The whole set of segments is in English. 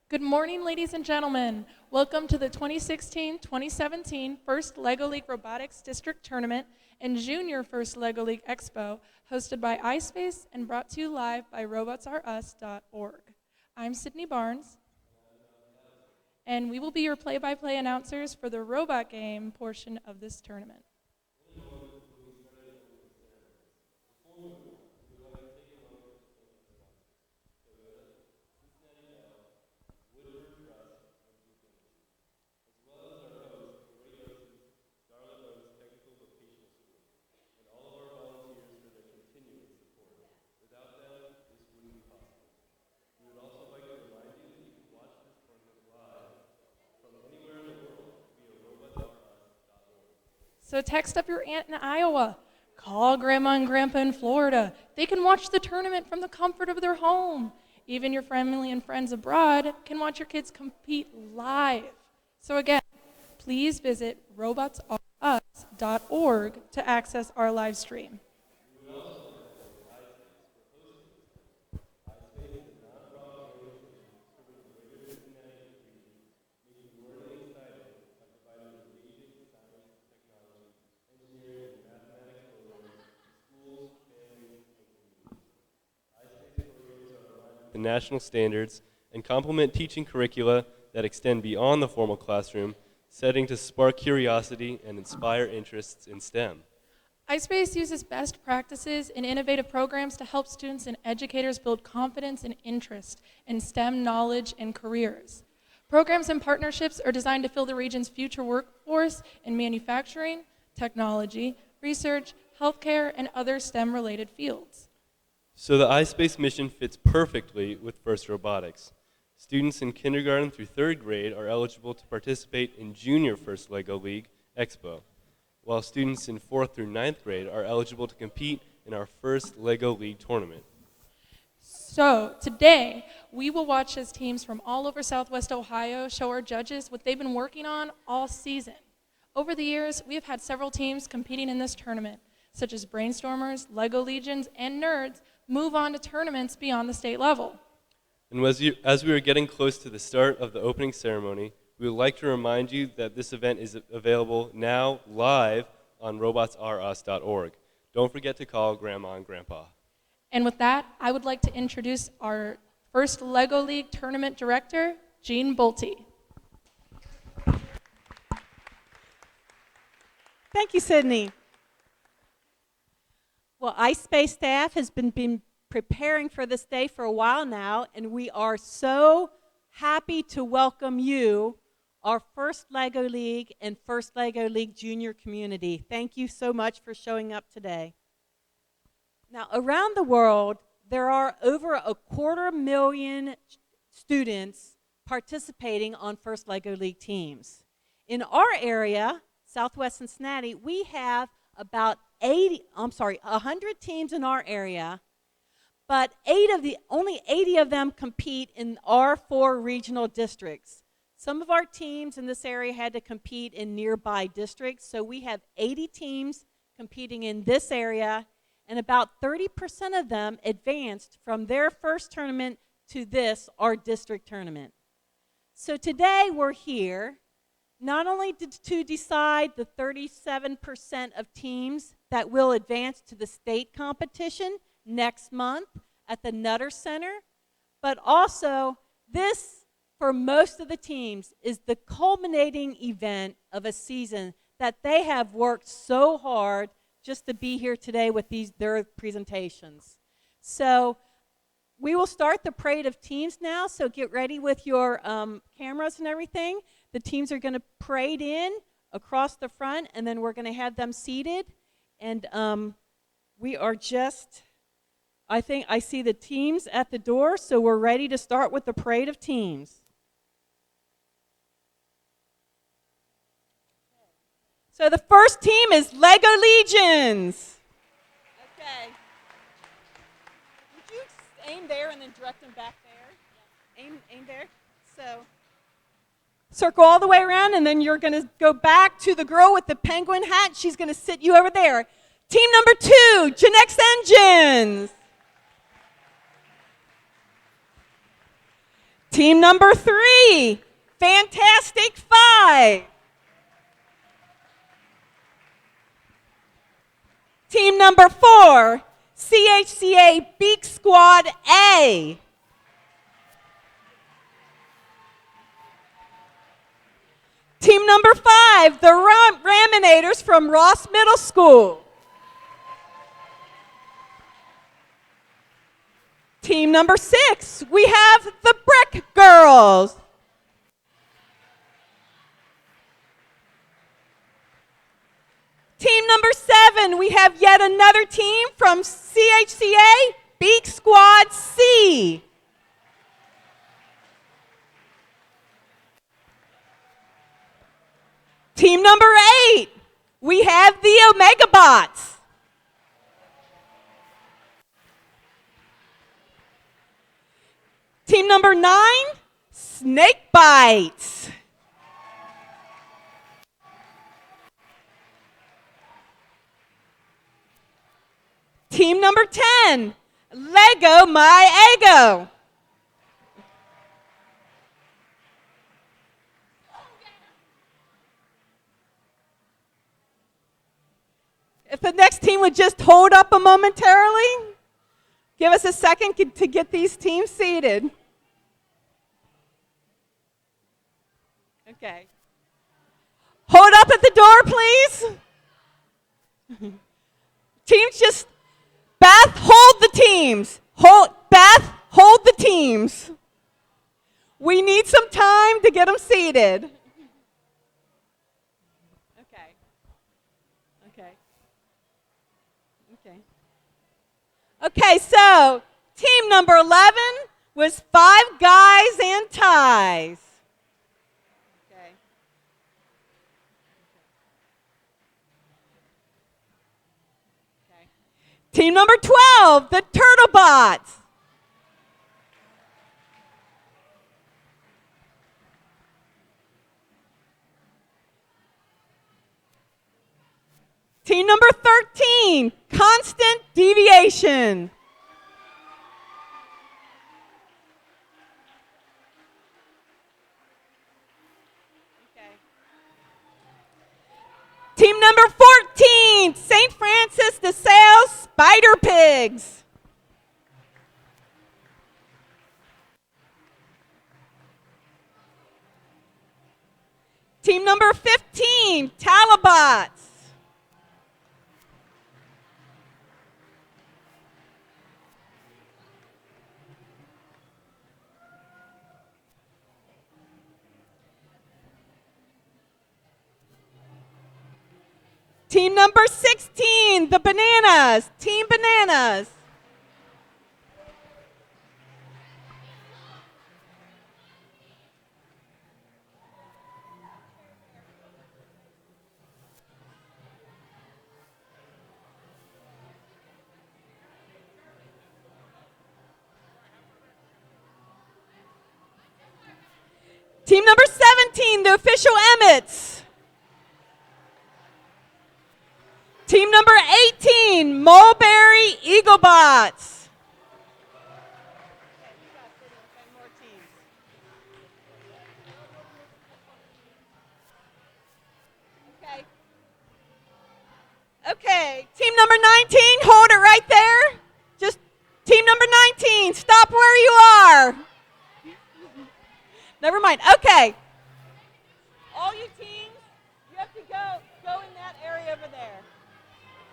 Good morning, ladies and gentlemen. Welcome to the 2016-2017 First LEGO League Robotics District Tournament and Junior First LEGO League Expo, hosted by iSpace and brought to you live by robotsrus.org. I'm Sydney Barnes, and we will be your play-by-play announcers for the robot game portion of this tournament. So text up your aunt in Iowa, call Grandma and Grandpa in Florida. They can watch the tournament from the comfort of their home. Even your family and friends abroad can watch your kids compete live. So again, please visit robotsrus.org to access our live stream. The national standards and complement teaching curricula that extend beyond the formal classroom, setting to spark curiosity and inspire interests in STEM. iSpace uses best practices and innovative programs to help students and educators build confidence and interest in STEM knowledge and careers. Programs and partnerships are designed to fill the region's future workforce in manufacturing, technology, research, healthcare, and other STEM-related fields. So the iSpace mission fits perfectly with FIRST Robotics. Students in kindergarten through third grade are eligible to participate in Junior First LEGO League Expo, while students in 4th through 9th grade are eligible to compete in our first LEGO League tournament. So today, we will watch as teams from all over Southwest Ohio show our judges what they've been working on all season. Over the years, we have had several teams competing in this tournament, such as Brainstormers, LEGO Legions, and Nerds, move on to tournaments beyond the state level. And as we are getting close to the start of the opening ceremony, we would like to remind you that this event is available now live on robotsrus.org. Don't forget to call Grandma and Grandpa. And with that, I would like to introduce our first LEGO League Tournament Director, Jean Bolte. Thank you, Sydney. Well, iSpace staff has been preparing for this day for a while now, and we are so happy to welcome you, our first LEGO League and first LEGO League Junior community. Thank you so much for showing up today. Now, around the world, there are over 250,000 students participating on first LEGO League teams. In our area, Southwest Cincinnati, we have about 100 teams in our area, but only 80 of them compete in our 4 regional districts. Some of our teams in this area had to compete in nearby districts, so we have 80 teams competing in this area, and about 30% of them advanced from their first tournament to this, our district tournament. So today we're here not only to decide the 37% of teams that will advance to the state competition next month at the Nutter Center, but also this, for most of the teams, is the culminating event of a season that they have worked so hard just to be here today with their presentations. So we will start the parade of teams now, so get ready with your cameras and everything. The teams are going to parade in across the front, and then we're going to have them seated. And we are just, I think I see the teams at the door, so we're ready to start with the parade of teams. So the first team is LEGO Legions. Okay. Would you aim there and then direct them back there? Yeah. Aim there. So circle all the way around, and then you're going to go back to the girl with the penguin hat. She's going to sit you over there. Team number 2, Genex Engines. Team number 3, Fantastic Five. Team number 4, CHCA Beak Squad A. Team number 5, the Raminators from Ross Middle School. Team number 6, we have the Brick Girls. Team number 7, we have yet another team from CHCA Beak Squad C. Team number 8, we have the Omega Bots. Team number 9, Snake Bites. Team number 10, Lego My Ego. If the next team would just hold up a momentarily, give us a second to get these teams seated. Okay. Hold up at the door, please. Teams just, Beth, hold the teams. Beth, hold the teams. We need some time to get them seated. Okay. Okay. Okay. Okay, so team number 11 was 5 Guys and Ties. Okay. Okay. Team number 12, the Turtle Bots. Team number 13, Constant Deviation. Okay. Team number 14, St. Francis de Sales Spider Pigs. Team number 15, Talabots. Team number 16, the Bananas, Team Bananas. Team number 17, the Official Emmets. Team number 18, Mulberry Eaglebots. Okay. Okay, team number 19, hold it right there. Just team number 19, stop where you are. Never mind, okay. All you teams, you have to go in that area over there.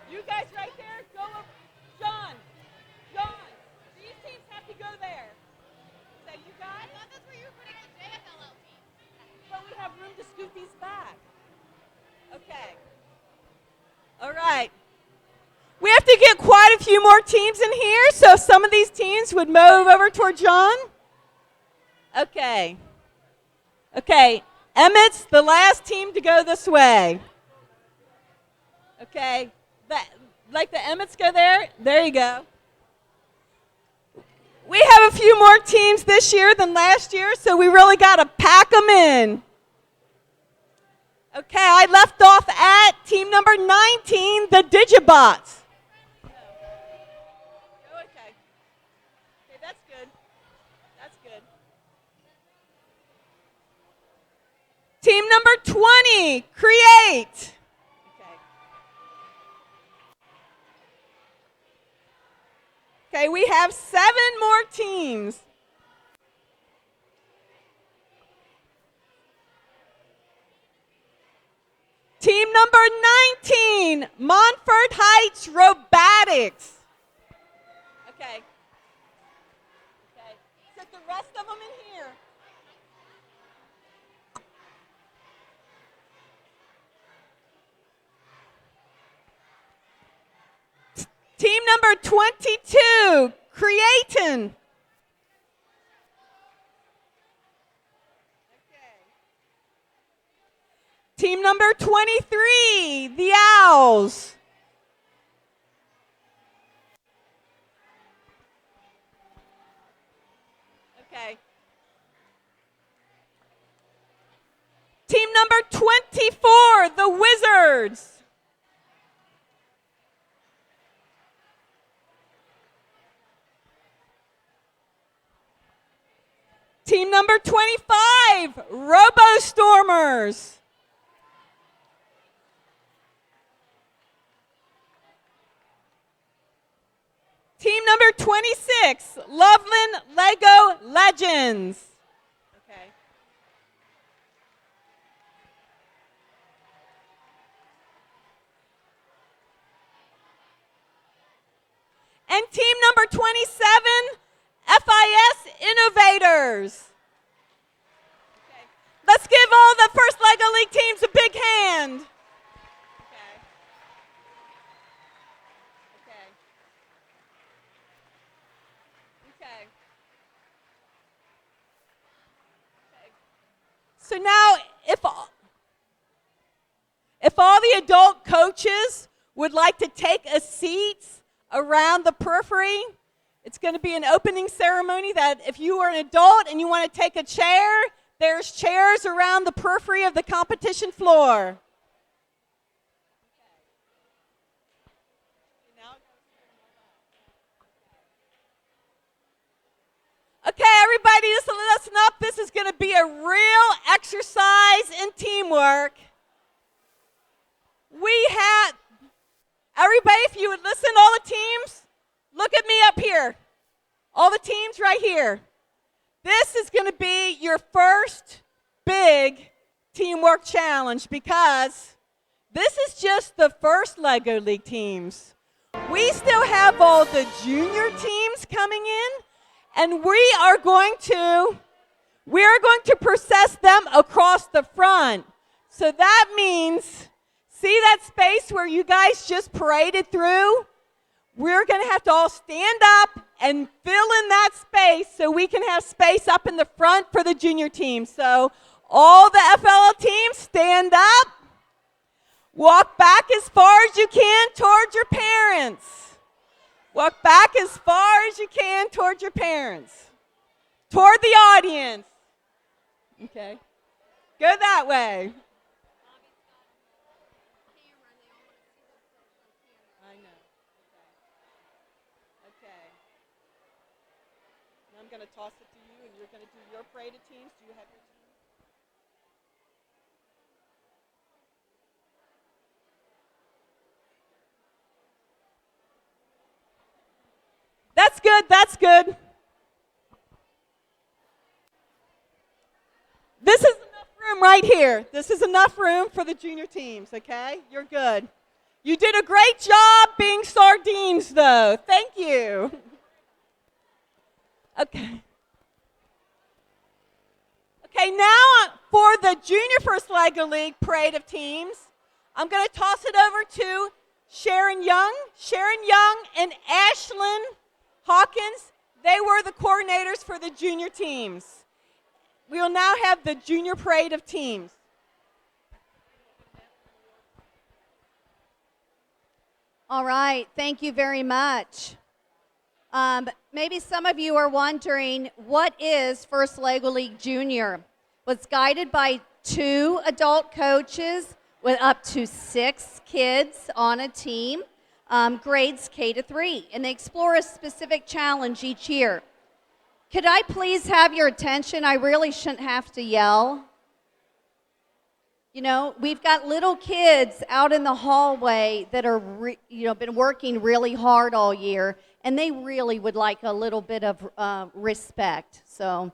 You guys right there, go up. John, these teams have to go there. So you guys? I thought that's where you were putting the JFLL team. But we have room to scoot these back. Okay. All right. We have to get quite a few more teams in here, so if some of these teams would move over toward John. Okay. Okay. Emmett's the last team to go this way. Okay. Like the Emmets go there? There you go. We have a few more teams this year than last year, so we really got to pack them in. Okay, I left off at team number 19, the Digibots. Okay. Okay, that's good. That's good. Team number 20, create. Okay, we have 7 more teams. Team number 19, Montfort Heights Robotics. Okay. Okay. Sit the rest of them in here. Team number 22, Creatin'. Team number 23, the Owls. Okay. Team number 24, the Wizards. Team number 25, Robo-Stormers. Team number 26, Loveland Lego Legends. Okay. And team number 27, FIS Innovators. Okay. Let's give all the First Lego League teams a big hand. So now, if all the adult coaches would like to take a seat around the periphery, it's going to be an opening ceremony that if you are an adult and you want to take a chair, there's chairs around the periphery of the competition floor. Okay, everybody, listen up. This is going to be a real exercise in teamwork. We had, everybody, if you would listen, all the teams, look at me up here. All the teams right here. This is going to be your first big teamwork challenge because this is just the first Lego League teams. We still have all the junior teams coming in. And we are going to process them across the front. So that means, see that space where you guys just paraded through? We're going to have to all stand up and fill in that space so we can have space up in the front for the junior team. So all the FLL teams, stand up. Walk back as far as you can towards your parents. Walk back as far as you can toward your parents, toward the audience. Okay. Go that way. I know. Okay. Now I'm going to toss it to you, and you're going to do your parade of teams. Do you have your team? That's good, that's good. This is enough room right here. This is enough room for the junior teams, okay? You're good. You did a great job being sardines, though. Thank you. Okay. Okay, now for the Junior First Lego League Parade of Teams, I'm going to toss it over to Sharon Young. Sharon Young and Ashlyn Hawkins, they were the coordinators for the junior teams. We will now have the Junior Parade of Teams. All right, thank you very much. Maybe some of you are wondering, what is First Lego League Junior? Well, it's guided by 2 adult coaches with up to 6 kids on a team. Grades K to 3, and they explore a specific challenge each year. Could I please have your attention? I really shouldn't have to yell. You know, we've got little kids out in the hallway that are, been working really hard all year, and they really would like a little bit of respect. So,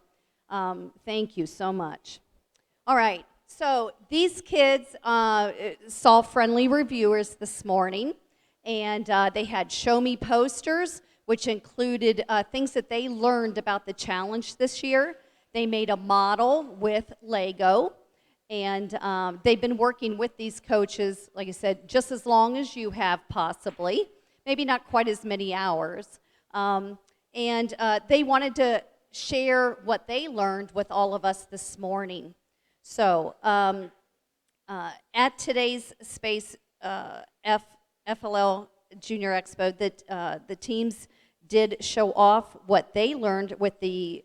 thank you so much. All right, so these kids saw friendly reviewers this morning, and they had show me posters, which included things that they learned about the challenge this year. They made a model with Lego. And they've been working with these coaches, like I said, just as long as you have possibly, maybe not quite as many hours. And they wanted to share what they learned with all of us this morning. So at today's Space FLL Junior Expo, the teams did show off what they learned with the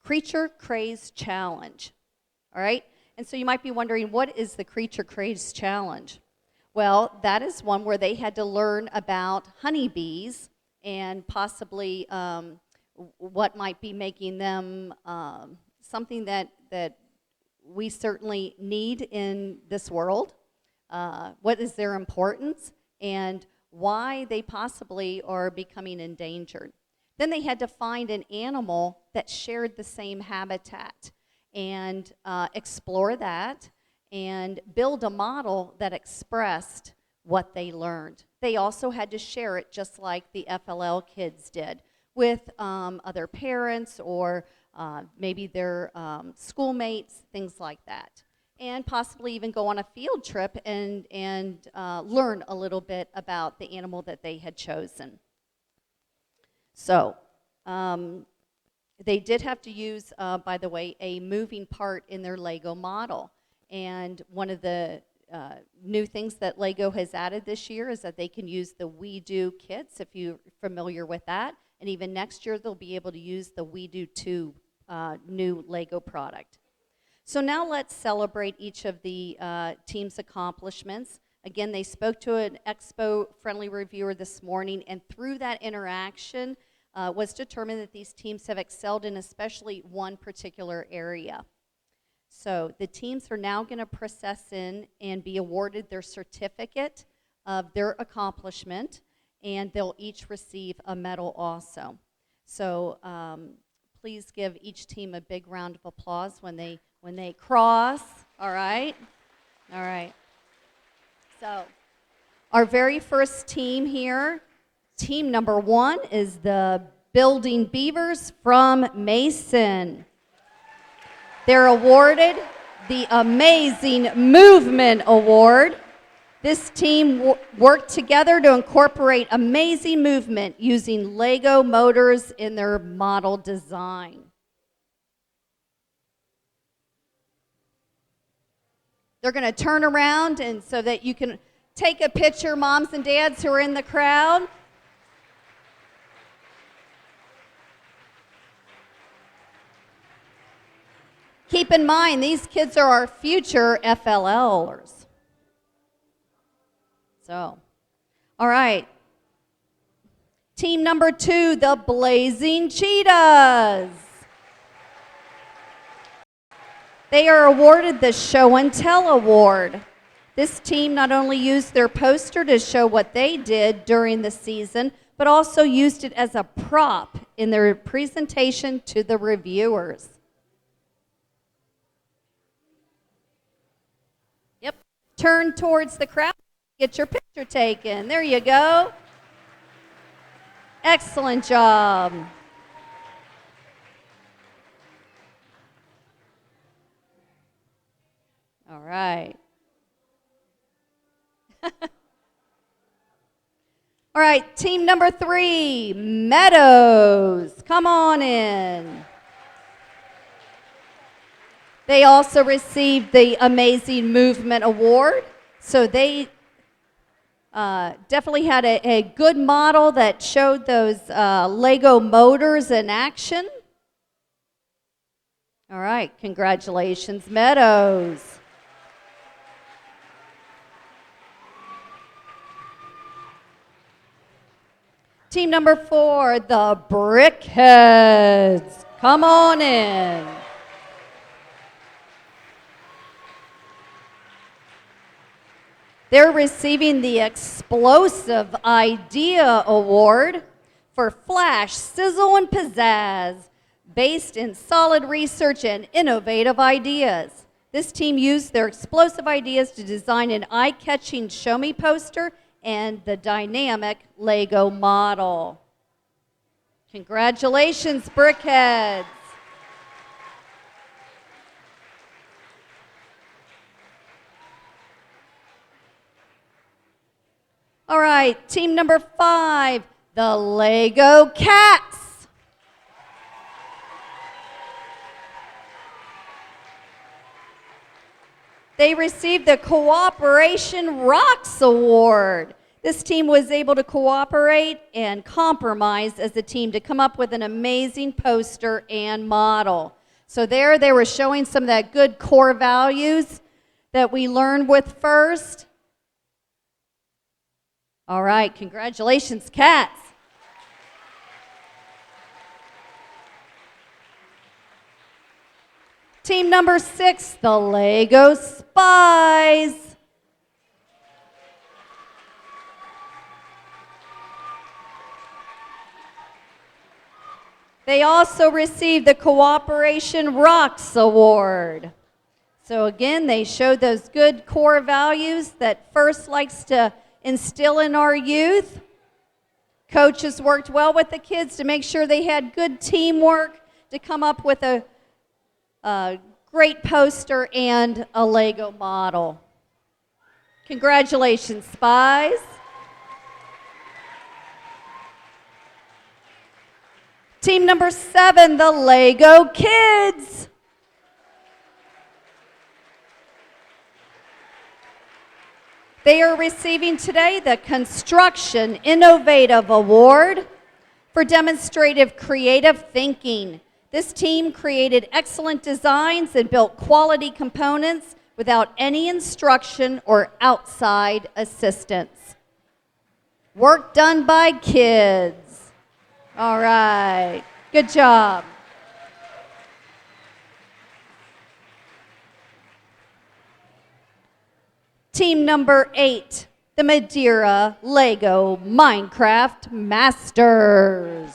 Creature Craze Challenge. All right? And so you might be wondering, what is the Creature Craze Challenge? Well, that is one where they had to learn about honeybees and possibly what might be making them something that we certainly need in this world. What is their importance and why they possibly are becoming endangered. Then they had to find an animal that shared the same habitat and explore that and build a model that expressed what they learned. They also had to share it just like the FLL kids did with other parents or maybe their schoolmates, things like that. And possibly even go on a field trip and learn a little bit about the animal that they had chosen. So, they did have to use, by the way, a moving part in their Lego model. And one of the new things that Lego has added this year is that they can use the We Do kits, if you're familiar with that. And even next year, they'll be able to use the We Do 2 new Lego product. So now let's celebrate each of the team's accomplishments. Again, they spoke to an expo-friendly reviewer this morning, and through that interaction, was determined that these teams have excelled in especially one particular area. So the teams are now going to process in and be awarded their certificate of their accomplishment, and they'll each receive a medal also. So please give each team a big round of applause when they cross. All right? All right. So our very first team here, team number 1 is the Building Beavers from Mason. They're awarded the Amazing Movement Award. This team worked together to incorporate amazing movement using Lego motors in their model design. They're going to turn around and so that you can take a picture, moms and dads who are in the crowd. Keep in mind, these kids are our future FLLers. So, all right. Team number 2, the Blazing Cheetahs. They are awarded the Show and Tell Award. This team not only used their poster to show what they did during the season, but also used it as a prop in their presentation to the reviewers. Yep, turn towards the crowd, get your picture taken. There you go. Excellent job. All right. All right, team number 3, Meadows. Come on in. They also received the Amazing Movement Award. So they definitely had a good model that showed those Lego motors in action. All right, congratulations, Meadows. Team number 4, the Brickheads. Come on in. They're receiving the Explosive Idea Award for flash, sizzle, and pizzazz, based in solid research and innovative ideas. This team used their explosive ideas to design an eye-catching Show Me poster and the dynamic Lego model. Congratulations, Brickheads. All right, team number 5, the Lego Cats. They received the Cooperation Rocks Award. This team was able to cooperate and compromise as a team to come up with an amazing poster and model. So there they were showing some of that good core values that we learned with first. All right, congratulations, Cats. Team number 6, the Lego Spies. They also received the Cooperation Rocks Award. So again, they showed those good core values that FIRST likes to instill in our youth. Coaches worked well with the kids to make sure they had good teamwork to come up with a great poster and a Lego model. Congratulations, Spies. Team number 7, the Lego Kids. They are receiving today the Construction Innovative Award for demonstrative creative thinking. This team created excellent designs and built quality components without any instruction or outside assistance. Work done by kids. All right, good job. Team number 8, the Madeira Lego Minecraft Masters.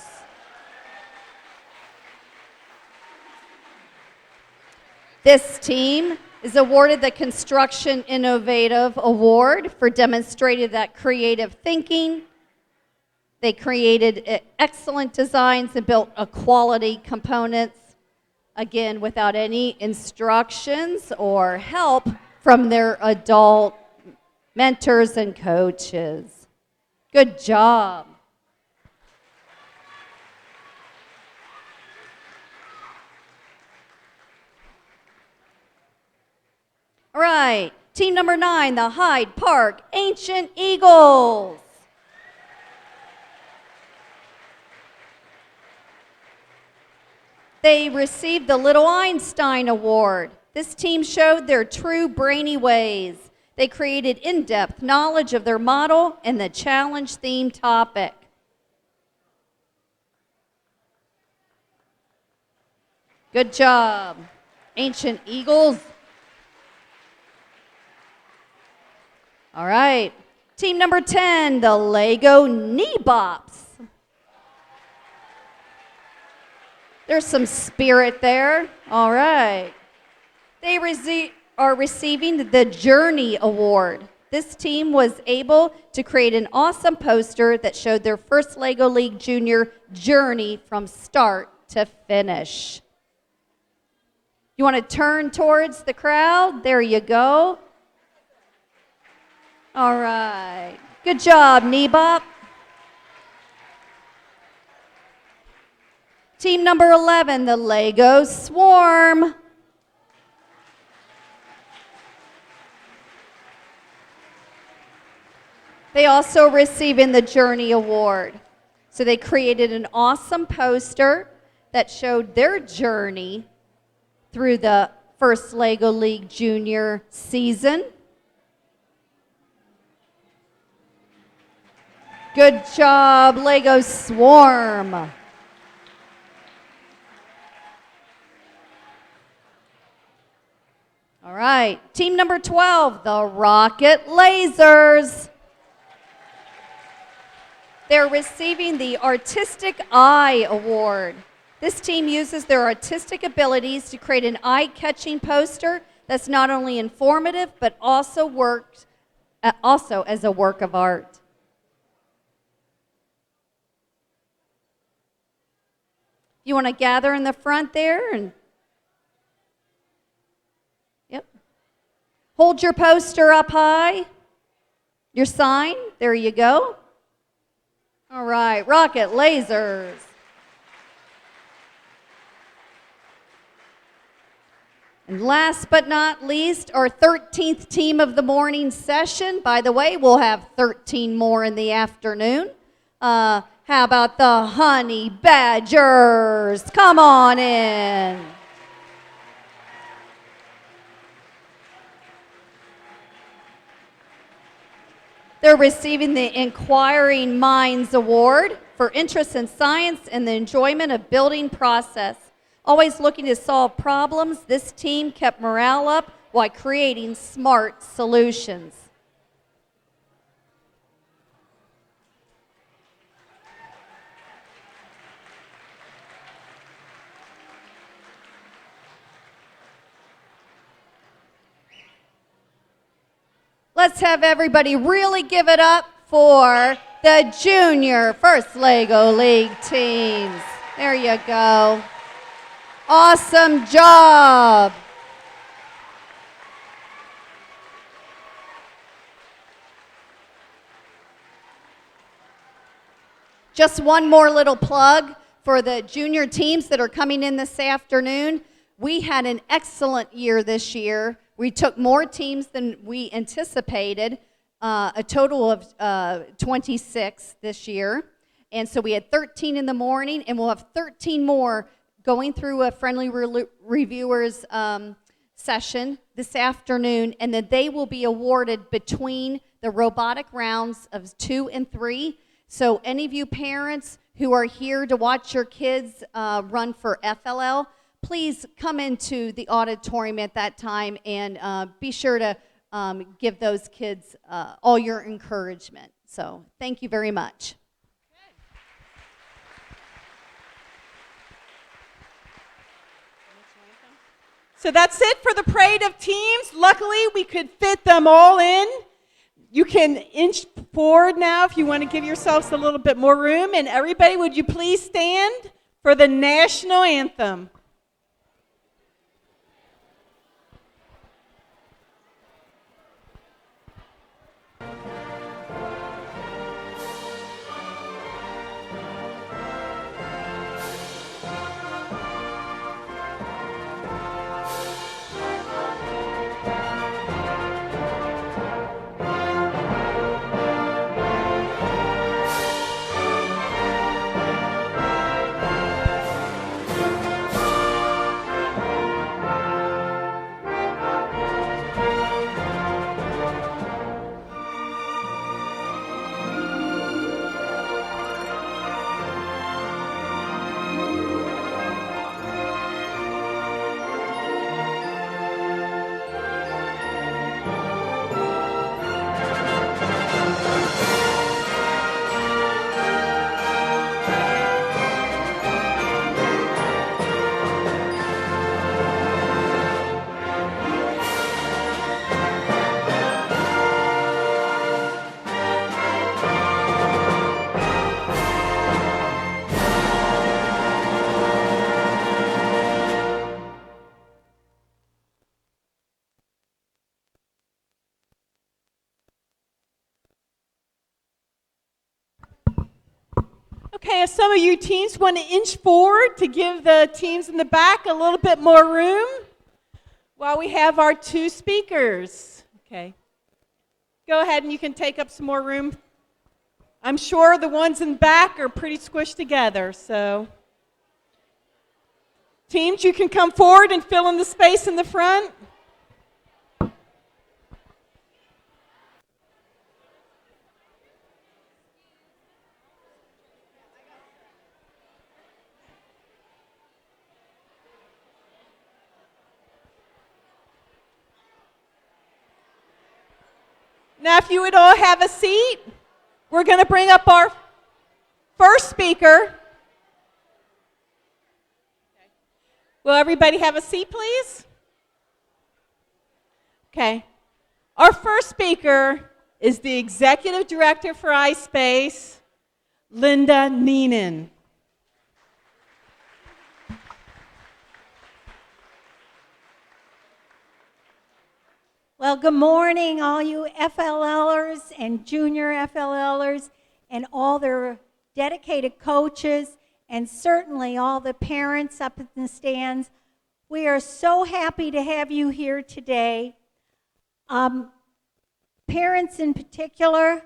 This team is awarded the Construction Innovative Award for demonstrating that creative thinking. They created excellent designs and built a quality components, again, without any instructions or help from their adult mentors and coaches. Good job. All right, team number 9, the Hyde Park Ancient Eagles. They received the Little Einstein Award. This team showed their true brainy ways. They created in-depth knowledge of their model and the challenge theme topic. Good job, Ancient Eagles. All right, team number 10, the Lego Knee-Bops. There's some spirit there. All right. They are receiving the Journey Award. This team was able to create an awesome poster that showed their first LEGO League Junior journey from start to finish. You want to turn towards the crowd? There you go. All right. Good job, Knee-Bop. Team number 11, the Lego Swarm. They also received the Journey Award. So they created an awesome poster that showed their journey through the first LEGO League Junior season. Good job, Lego Swarm. All All right, team number 12, the Rocket Lasers. They're receiving the Artistic Eye Award. This team uses their artistic abilities to create an eye-catching poster that's not only informative, but also as a work of art. You want to gather in the front there and yep. Hold your poster up high. Your sign, there you go. All right, Rocket Lasers. And last but not least, our 13th team of the morning session. By the way, we'll have 13 more in the afternoon. How about the Honey Badgers? Come on in. They're receiving the Inquiring Minds Award for interest in science and the enjoyment of building process. Always looking to solve problems, this team kept morale up while creating smart solutions. Let's have everybody really give it up for the Junior First Lego League teams. There you go. Awesome job. Just one more little plug for the junior teams that are coming in this afternoon. We had an excellent year this year. We took more teams than we anticipated, a total of 26 this year. And so we had 13 in the morning, and we'll have 13 more going through a friendly reviewers session this afternoon, and then they will be awarded between the robotic rounds of 2 and 3. So any of you parents who are here to watch your kids run for FLL, please come into the auditorium at that time and be sure to give those kids all your encouragement. So thank you very much. So that's it for the parade of teams. Luckily, we could fit them all in. You can inch forward now if you want to give yourselves a little bit more room. And everybody, would you please stand for the national anthem? Okay, if some of you teams want to inch forward to give the teams in the back a little bit more room while we have our two speakers. Okay. Go ahead and you can take up some more room. I'm sure the ones in back are pretty squished together, so. Teams, you can come forward and fill in the space in the front. Now, if you would all have a seat, we're going to bring up our first speaker. Will everybody have a seat, please? Okay. Our first speaker is the Executive Director for iSpace, Linda Neenan. Well, good morning, all you FLLers and junior FLLers and all their dedicated coaches, and certainly all the parents up in the stands. We are so happy to have you here today. Parents in particular,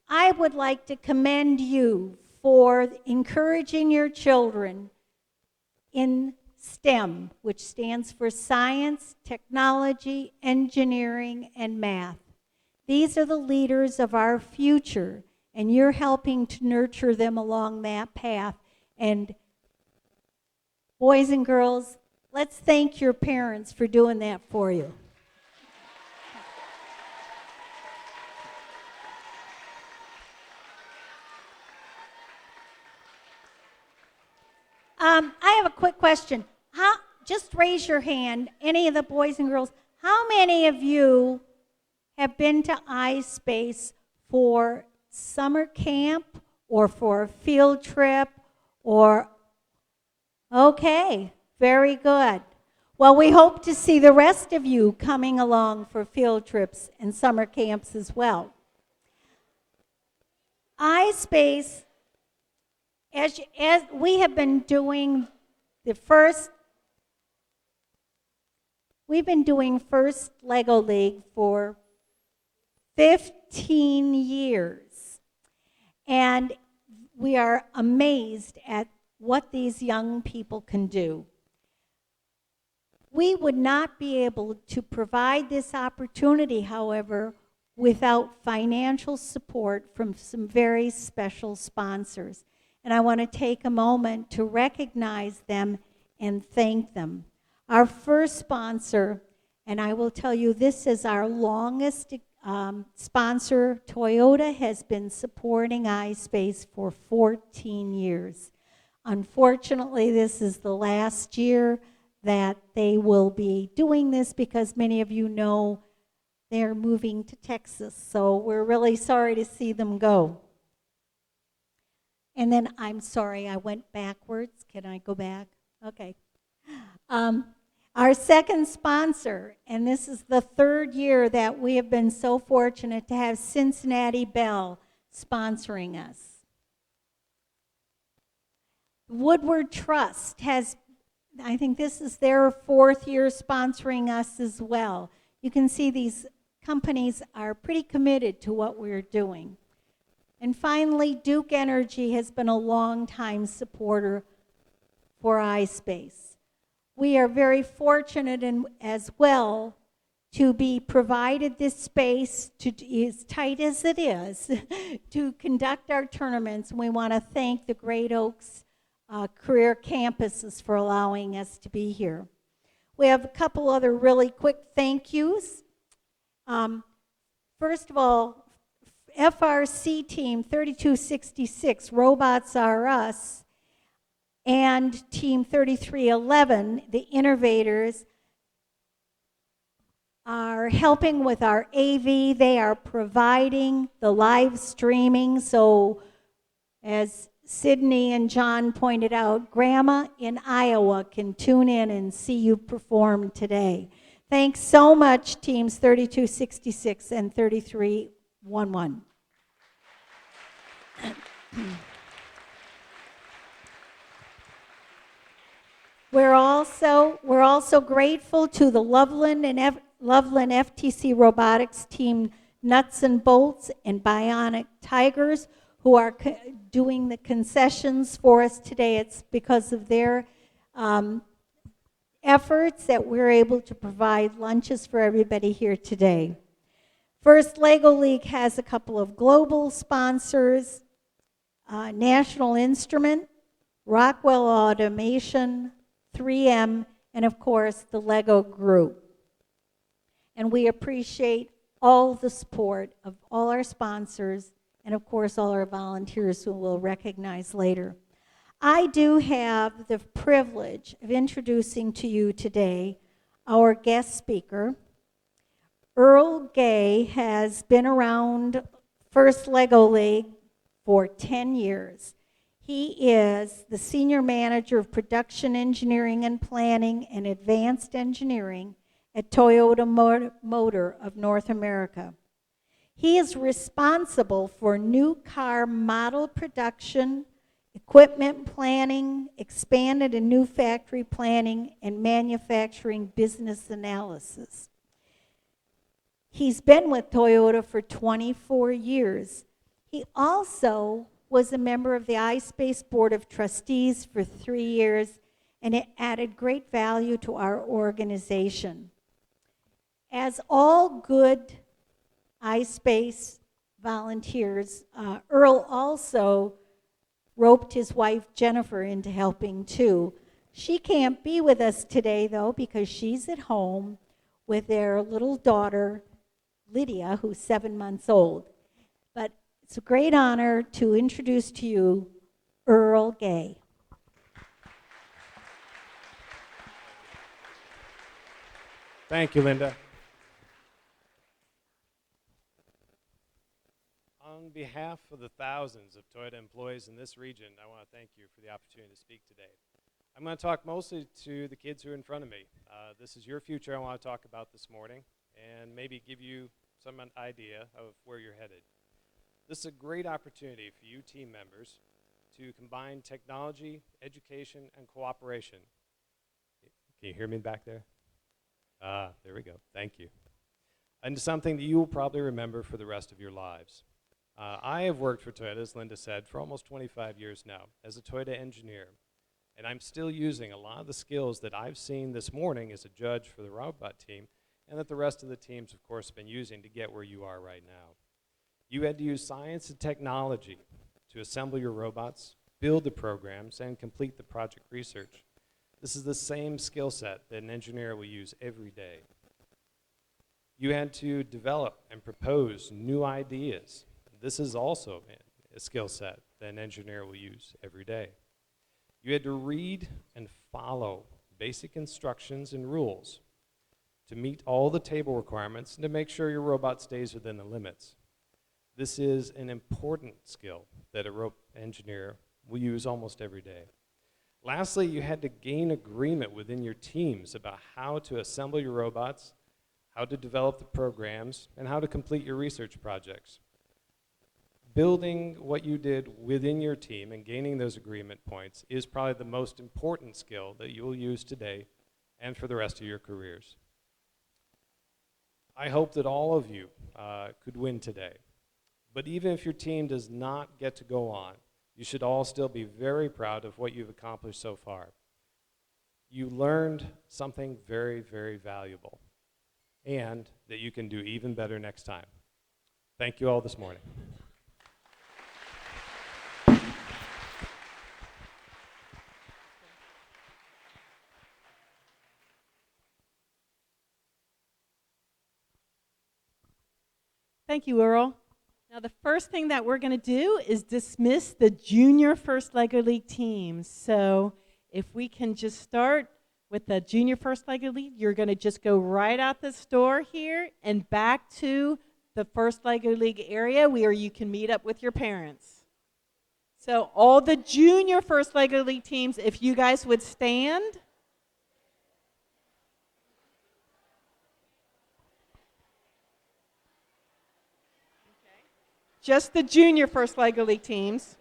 I would like to commend you for encouraging your children in STEM, which stands for science, technology, engineering, and math. These are the leaders of our future, and you're helping to nurture them along that path. And boys and girls, let's thank your parents for doing that for you. I have a quick question. Just raise your hand, any of the boys and girls. How many of you have been to iSpace for summer camp or for a field trip or, okay, very good. Well, we hope to see the rest of you coming along for field trips and summer camps as well. iSpace, as we have been doing we've been doing First Lego League for 15 years. And we are amazed at what these young people can do. We would not be able to provide this opportunity, however, without financial support from some very special sponsors. And I want to take a moment to recognize them and thank them. Our first sponsor, and I will tell you this is our longest sponsor, Toyota has been supporting iSpace for 14 years. Unfortunately, this is the last year that they will be doing this because many of you know they're moving to Texas. So we're really sorry to see them go. And then, I'm sorry, I went backwards. Can I go back? Okay. Our second sponsor, and this is the third year that we have been so fortunate to have Cincinnati Bell sponsoring us. Woodward Trust has, I think this is their fourth year sponsoring us as well. You can see these companies are pretty committed to what we're doing. And finally, Duke Energy has been a long-time supporter for iSpace. We are very fortunate as well to be provided this space, as tight as it is, to conduct our tournaments. And we want to thank the Great Oaks career campuses for allowing us to be here. We have a couple other really quick thank yous. First of all, FRC Team 3266, Robots Are Us, and Team 3311, the innovators, are helping with our AV. They are providing the live streaming. So as Sydney and John pointed out, Grandma in Iowa can tune in and see you perform today. Thanks so much, Teams 3266 and 3311. We're also grateful to the Loveland FTC Robotics team, Nuts and Bolts and Bionic Tigers, who are doing the concessions for us today. It's because of their efforts that we're able to provide lunches for everybody here today. First Lego League has a couple of global sponsors, National Instrument, Rockwell Automation, 3M, and of course the Lego Group. And we appreciate all the support of all our sponsors and, of course, all our volunteers who we'll recognize later. I do have the privilege of introducing to you today our guest speaker. Earl Gay has been around First Lego League for 10 years. He is the Senior Manager of Production Engineering and Planning and Advanced Engineering at Toyota Motor of North America. He is responsible for new car model production, equipment planning, expanded and new factory planning, and manufacturing business analysis. He's been with Toyota for 24 years. He also was a member of the iSpace Board of Trustees for 3 years, and it added great value to our organization. As all good iSpace volunteers, Earl also roped his wife Jennifer into helping too. She can't be with us today though because she's at home with their little daughter Lydia, who's 7 months old. But it's a great honor to introduce to you Earl Gay. Thank you, Linda. On behalf of the thousands of Toyota employees in this region, I want to thank you for the opportunity to speak today. I'm going to talk mostly to the kids who are in front of me. This is your future I want to talk about this morning and maybe give you some idea of where you're headed. This is a great opportunity for you team members to combine technology, education, and cooperation. Can you hear me back there? There we go. Thank you. And something that you will probably remember for the rest of your lives. I have worked for Toyota, as Linda said, for almost 25 years now as a Toyota engineer. And I'm still using a lot of the skills that I've seen this morning as a judge for the robot team and that the rest of the teams, of course, have been using to get where you are right now. You had to use science and technology to assemble your robots, build the programs, and complete the project research. This is the same skill set that an engineer will use every day. You had to develop and propose new ideas. This is also a skill set that an engineer will use every day. You had to read and follow basic instructions and rules to meet all the table requirements and to make sure your robot stays within the limits. This is an important skill that a robot engineer will use almost every day. Lastly, you had to gain agreement within your teams about how to assemble your robots, how to develop the programs, and how to complete your research projects. Building what you did within your team and gaining those agreement points is probably the most important skill that you will use today and for the rest of your careers. I hope that all of you could win today. But even if your team does not get to go on, you should all still be very proud of what you've accomplished so far. You learned something very, very valuable, and that you can do even better next time. Thank you all this morning. Thank you, Earl. Now, the first thing that we're going to do is dismiss the junior First Lego League teams. So if we can just start with the junior First Lego League, you're going to just go right out this door here and back to the First Lego League area where you can meet up with your parents. So all the junior First Lego League teams, if you guys would stand. Just the junior First Lego League teams.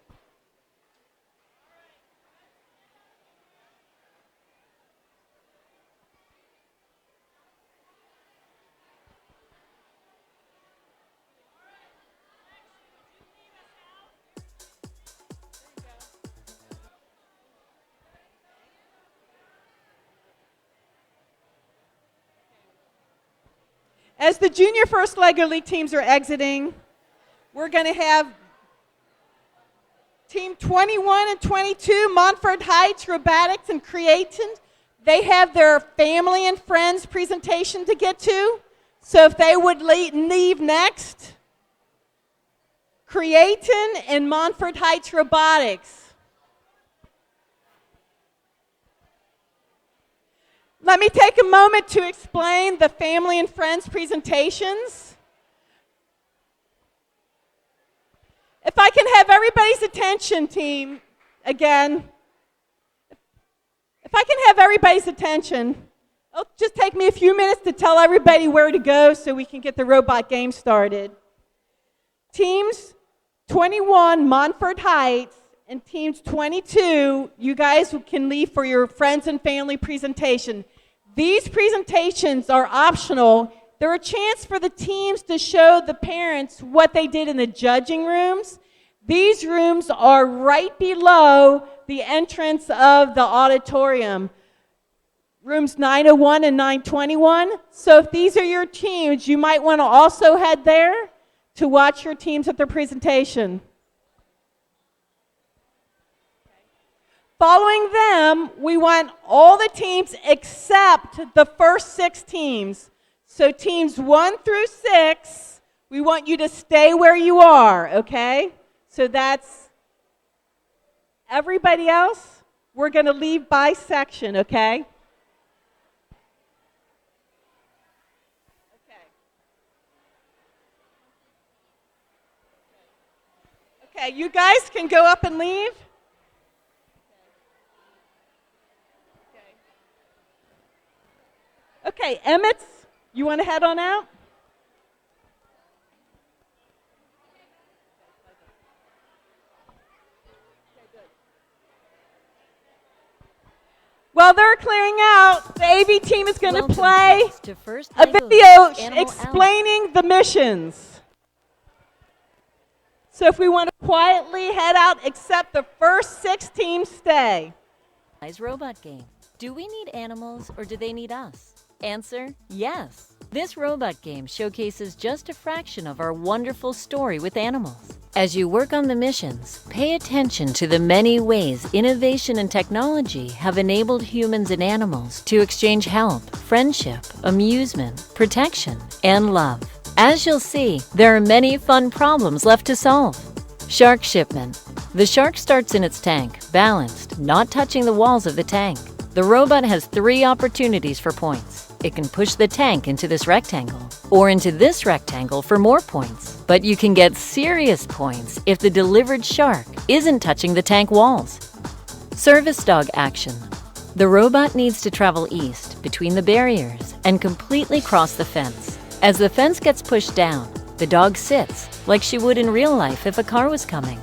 As the junior First Lego League teams are exiting, we're going to have Team 21 and 22, Montford Heights, Robotics, and Creation. They have their family and friends presentation to get to. So if they would leave next, Creatin and Montford Heights Robotics. Let me take a moment to explain the family and friends presentations. If I can have everybody's attention, team, again. If I can have everybody's attention, it'll just take me a few minutes to tell everybody where to go so we can get the robot game started. Teams 21, Montford Heights, and teams 22, you guys can leave for your friends and family presentation. These presentations are optional. They're a chance for the teams to show the parents what they did in the judging rooms. These rooms are right below the entrance of the auditorium. Rooms 901 and 921. So if these are your teams, you might want to also head there to watch your teams at their presentation. Following them, we want all the teams except the first 6 teams. So teams 1 through 6, we want you to stay where you are, okay? So that's everybody else. We're going to leave by section, okay? Okay, you guys can go up and leave. Okay, Emmett, you want to head on out? While they're clearing out, the AV team is going to play a video explaining the missions. So if we want to quietly head out, except the first 6 teams stay. Robot game. Do we need animals or do they need us? Answer, yes. This robot game showcases just a fraction of our wonderful story with animals. As you work on the missions, pay attention to the many ways innovation and technology have enabled humans and animals to exchange help, friendship, amusement, protection, and love. As you'll see, there are many fun problems left to solve. Shark shipment. The shark starts in its tank, balanced, not touching the walls of the tank. The robot has 3 opportunities for points. It can push the tank into this rectangle, or into this rectangle for more points. But you can get serious points if the delivered shark isn't touching the tank walls. Service dog action. The robot needs to travel east between the barriers and completely cross the fence. As the fence gets pushed down, the dog sits like she would in real life if a car was coming.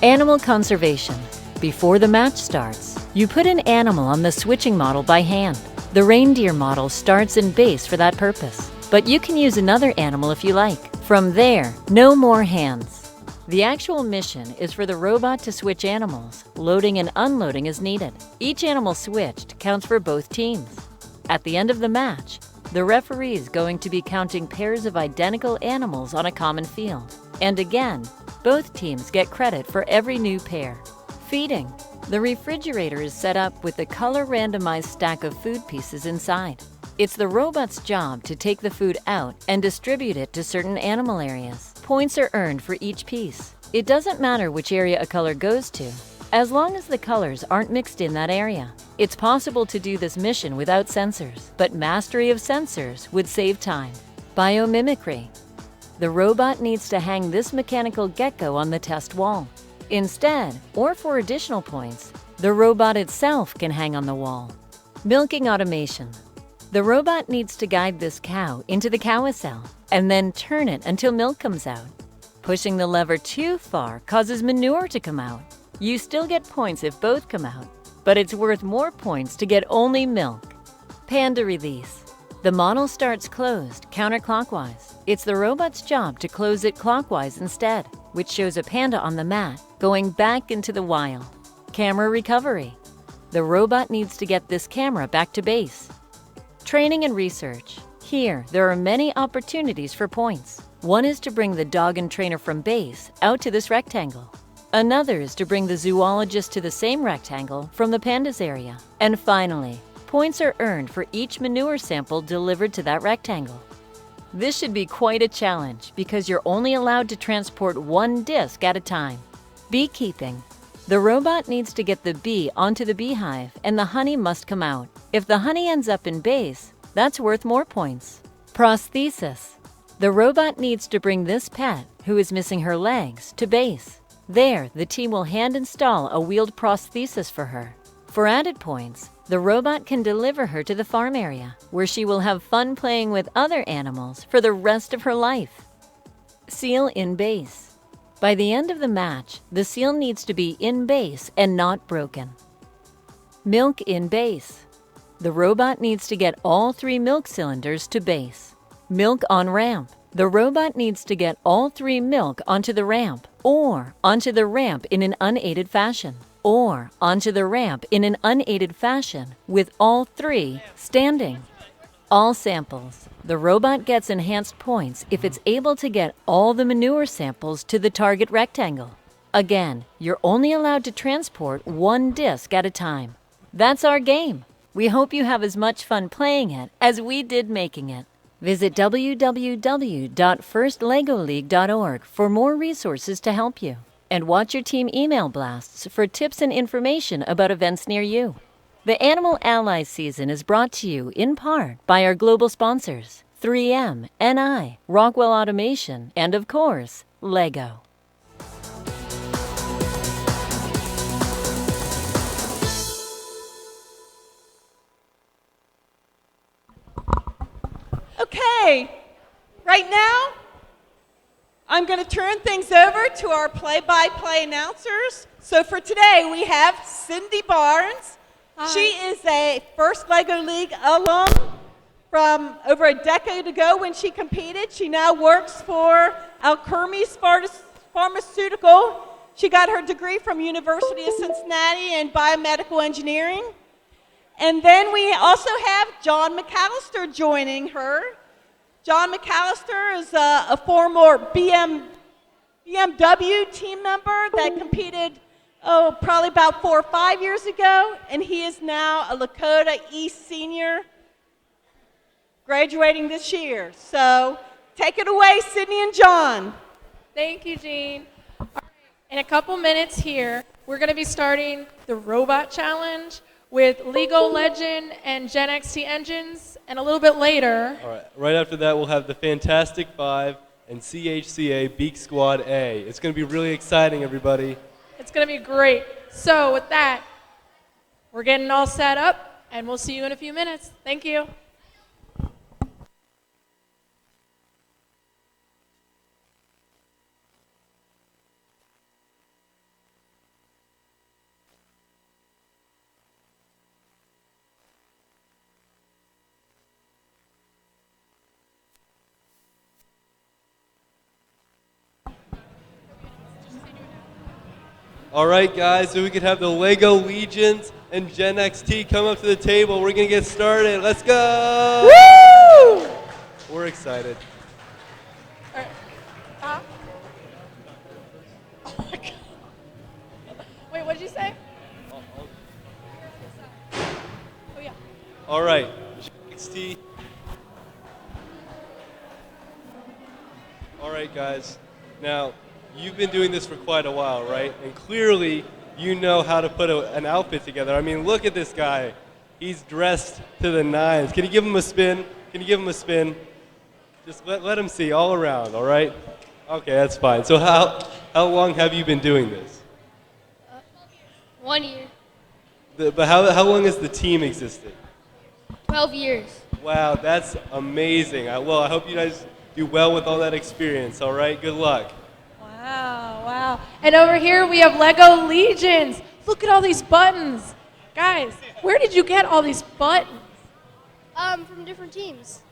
Animal conservation. Before the match starts, you put an animal on the switching model by hand. The reindeer model starts in base for that purpose, but you can use another animal if you like. From there, no more hands. The actual mission is for the robot to switch animals, loading and unloading as needed. Each animal switched counts for both teams. At the end of the match, the referee is going to be counting pairs of identical animals on a common field. And again, both teams get credit for every new pair. Feeding. The refrigerator is set up with a color-randomized stack of food pieces inside. It's the robot's job to take the food out and distribute it to certain animal areas. Points are earned for each piece. It doesn't matter which area a color goes to, as long as the colors aren't mixed in that area. It's possible to do this mission without sensors, but mastery of sensors would save time. Biomimicry. The robot needs to hang this mechanical gecko on the test wall. Instead, or for additional points, the robot itself can hang on the wall. Milking automation. The robot needs to guide this cow into the carousel and then turn it until milk comes out. Pushing the lever too far causes manure to come out. You still get points if both come out, but it's worth more points to get only milk. Panda release. The model starts closed counterclockwise. It's the robot's job to close it clockwise instead, which shows a panda on the mat going back into the wild. Camera recovery. The robot needs to get this camera back to base. Training and research. Here, there are many opportunities for points. One is to bring the dog and trainer from base out to this rectangle. Another is to bring the zoologist to the same rectangle from the pandas area. And finally, points are earned for each manure sample delivered to that rectangle. This should be quite a challenge because you're only allowed to transport one disc at a time. Beekeeping. The robot needs to get the bee onto the beehive and the honey must come out. If the honey ends up in base, that's worth more points. Prosthesis. The robot needs to bring this pet, who is missing her legs, to base. There, the team will hand install a wheeled prosthesis for her. For added points, the robot can deliver her to the farm area, where she will have fun playing with other animals for the rest of her life. Seal in base. By the end of the match, the seal needs to be in base and not broken. Milk in base. The robot needs to get all 3 milk cylinders to base. Milk on ramp. The robot needs to get all 3 milk onto the ramp, or onto the ramp in an unaided fashion, or onto the ramp in an unaided fashion with all 3 standing. All samples. The robot gets enhanced points if it's able to get all the manure samples to the target rectangle. Again, you're only allowed to transport 1 disc at a time. That's our game. We hope you have as much fun playing it as we did making it. Visit www.firstlegoleague.org for more resources to help you. And watch your team email blasts for tips and information about events near you. The Animal Allies season is brought to you in part by our global sponsors, 3M, NI, Rockwell Automation, and of course, Lego. Okay, right now, I'm going to turn things over to our play-by-play announcers. So for today, we have Cindy Barnes. Hi. She is a First Lego League alum from over a decade ago when she competed. She now works for Alkermes Pharmaceutical. She got her degree from University of Cincinnati in biomedical engineering. And then we also have John McAllister joining her. John McAllister is a former BMW team member that competed probably about 4 or 5 years ago, and he is now a Lakota East senior graduating this year. So take it away, Sydney and John. Thank you, Jean. All right, in a couple minutes here, we're going to be starting the Robot Challenge with Lego Legend and Gen XT engines, and a little bit later. All right, right after that, we'll have the Fantastic Five and CHCA Beak Squad A. It's going to be really exciting, everybody. It's going to be great. So with that, we're getting all set up, and we'll see you in a few minutes. Thank you. All right, guys, so we could have the Lego Legions and Gen XT come up to the table. We're going to get started. Let's go! Woo! We're excited. All right. Oh my God. Wait, what did you say? Oh, yeah. All right, Gen XT. All right, guys. Now, you've been doing this for quite a while, right? And clearly, you know how to put an outfit together. I mean, look at this guy. He's dressed to the nines. Can you give him a spin? Can you give him a spin? Just let him see all around, all right? Okay, that's fine. So how long have you been doing this? 1 year. But how long has the team existed? 12 years. Wow, that's amazing. Well, I hope you guys do well with all that experience, all right? Good luck. Wow, wow. And over here we have Lego Legions. Look at all these buttons. Guys, where did you get all these buttons? From different teams.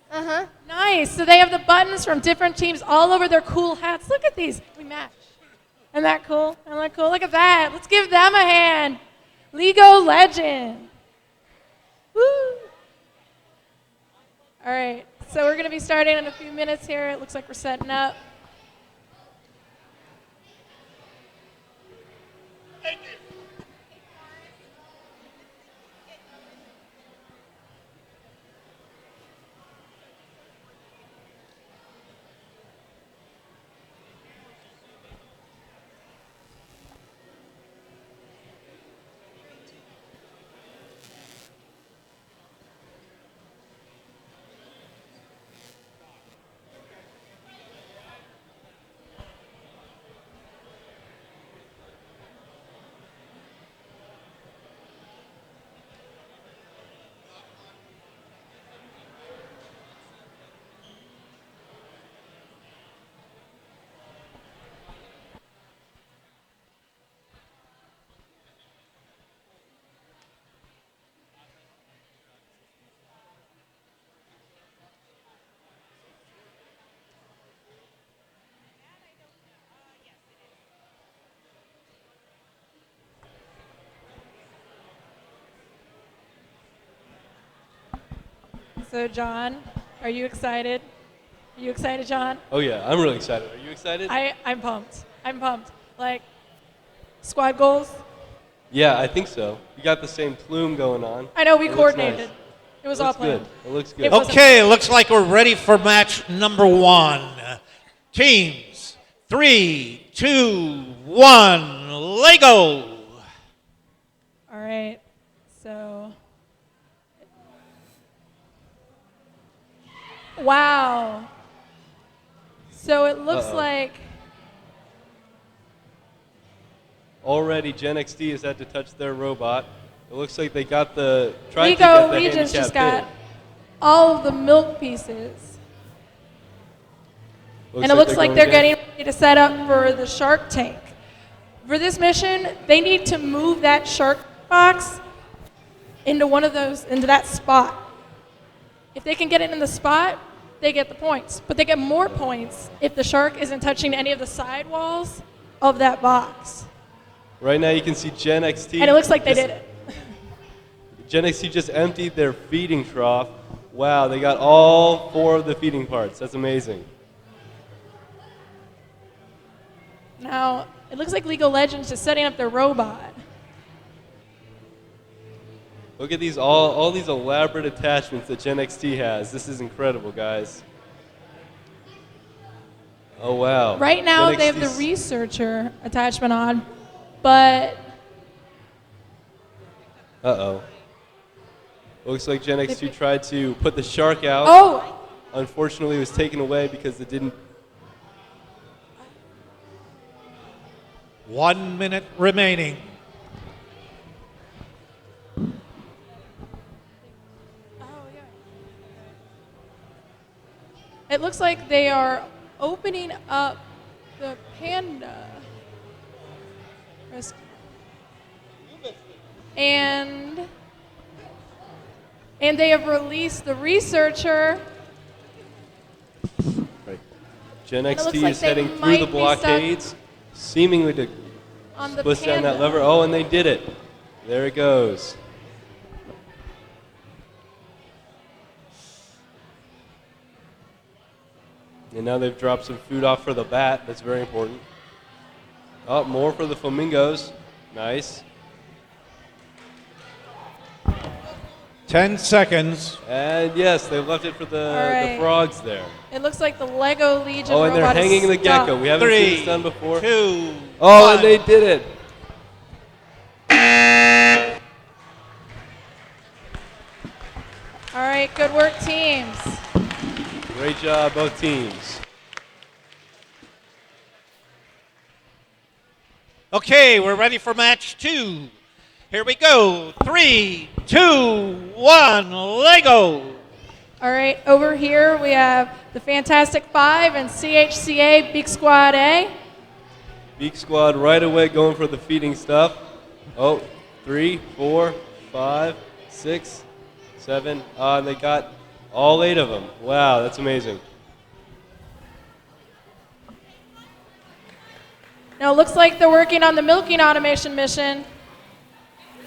Uh-huh. Nice. So they have the buttons from different teams all over their cool hats. Look at these. We match. Isn't that cool? Isn't that cool? Look at that. Let's give them a hand. Lego Legend. Woo. All right. So we're going to be starting in a few minutes here. It looks like we're setting up. So, John, are you excited? Are you excited, John? Oh yeah, I'm really excited. Are you excited? I'm pumped. I'm pumped. Like, squad goals? Yeah, I think so. You got the same plume going on. I know we It looks coordinated. nice. It was It all looks planned. good. It looks good. It wasn't- Okay, looks like we're ready for match number 1. Teams, 3, 2, 1, Lego. All right. So, wow. So it looks Uh-oh. like Already, Gen XD has had to touch their robot. It looks like they got the tried to Lego get the Legion's just handicap got all of the milk pieces. in. And it looks like they're going getting ready to set up for the shark tank. For this mission, they need to move that shark box into into that spot. If they can get it in the spot, they get the points. But they get more points if the shark isn't touching any of the side walls of that box. Right now, you can see Gen XT. And it looks like they did it. Gen XT just emptied their feeding trough. Wow, they got all 4 of the feeding parts. That's amazing. Now, it looks like League of Legends just setting up their robot. Look at these all these elaborate attachments that Gen XT has. This is incredible, guys. Oh wow. Right now, Gen they have the XT's researcher attachment on, but Uh-oh. Looks like Gen X2 tried to put the shark out. oh, Unfortunately, it was taken away because it didn't. 1 minute remaining. it looks like they are opening up the panda. And they have released the researcher. Right. Gen it looks XT like is they heading through might the be stuck blockades, seemingly to on the push down that panda. lever. Oh, and they did it. There it goes. And now they've dropped some food off for the bat. That's very important. Oh, more for the flamingos. Nice. 10 seconds. And yes, they left it for the right. frogs there. It looks like the Lego Legion Oh, and they're robot is hanging the stuck. gecko. We haven't seen 3, this done before. 2, Oh, 1. and they did it. All right, good work, teams. Great job, both teams. Okay, we're ready for match 2. Here we go. 3, 2, 1, Lego. All right, over here we have the Fantastic Five and CHCA Big Squad A. Beak Squad right away going for the feeding stuff. Oh, 3, 4, 5, 6, 7. They got all 8 of them. Wow, that's amazing. Now it looks like they're working on the milking automation mission.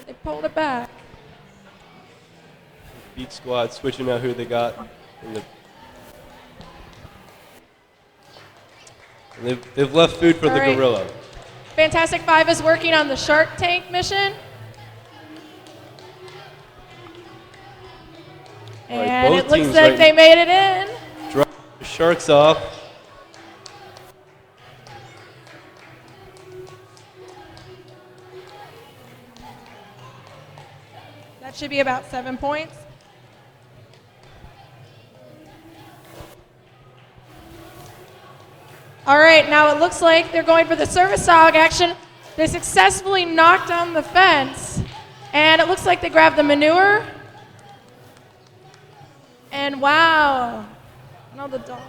They pulled it back. Beak Squad switching out who they got. And they've left food for All the right. gorilla. Fantastic Five is working on the Shark Tank mission. All right, And both it looks teams like right- they made it in. Drop the sharks off. That should be about 7 points. All right, now it looks like they're going for the service dog action. They successfully knocked down the fence, and it looks like they grabbed the manure. And wow, now the dog.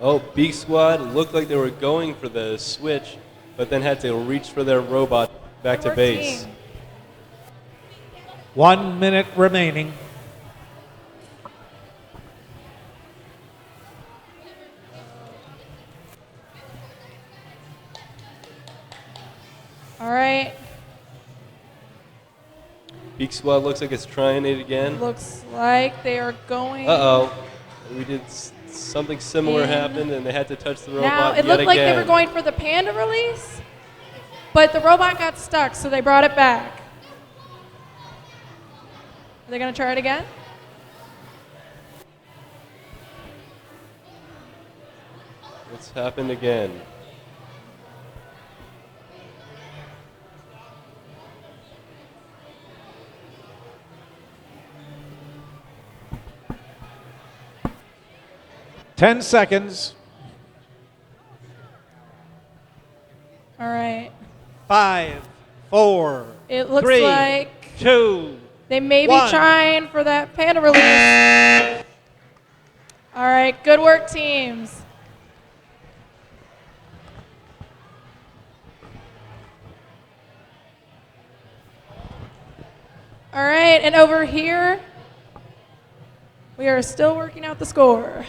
Oh, Beak Squad looked like they were going for the switch, but then had to reach for their robot back to Good work, base. team. 1 minute remaining. All right. Peak Squad looks like it's trying it again. Looks like they are going. Uh-oh. We did something similar In. happened, and they had to touch the robot Now, it yet looked like again. they were going for the panda release, but the robot got stuck, so they brought it back. Are they going to try it again? It's happened again. Ten seconds. All right. 5, 4, It looks 3, like 2. they may be One. trying for that panda release. All right, good work, teams. All right, and over here, we are still working out the score.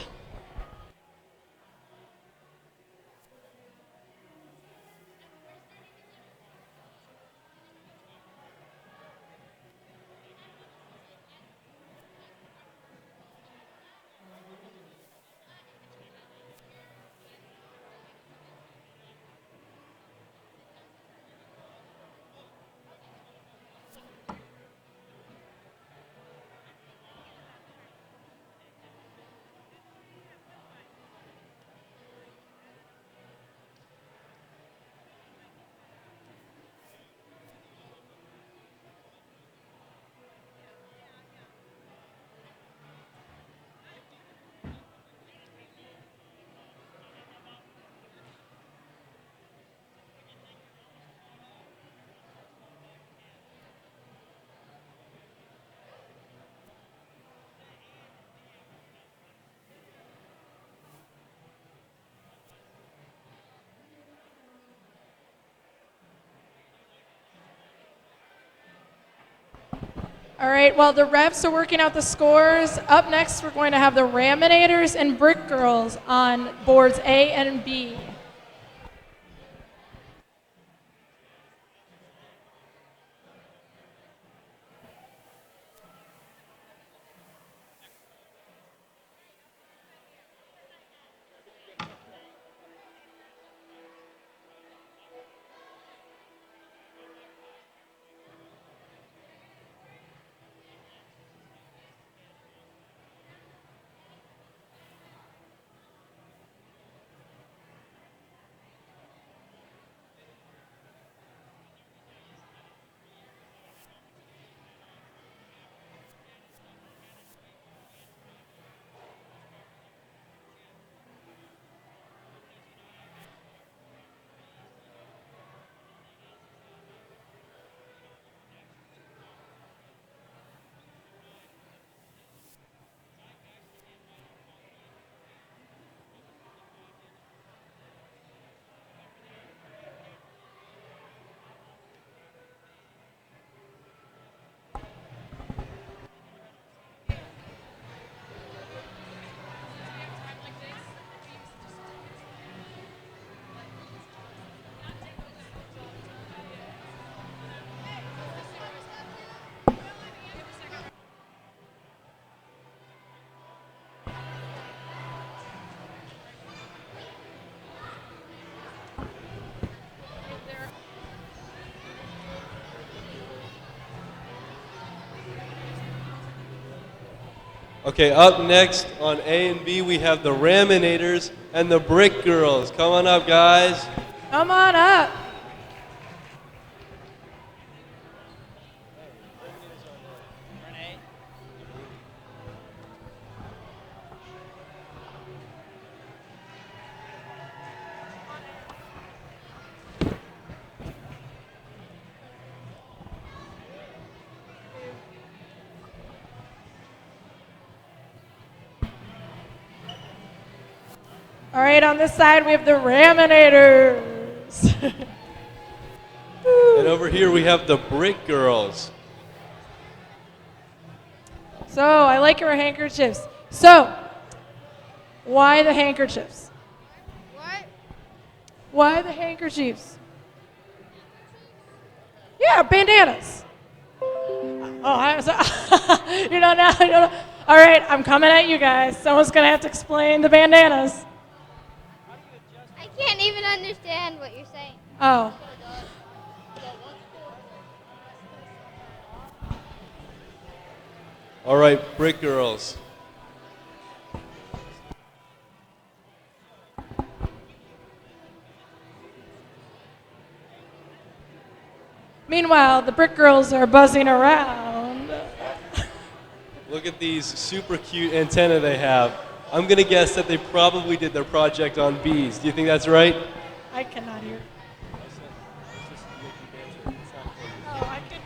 All right, while the refs are working out the scores, up next we're going to have the Raminators and Brick Girls on boards A and B. Okay, up next on A and B, we have the Raminators and the Brick Girls. Come on up, guys. Come on up. All right, on this side we have the Raminators. And over here we have the Brick Girls. So, I like your handkerchiefs. So, why the handkerchiefs? What? Why the handkerchiefs? Yeah, bandanas. You don't know. You don't know. All right, I'm coming at you guys. Someone's gonna have to explain the bandanas. I can't even understand what you're saying. Oh. All right, Brick Girls. Meanwhile, the Brick Girls are buzzing around. Look at these super cute antennae they have. I'm going to guess that they probably did their project on bees. Do you think that's right? I cannot hear. Oh, I could.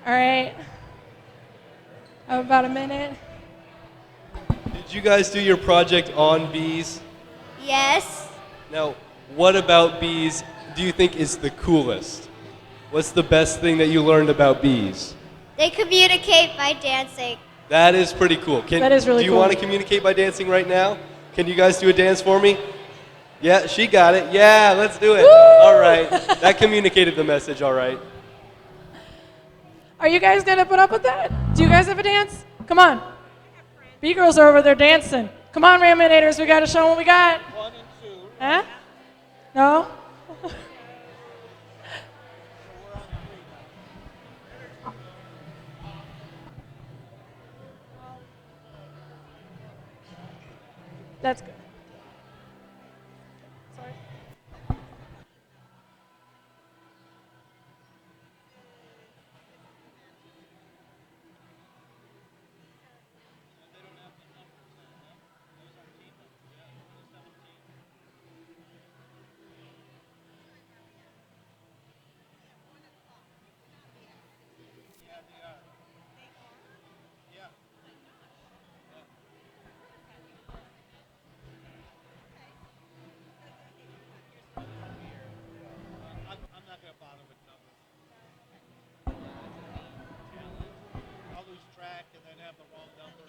All right. About a minute. Did you guys do your project on bees? Yes. Now, what about bees do you think is the coolest? What's the best thing that you learned about bees? They communicate by dancing. That is pretty cool. That is really do you cool. want to communicate by dancing right now? Can you guys do a dance for me? Yeah, she got it. Yeah, let's do it. Woo! All right. That communicated the message, all right. Are you guys gonna put up with that? Do you guys have a dance? Come on. Bee girls are over there dancing. Come on, Raminators, we gotta show them what we got. 1 and 2. Huh? No? That's good. Sorry. I'm not going to bother with numbers. I'll lose track and then have the wrong number.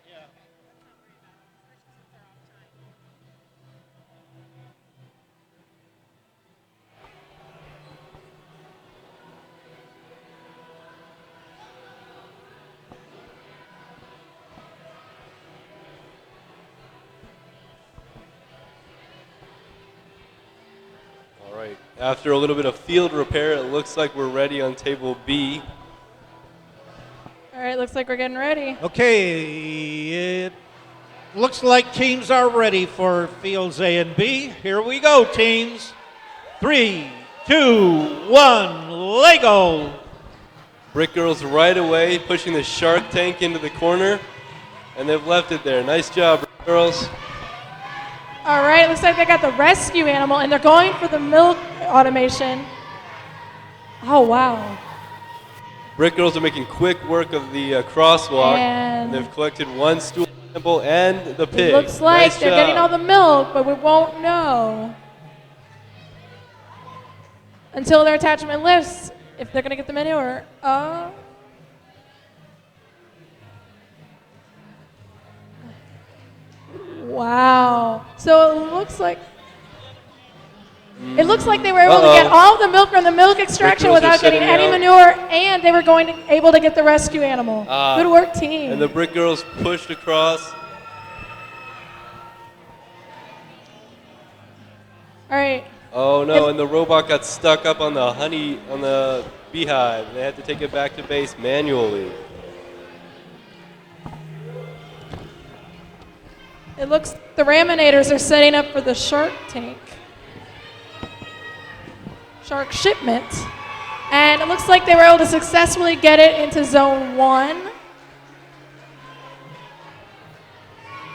Yeah. All right. After a little bit of field repair, it looks like we're ready on table B. All right, looks like we're getting ready. Okay, it looks like teams are ready for fields A and B. Here we go, teams. 3, 2, 1, Lego. Brick Girls right away pushing the shark tank into the corner, and they've left it there. Nice job, Brick Girls. All right, looks like they got the rescue animal, and they're going for the milk automation. Oh, wow. Brick Girls are making quick work of the crosswalk, And they've collected one stool sample and the pig. it looks like Nice they're job. getting all the milk, but we won't know until their attachment lifts if they're going to get the manure. Oh. Wow. So it looks like they were able to get all the milk from the milk extraction Brick girls are without getting setting any out. manure, and they were able to get the rescue animal. Ah. Good work, team. And the Brick Girls pushed across. All right. Oh no, and the robot got stuck up on the honey, on the beehive. They had to take it back to base manually. It looks the Raminators are setting up for the shark tank. Shark shipment. And it looks like they were able to successfully get it into zone 1.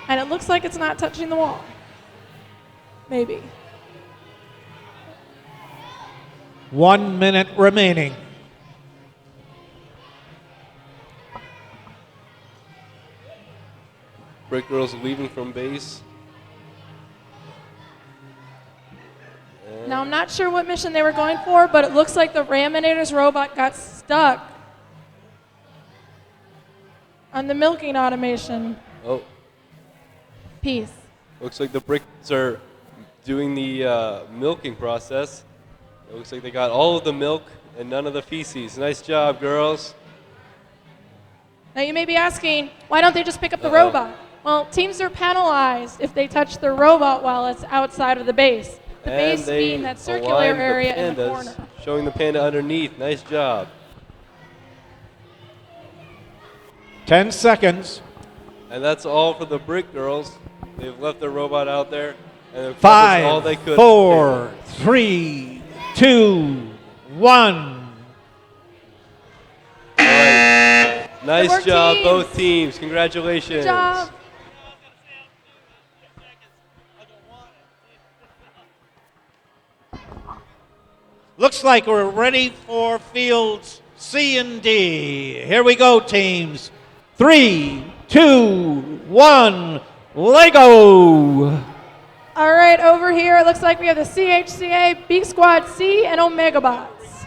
And it looks like it's not touching the wall. Maybe. 1 minute remaining. Brick Girls leaving from base. Now, I'm not sure what mission they were going for, but it looks like the Raminator's robot got stuck on the milking automation Oh, piece. looks like the Bricks are doing the milking process. It looks like they got all of the milk and none of the feces. Nice job, girls. Now you may be asking, why don't they just pick up the robot? Well, teams are penalized if they touch the robot while it's outside of the base. The And base they being that circular aligned the area in the pandas, corner. showing the panda underneath. Nice job. 10 seconds. And that's all for the brick girls. They've left their robot out there, and they've accomplished all they 5, could. 4, 3, 2, 1. All right. Nice work, job, teams. both teams. Congratulations. Good job. Looks like we're ready for fields C and D. Here we go, teams. 3, 2, 1, Lego! All right, over here it looks like we have the CHCA, Beak Squad C, and Omega Bots.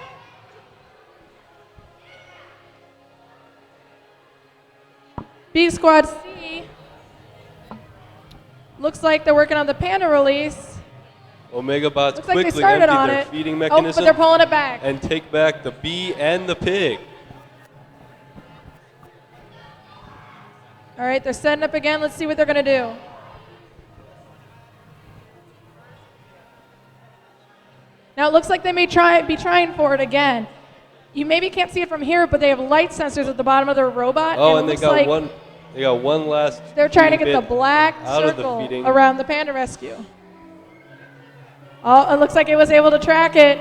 Beak Squad C looks like they're working on the panda release. Omega Bots Looks like they quickly started empty on their it. feeding Oh, mechanism but they're pulling it back. and take back the bee and the pig. All right, they're setting up again. Let's see what they're going to do. Now it looks like they may be trying for it again. You maybe can't see it from here, but they have light sensors at the bottom of their robot. Oh, it and they looks got like one. They got one last. they're trying to feeding get the bit black out of the circle feeding. around the panda rescue. Oh, it looks like it was able to track it.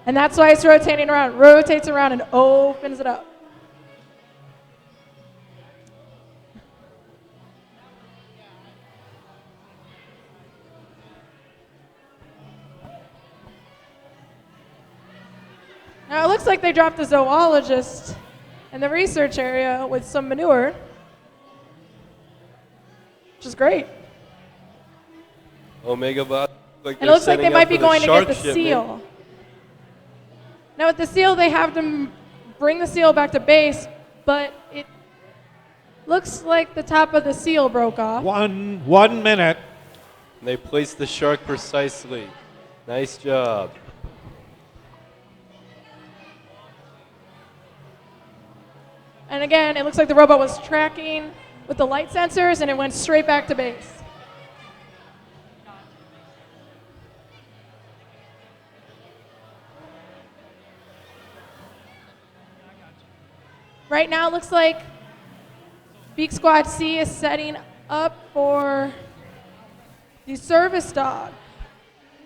And that's why it's rotating around. Rotates around and opens it up. Now it looks like they dropped the zoologist in the research area with some manure, which is great. Omega Bot. And it looks like they might be going to get the seal. Now with the seal, they have to bring the seal back to base, but it looks like the top of the seal broke off. 1 minute. And they placed the shark precisely. Nice job. And again, it looks like the robot was tracking with the light sensors and it went straight back to base. Right now, it looks like Beak Squad C is setting up for the service dog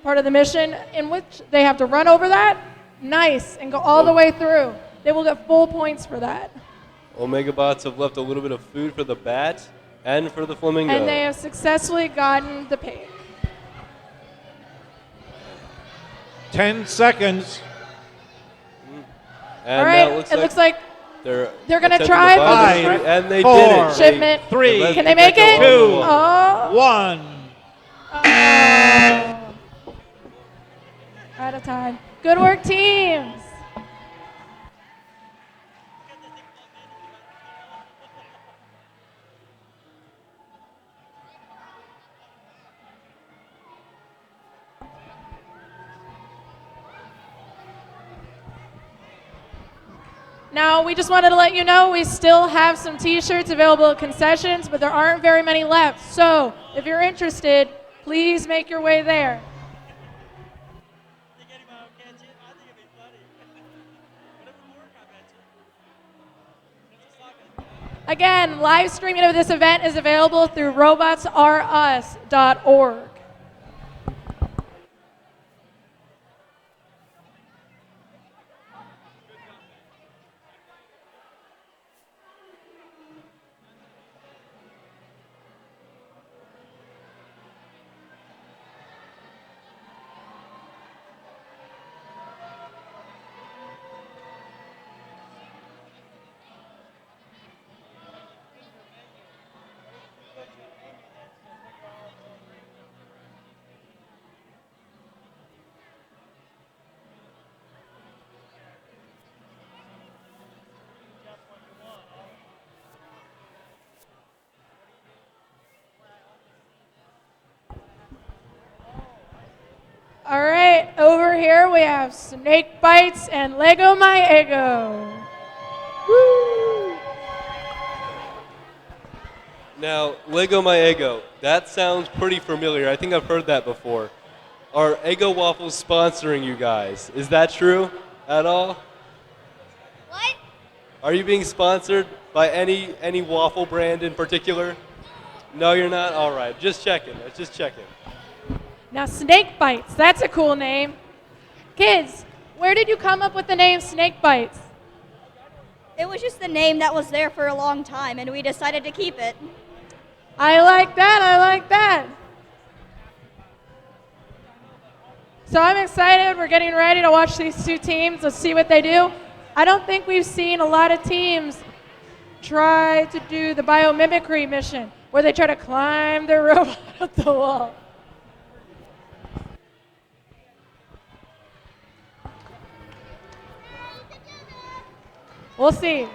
part of the mission, in which they have to run over that, nice, and go all the way through. They will get full points for that. Omega Bots have left a little bit of food for the bat and for the flamingo. And they have successfully gotten the pig. 10 seconds. And All now right, it looks like they're going to attempting try to find the 5, food, and they 4, did it. shipment. 3, Can they make it? 2, Oh. 1. Out of time. Good work, teams. Now, we just wanted to let you know we still have some t-shirts available at concessions, but there aren't very many left. So, if you're interested, please make your way there. Again, live streaming of this event is available through robotsrus.org. right, over here we have Snake Bites and Lego My Ego. Woo! Now, Lego My Eggo, that sounds pretty familiar. I think I've heard that before. Are Eggo Waffles sponsoring you guys? Is that true at all? What? Are you being sponsored by any waffle brand in particular? No, you're not? All right, just checking. Just checking. Now, Snake Bites, that's a cool name. Kids, where did you come up with the name Snake Bites? It was just the name that was there for a long time, and we decided to keep it. I like that, I like that. So I'm excited. We're getting ready to watch these two teams. Let's see what they do. I don't think we've seen a lot of teams try to do the biomimicry mission, where they try to climb their robot up the wall. We'll see.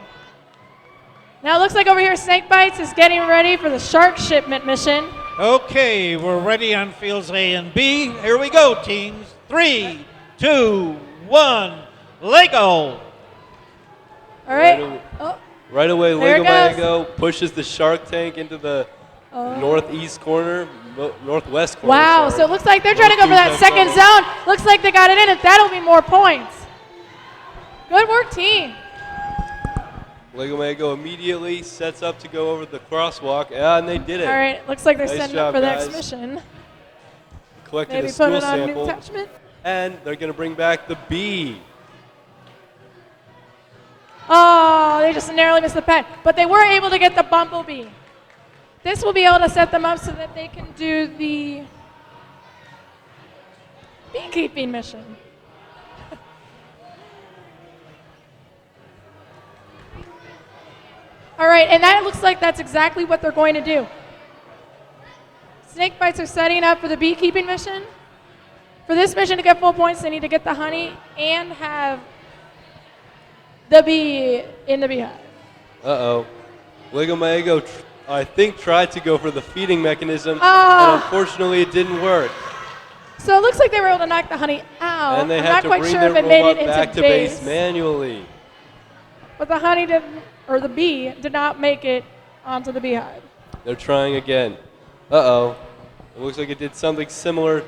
Now it looks like over here Snake Bites is getting ready for the shark shipment mission. Okay, we're ready on fields A and B. Here we go, teams. 3, 2, 1, Lego. All right. Right away, There Lego it My goes. Eggo pushes the shark tank into the northeast corner, northwest corner. Wow, sorry. so it looks like they're trying to go for that second zone. Looks like they got it in, and that'll be more points. Good work, team. Lego My Eggo immediately sets up to go over the crosswalk, and they did it. All right, looks like they're Nice setting up job, for the next guys. mission. Collected Maybe a put stool it on a new sample, attachment. and they're going to bring back the bee. Oh, they just narrowly missed the pet. But they were able to get the bumblebee. This will be able to set them up so that they can do the beekeeping mission. All right, and that looks like that's exactly what they're going to do. Snake Bites are setting up for the beekeeping mission. For this mission to get full points, they need to get the honey and have the bee in the beehive. Uh-oh. Lego My Eggo, I think, tried to go for the feeding mechanism, Oh. and unfortunately it didn't work. So it looks like they were able to knock the honey out. And they I'm had not to quite bring sure their if it made robot it into back to base manually. But the honey didn't, or the bee did not make it onto the beehive. They're trying again. Uh-oh. It looks like it did something similar.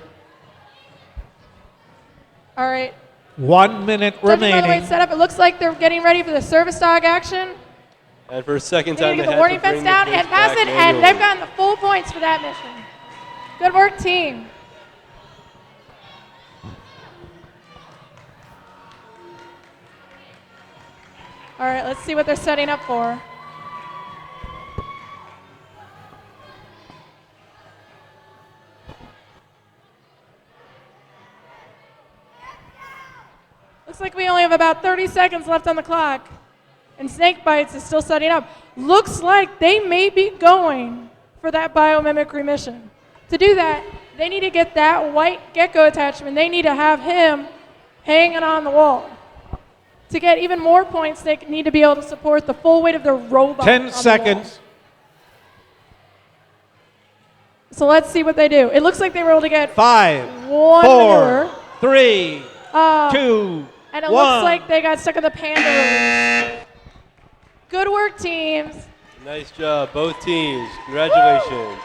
All right. 1 minute Judging by the way remaining. it's set up, it looks like they're getting ready for the service dog action. And for a second They time, need they to get had the warning to bring fence the down fish and pass back it, and manually. they've gotten the full points for that mission. Good work, team. All right, let's see what they're setting up for. Looks like we only have about 30 seconds left on the clock. And Snake Bites is still setting up. Looks like they may be going for that biomimicry mission. To do that, they need to get that white gecko attachment. They need to have him hanging on the wall. To get even more points, they need to be able to support the full weight of their robot. 10 on the seconds. wall. So let's see what they do. It looks like they were able to get 5, one 4, maneuver. 3, Uh, 2, And it 1. looks like they got stuck in the panda release. Good work, teams. Nice job, both teams. Congratulations.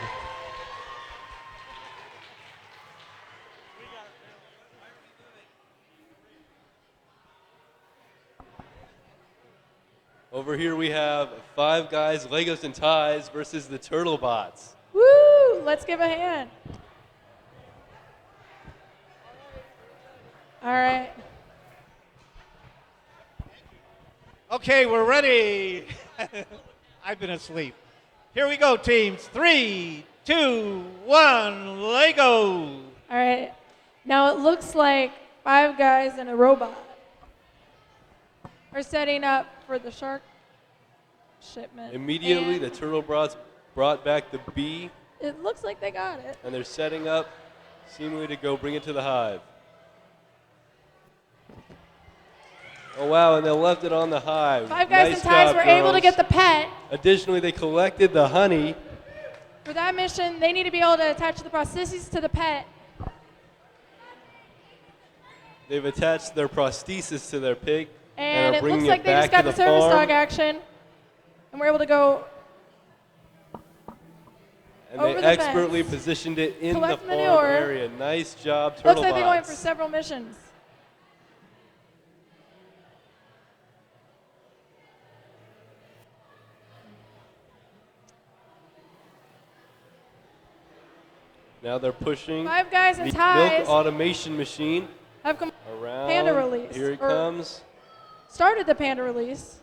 Over here we have Five Guys, Legos, and Ties versus the Turtle Bots. Woo! Let's give a hand. All right. Okay, we're ready. I've been asleep. Here we go, teams. 3, 2, 1, Lego. All right. Now it looks like Five Guys and a robot are setting up for the shark shipment. Immediately, And the Turtle Bots brought back the bee, it looks like they got it. and they're setting up, seemingly to go bring it to the hive. Oh, wow, and they left it on the hive. Five Guys Nice and Ties job, were able to girls. get the pet. Additionally, they collected the honey. For that mission, they need to be able to attach the prostheses to the pet. They've attached their prosthesis to their pig And are it bringing looks like it they just back got to the the service farm. dog action. And we're able to go And over they the expertly fence, positioned it in the collect farm manure. area. Nice job, Looks like they're going for Turtlebots. several missions. Now they're pushing 5 guys in the ties milk automation machine have come around. panda release. Here it or comes. Started the panda release.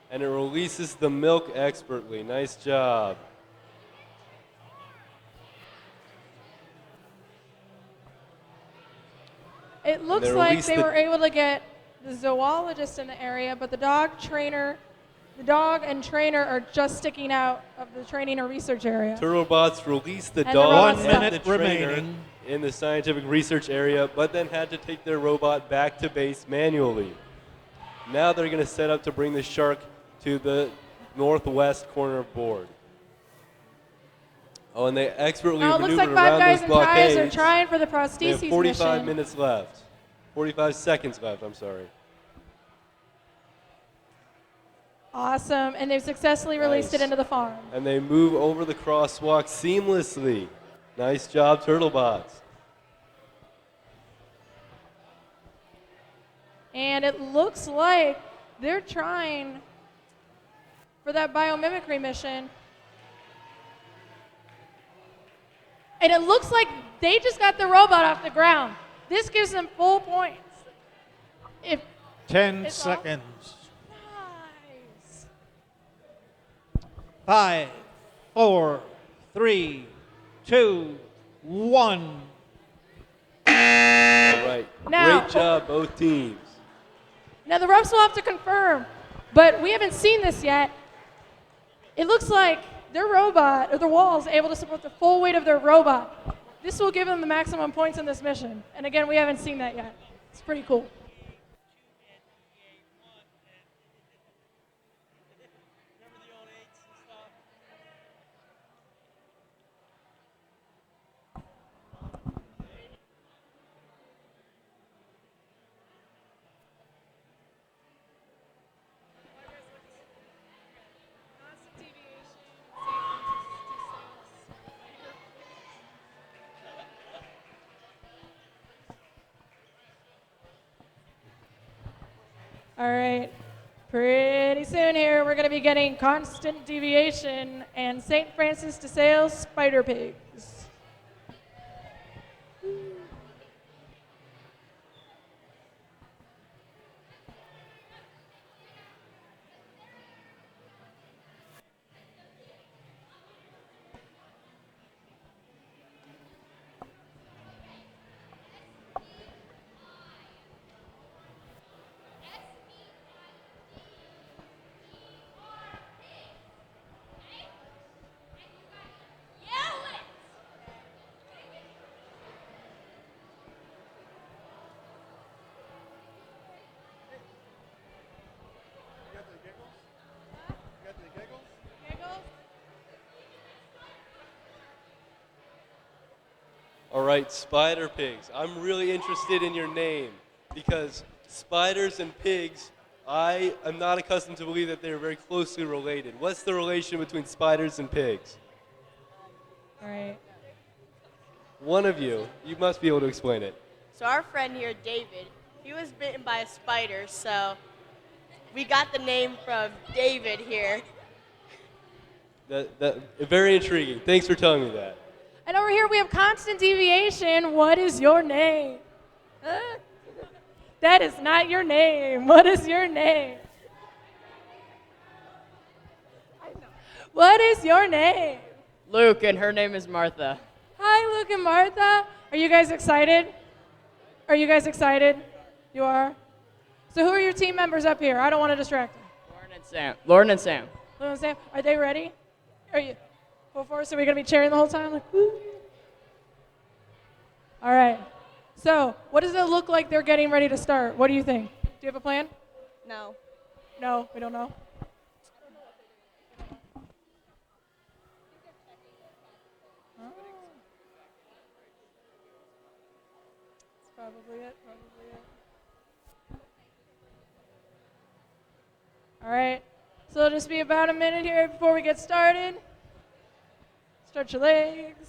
And it releases the milk expertly. Nice job. It looks they like released they the- were able to get the zoologist in the area, but the dog and trainer are just sticking out of the training or research area. Turtlebots released the And the dog robot's and stuck. the trainer remaining. in the scientific research area, but then had to take their robot back to base manually. Now they're going to set up to bring the shark to the northwest corner board. Oh, and they expertly Now it looks maneuvered like 5 around guys those in ties are blockades. trying for the They have prostheses 45 mission. minutes left. 45 seconds left, I'm sorry. Awesome, and they've successfully released Nice. it into the farm. And they move over the crosswalk seamlessly. Nice job, Turtlebots. And it looks like they're trying for that biomimicry mission. And it looks like they just got the robot off the ground. This gives them full points. If 10 It's off. seconds. Nice. 5, 4, 3, 2, 1. All right. Now- Great job, both teams. Now the refs will have to confirm, but we haven't seen this yet. It looks like their robot, or the wall, is able to support the full weight of their robot. This will give them the maximum points in this mission. And again, we haven't seen that yet. It's pretty cool. All right. Pretty soon here, we're going to be getting constant deviation and St. Francis de Sales spider pigs. All right, spider pigs. I'm really interested in your name because spiders and pigs, I am not accustomed to believe that they're very closely related. What's the relation between spiders and pigs? All right. One of you must be able to explain it. So our friend here, David, he was bitten by a spider, so we got the name from David here. Very intriguing. Thanks for telling me that. And over here we have constant deviation. What is your name? That is not your name. What is your name? What is your name? Luke, and her name is Martha. Hi, Luke and Martha. Are you guys excited? Are you guys excited? You are? So who are your team members up here? I don't want to distract them. Lauren and Sam. Lauren and Sam. Luke and Sam, are they ready? Are you full force? Are we going to be cheering the whole time? Like, woo? All right. So what does it look like they're getting ready to start? What do you think? Do you have a plan? No. No, we don't know. Probably it. All right. So it'll just be about a minute here before we get started. Stretch your legs.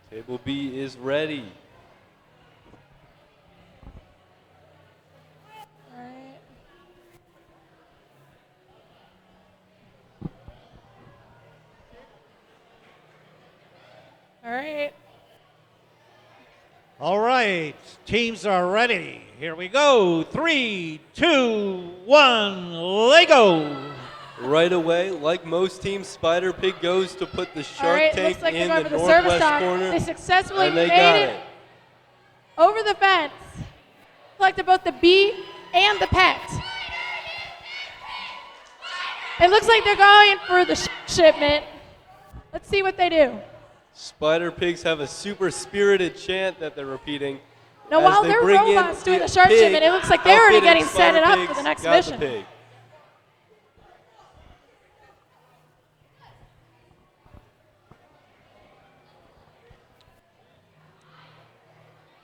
Table B is ready. All right. All right. All right, teams are ready. Here we go. 3, 2, 1, Lego. Right away, like most teams, Spider Pig goes to put the All Shark right. Tank Looks like they're in going the for the service northwest dock. corner. They successfully and they made got it over the fence. Collected both the bee and the pet. It looks like they're going for the shipment. Let's see what they do. Spider Pigs have a super spirited chant that they're repeating. Now, as while they their bring in robots doing the the shark pig, shipment, it looks like they're already outfitted getting set Spider up for Pigs the next got mission. The pig.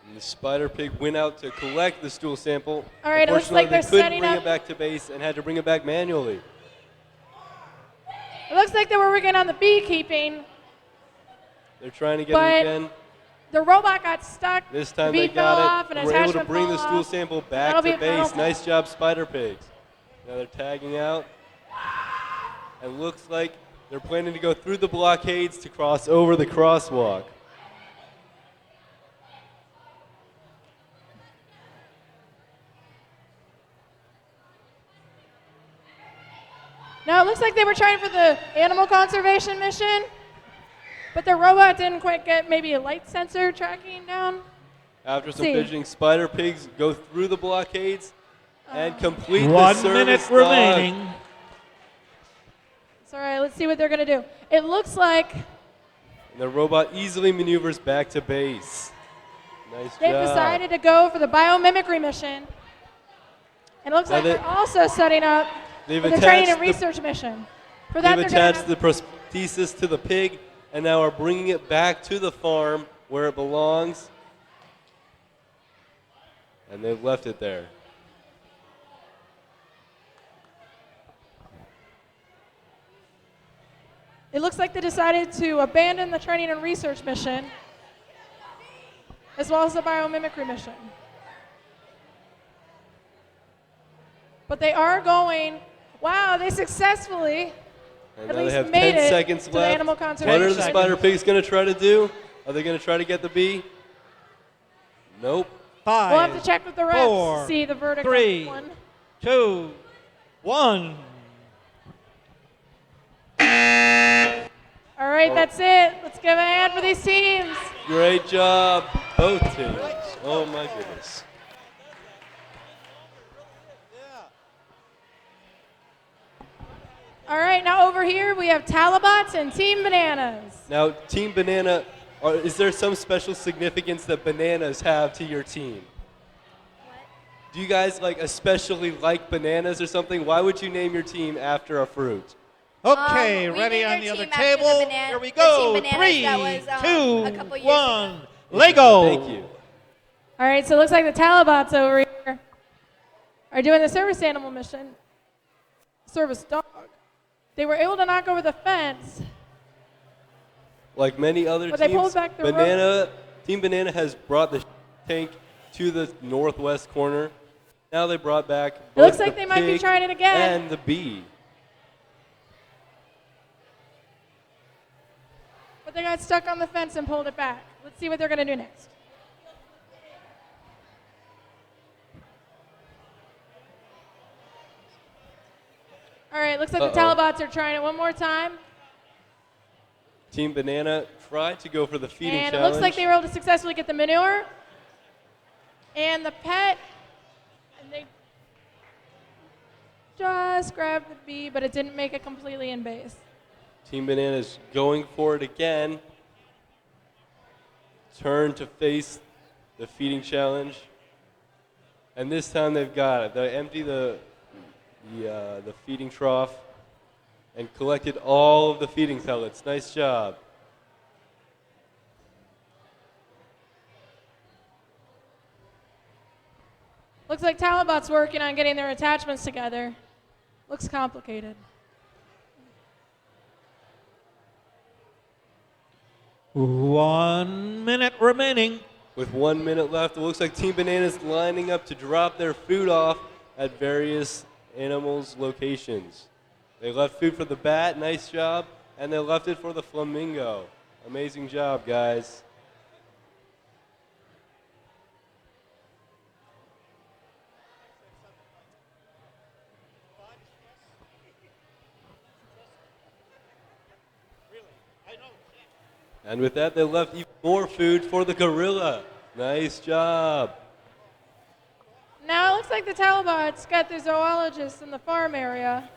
And the Spider Pig went out to collect the stool sample. All right, it looks like Unfortunately, they're they couldn't setting bring up. it back to base and had to bring it back manually. It looks like they were working on the beekeeping. They're trying to get But it again. the robot got stuck. This time the bee they fell got off it. and We're able to attachment bring fell the stool off. sample That'll back be to a base. penalty. Nice job, Spider Pigs. Now they're tagging out. It looks like they're planning to go through the blockades to cross over the crosswalk. Now it looks like they were trying for the animal conservation mission, but their robot didn't quite get maybe a light sensor tracking down. After some See. fidgeting, Spider Pigs go through the blockades and complete the 1 service minute dog. remaining. It's all right, let's see what they're gonna do. It looks like And the robot easily maneuvers back to base. Nice they've job. decided to go for the biomimicry mission. And it looks Now like they're also setting up they've for the training and attached the- research mission. For that, They've they're gonna attached the prosthesis to the pig and now are bringing it back to the farm where it belongs. And they've left it there. It looks like they decided to abandon the training and research mission, as well as the biomimicry mission. But they are going, wow, they successfully And at now they least have made 10 it seconds to the left. animal What conservation are the mission. Spider Pigs going to try to do? Are they going to try to get the bee? Nope. 5, We'll have to check with the refs 4, to see the verdict on 3, one. 2, 1. All right, that's it. Let's give a hand for these teams. Great job, both teams. Oh my goodness. All right, now over here we have Talabots and Team Bananas. Now, Team Banana, is there some special significance that bananas have to your team? Do you guys especially like bananas or something? Why would you name your team after a fruit? Okay, We ready named on our the other team after the table. banana- Here we the go. Team Bananas 3, that was, a couple 2, years 1. Lego. Thank you. All right, so it looks like the Talabots over here are doing the service animal mission. Service dog. They were able to knock over the fence. Like many other But they teams, pulled back the Team Banana has brought the tank to the northwest corner. Now they brought back both looks like the they might be pig trying it again. and the bee. But they got stuck on the fence and pulled it back. Let's see what they're going to do next. All right, looks like the Talabots are trying it one more time. Team Banana tried to go for the feeding And challenge. it looks like they were able to successfully get the manure and the pet. And they just grabbed the bee, but it didn't make it completely in base. Team Banana is going for it again. turn to face the feeding challenge. And this time they've got it. They empty the feeding trough and collected all of the feeding pellets. Nice job. Looks like Talabot's working on getting their attachments together. Looks complicated. One minute remaining. With 1 minute left, it looks like Team Banana's lining up to drop their food off at various animals' locations. They left food for the bat, nice job, and they left it for the flamingo. Amazing job, guys. And with that, they left even more food for the gorilla. Nice job. Now it looks like the Talabots got their zoologists in the farm area.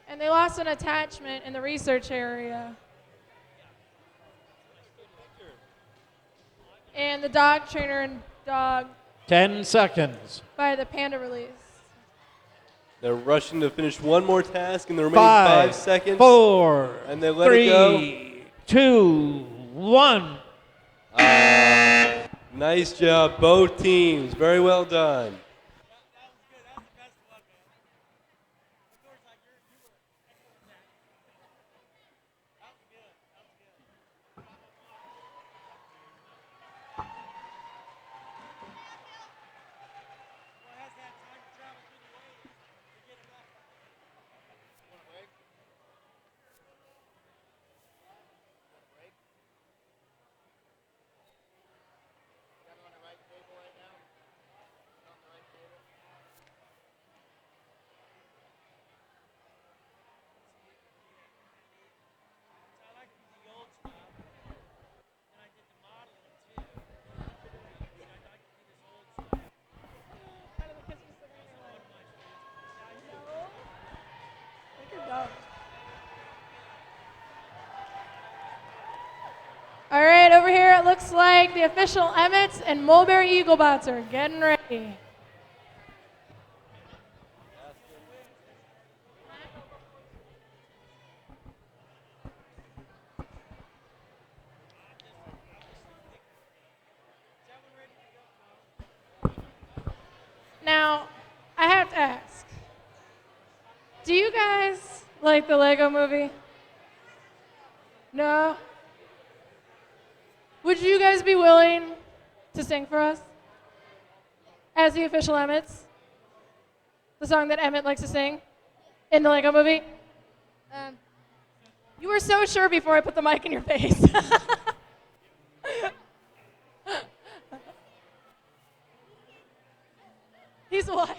And they lost an attachment in the research area. And the dog trainer and dog 10 seconds. by the panda release. They're rushing to finish one more task in the remaining 5 seconds. 4, and they let it go. 3, 2, 1. Nice job, both teams. Very well done. All right, over here it looks like the official Emmets and Mulberry Eaglebots are getting ready. Now, I have to ask, do you guys like the Lego movie? No? Would you guys be willing to sing for us? As the official Emmets? The song that Emmett likes to sing in the Lego movie? You were so sure before I put the mic in your face. He's what?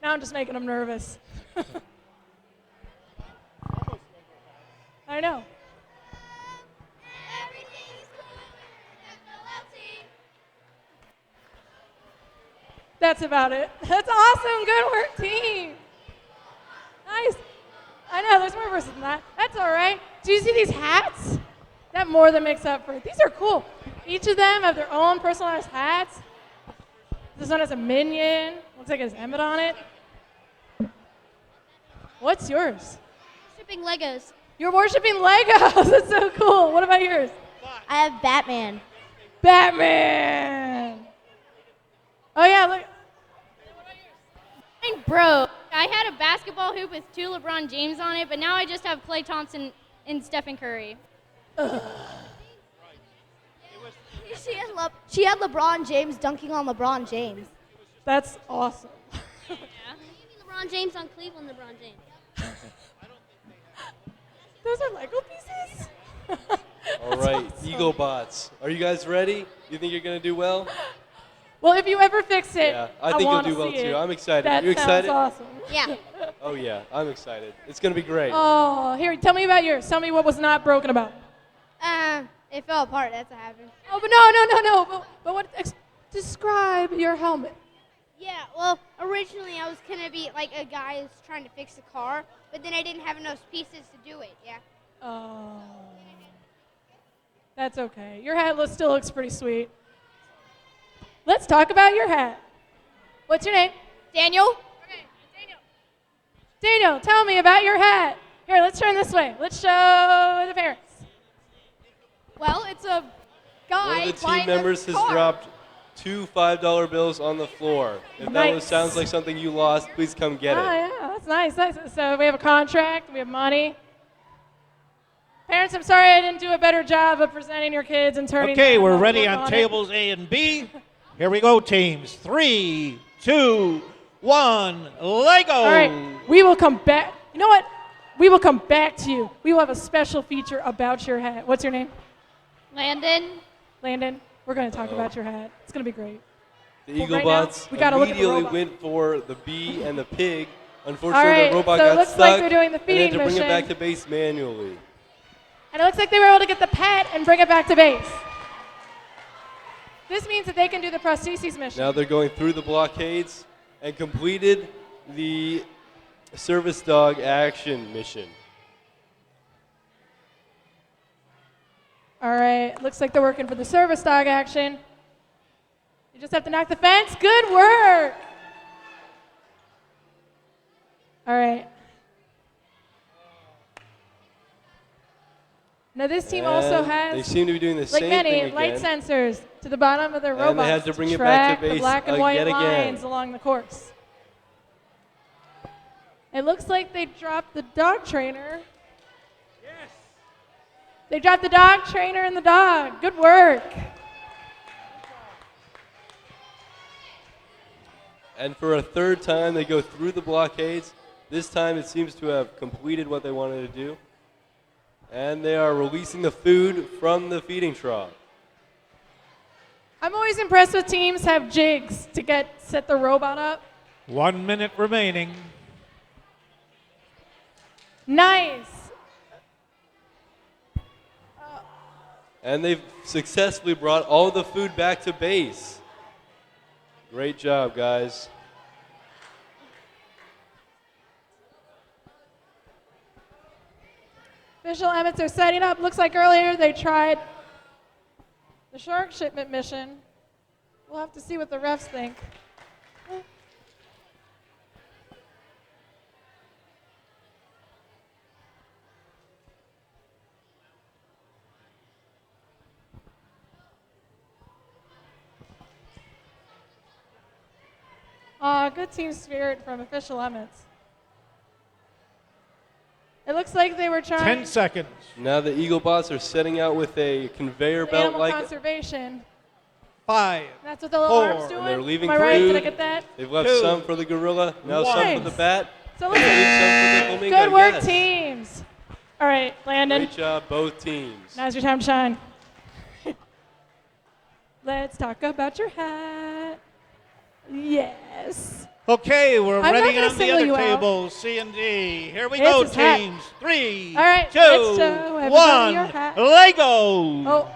Now I'm just making him nervous. I know. That's about it. That's awesome. Good work, team. Nice. I know, there's more verses than that. That's all right. Do you see these hats? That more than makes up for it. These are cool. Each of them have their own personalized hats. This one has a minion. Looks like it has Emmett on it. What's yours? Shipping Legos. You're worshiping Legos. That's so cool. What about yours? I have Batman. Batman. Oh, yeah, look. Mine broke. I had a basketball hoop with 2 LeBron James on it, but now I just have Klay Thompson and Stephen Curry. She had LeBron James dunking on LeBron James. That's awesome. Yeah. LeBron James on Cleveland LeBron James. Those are Lego pieces? All right, awesome. Eaglebots. Are you guys ready? You think you're going to do well? Well, if you ever fix it, Yeah, I think you'll do well too. I'm excited. That You excited? sounds awesome. Yeah. Oh yeah, I'm excited. It's going to be great. Oh, here, tell me about yours. Tell me what was not broken about. It fell apart. That's what happened. Oh, but no. But what? Describe your helmet. Yeah, well, originally I was gonna be like a guy who's trying to fix a car, but then I didn't have enough pieces to do it. Yeah. Oh. That's okay. Your hat still looks pretty sweet. Let's talk about your hat. What's your name? Daniel. Okay, Daniel, tell me about your hat. Here, let's turn this way. Let's show the parents. Well, it's a guy. One of the team members has dropped 2 $5 bills on the floor. If that sounds like something you lost, please come get it. Oh, yeah, that's nice. So we have a contract, we have money. Parents, I'm sorry I didn't do a better job of presenting your kids and turning Okay, them we're on ready work on on tables A and B. Here we go, teams. 3, 2, 1, Lego. All right, we will come back. You know what? We will come back to you. We will have a special feature about your hat. What's your name? Landon. Landon, we're going to talk about your hat. It's going to be great. The Well, Eagle right now, bots we gotta look at the immediately robot. went for the bee and the pig. Unfortunately, All right, the robot so it got looks stuck like they're doing the and they had feeding to bring it back mission. to base manually. And it looks like they were able to get the pet and bring it back to base. This means that they can do the prostheses mission. Now they're going through the blockades and completed the service dog action mission. All right, looks like they're working for the service dog action. You just have to knock the fence. Good work. All right. Now this team also And has, they seem to be doing the like same many, thing light again. sensors to the bottom of their And they robots had to bring it track back to the base black and white yet again. lines along the course. It looks like they dropped the dog trainer. Yes. They dropped the dog trainer and the dog. Good work. And for a third time, they go through the blockades. This time, it seems to have completed what they wanted to do. And they are releasing the food from the feeding trough. I'm always impressed with teams have jigs to set the robot up. 1 minute remaining. Nice. And they've successfully brought all the food back to base. Great job, guys. Official Emmets are setting up. Looks like earlier they tried the shark shipment mission. We'll have to see what the refs think. Good team spirit from Official Emmets. It looks like they were trying 10 seconds. Now the Eagle bots are setting out with a conveyor belt animal like. conservation. 5. That's what the little 4. arm's doing. And they're leaving Am I right? food. Did I get that? They've left 2, some for the gorilla, now 1. some for the bat. So it looks and like some for the flamingo, good work, yes. teams. All right, Landon. Great job, both teams. Now's your time to shine. Let's talk about your hat. Yes. Okay, we're I'm not ready gonna on the single other you out. table, C and D. Here we It's go, his hat. teams. 3, All right, 2, let's show everybody your 1, hat. Lego. Oh,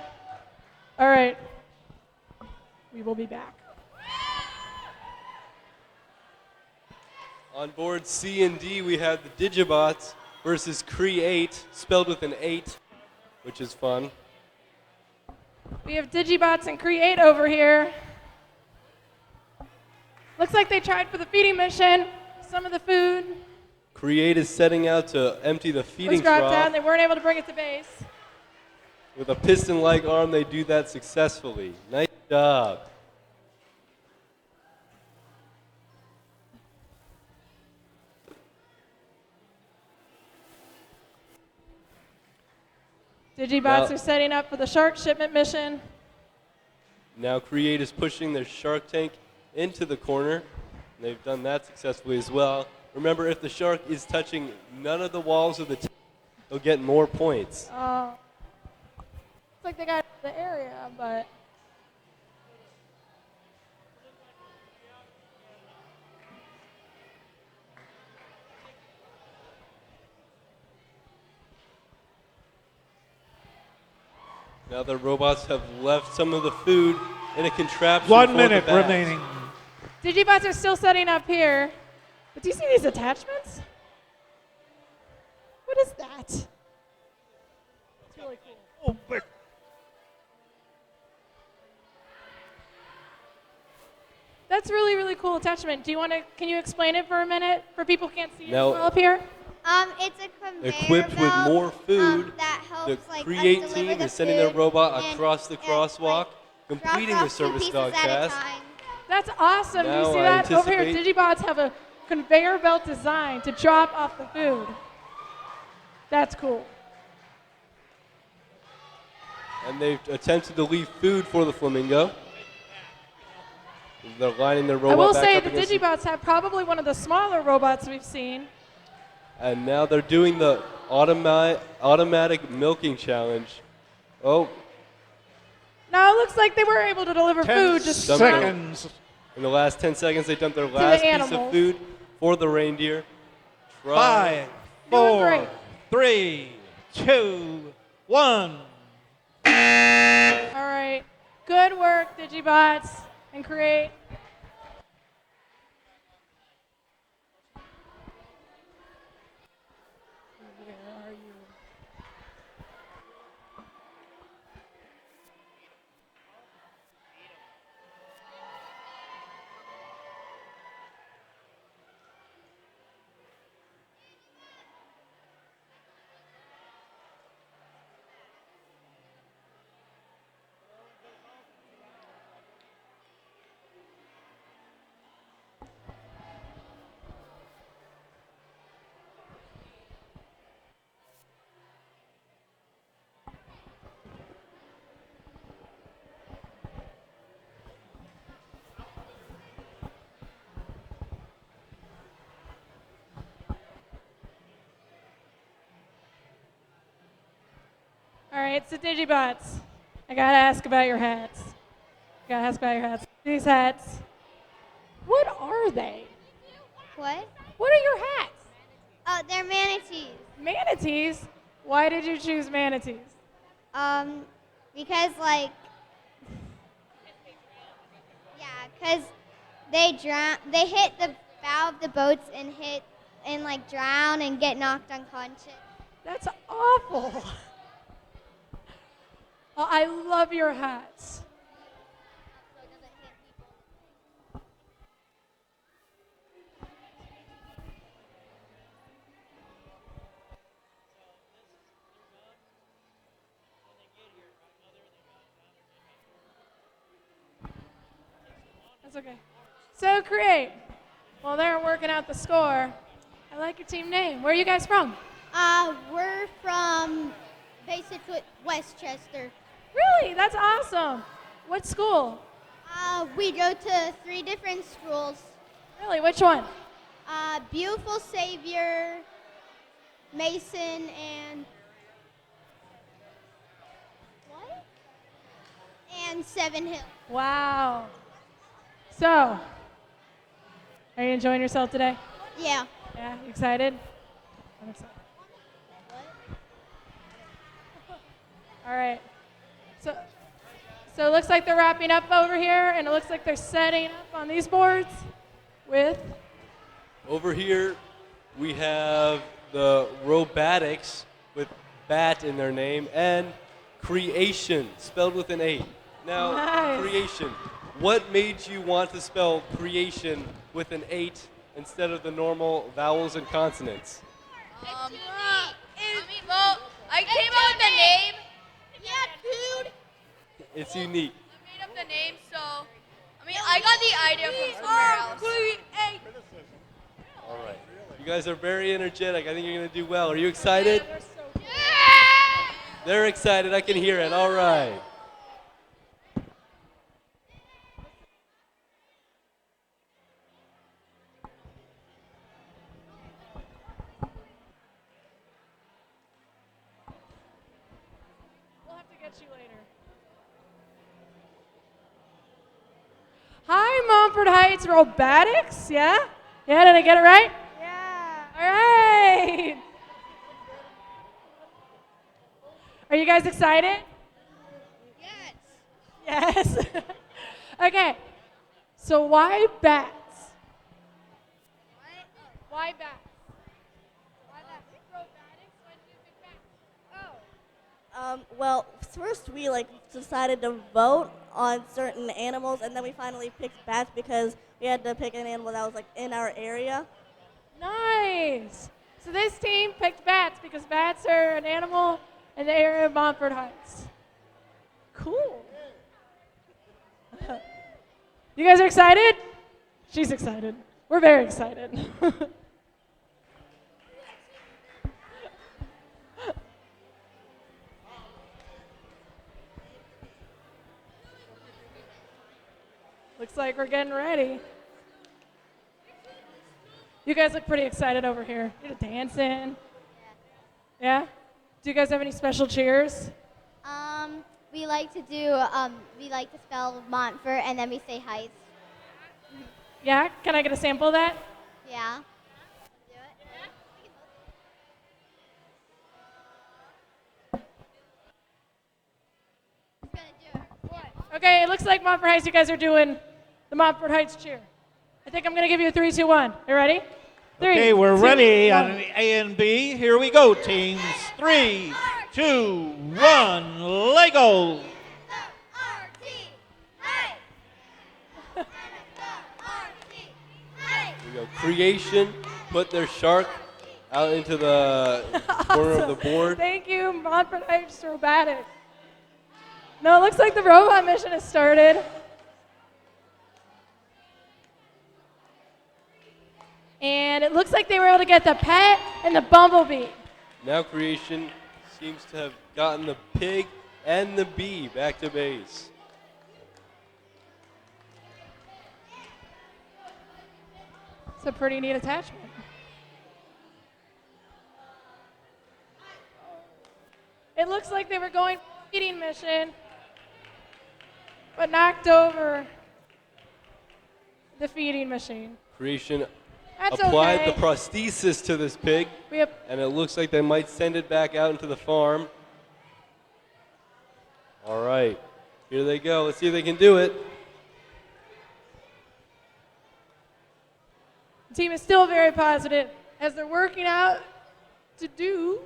all right. We will be back. On board C and D, we have the Digibots versus Create, spelled with an 8, which is fun. We have Digibots and Create over here. Looks like they tried for the feeding mission. Some of the food Create is setting out to empty the was feeding dropped trough. down. They weren't able to bring it to base. With a piston-like arm, they do that successfully. Nice job. Digibots Now- are setting up for the shark shipment mission. Now Create is pushing their shark tank into the corner. They've done that successfully as well. Remember, if the shark is touching none of the walls of the tank, they'll get more points. Looks like they got the area, but Now the robots have left some of the food in a contraption. 1 for minute the bats. remaining. Digibots are still setting up here. But do you see these attachments? What is that? It's really cool. Oh, but That's really, really cool attachment. Can you explain it for a minute for people who can't see it Now- well up here? It's a conveyor Equipped with belt, more food, that the helps, like, us Create deliver team the is sending their food robot and- across the and, crosswalk, like, completing drop the off 2 service pieces dog at a task. time. That's awesome. Now you see I that? Over here, anticipate- Digibots have a conveyor belt design to drop off the food. That's cool. And they've attempted to leave food for the flamingo. They're lining their robot I will back say up the against Digibots have probably one of the smaller robots we've seen. And now they're doing the automatic milking challenge. Oh, Now it looks like they were able to deliver 10 food. Just not- seconds. in the last 10 seconds, they dumped their last piece of animals. food for the reindeer. Try. 5, Doing 4, great. 3, 2, 1. All right. Good work, Digibots, and Create. Where are you? All right, so Digibots, I gotta ask about your hats. These hats, what are they? What? What are your hats? Oh, they're manatees. Manatees? Why did you choose manatees? Because like, yeah, because they drown. They hit the bow of the boats and like drown and get knocked unconscious. That's awful. Oh, I love your hats. That's okay. So Create. While they're working out the score, I like your team name. Where are you guys from? We're from basically Westchester. Really? That's awesome. What school? We go to 3 different schools. Really? Which one? Beautiful Savior, Mason, and what? And Seven Hills. Wow. So, are you enjoying yourself today? Yeah. Yeah, you excited? I'm excited. All right. So it looks like they're wrapping up over here, and it looks like they're setting up on these boards with. Over here, we have the Robatics with bat in their name and Creation, spelled with an A. Now, Nice. Creation. What made you want to spell creation with an 8 instead of the normal vowels and consonants? Well, I came up with the name. Yeah, dude. It's unique. I made up the name, so I got the idea from somewhere else. All right. You guys are very energetic. I think you're going to do well. Are you excited? They're excited. I can hear it. All right. We'll have to get you later. Hi, Montford Heights Robatics. Yeah? Yeah, did I get it right? Yeah. All right. Are you guys excited? Yes. Yes. Okay. So why bats? Why bats? Well, first we decided to vote on certain animals, and then we finally picked bats because we had to pick an animal that was in our area. Nice. So this team picked bats because bats are an animal in the area of Montford Heights. Cool. You guys are excited? She's excited. We're very excited. Looks like we're getting ready. You guys look pretty excited over here. You're dancing. Yeah? Do you guys have any special cheers? We like to spell Montfort and then we say Heights. Yeah? Can I get a sample of that? Yeah. Okay, it looks like Montfort Heights, you guys are doing the Montfort Heights cheer. I think I'm going to give you a 3, 2, 1. You ready? 3, Okay, we're 2, ready 1. on A and B. Here we go, teams. 3, 2, 1, Lego. Here we go. Creation put their shark out into the corner of the board. Thank you, Montfort Heights Robotics. No, it looks like the robot mission has started. And it looks like they were able to get the pet and the bumblebee. Now Creation seems to have gotten the pig and the bee back to base. It's a pretty neat attachment. It looks like they were going for a feeding mission, but knocked over the feeding machine. Creation That's applied okay. the prosthesis to this pig, and it looks like they might send it back out into the farm. All right, here they go. Let's see if they can do it. The team is still very positive as they're working out to do.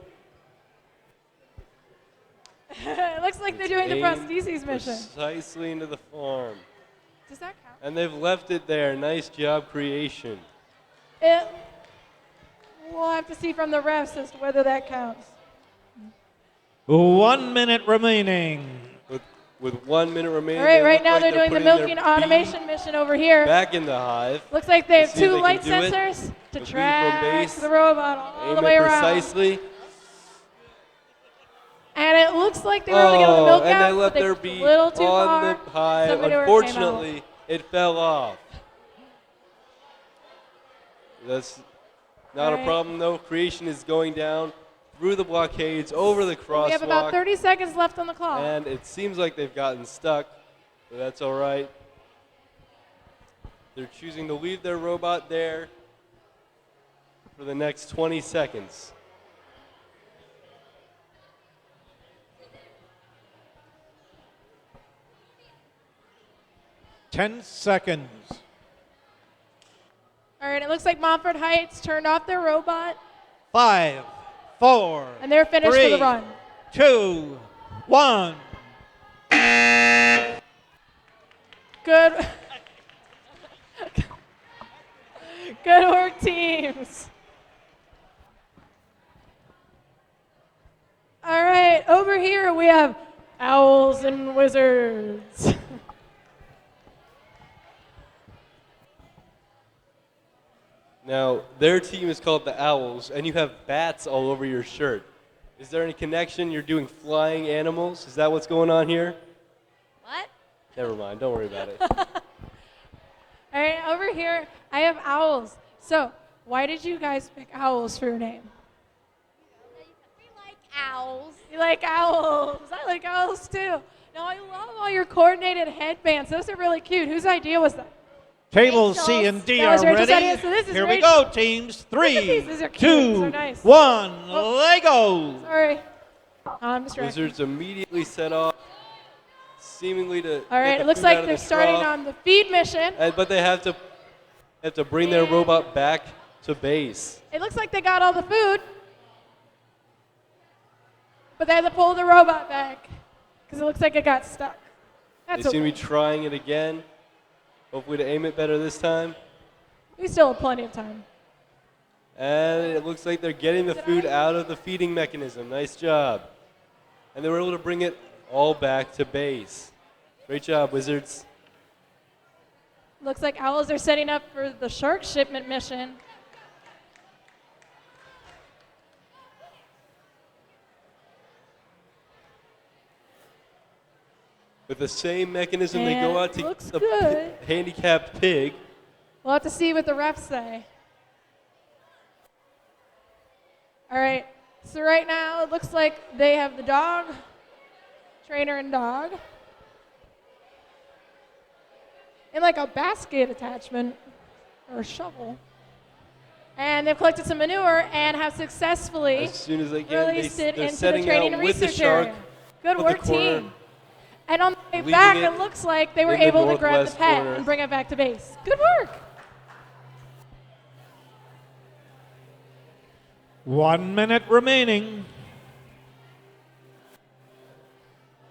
It looks like they're doing the Aimed prostheses mission. precisely into the farm. Does that count? And they've left it there. Nice job, Creation. We'll have to see from the refs as to whether that counts. 1 minute remaining. With 1 minute remaining. All right, they right look now like they're doing the putting their milking bee automation mission over here. Back in the hive. Looks like they have Let's see if 2 they light can do it. sensors to The bee from track base. the robot all Aim the way it around. precisely. And it looks like they were able to get the milk and out, they left but their pushed bee a little too on far. the hive. Some manure came out. Unfortunately, it fell off. That's not Right. a problem, though. Creation is going down through the blockades, over the crosswalk. We have about 30 seconds left on the clock. And it seems like they've gotten stuck, but that's all right. They're choosing to leave their robot there for the next 20 seconds. Ten seconds. All right, it looks like Montfort Heights turned off their robot. 5, 4. And they're finished for the 3, run. 2, 1. Good. Good work, teams. All right, over here we have Owls and Wizards. Now, their team is called the Owls, and you have bats all over your shirt. Is there any connection? You're doing flying animals? Is that what's going on here? What? Never mind. Don't worry about it. All right, over here I have Owls. So, why did you guys pick Owls for your name? Owls. You like owls. I like owls too. Now, I love all your coordinated headbands. Those are really cute. Whose idea was that? Tables C and D That are was Rachel's ready. idea, so this is Here we Rachel. go, teams. Look at these. 3, These are cute. These 2, are nice. 1. Oh. Lego. Sorry. I'm distracted. Wizards immediately set off. seemingly to All right, get the it looks food out like of they're the starting trough. on the feed mission. But they have to bring their robot back to base. It looks like they got all the food, but they had to pull the robot back because it looks like it got stuck. That's They seem okay. to be trying it again, hopefully to aim it better this time. We still have plenty of time. And it looks like they're getting the food out of the feeding mechanism. Nice job. And they were able to bring it all back to base. Great job, Wizards. Looks like owls are setting up for the shark shipment mission. With the same mechanism they And go out to looks get the good. handicapped pig. We'll have to see what the refs say. All right, so right now it looks like they have the dog, trainer and dog, and like a basket attachment or a shovel. And they've collected some manure and have successfully As soon as they can, released it they're into the setting training out and with the research shark. area. Good with work, the corner, team. And on the way leaving back, it it looks like they were in the able to grab the northwest pet corner. and bring it back to base. Good work. 1 minute remaining.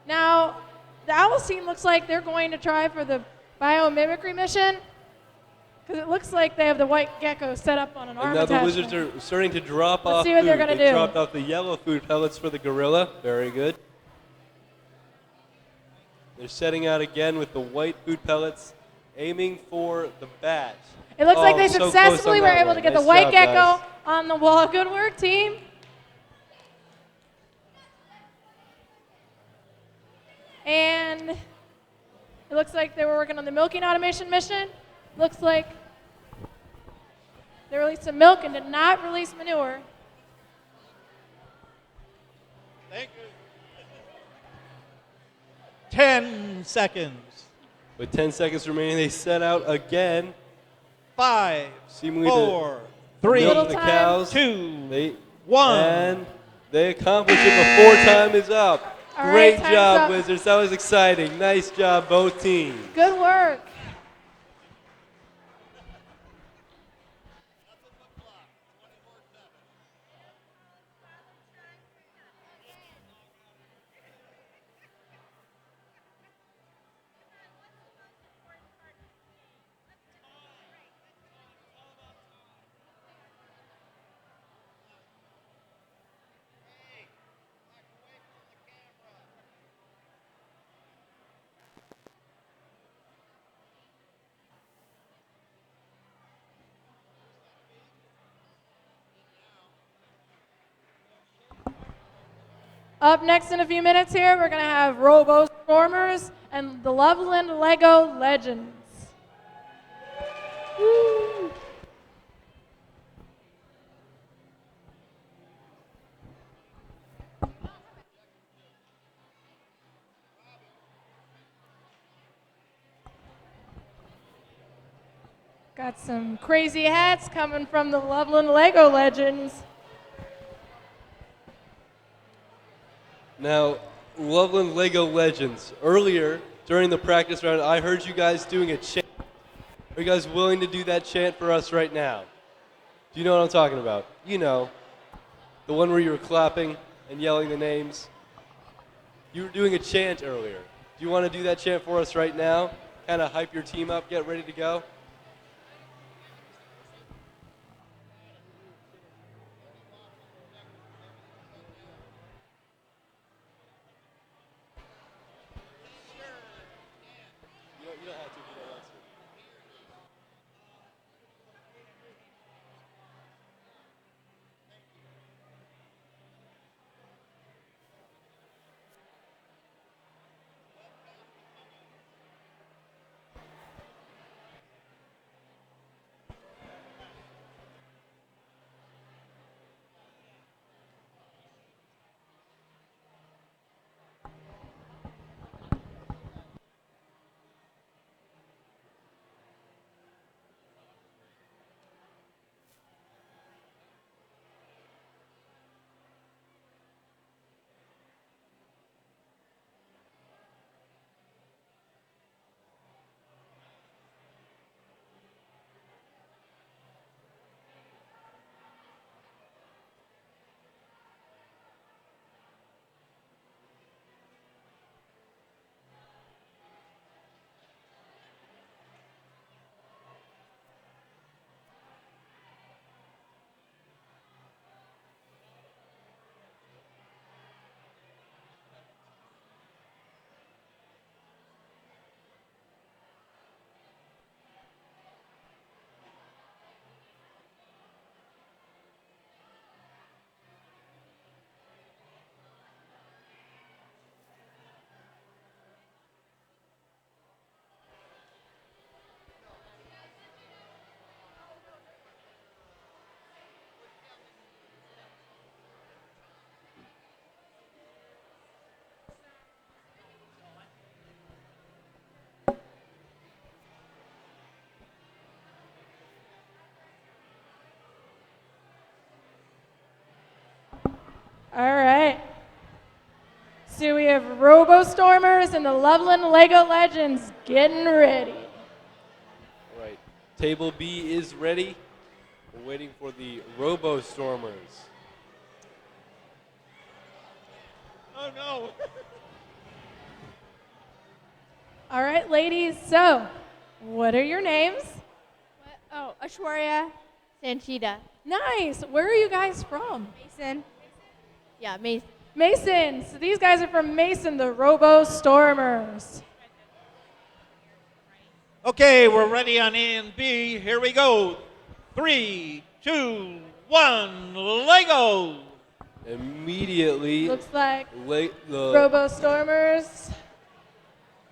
Now, the Owls team looks like they're going to try for the biomimicry mission because it looks like they have the white gecko set up on an arm And now the attachment. Wizards are starting to drop Let's off see what food. they're gonna They do. dropped off the yellow food pellets for the gorilla. Very good. They're setting out again with the white food pellets, aiming for the bat. It looks like Oh, they so close successfully on were that able one. to get Nice the white job, gecko guys. on the wall. Good work, team. And it looks like they were working on the milking automation mission. Looks like they released some milk and did not release manure. Thank you. 10 seconds. With 10 seconds remaining, they set out again. 5, Seemingly 4, to 3, milk the cows. 2, They, 1. And they accomplish it before time is up. All right, Great time's job, up. Wizards. That was exciting. Nice job, both teams. Good work. Up next in a few minutes here, we're going to have Robo Stormers and the Loveland Lego Legends. Woo. Got some crazy hats coming from the Loveland Lego Legends. Now, Loveland Lego Legends. Earlier, during the practice round, I heard you guys doing a chant. Are you guys willing to do that chant for us right now? Do you know what I'm talking about? You know, the one where you were clapping and yelling the names. You were doing a chant earlier. Do you want to do that chant for us right now? Kind of hype your team up, get ready to go? You don't have to if you don't want to. All right. So we have Robo Stormers and the Loveland Lego Legends getting ready. All right. Table B is ready. We're waiting for the Robo Stormers. Oh, no. All right, ladies. So, what are your names? Oh, Ashwarya, Sanchita, Nice. Where are you guys from? Mason. Yeah, Mason. Mason. So these guys are from Mason, the Robo Stormers. Okay, we're ready on A and B. Here we go. 3, 2, 1, Lego. Immediately, Looks like the Robo Stormers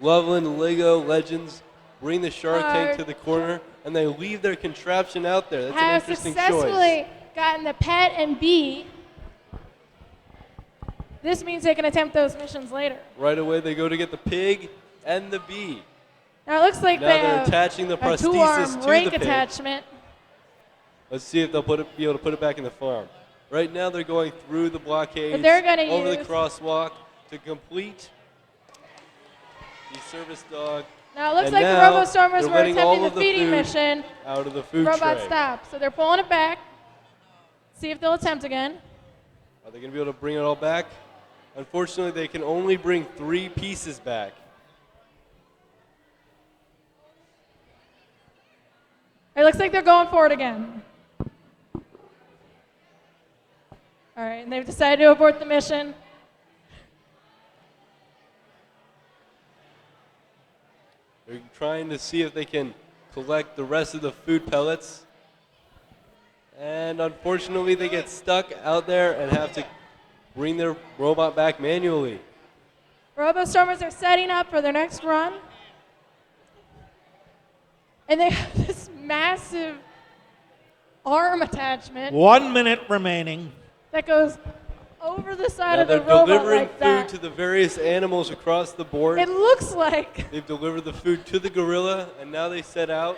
Loveland Lego Legends bring the shark tank to the corner, and they leave their contraption out there. That's an have interesting successfully choice. gotten the pet and bee. This means they can attempt those missions later. Right away, they go to get the pig and the bee. Now it looks like Now they they're have attaching the a prosthesis two-arm to rank the pig. attachment. Let's see if they'll be able to put it back in the farm. Right now, they're going through the blockades, But they're gonna over the use- crosswalk to complete the service dog. Now it looks And like the now Robo Stormers they're were letting all attempting the of the feeding food mission. out of the food Robot tray. stop. So they're pulling it back. See if they'll attempt again. Are they going to be able to bring it all back? Unfortunately, they can only bring 3 pieces back. It looks like they're going for it again. All right, and they've decided to abort the mission. They're trying to see if they can collect the rest of the food pellets. And unfortunately, they get stuck out there and have to bring their robot back manually. Robo Stormers are setting up for their next run. And they have this massive arm attachment 1 minute remaining. that goes over the side Now of the they're robot delivering like food that. to the various animals across the board. It looks like They've delivered the food to the gorilla, and now they set out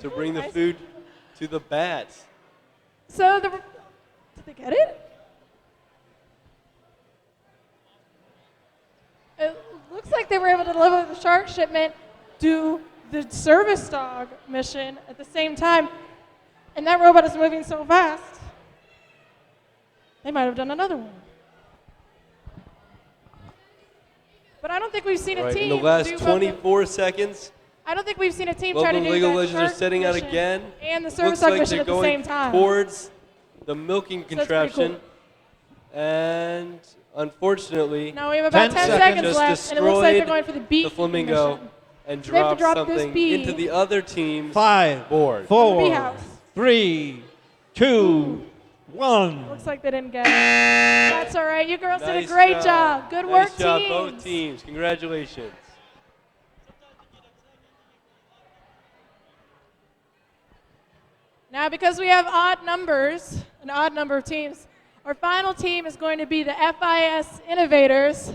to bring the food to the bats. so. Did they get it? It looks like they were able to deliver the shark shipment to the service dog mission at the same time, and that robot is moving so fast. They might have done another one. But I don't think we've seen a Right, team in the last do both 24 seconds, I don't think we've seen a team try to Loveland do Lego that Legends are shark setting out mission again. and the service Looks dog like mission they're at the going same time. towards the milking So that's pretty contraption. cool. And unfortunately, Now we have about 10 seconds seconds just left, and it looks like they're going for the beat the flamingo mission. and So they have to drop drop this something bee into the other team's 5, board. 4, house. 3, 2, 1. Looks like they didn't get it. That's all right. You girls did a Nice great job. Good work, Nice job, teams. both teams. Congratulations. Now, because we have odd numbers, an odd number of teams, our final team is going to be the FIS Innovators,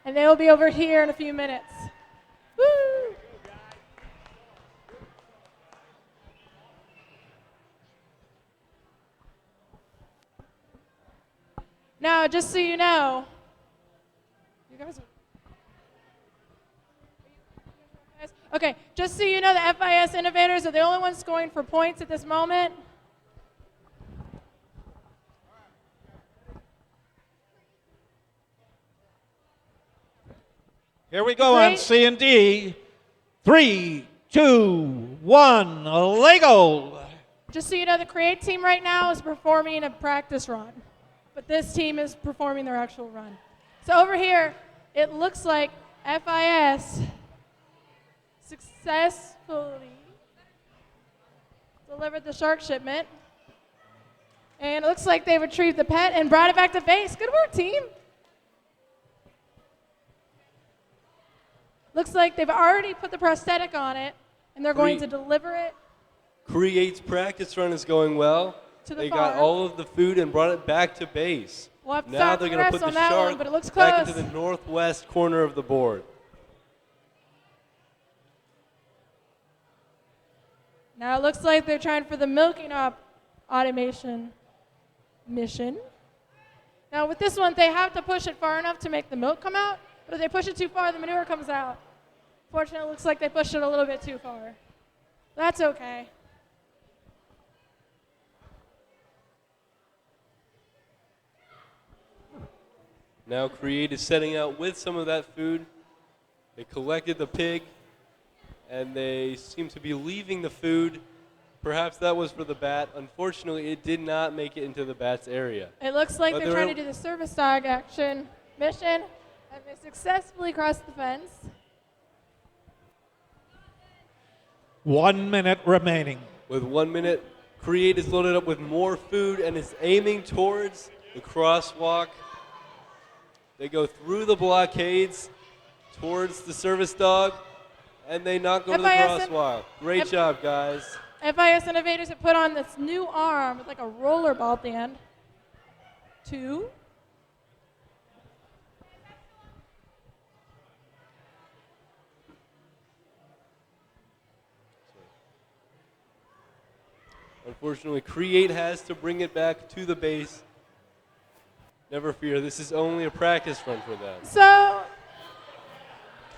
and they will be over here in a few minutes. Woo! Now, just so you know, you guys are. Okay, just so you know, the FIS Innovators are the only ones scoring for points at this moment. Here we go on Great. C and D. 3, 2, 1, Lego. Just so you know, the Create team right now is performing a practice run, but this team is performing their actual run. So over here, it looks like FIS successfully delivered the shark shipment, and it looks like they retrieved the pet and brought it back to base. Good work, team. Looks like they've already put the prosthetic on it, and they're going to deliver it. Create's practice run is going well. To the They got farm. all of the food and brought it back to base. We'll have to Now stop they're the going to refs put the on that shark one, but it looks back close. into the northwest corner of the board. Now it looks like they're trying for the milking automation mission. Now with this one, they have to push it far enough to make the milk come out, but if they push it too far, the manure comes out. Fortunately, it looks like they pushed it a little bit too far. That's okay. Now Create is setting out with some of that food. They collected the pig, and they seem to be leaving the food. Perhaps that was for the bat. Unfortunately, it did not make it into the bat's area. It looks like But they're trying to do the service dog mission, and they successfully crossed the fence. 1 minute remaining. With 1 minute, Create is loaded up with more food and is aiming towards the crosswalk. They go through the blockades towards the service dog, and they not go to the crosswalk. Great job, guys. FIS Innovators have put on this new arm with like a roller ball at the end. 2. Unfortunately, Create has to bring it back to the base. Never fear, this is only a practice run for them. So,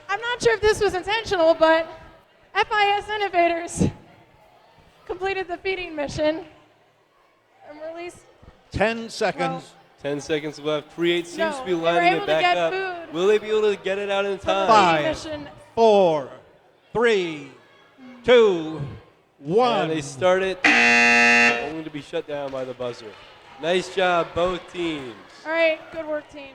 I'm not sure if this was intentional, but FIS Innovators completed the feeding mission and released 10 seconds. 10 seconds left. Create seems to be they were lining able it to back get up. food. Will they be able to get it out in time? 5, 4, 3, 2, 1. And they start it, only to be shut down by the buzzer. Nice job, both teams. All right, good work, team.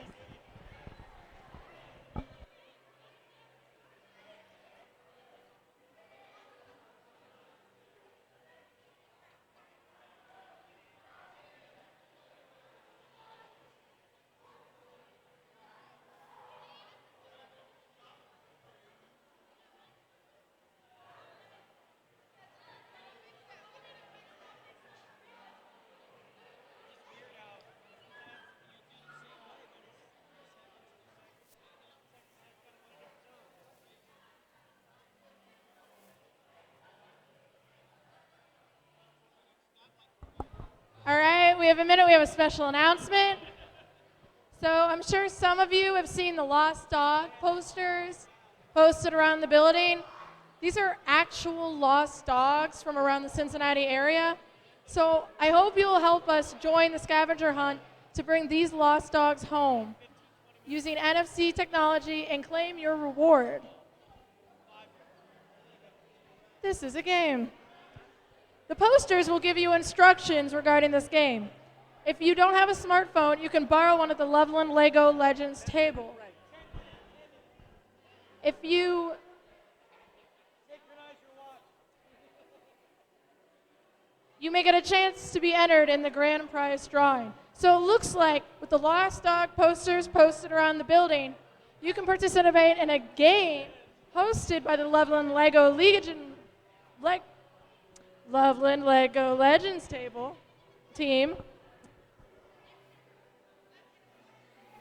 All right, we have a minute. We have a special announcement. So I'm sure some of you have seen the Lost Dog posters posted around the building. These are actual lost dogs from around the Cincinnati area. So I hope you'll help us join the scavenger hunt to bring these lost dogs home using NFC technology and claim your reward. This is a game. The posters will give you instructions regarding this game. If you don't have a smartphone, you can borrow one at the Loveland Lego Legends table. If you may get a chance to be entered in the grand prize drawing. So it looks like with the Lost Dog posters posted around the building, you can participate in a game hosted by the Loveland Lego Legends team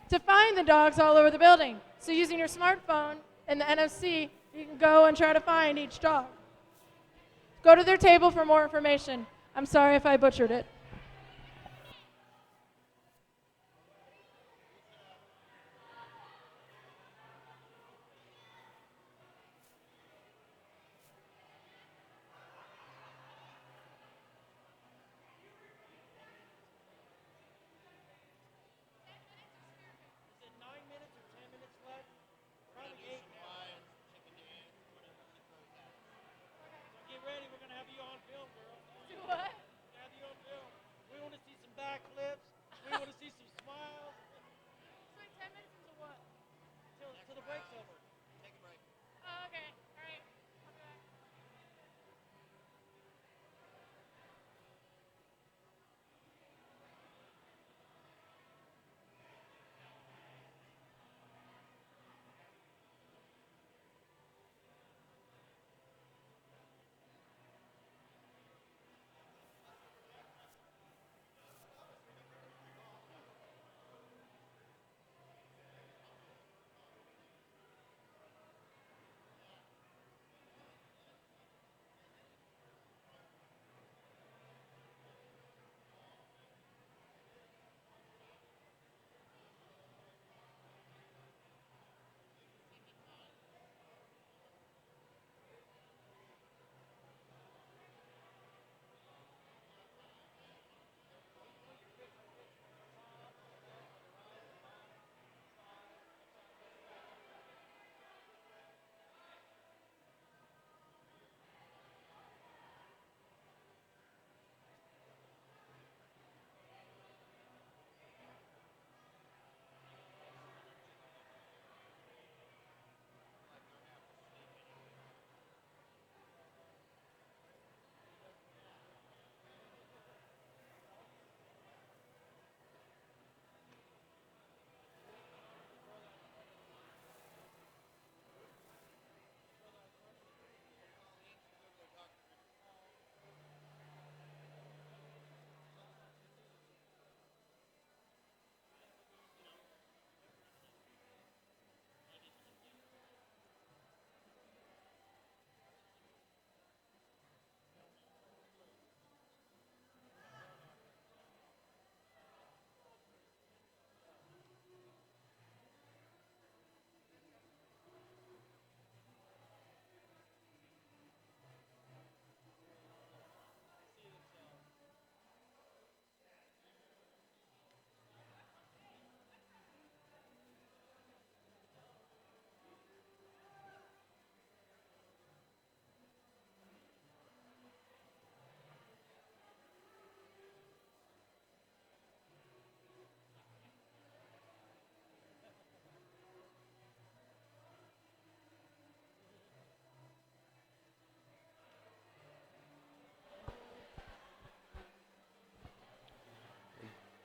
to find the dogs all over the building. So using your smartphone and the NFC, you can go and try to find each dog. Go to their table for more information. I'm sorry if I butchered it. Get ready, we're going to have you on film, girl. Do what? Have you on film.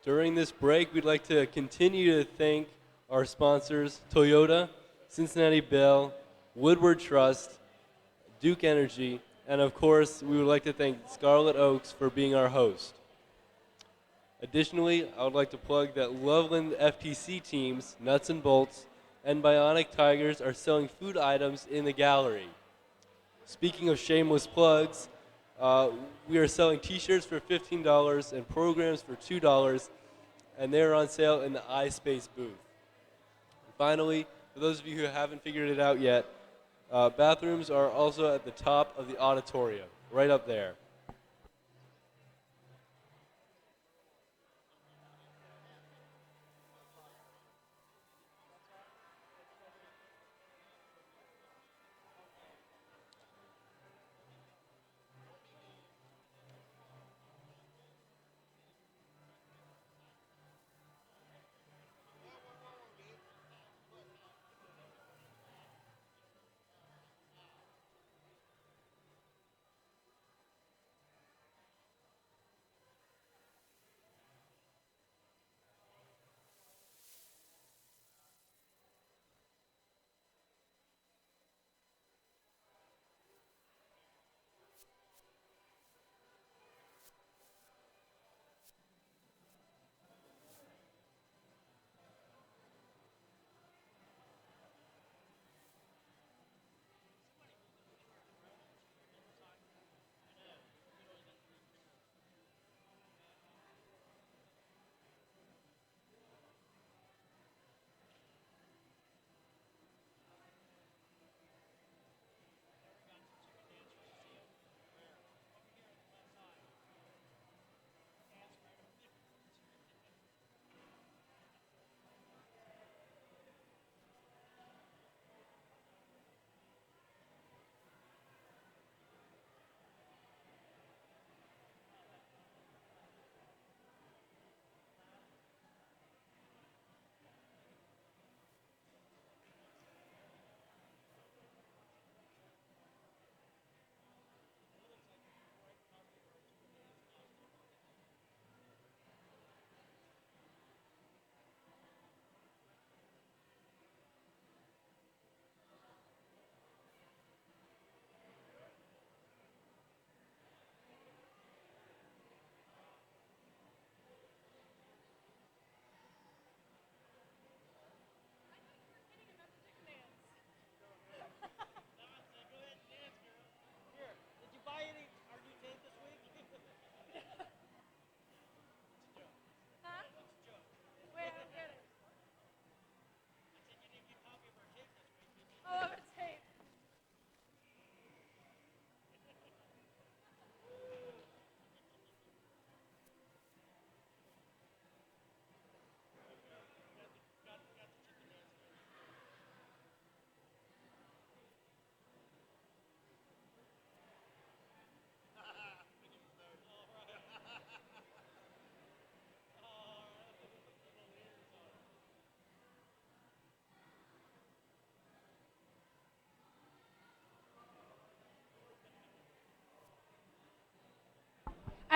During this break, we'd like to continue to thank our sponsors, Toyota, Cincinnati Bell, Woodward Trust, Duke Energy, and of course, we would like to thank Scarlet Oaks for being our host. Additionally, I would like to plug that Loveland FTC teams, Nuts and Bolts, and Bionic Tigers are selling food items in the gallery. Speaking of shameless plugs, we are selling t-shirts for $15 and programs for $2, and they're on sale in the iSpace booth. And finally, for those of you who haven't figured it out yet, bathrooms are also at the top of the auditorium, right up there.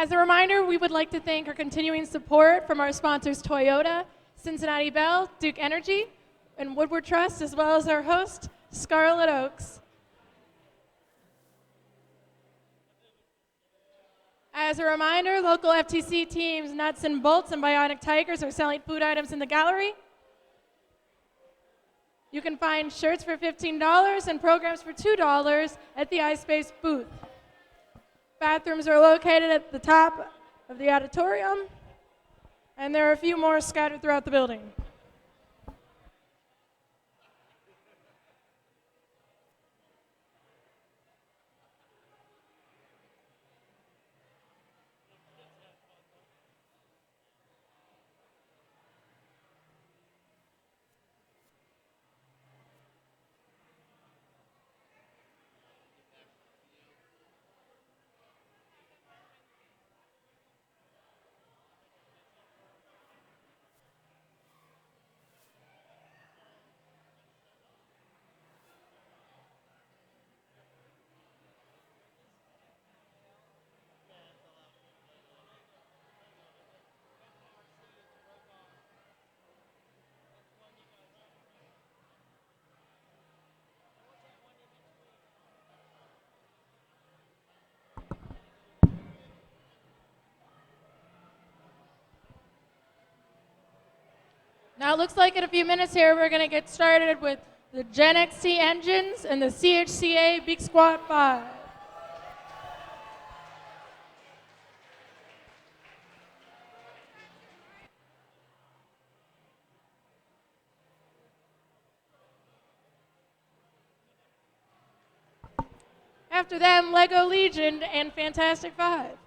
As a reminder, we would like to thank our continuing support from our sponsors Toyota, Cincinnati Bell, Duke Energy, and Woodward Trust, as well as our host, Scarlet Oaks. As a reminder, local FTC teams Nuts and Bolts and Bionic Tigers are selling food items in the gallery. You can find shirts for $15 and programs for $2 at the iSpace booth. Bathrooms are located at the top of the auditorium, and there are a few more scattered throughout the building. Now it looks like in a few minutes here we're going to get started with the Gen XT engines and the CHCA Big Squad 5. After them, Lego Legion and Fantastic Five.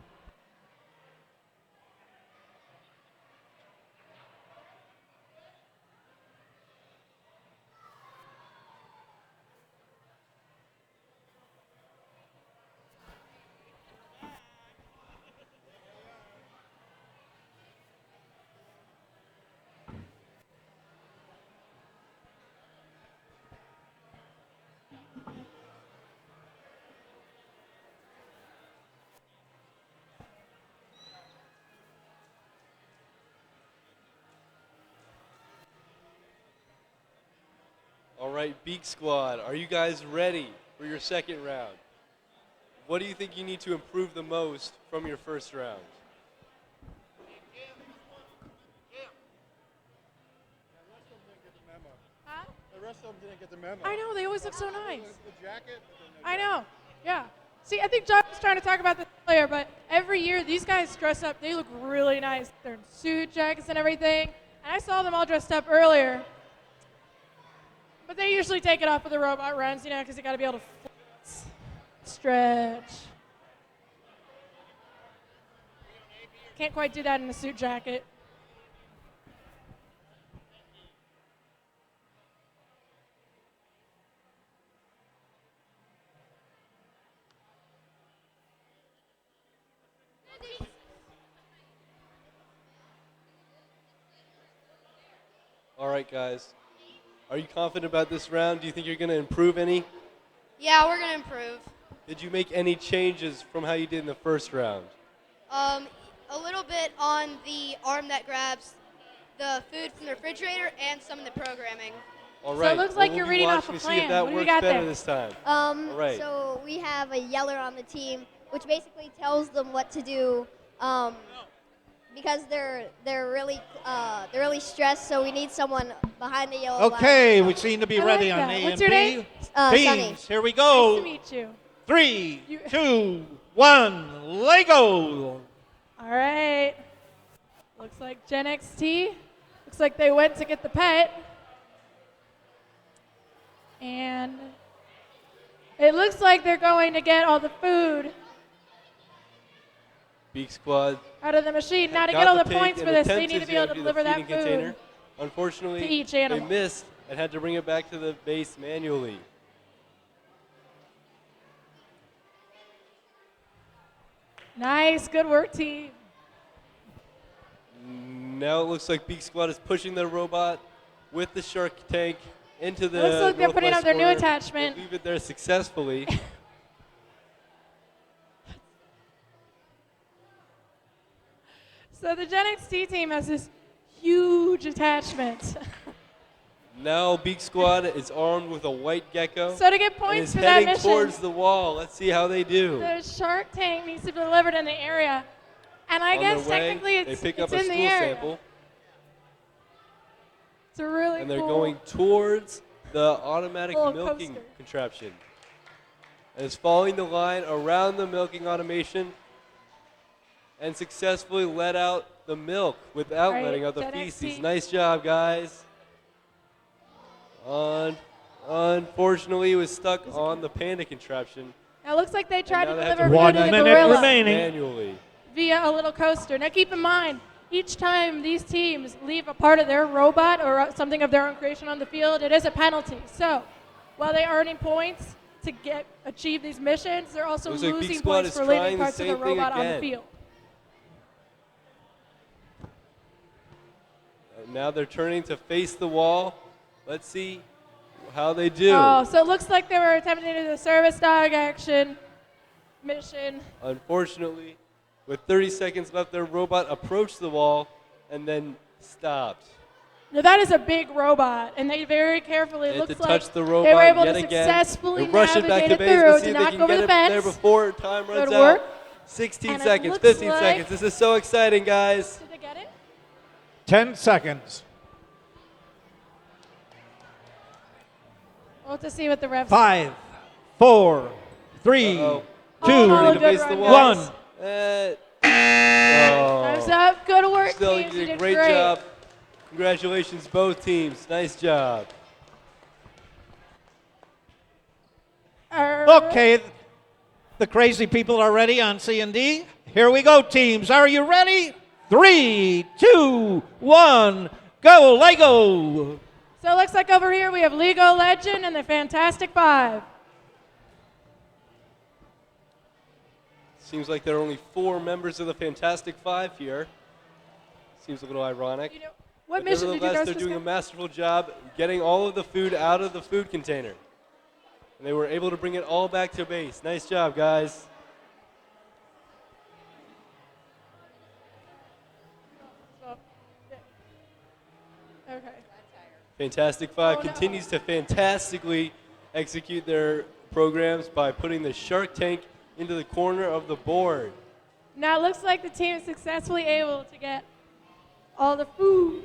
All right, Beak Squad, are you guys ready for your second round? What do you think you need to improve the most from your first round? Huh? The rest of them didn't get the memo. I know, they always look so nice. The jacket. I know, yeah. See, I think John was trying to talk about this earlier, but every year these guys dress up, they look really nice. They're in suit jackets and everything. And I saw them all dressed up earlier. But they usually take it off for the robot runs, you know, because you got to be able to flex, stretch. Can't quite do that in a suit jacket. All right, guys. Are you confident about this round? Do you think you're going to improve any? Yeah, we're going to improve. Did you make any changes from how you did in the first round? A little bit on the arm that grabs the food from the refrigerator and some of the programming. All right. So it looks like we'll you're be reading off watching a to see if plan. that What do you works got better there? this time. All right. So we have a yeller on the team, which basically tells them what to do, because they're really stressed. So we need someone behind the yellow line. Okay, we seem to be I ready like on that. A What's and your B. name? Sunny. Teams, here we go. Nice to meet you. 3, 2, 1, Lego. All right. Looks like Gen XT. Looks like they went to get the pet. And it looks like they're going to get all the food Beak Squad. out of the machine. Now to got get all the pig points for and this, they attempted need to be able to empty the deliver that feeding container. food. Unfortunately, to each they animal. missed and had to bring it back to the base manually. Nice, good work, team. Now it looks like Beak Squad is pushing their robot with the shark tank into the Looks like they're putting northwest up their new corner. attachment. They leave it there successfully. So the Gen XT team has this huge attachment. Now Beak Squad is armed with a white gecko. So to get and points is for that heading mission, towards the wall. Let's see how they do. the shark tank needs to be delivered in the area. And I On guess their way, technically they it's pick up a in the stool area. sample, It's a really and they're cool. going towards the automatic little milking coaster. contraption. And it's following the line around the milking automation and successfully let out the milk without Right, letting out the Gen feces. XT. Nice job, guys. Unfortunately, it was stuck on the panda contraption. Now it looks like they tried to and now they have deliver bring food it to back the to gorilla base manually. via a little coaster. Now keep in mind, each time these teams leave a part of their robot or something of their own creation on the field, it is a penalty. So while they are earning points to achieve these missions, they're also Looks like Beak losing Squad points is for trying leaving the parts of the same thing robot on the again. field. Now they're turning to face the wall. Let's see how they do. Oh, so it looks like they were attempting to do the service dog action mission. Unfortunately, with 30 seconds left, their robot approached the wall and then stopped. Now that is a big robot, and they very carefully They had looks to like touch the they robot were able yet to again. successfully They're rushing back navigate to it base. through Let's see to if they knock can over get the it fence. there before time runs Good out. work. 16 And it seconds, looks 15 like- seconds. This is so exciting, guys. Did they get it? 10 seconds. We'll have to see what the refs. 5, 4, 3, Uh-oh. 2, Oh, good Face the run, wall. 1. Time's up. Good work, Still, teams. you You did a did great job. Congratulations, both teams. Nice job. Okay, the crazy people are ready on C and D. Here we go, teams. Are you ready? 3, 2, 1, go, Lego! So it looks like over here we have Lego Legend and the Fantastic Five. Seems like there are only 4 members of the Fantastic Five here. Seems a little ironic. What But mission did you nevertheless, guys they're doing a masterful job getting all of the food out of the food container. And they were able to bring it all back to base. Nice job, guys. Okay. Fantastic Five continues to fantastically execute their programs by putting the Shark Tank into the corner of the board. Now it looks like the team is successfully able to get all the food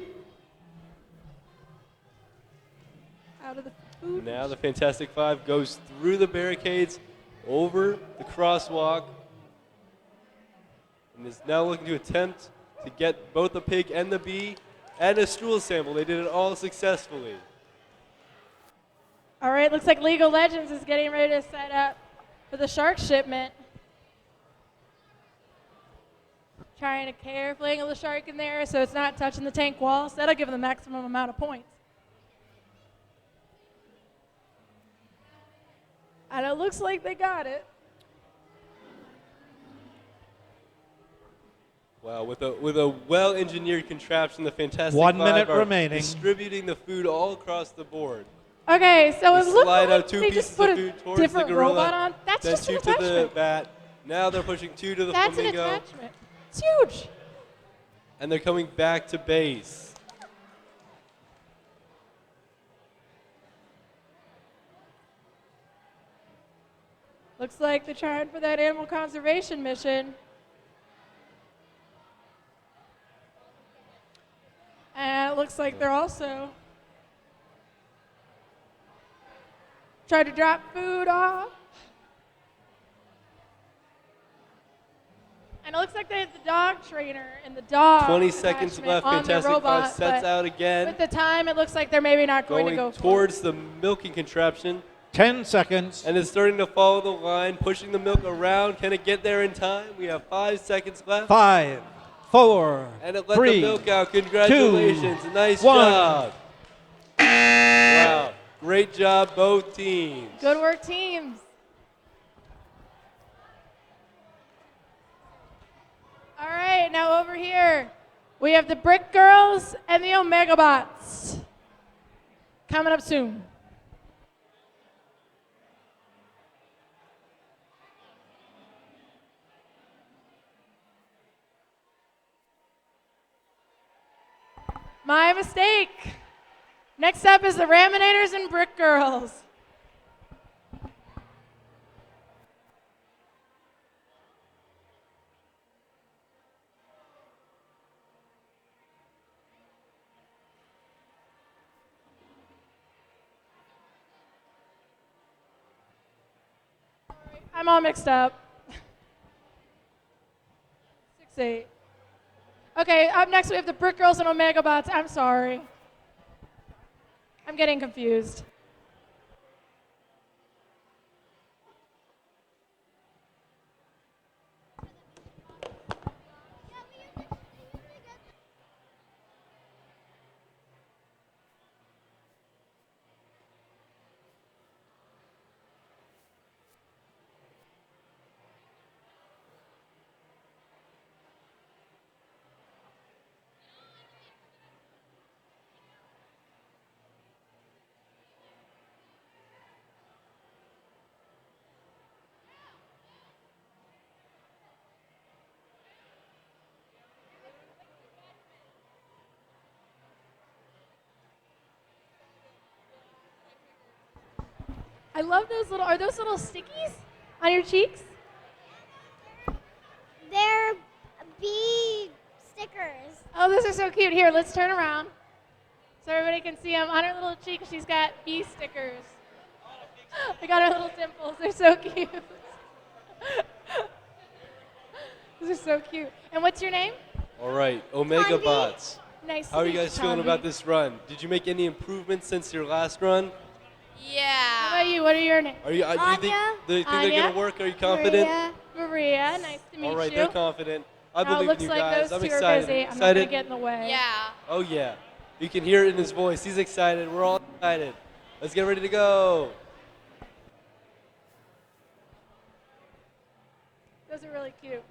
out of the food. Now the Fantastic Five goes through the barricades, over the crosswalk, and is now looking to attempt to get both the pig and the bee and a stool sample. They did it all successfully. All right, looks like League of Legends is getting ready to set up for the shark shipment. Trying to carefully angle the shark in there so it's not touching the tank walls. That'll give them the maximum amount of points. And it looks like they got it. Wow, with a well-engineered contraption, the Fantastic 1 Five minute are remaining. distributing the food all across the board. Okay, so it They looked slide like out 2 they pieces just put of a food towards the different gorilla, robot on. That's then just 2 an to the attachment. bat. Now they're pushing 2 to the That's flamingo. an attachment. It's huge. And they're coming back to base. Looks like they're trying for that animal conservation mission. And it looks like they're also trying to drop food off. And it looks like they have the dog trainer and the dog 20 seconds attachment left. on the Fantastic robot, Five sets but out again. With the time, it looks like they're maybe not going to go towards the milking contraption. 10 seconds. And it's starting to follow the line, pushing the milk around. Can it get there in time? We have 5 seconds left. 5, 4, And it let 3, the milk out. Congratulations. 2, Nice 1. job. Wow. Great job, both teams. Good work, teams. All right, now over here, we have the Brick Girls and the Omega Bots. Coming up soon. My mistake. Next up is the Raminators and Brick Girls. I'm all mixed up. 6-8. Okay, up next we have the Brick Girls and Omega Bots. I'm sorry. I'm getting confused. I love those little, are those little stickies on your cheeks? They're bee stickers. Oh, those are so cute. Here, let's turn around so everybody can see them. On her little cheek, she's got bee stickers. I got her little dimples. They're so cute. Those are so cute. And what's your name? All right, Omega Bots. Nice How are to you meet guys feeling Tanvi. about this run? Did you make any improvements since your last run? How about you? What are your names? Are you? Do you think they're Anya? gonna work? Are you confident? Maria, nice to meet All right, you. they're confident. I Now it believe looks in you like guys. those I'm two are excited. busy. I'm not Excited? gonna get in the way. Yeah. Oh yeah, you can hear it in his voice. He's excited. We're all excited. Let's get ready to go. Those are really cute.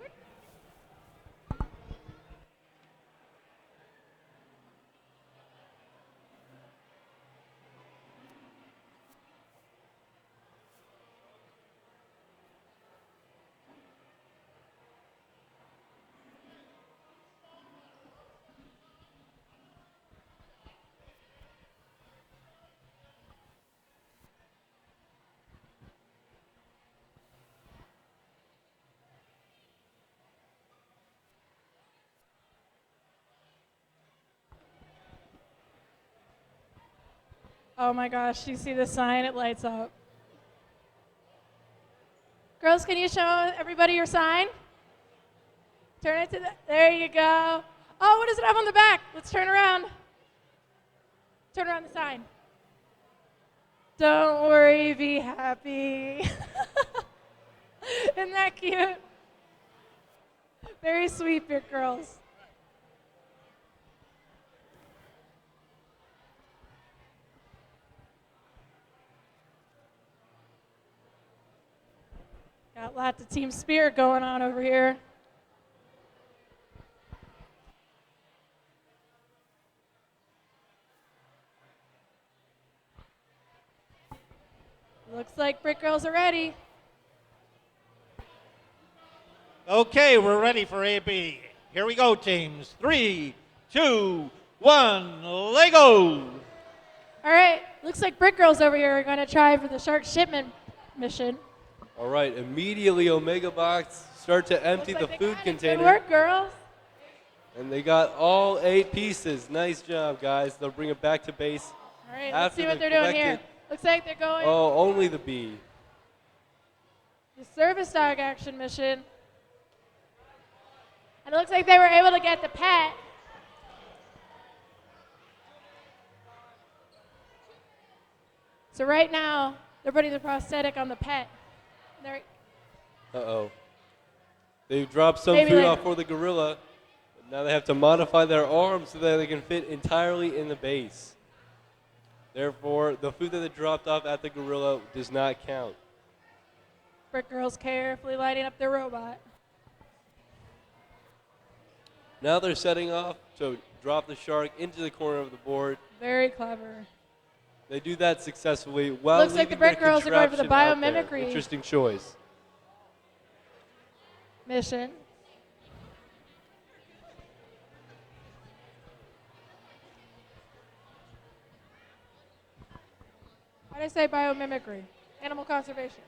Oh my gosh, you see the sign? It lights up. Girls, can you show everybody your sign? Turn it to the, there you go. Oh, what does it have on the back? Let's turn around. Turn around the sign. Don't worry, be happy. Isn't that cute? Very sweet, big girls. Got lots of team spirit going on over here. Looks like Brick Girls are ready. Okay, we're ready for AB. Here we go, teams. 3, 2, 1, Lego. All right, looks like Brick Girls over here are going to try for the shark shipment mission. All right, immediately Omega Box start to empty the food container. Good work, girls. And they got all 8 pieces. Nice job, guys. They'll bring it back to base. All right, let's after see what they've they're doing here. collected- Looks like they're going Oh, only the B. the service dog action mission. And it looks like they were able to get the pet. So right now, they're putting the prosthetic on the pet. They're, Uh-oh. They dropped some Maybe food later. off for the gorilla. But now they have to modify their arms so that they can fit entirely in the base. Therefore, the food that they dropped off at the gorilla does not count. Brick Girls carefully lighting up their robot. Now they're setting off to drop the shark into the corner of the board. Very clever. They do that successfully while Looks like the leaving Brick their Girls are going for the contraption out there. biomimicry. Interesting choice. Mission. How do I say biomimicry? Animal conservation.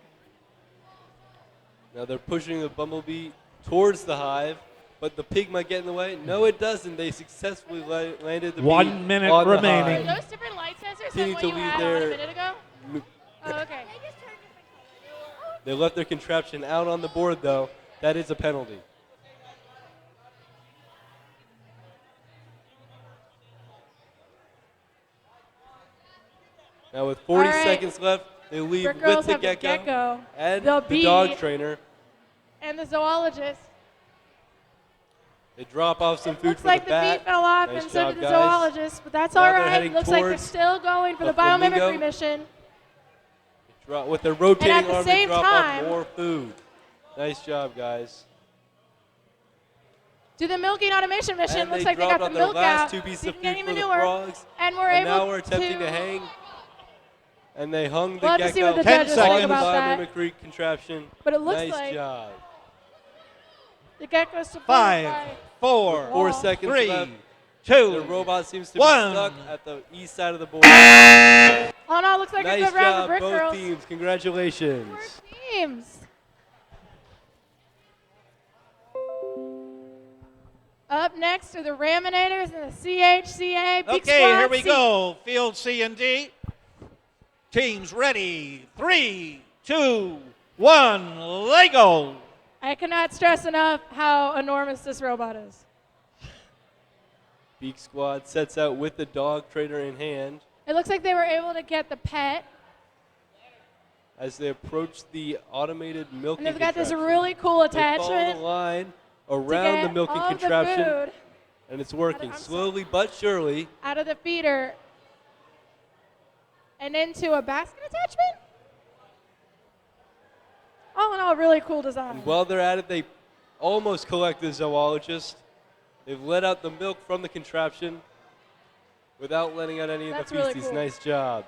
Now they're pushing the bumblebee towards the hive, but the pig might get in the way. No, it doesn't. They successfully landed the bee 1 minute on the remaining. hive. Are those different light sensors Continue than what to you leave had on their- a minute ago? Oh, okay. They left their contraption out on the board, though. That is a penalty. Now with 40 All right. seconds left, they leave Brick with Girls the have the gecko, and the the bee, dog trainer. And the zoologist. They drop off some food Looks for like the the bat. bee fell off, Nice and so job, did the guys. zoologist, but that's Now all they're right. heading Looks like they're towards still going for the flamingo. biomimicry mission. With their rotating And at the arm, they same drop time- off more food. Nice job, guys. Do the milking automation mission. And Looks they like they got dropped the off their milk last out. 2 pieces Didn't of get food any for the manure. frogs. And we're And able now we're attempting to hang. And they hung the We'll have to gecko see what the Ten judges seconds. think on the about that. biomimicry contraption. But it looks nice like job. the gecko's supported 5, by 4, 4 seconds 3, left. 2, The robot seems to 1. be stuck at the east side of the board. Oh no, looks like a Nice good round for job, Brick both Girls. teams. Congratulations. Teams. Up next are the Raminators and the CHCA. Big Okay, Squad here we C. go. Field C and D. Teams ready. 3, 2, 1, Lego. I cannot stress enough how enormous this robot is. Beak Squad sets out with the dog trainer in hand. It looks like they were able to get the pet. As they approach the automated milking And they've got this contraption. really cool They follow attachment the line around the get milking all the contraption, food and it's working slowly but surely. out of the feeder and into a basket attachment. All in all, really cool design. And while they're at it, they almost collect the zoologist. They've let out the milk from the contraption without letting out any of That's the really feces. cool. Nice job.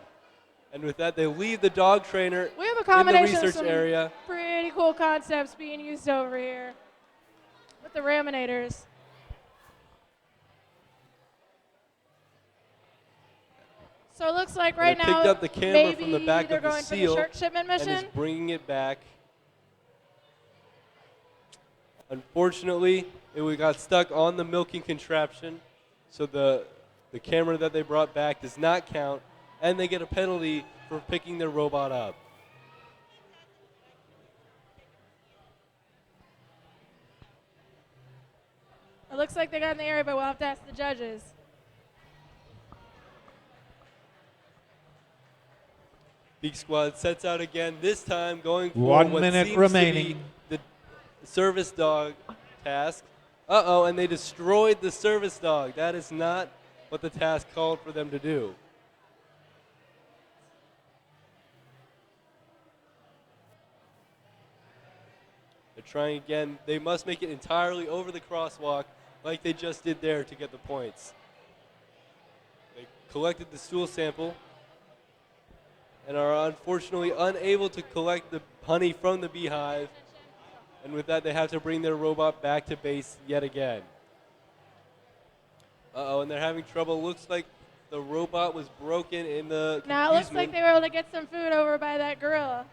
And with that, they leave the dog trainer We have a in the combination of research some area. pretty cool concepts being used over here with the raminators. So it looks like right They now, picked up the camera maybe from the back they're of the going seal for the shark shipment and mission. is bringing it back. Unfortunately, it got stuck on the milking contraption, so the camera that they brought back does not count, and they get a penalty for picking their robot up. It looks like they got in the area, but we'll have to ask the judges. Beak Squad sets out again, this time going for 1 what minute seems remaining. to be the service dog task. Uh-oh, and they destroyed the service dog. That is not what the task called for them to do. They're trying again. They must make it entirely over the crosswalk like they just did there to get the points. They collected the stool sample and are unfortunately unable to collect the honey from the beehive. And with that, they have to bring their robot back to base yet again. Uh-oh, and they're having trouble. Looks like the robot was broken in the Now it looks like confusement. they were able to get some food over by that gorilla.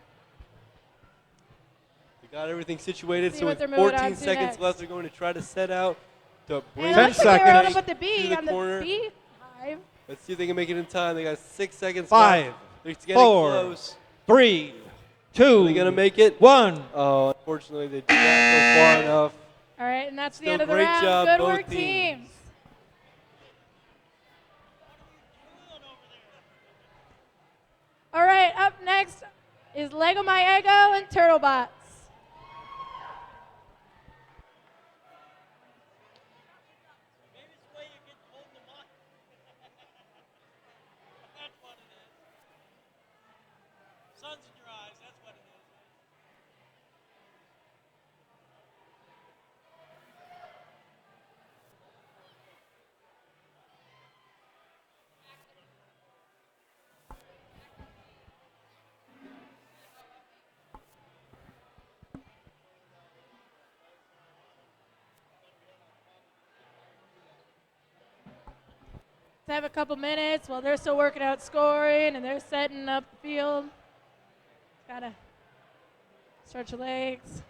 They got everything situated, See so what with they're moving 14 on to seconds next. left, they're going to try to set out to bring And it looks like they were able to put the to bee the on the corner. beehive. Let's see if they can make it in time. They got 6 seconds 5, left. They're getting 4, close. 3, 2. Are they going to make it? 1. Oh, unfortunately, they did not go far enough. All right, and that's the Still end of the great round. job, Good both work, teams. teams. All right, up next is Lego My Ego and Turtlebots. Let's have a couple minutes while they're still working out scoring and they're setting up the field. Gotta stretch your legs.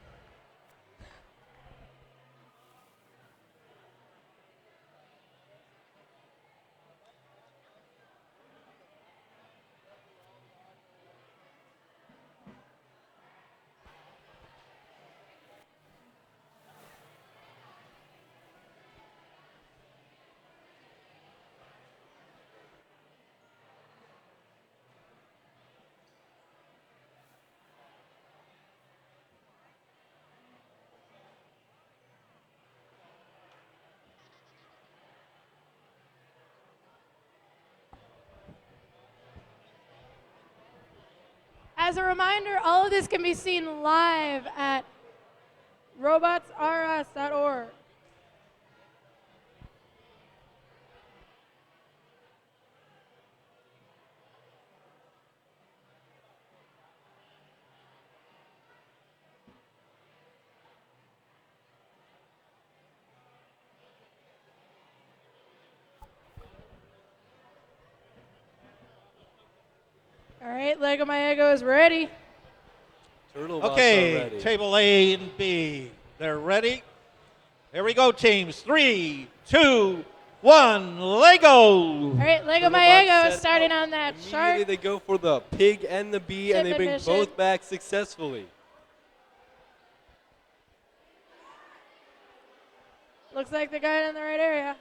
As a reminder, all of this can be seen live at robotsrus.org. All right, Lego My Ego is ready. Turtlebots are Okay, ready. table A and B. They're ready. Here we go, teams. 3, 2, 1, Lego. All right, Lego Turtle Maego bots is set starting up. on that Immediately shark. they go for the pig and the bee, and they Ship bring admission. both back successfully. Looks like they got it in the right area.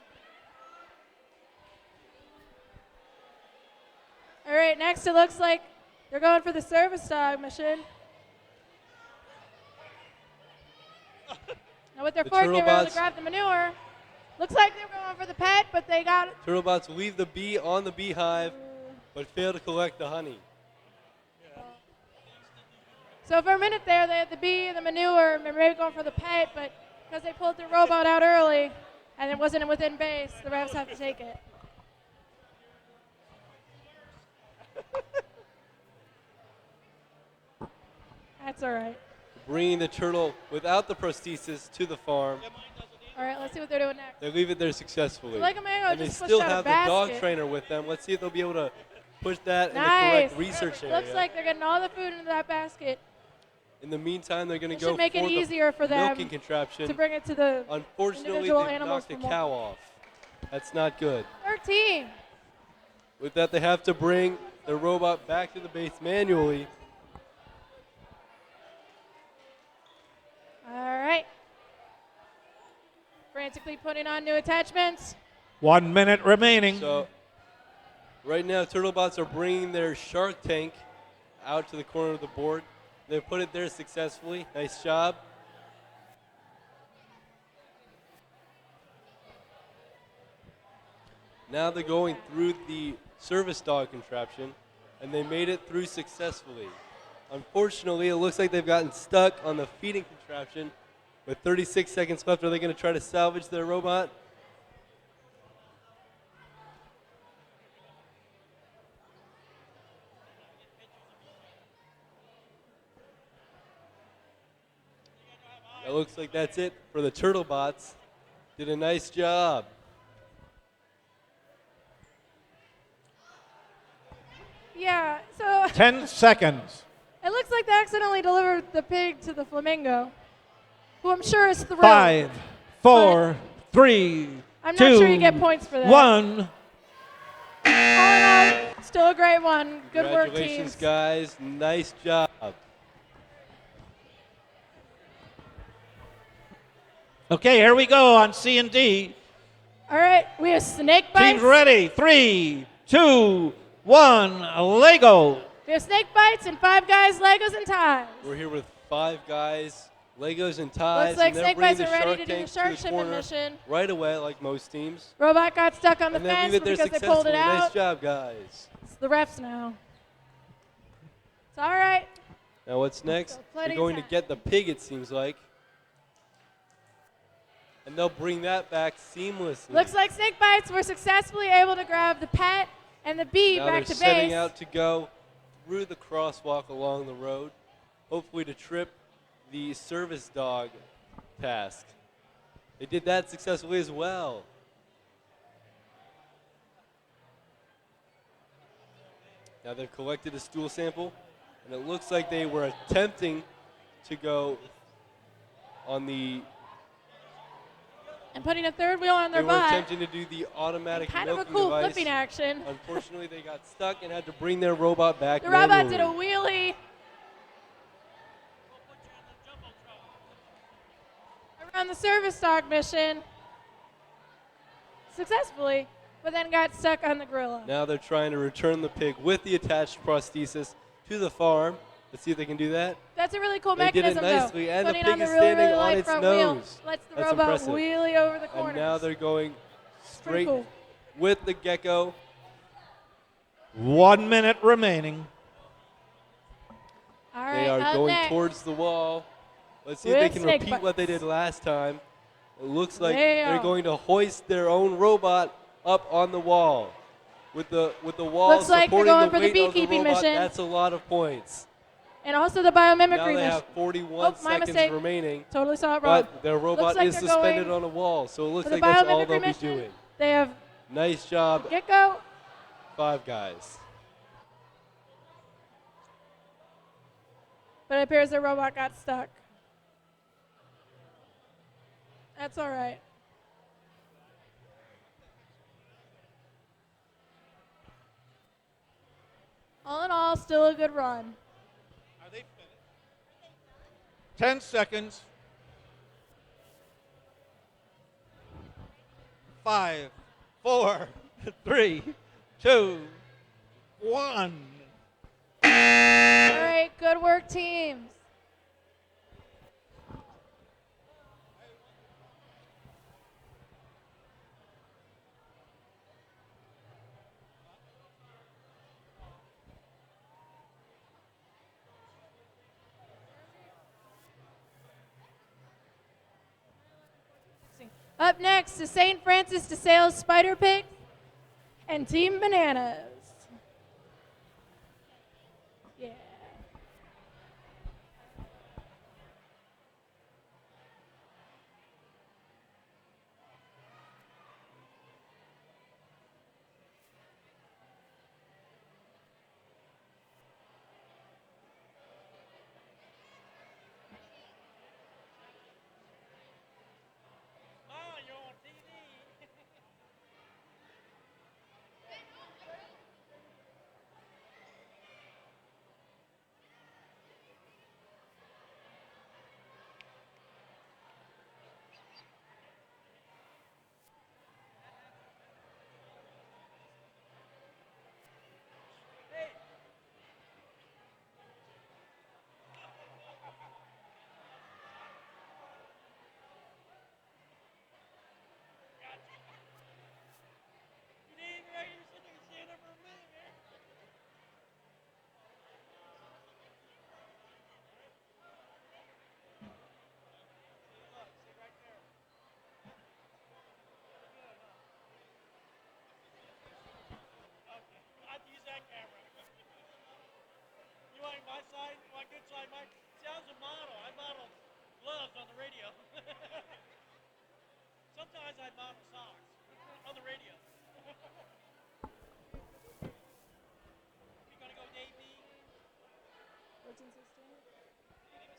All right, next it looks like they're going for the service dog mission. Now with their The fork, they were able turtlebots- to grab the manure. Looks like they were going for the pet, but they got it. Turtlebots leave the bee on the beehive, but fail to collect the honey. So for a minute there, they had the bee and the manure, and they were maybe going for the pet, but because they pulled their robot out early and it wasn't within base, the refs have to take it. That's all right. Bringing the turtle without the prosthesis to the farm. All right, let's see what they're doing next. They leave it there successfully. Lego Maego And they just pushed still out a have the dog basket. trainer with them. Let's see if they'll be able to push that in the Nice. correct research area. Looks like they're getting all the food into that basket. In the meantime, they're going to It go should make for it the easier for them milking contraption. to bring it to the Unfortunately, individual they animals knocked a for more. cow off. That's not good. 13. With that, they have to bring the robot back to the base manually. All right. Frantically putting on new attachments. 1 minute remaining. So, right now, Turtlebots are bringing their shark tank out to the corner of the board. They put it there successfully. Nice job. Now they're going through the service dog contraption, and they made it through successfully. Unfortunately, it looks like they've gotten stuck on the feeding contraption. With 36 seconds left, are they going to try to salvage their robot? It looks like that's it for the Turtlebots. Did a nice job. Yeah, so 10 seconds. it looks like they accidentally delivered the pig to the flamingo, who I'm sure is thrilled. 5, 4, 3, I'm 2, not sure you get points for that. 1. All in all, still a great one. Good work, Congratulations, teams. guys. Nice job. Okay, here we go on C and D. All right, we have snake bites. Teams ready. 3, 2, 1. Lego. We have snake bites and Five Guys, Legos, and ties. We're here with Five Guys, Legos, and ties. Looks like and they're snake bringing bites the are ready shark to do the tank shark the shipment corner mission. right away, like most teams. Robot got stuck on the And then fence leave it there because they pulled it successfully. out. Nice job, guys. It's the refs now. It's all right. Now what's next? Still They're plenty of going to time. get the pig, it seems like. And they'll bring that back seamlessly. Looks like snake bites were successfully able to grab the pet and the bee Now back they're to setting base. out to go through the crosswalk along the road, hopefully to trip the service dog task. They did that successfully as well. Now they've collected a stool sample, and it looks like they were attempting to go on the. And putting a third wheel on They their were butt. attempting to do the automatic Kind of a milking cool device. flipping action. Unfortunately, they got stuck and had to bring their robot back. The robot did a manually. wheelie around the service dog mission successfully, but then got stuck on the gorilla. Now they're trying to return the pig with the attached prosthesis to the farm. Let's see if they can do that. That's a really cool They did it mechanism, nicely, though. and the Putting pig on the is really, standing really on light its front nose. wheel lets the That's robot impressive. wheelie over the corner. And now they're going pretty straight cool. with the gecko. 1 minute remaining. All They right, are up going next. towards the wall. Let's see if they With can snake repeat what they bites. did last time. It looks like They they're are. going to hoist their own robot up on the wall. With the wall Looks like they're supporting going the for the weight of the beekeeping robot, mission. that's a lot of points. And also the biomimicry Now they mission. have 41 Oh, my seconds mistake. remaining. Totally saw it wrong. But their robot Looks like is they're suspended going on a wall, so it looks for the like that's all biomimicry they'll be mission. doing. They have Nice job, gecko. Five Guys. But it appears their robot got stuck. That's all right. small, still a good run. 10 seconds. 5, 4, 3, 2, 1. All right, good work, teams. Up next is St. Francis de Sales Spider Pigs and Team Bananas. Yeah.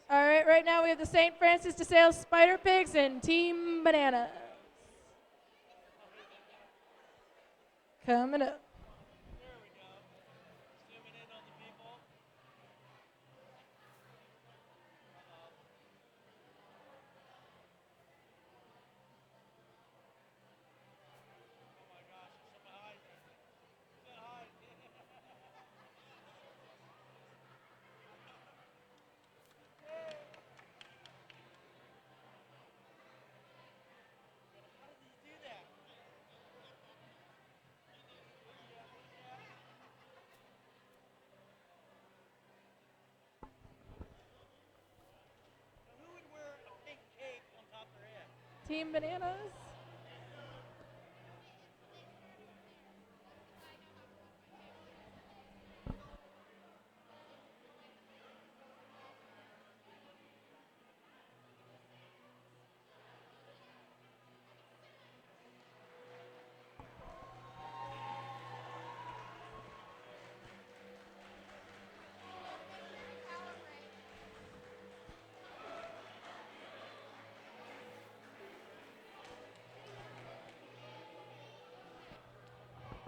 All right, right now we have the St. Francis de Sales Spider Pigs and Team Bananas. Coming up. Team Bananas.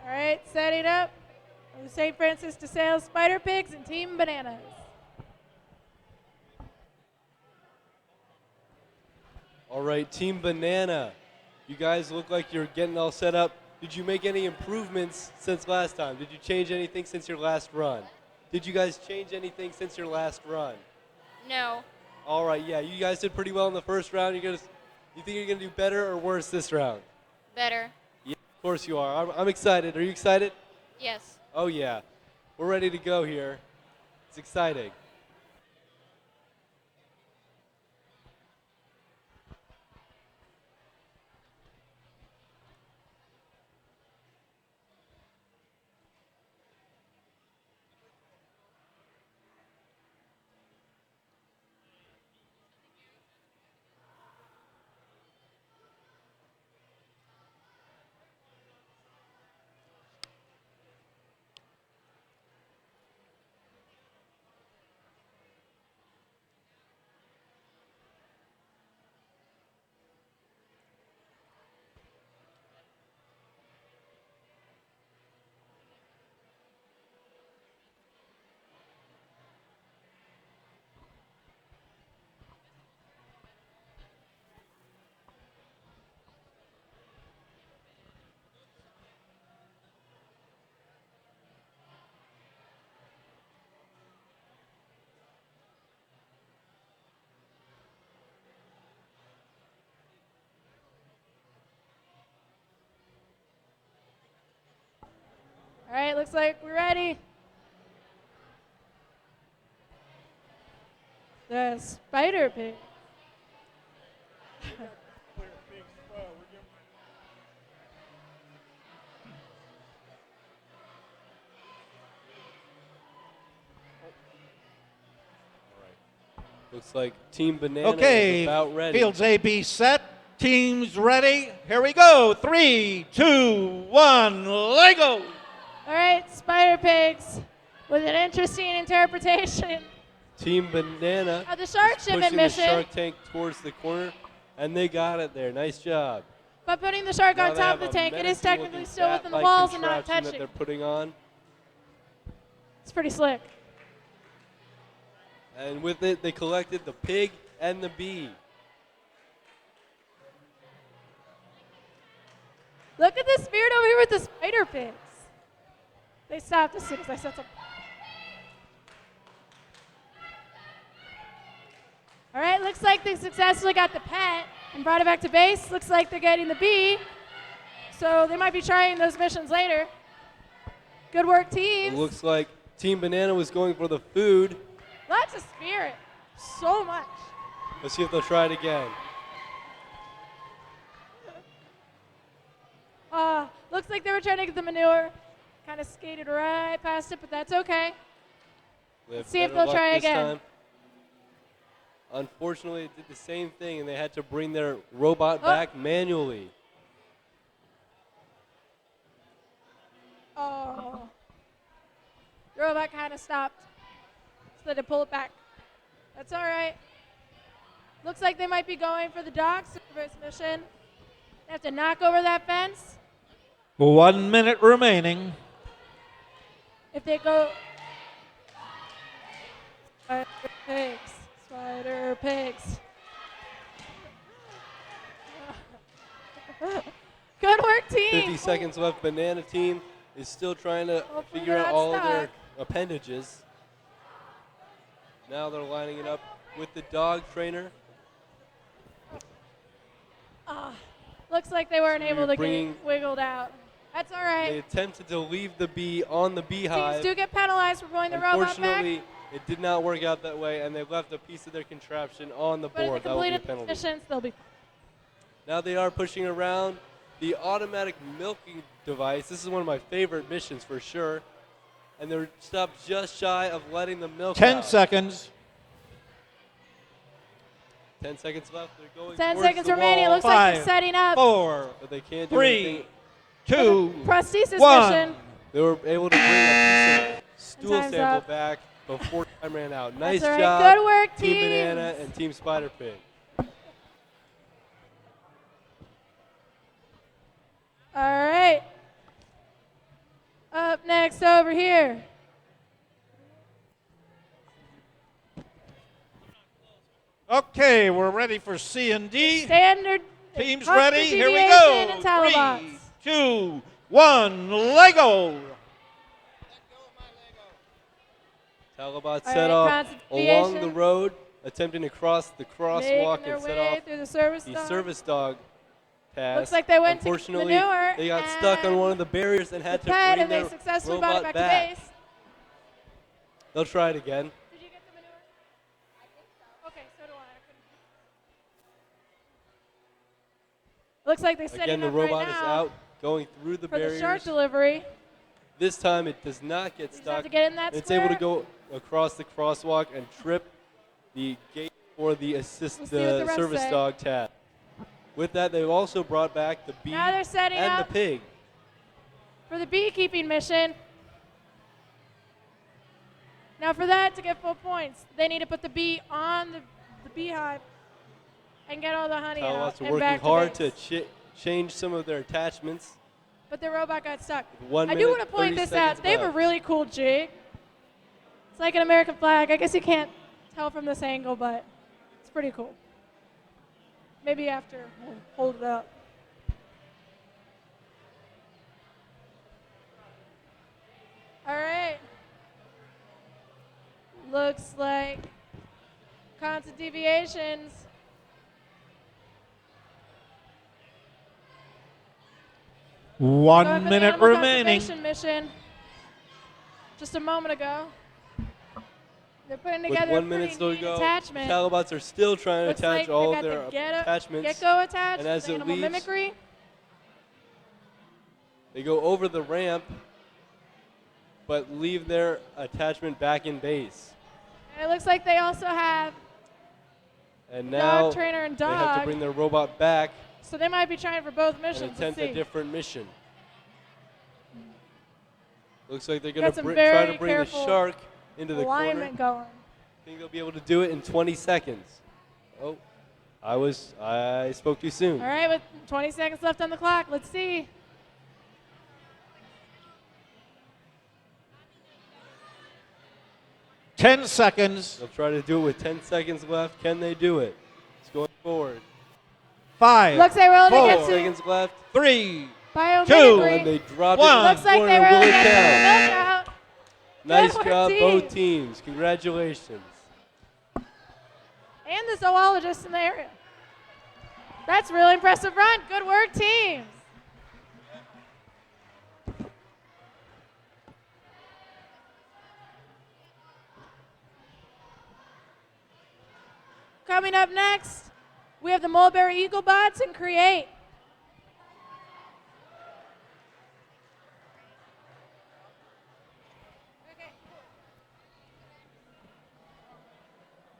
All right, setting up the St. Francis de Sales Spider Pigs and Team Bananas. All right, Team Banana. You guys look like you're getting all set up. Did you make any improvements since last time? Did you change anything since your last run? Did you guys change anything since your last run? No. All right, yeah, you guys did pretty well in the first round. You think you're gonna do better or worse this round? Better. Yeah, of course you are. I'm excited. Are you excited? Yes. Oh yeah, we're ready to go here. It's exciting. All right, looks like we're ready. The spider pig. Looks like Team Banana Okay, is about ready. Fields A, B set. Teams ready. Here we go. 3, 2, 1, Lego. All right, spider pigs with an interesting interpretation Team Banana of the shark is shipment pushing the mission. shark tank towards the corner, and they got it there. Nice job. By putting the shark Now on they top of have the a tank, it is menacing technically looking still within the bat-like walls and not contraption that touching. they're putting on. It's pretty slick. And with it, they collected the pig and the bee. Look at this spirit over here with the spider pigs. They stopped as soon as I said something. All right, looks like they successfully got the pet and brought it back to base. Looks like they're getting the bee. So they might be trying those missions later. Good work, It teams. looks like Team Banana was going for the food. Lots of spirit. So much. Let's see if they'll try it again. Looks like they were trying to get the manure. Kind of skated right past it, but that's okay. Let's see if better they'll try luck this again. time. Unfortunately, it did the same thing, and they had to bring their robot Oh. back manually. Oh. The robot kind of stopped. So they had to pull it back. That's all right. Looks like they might be going for the dock service mission. They have to knock over that fence. 1 minute remaining. If they go. Spider pigs. Spider pigs. Good work, team. 50 seconds left. Banana team is still trying to Hopefully figure they're out not all of their stuck. appendages. Now they're lining it up with the dog trainer. Looks like they weren't So able you're to bringing- get wiggled out. That's all right. They attempted to leave the bee on the beehive. Teams do get penalized for pulling the robot back. Unfortunately, it did not work out that way, and they left a piece of their contraption on the But if board. they That will be a completed the penalty. missions, they'll be fine. Now they are pushing around the automatic milking device. This is one of my favorite missions for sure. And they're stopped just shy of letting the milk 10 out. seconds. 10 seconds left. They're going 10 towards seconds the remaining. It wall. looks like they're 5, setting up. 4, But they can't do 3, anything. 2, Prosthesis 1. mission. They were able to bring a piece of stool time's sample up. back before time ran out. Nice all right. job, Good work, Team teams. Banana and Team Spider Pig. All right. Up next over here. Okay, we're ready for C and D. Standard. Teams constant ready? Here we deviation go. and telebots. 3, 2, 1, Lego. Talabot All set right, off constant along the deviation. road, attempting to cross the crosswalk Making their and set way off through the service the dog. service dog task. Looks like they went to Unfortunately, manure they got stuck on and one of the barriers and had the to pet, bring and they their successfully robot brought it back back. to base. They'll try it again. Did you get the manure? I think so. Okay, so do I. Looks like they're setting Again, the up robot right is now out, going through the for the barriers. shark delivery. This time it does not get just have stuck. to get in that It's able to square. go across the crosswalk and trip the gate for the assist We'll see what the refs service say. dog task. With that, they've also brought back the bee Now they're setting and up the pig. for the beekeeping mission. Now for that to get full points, they need to put the bee on the beehive and get all the honey out Talbots are and working back hard to to base. change some of their attachments. But the robot got stuck. 1 I do minute, want to point 30 this out. seconds They have a left. really cool jig. It's like an American flag. I guess you can't tell from this angle, but it's pretty cool. Maybe after we'll hold it up. All right. Looks like constant deviations. 1 Going for the minute animal remaining. conservation mission. just a moment ago. They're putting With together 1 a minute pretty still to neat go, attachment. Talibots are still trying to Looks attach like all they of got their the attachments. get-go attached And as with it animal leaves, mimicry. they go over the ramp, but leave their attachment back in base. And it looks like they also have And dog now trainer and they have to dog. bring their robot back So they might be trying for both and missions. Let's attempt a see. different mission. Looks like they're Got going some to try very to bring the careful shark into the corner. alignment going. Think they'll be able to do it in 20 seconds. Oh, I spoke too soon. All right, with 20 seconds left on the clock, let's see. Ten seconds. They'll try to do it with 10 seconds left. Can they do it? It's going forward. 5, Looks like we're only 4, get to seconds left. 3, biomimicry. And they dropped One. it in the Looks like corner. they Will really it get to the count? knockout. Nice Good job, work, both team. teams. Congratulations. And the zoologist in the area. That's a really impressive run. Good work, teams. Coming up next, we have the Mulberry Eagle Bots and Create.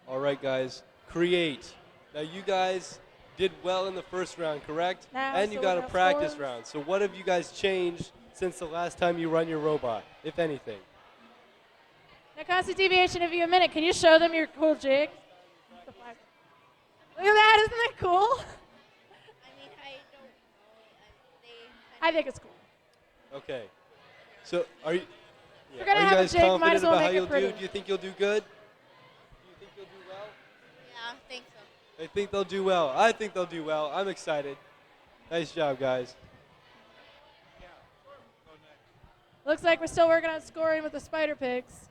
All right, guys. Create. Now, you guys did well in the first round, correct? Now, And so you we got a got practice scores. round. So what have you guys changed since the last time you run your robot, if anything? Now, constant deviation, if you a minute, can you show them your cool jig? Look at that, isn't that cool? I think it's cool. Okay. So are you? We're gonna are you have a guys jig, might confident as well about how make it you'll do? pretty. Do you think you'll do good? Do you think you'll do well? Yeah, I think so. I think they'll do well. I think they'll do well. I'm excited. Nice job, guys. Looks like we're still working on scoring with the spider pigs.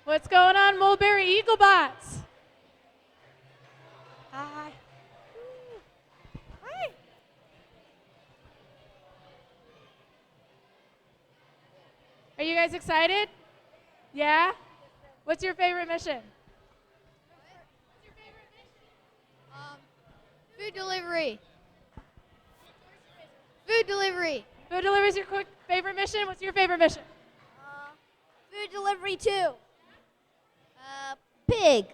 What's going on, Mulberry Eagle Bots? Hi. Hi. Are you guys excited? Yeah? What's your favorite mission? Food delivery. Food delivery. Food delivery is your quick favorite mission? What's your favorite mission? Food delivery too. Pig.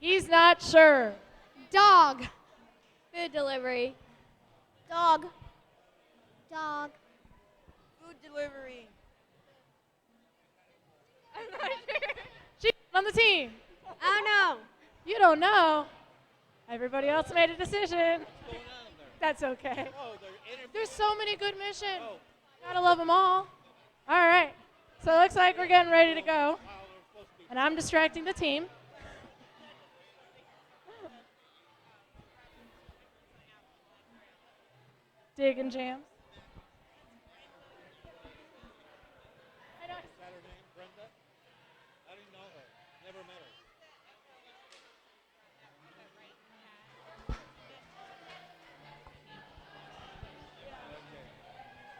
He's not sure. Dog. Food delivery. Dog. Dog. Food delivery. I'm not sure. She's on the team. I don't know. You don't know. Everybody else made a decision. That's okay. There's so many good missions. Gotta love them all. All right. So it looks like we're getting ready to go. And I'm distracting the team. Dig and jams.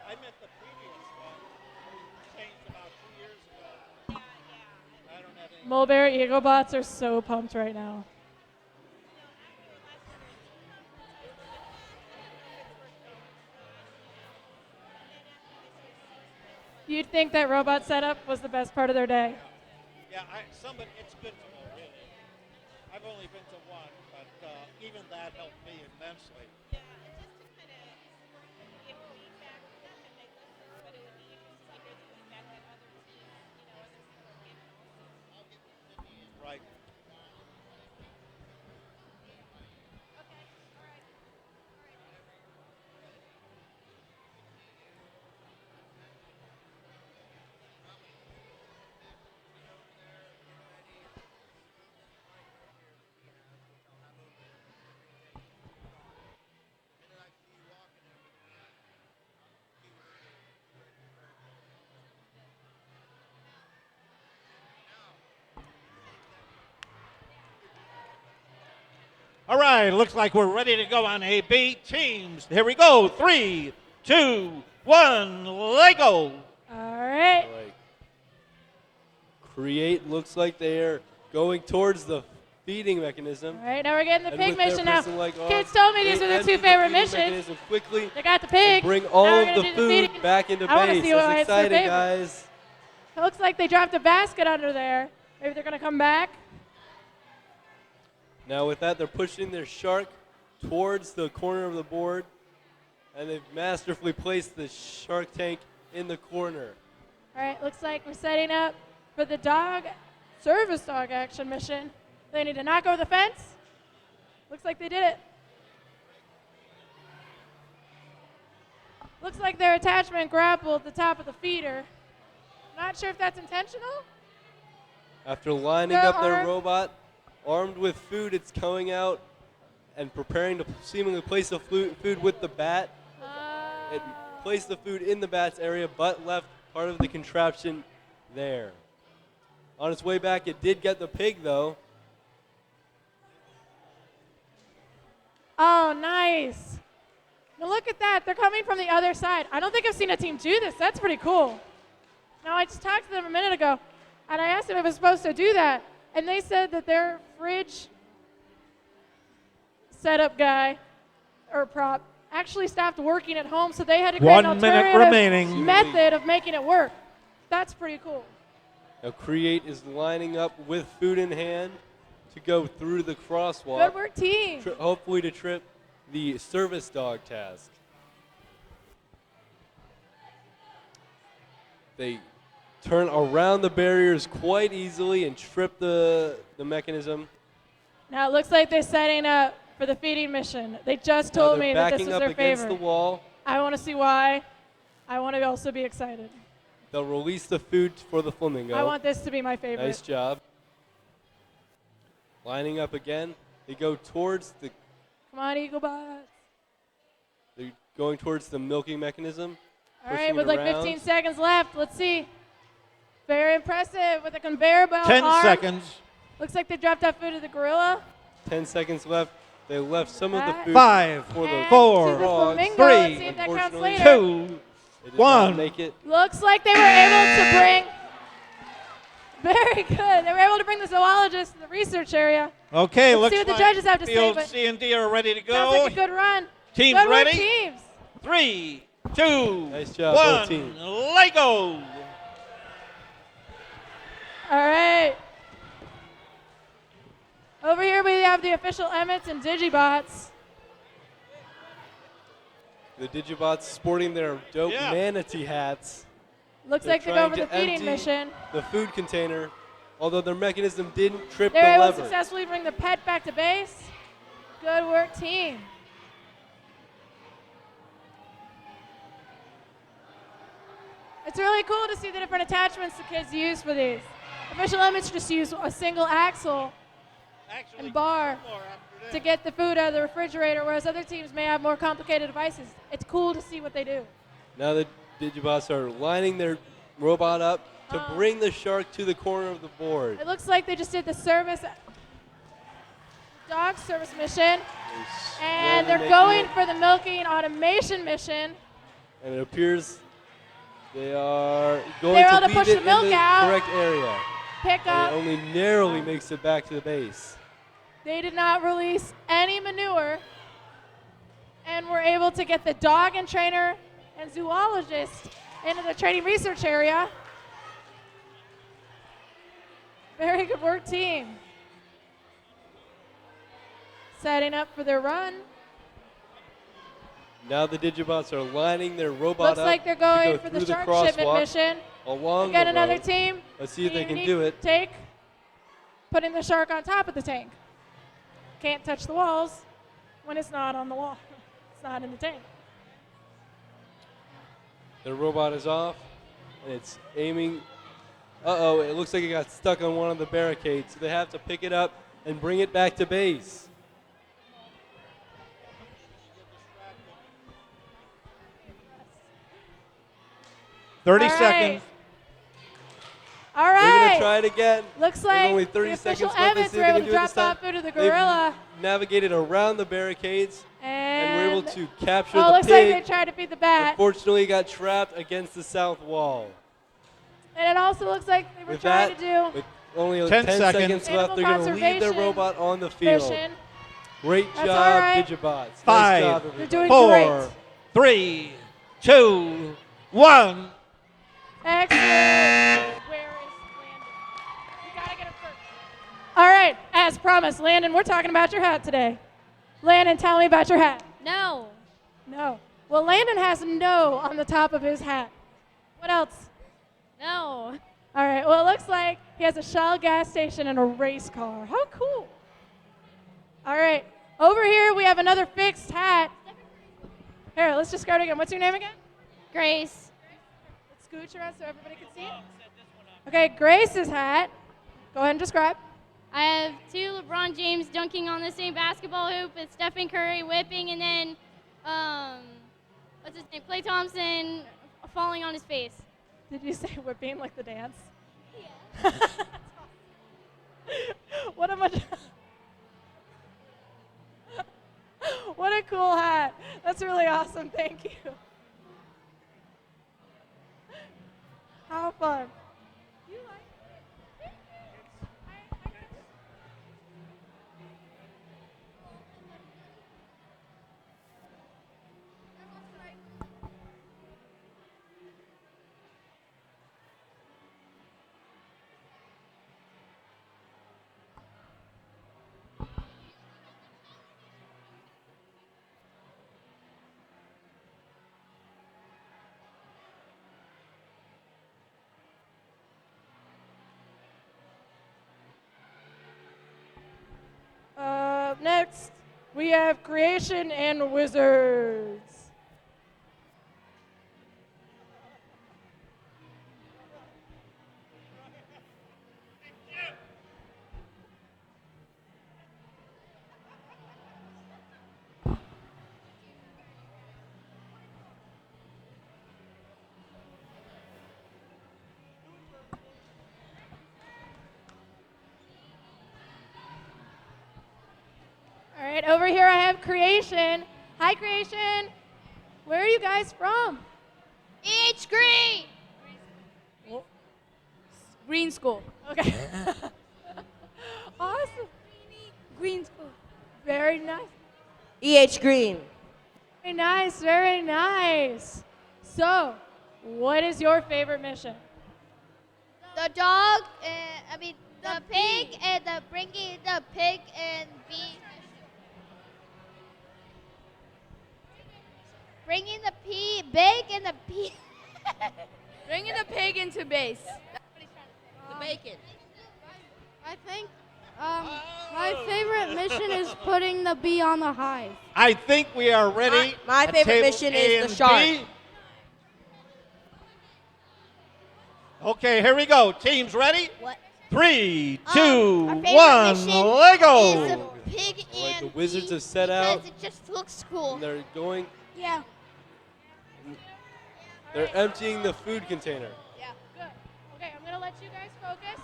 I met the previous one, changed about 2 years ago. I don't have any. Mulberry Eagle Bots are so pumped right now. You'd think that robot setup was the best part of their day. Yeah, it's good to know, really. I've only been to one, but even that helped me immensely. All right, looks like we're ready to go on AB teams. Here we go. 3, 2, 1, Lego. All right. Create looks like they're going towards the feeding mechanism. All right, now we're getting the And pig with their mission now. person-like arm, Kids told me these they are their enter two the favorite feeding missions. mechanism quickly. They got the pig. Bring all Now we're of gonna the do food feeding. back into I wanna base. see why That's it's their exciting, favorite. guys. It looks like they dropped a basket under there. Maybe they're going to come back. Now with that, they're pushing their shark towards the corner of the board, and they've masterfully placed the shark tank in the corner. All right, looks like we're setting up for the service dog action mission. They need to knock over the fence. Looks like they did it. Looks like their attachment grappled the top of the feeder. Not sure if that's intentional. After lining Go up their arm. robot, armed with food, it's going out and preparing to seemingly place the food with the bat. It placed the food in the bat's area, but left part of the contraption there. On its way back, it did get the pig, though. Oh, nice. Now look at that. They're coming from the other side. I don't think I've seen a team do this. That's pretty cool. Now, I just talked to them a minute ago, and I asked them if it was supposed to do that. And they said that their fridge setup guy or prop actually stopped working at home, so they had to create 1 an minute alternative remaining. method of making it work. That's pretty cool. Now, Create is lining up with food in hand to go through the crosswalk. Good work, team. Hopefully to trip the service dog task. They turn around the barriers quite easily and trip the mechanism. Now it looks like they're setting up for the feeding mission. They just Now told they're me that this backing was up their against favorite. the wall. I want to see why. I want to also be excited. They'll release the food for the flamingo. I want this to be my favorite. Nice job. Lining up again. They go towards the. Come on, Eaglebots. They're going towards the milking mechanism. All right, pushing with it like around. 15 seconds left. Let's see. Very impressive with a conveyor belt 10 arm. seconds. Looks like they dropped off food to the gorilla. 10 seconds left. They left some of the food 5, for the 4, to the frogs. flamingo. Let's see 3, if that counts Unfortunately, later. 2, They did 1. not make it. Looks like they were able to bring. Very good. They were able to bring the zoologist to the research area. Okay, Let's looks see what the like judges have to say, field but C and D are ready to go. Sounds like a good run. Teams Good work, ready? teams. 3, 2, Nice job, both 1, teams. Lego. All right. Over here we have the official Emmets and Digibots. The Digibots sporting their dope Yeah. manatee hats. Looks They're like they go trying for the to feeding empty mission. the food container, although their mechanism didn't trip They're the able to lever. successfully bring the pet back to base. Good work, team. It's really cool to see the different attachments the kids use for these. Official Emmets just use a single axle and bar to get the food out of the refrigerator, whereas other teams may have more complicated devices. It's cool to see what they do. Now the Digibots are lining their robot up to bring the shark to the corner of the board. It looks like they just did the dog service mission, and they're making going it. for the milking automation mission. And it appears they are going They're to able to leave push it the milk in the out. correct area. Pick And up. it only narrowly makes it back to the base. They did not release any manure, and were able to get the dog and trainer and zoologist into the training research area. Very good work, team. Setting up for their run. Now the Digibots are lining their robot Looks up like they're to going go for through the shark crosswalk shipment mission. along Again, the another road. team. Let's see if they can Unique do it. Take, putting the shark on top of the tank. Can't touch the walls when it's not on the wall. It's not in the tank. The robot is off, and it's aiming. Uh-oh, it looks like it got stuck on one of the barricades, so they have to pick it up and bring it back to base. Thirty All right. seconds. All They're going right. to try it again. Looks With like only the 30 official seconds left. Let's Evans see were if they able can to do it this drop time. off food to the They've gorilla. navigated around the barricades and were able to capture the looks pig. like they tried to feed the bat. Unfortunately, got trapped against the south wall. And it also looks like they were With trying that, to do with only 10 10 seconds seconds. left, they're going to leave their conservation robot on the field. mission. Great That's job, all right. Digibots. Nice 5, job, They're everybody. doing 4, great. 3, 2, 1. Excellent. Where is Landon? You gotta get him first. All right, as promised, Landon, we're talking about your hat today. Landon, tell me about your hat. No. No. Well, Landon has no on the top of his hat. What else? No. All right, well, it looks like he has a Shell gas station and a race car. How cool. All right, over here we have another fixed hat. Here, let's describe it again. What's your name again? Grace. Let's scooch around so everybody can see it. Okay, Grace's hat. Go ahead and describe. I have two LeBron James dunking on the same basketball hoop with Stephen Curry whipping, and then, what's his name? Klay Thompson falling on his face. Did you say whipping like the dance? Yeah. What a much. What a cool hat. That's really awesome. Thank you. How fun. Next, we have Creation and Wizards. All right, over here I have Creation. Hi, Creation. Where are you guys from? It's green. Green School. Okay. Awesome. Green school. Very nice. EH Green. Very nice, very nice. So, what is your favorite mission? The dog, the pig, and the bringing the pig and bringing the pig and the pig. Bringing the pig into base. That's what he's trying to say. The bacon. I think my favorite mission is putting the bee on the hive. I think we are ready. My at favorite table mission A is the and shark. B. Okay, here we go. Teams ready? What? 3, Our 2, favorite 1, mission Lego! is the pig All right, and the Wizards bee have set out. because it just looks cool. And they're going. Yeah. They're emptying the food container. Yeah, good. Okay, I'm going to let you guys focus.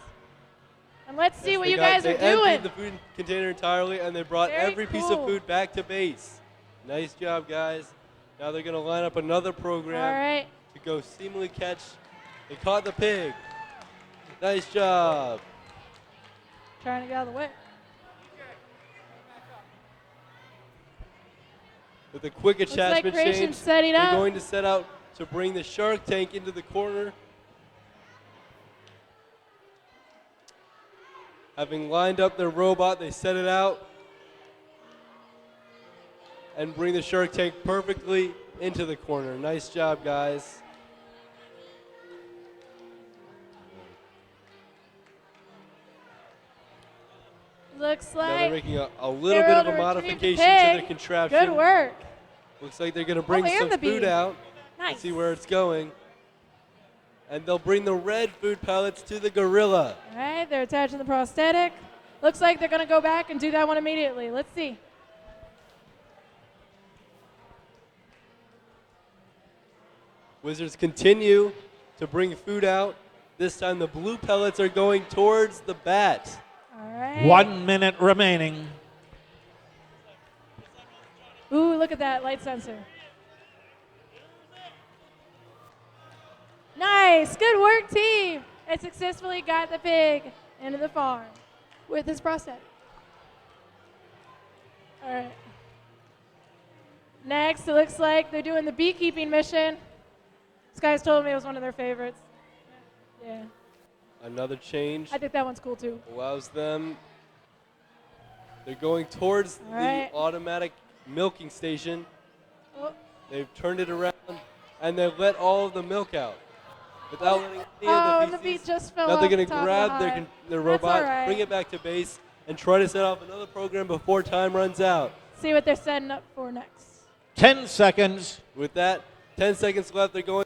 And let's see Yes, what they you got- guys are They doing. emptied the food container entirely, and they brought Very every piece cool. of food back to base. Nice job, guys. Now they're going to line up another program All right. to go seemingly catch. They caught the pig. Nice job. Trying to get out of the way. With a quick like attachment Creation's change, setting they're up. going to set out to bring the shark tank into the corner. Having lined up their robot, they set it out and bring the shark tank perfectly into the corner. Nice job, guys. Looks Now they're like making a they little were bit able of a to retrieve the modification to their pig. contraption. Good work. Looks like they're going to bring and some the food bee. out. Nice. Let's see where it's going. And they'll bring the red food pellets to the gorilla. All right, they're attaching the prosthetic. Looks like they're going to go back and do that one immediately. Let's see. Wizards continue to bring food out This time the blue pellets are going towards the bat. All right. 1 minute remaining. Ooh, look at that light sensor. Nice. Good work, team. It successfully got the pig into the farm with his prosthetic. All right. Next, it looks like they're doing the beekeeping mission. This guy's told me it was one of their favorites. Yeah. Another change I think that one's cool too. allows them. They're going towards All right. the automatic milking station. Oh. They've turned it around and they've let all of the milk out without letting any Oh, of and the the feces. beet just fell Now off they're the going to top of the grab hive. their That's all robot, right. bring it back to base, and try to set off another program before time runs out. See what they're setting up for next. 10 seconds. With that, 10 seconds left. They're going.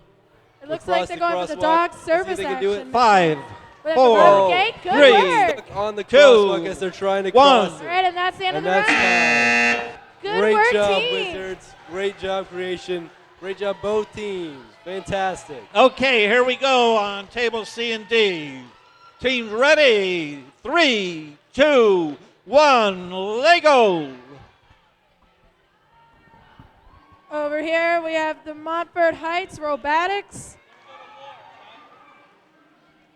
It looks across like they're going for the crosswalk. dog Let's service see if they can action. do it. 5, With 4, the gate. Good 3, work. Stuck on the 2, crosswalk as they're trying to 1. cross All it. right, and that's the end And of the that's round. time. Good Great work, job, team. Wizards. Great job, Creation. Great job, both teams. Fantastic. Okay, here we go on table C and D. Teams ready. 3, 2, 1, Lego. Over here, we have the Montfort Heights Robotics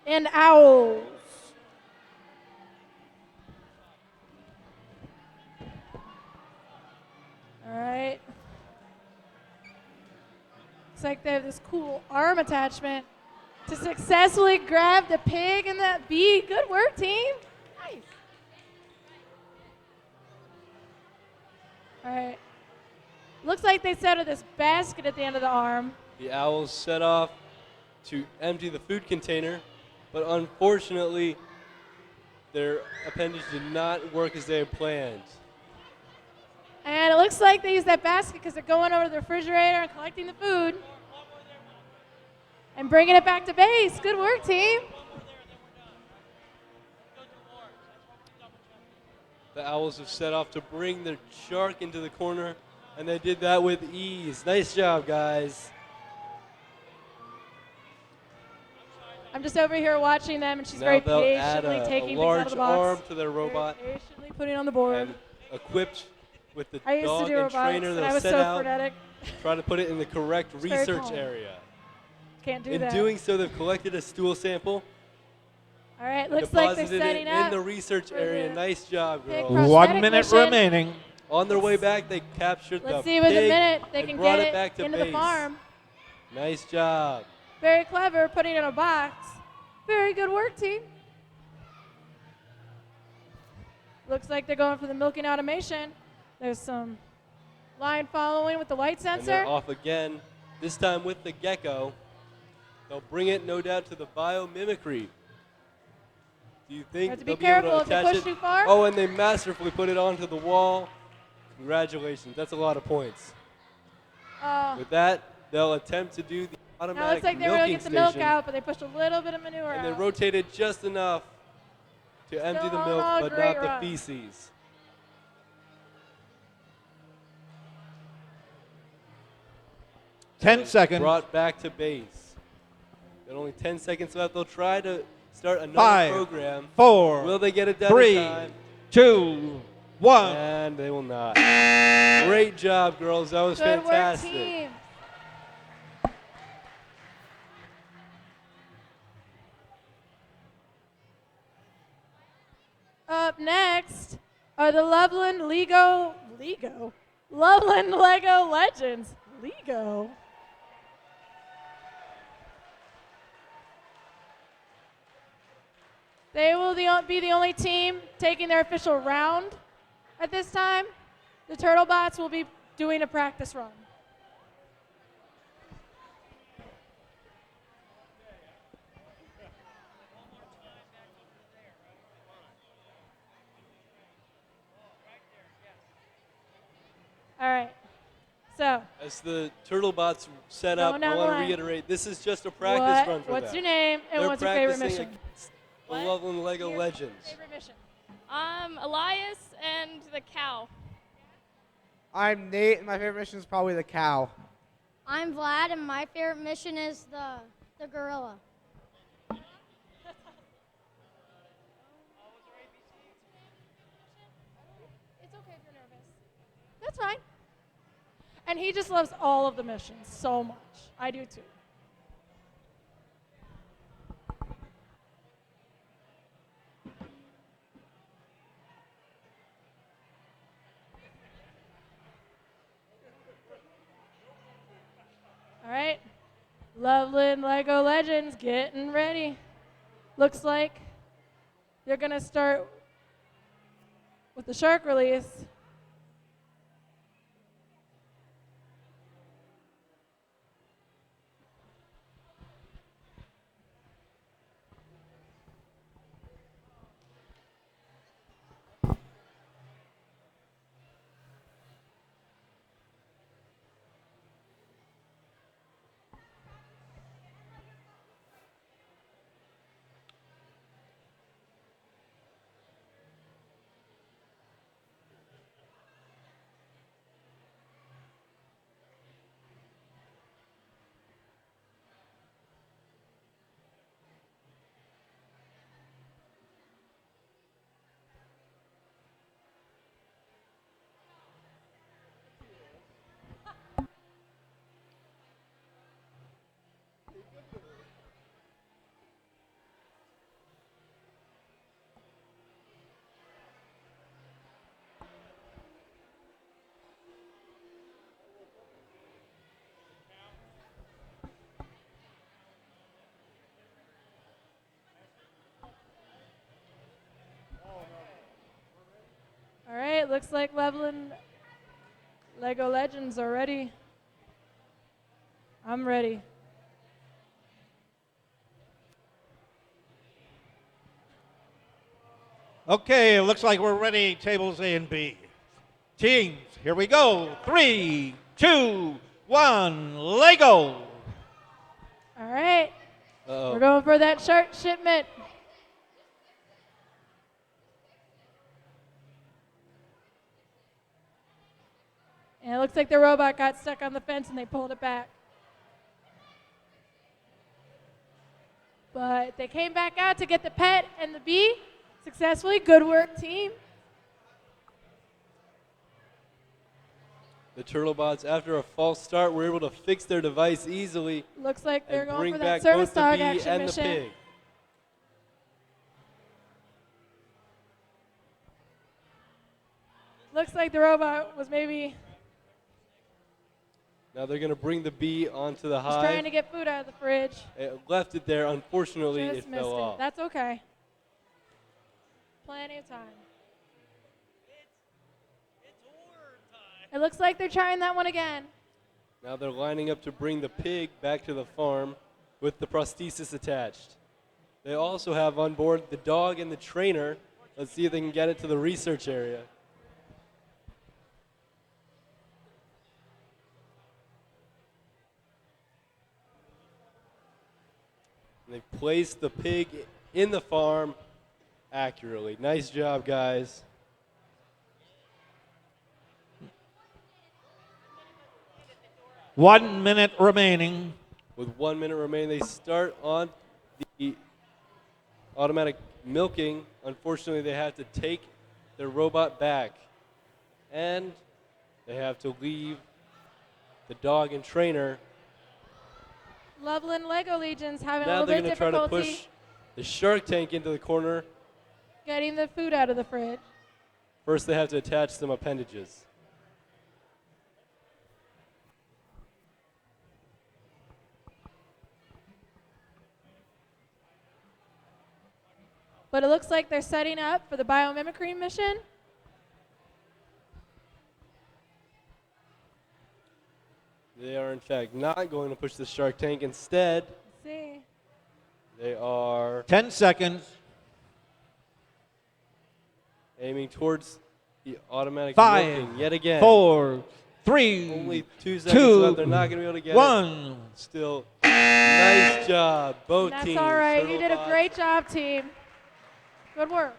and Owls. All right. Looks like they have this cool arm attachment to successfully grab the pig and that bee. Good work, team. Nice. All right. Looks like they set up this basket at the end of the arm. The Owls set off to empty the food container, but unfortunately, their appendage did not work as they had planned. And it looks like they use that basket because they're going over to the refrigerator and collecting the food and bringing it back to base. Good work, team. The Owls have set off to bring their shark into the corner, and they did that with ease. Nice job, guys. I'm just over here watching them, and she's Now very they'll add patiently a taking things large out of the box. arm to their Very robot patiently putting it on the board. and equipped with the I used to dog do and robotics, trainer and they'll I was set so out, frenetic. try to put it in the correct It's very research calm. area. Can't do In that. doing so, they've collected a stool sample. All right, and looks like they're deposited setting it up in the research for area. the Nice job, pig girls. 1 minute mission. remaining. On their way back, they captured Let's the see with a pig minute they and can brought get it back to into base. the farm. Nice job. Very clever, putting it in a box. Very good work, team. Looks like they're going for the milking automation. There's some line following with the light And they're sensor. off again, this time with the gecko. They'll bring it, no doubt, to the biomimicry. Do you think Have to be they'll be able careful to if they attach push it? too far. Oh, and they masterfully put it onto the wall. Congratulations, that's a lot of points. With that, they'll attempt to do the Now it automatic looks like they were going milking to get the milk station. out, but they pushed a little bit of manure And out. they rotated just enough to empty the milk, Still a but great not the run. feces. Ten seconds. Brought back to base. Got only 10 seconds left. They'll try to start another 5, program. 4, Will they get it done 3, in time? 2, 1. And they will not. Great job, girls. That was Good fantastic. work, team. Up next are the Loveland Loveland Lego Legends. Lego. They will be the only team taking their official round at this time. The Turtlebots will be doing a practice run. All right. So, As the Turtlebots set up, Going I down want the to line. reiterate, this is just a practice run for what's them. your name and They're what's your favorite practicing mission? against the Loveland Lego Legends. Favorite mission. Elias and the cow. I'm Nate, and my favorite mission is probably the cow. I'm Vlad, and my favorite mission is the gorilla. That's fine. And he just loves all of the missions so much. I do too. All right. Loveland Lego Legends getting ready. Looks like they're going to start with the shark release. All right, looks like Loveland Lego Legends are ready. I'm ready. Okay, it looks like we're ready, tables A and B. Teams, here we go. 3, 2, 1, Lego. All right. Uh-oh. We're going for that shark shipment. And it looks like the robot got stuck on the fence and they pulled it back. But they came back out to get the pet and the bee successfully. Good work, team. The Turtlebots, after a false start, were able to fix their device easily. Looks like they're and going bring for back that service both the dog bee action and mission. the pig. Looks like the robot was maybe Now they're going to bring the bee onto the just hive. trying to get food out of the fridge. It left it there. Unfortunately, Just it missed fell it. off. That's okay. Plenty of time. It looks like they're trying that one again. Now they're lining up to bring the pig back to the farm with the prosthesis attached. They also have on board the dog and the trainer. Let's see if they can get it to the research area. And they placed the pig in the farm accurately. Nice job, guys. One minute remaining. With 1 minute remaining, they start on the automatic milking. Unfortunately, they have to take their robot back. And they have to leave the dog and trainer. Loveland Lego Legions having a Now little they're bit going of to try to difficulty push the shark tank into the corner. getting the food out of the fridge. First, they have to attach some appendages. But it looks like they're setting up for the biomimicry mission. They are, in fact, not going to push the shark tank. Instead, Let's see. they are 10 seconds. aiming towards the automatic 5, milking yet again. 4, 3, Only 2 seconds 2, left. They're not going to be able to get 1. it. Still, nice job, both That's teams. all right. You did a Turtlebots. great job, team. Good work.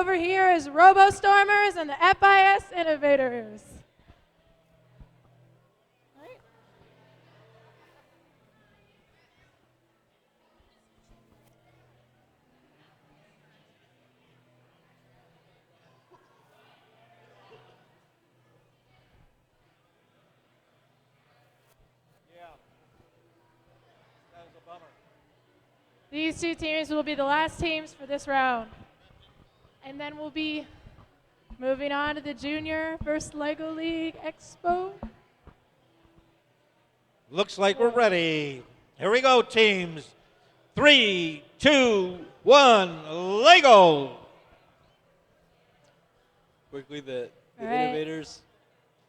over here is RoboStormers and the FIS Innovators. These two teams will be the last teams for this round. And then we'll be moving on to the Junior First Lego League Expo. Looks like we're ready. Here we go, teams. 3, 2, 1, Lego. Quickly, the All right. innovators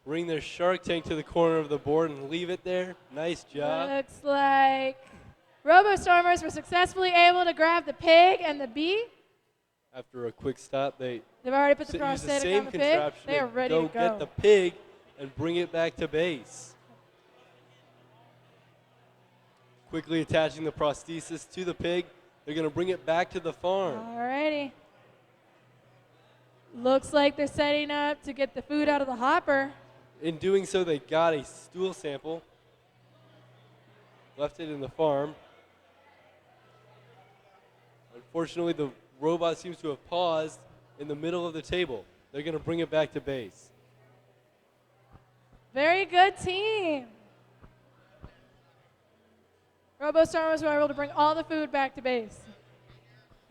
bring their shark tank to the corner of the board and leave it there. Nice job. Looks like RoboStormers were successfully able to grab the pig and the bee. After a quick stop, they've already put the use prosthetic same on the pig. contraption They are to ready to go. Get the pig and bring it back to base. Quickly attaching the prosthesis to the pig, they're going to bring it back to the farm. Alrighty. Looks like they're setting up to get the food out of the hopper. In doing so, they got a stool sample, left it in the farm. Unfortunately, the robot seems to have paused in the middle of the table. They're going to bring it back to base. Very good team. RoboStormers were able to bring all the food back to base.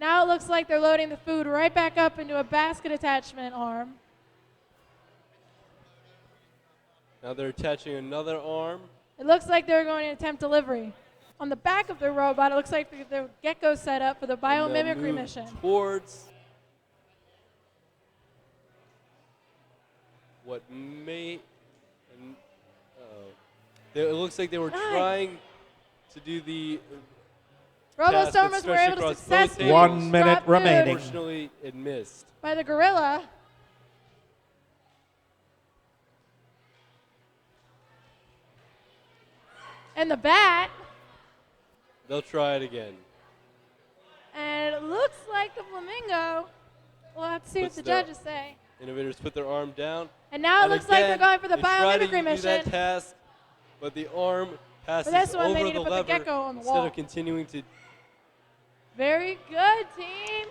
Now it looks like they're loading the food right back up into a basket attachment arm. Now they're attaching another arm. It looks like they're going to attempt delivery. On the back of the robot, it looks like the gecko set up for the And they'll biomimicry move mission. Towards what may. It looks like they were trying to do the. RoboStormers were able to successfully 1 minute drop food remaining. Unfortunately, it missed. by the gorilla. And the bat. They'll try it again. And it looks like the flamingo. We'll have to see what Puts the their- judges say. Innovators put their arm down. And now it looks like they're again, going for the they try to biomimicry do mission. that task, but the arm passes this one, they over need the to put the lever gecko on the instead wall. of continuing to. Very good, team.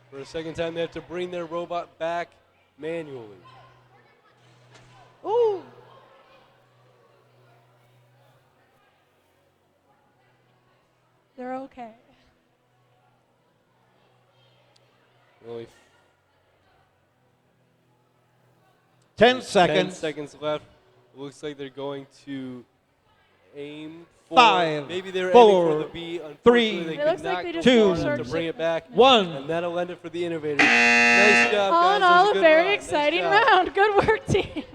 For a second time, they have to bring their robot back manually. Ooh. They're okay. Only 10 10 seconds. seconds left. It looks like they're going to aim for. 5, Maybe they were 4, aiming for the B. Unfortunately, 3, they It could looks like not they go just far pulled enough short to bring it back. 1. And that'll end it for the innovators. Nice job, All guys. in That was all, a good very run. Nice exciting job. round. Good work, teams.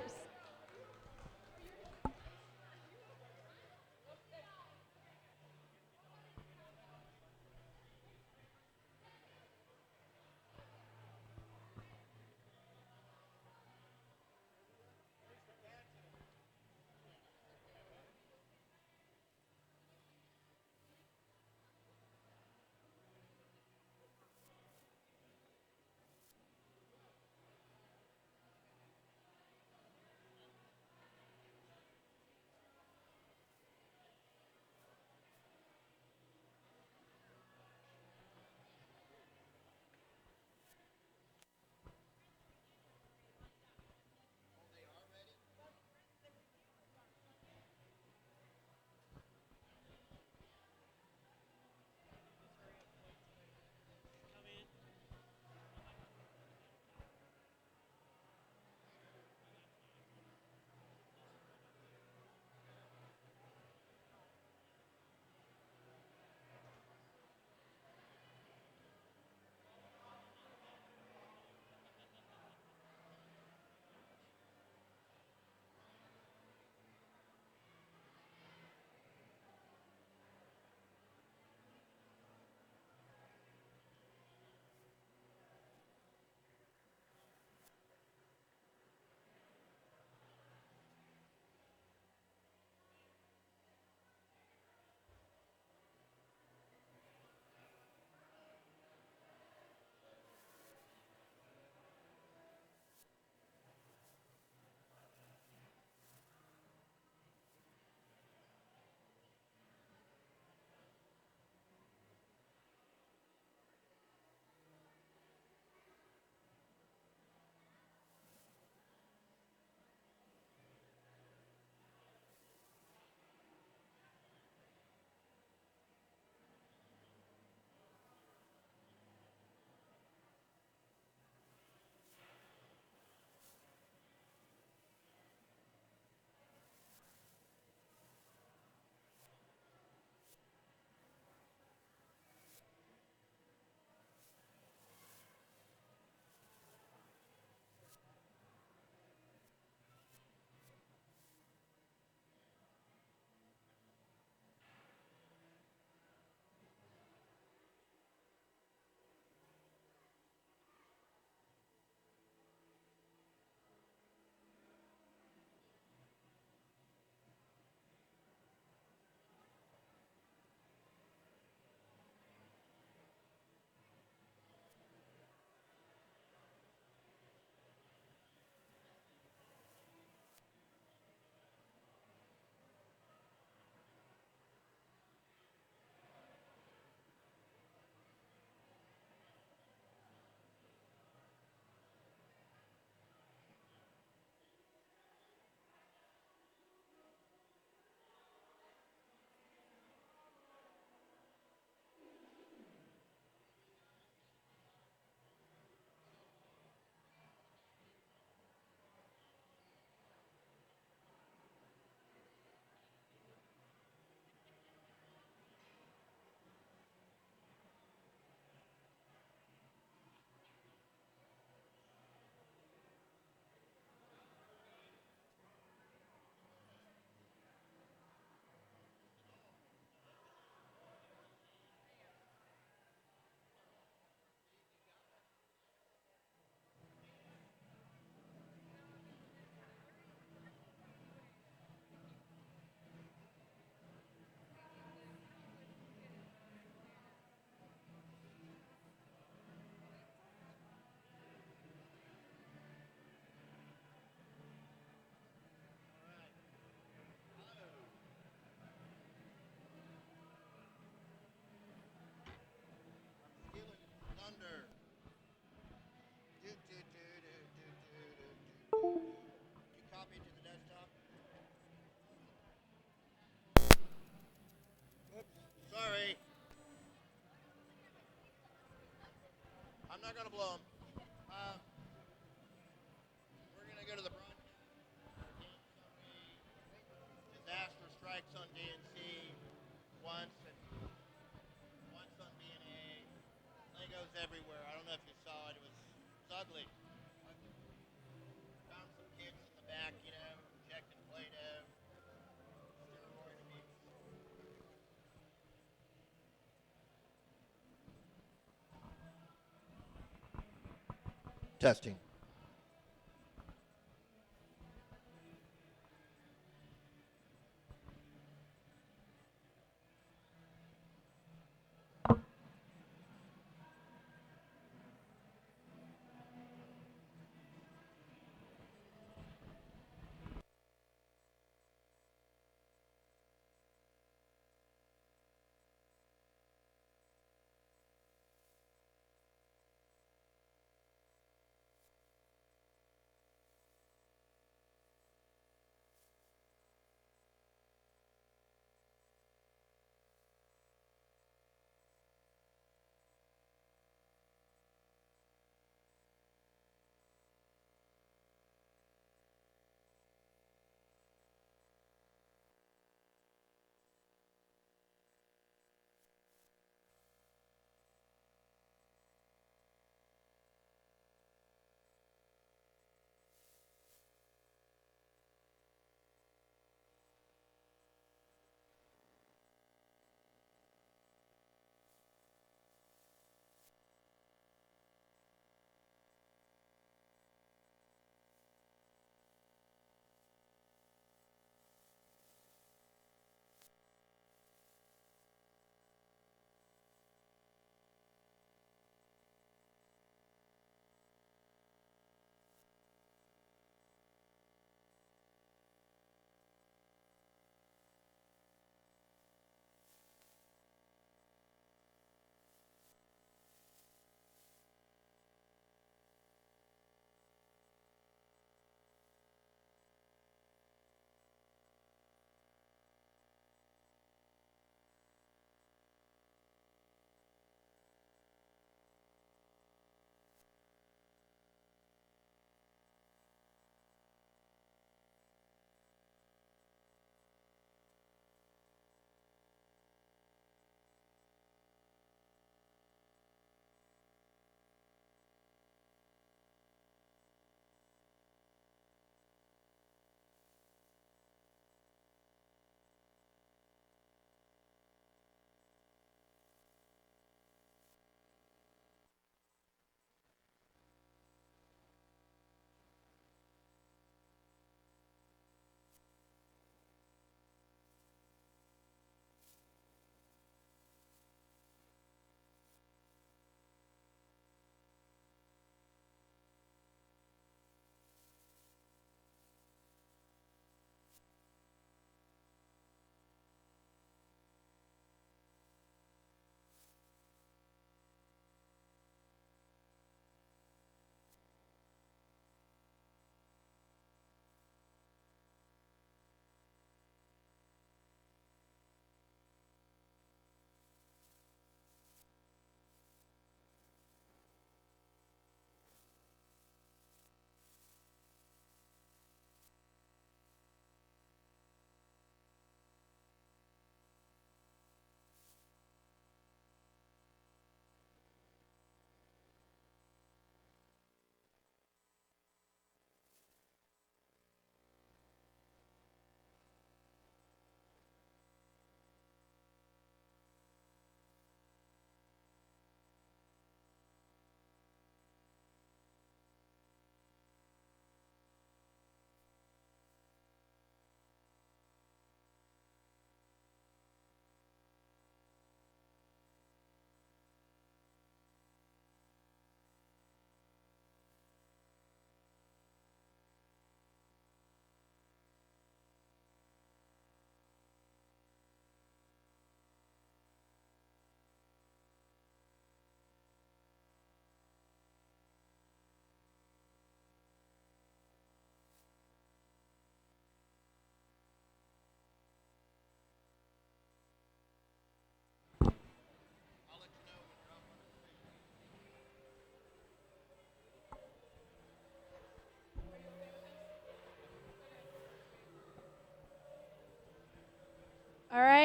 problem. We're going to go to the broadcast. Disaster strikes on DNC once and once on BNA. Legos everywhere. I don't know if you saw it. It was ugly. Found some kids in the back, injecting Play-Doh. Steroid abuse. Testing.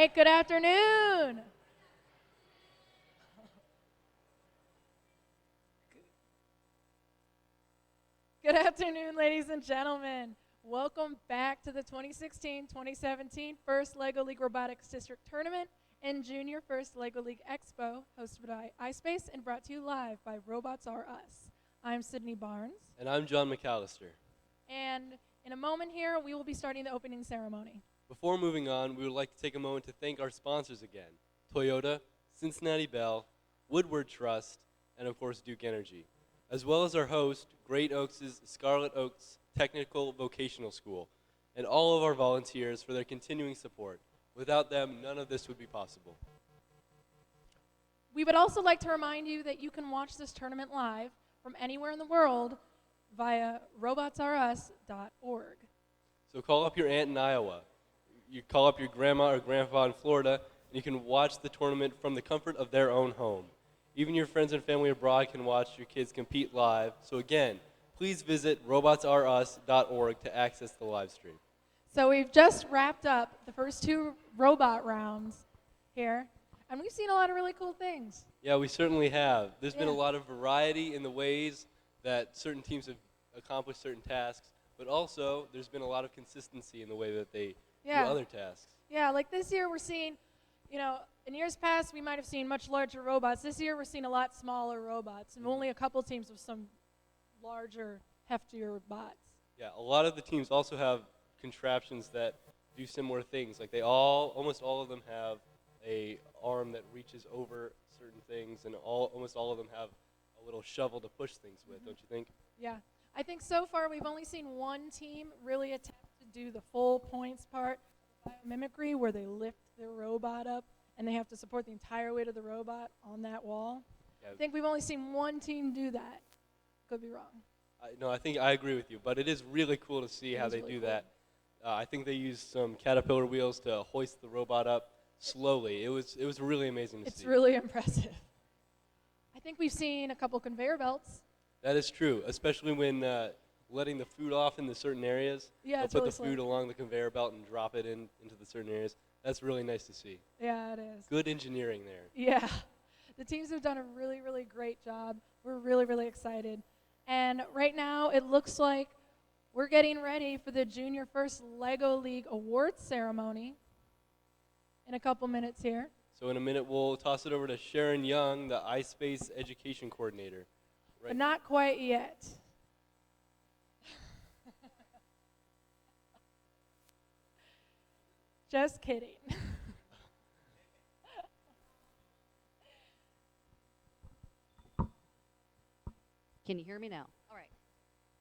right, good afternoon. Good afternoon, ladies and gentlemen. Welcome back to the 2016-2017 First LEGO League Robotics District Tournament and Junior First LEGO League Expo, hosted by iSpace and brought to you live by Robots R Us. I'm Sydney Barnes. And I'm John McAllister. And in a moment here, we will be starting the opening ceremony. Before moving on, we would like to take a moment to thank our sponsors again: Toyota, Cincinnati Bell, Woodward Trust, and of course Duke Energy, as well as our host, Great Oaks' Scarlet Oaks Technical Vocational School, and all of our volunteers for their continuing support. Without them, none of this would be possible. We would also like to remind you that you can watch this tournament live from anywhere in the world via robotsrus.org. So call up your aunt in Iowa. You call up your grandma or grandpa in Florida, and you can watch the tournament from the comfort of their own home. Even your friends and family abroad can watch your kids compete live. So again, please visit robotsrus.org to access the live stream. So we've just wrapped up the first two robot rounds here, and we've seen a lot of really cool things. Yeah, we certainly have. There's been a lot of variety in the ways that certain teams have accomplished certain tasks, but also there's been a lot of consistency in the way that they do other tasks. Yeah, like this year we're seeing, in years past we might have seen much larger robots. This year we're seeing a lot smaller robots, and only a couple teams with some larger, heftier bots. Yeah, a lot of the teams also have contraptions that do similar things. Like almost all of them have a arm that reaches over certain things, and almost all of them have a little shovel to push things with, don't you think? Yeah, I think so far we've only seen one team really attempt to do the full points part of biomimicry, where they lift their robot up and they have to support the entire weight of the robot on that wall. Yeah. I think we've only seen one team do that. Could be wrong. No, I think I agree with you, but it is really cool to see how they do that. I think they used some caterpillar wheels to hoist the robot up slowly. It was really amazing to see. It's really impressive. I think we've seen a couple conveyor belts. That is true, especially when letting the food off in the certain areas. Yeah, They'll put the food along the conveyor belt and drop it into the certain areas. That's really nice to see. Yeah, it is. Good engineering there. Yeah. The teams have done a really, really great job. We're really, really excited. And right now it looks like we're getting ready for the Junior First LEGO League Awards ceremony in a couple minutes here. So in a minute we'll toss it over to Sharon Young, the iSpace Education Coordinator. But not quite yet. Just kidding. Can you hear me now? All right.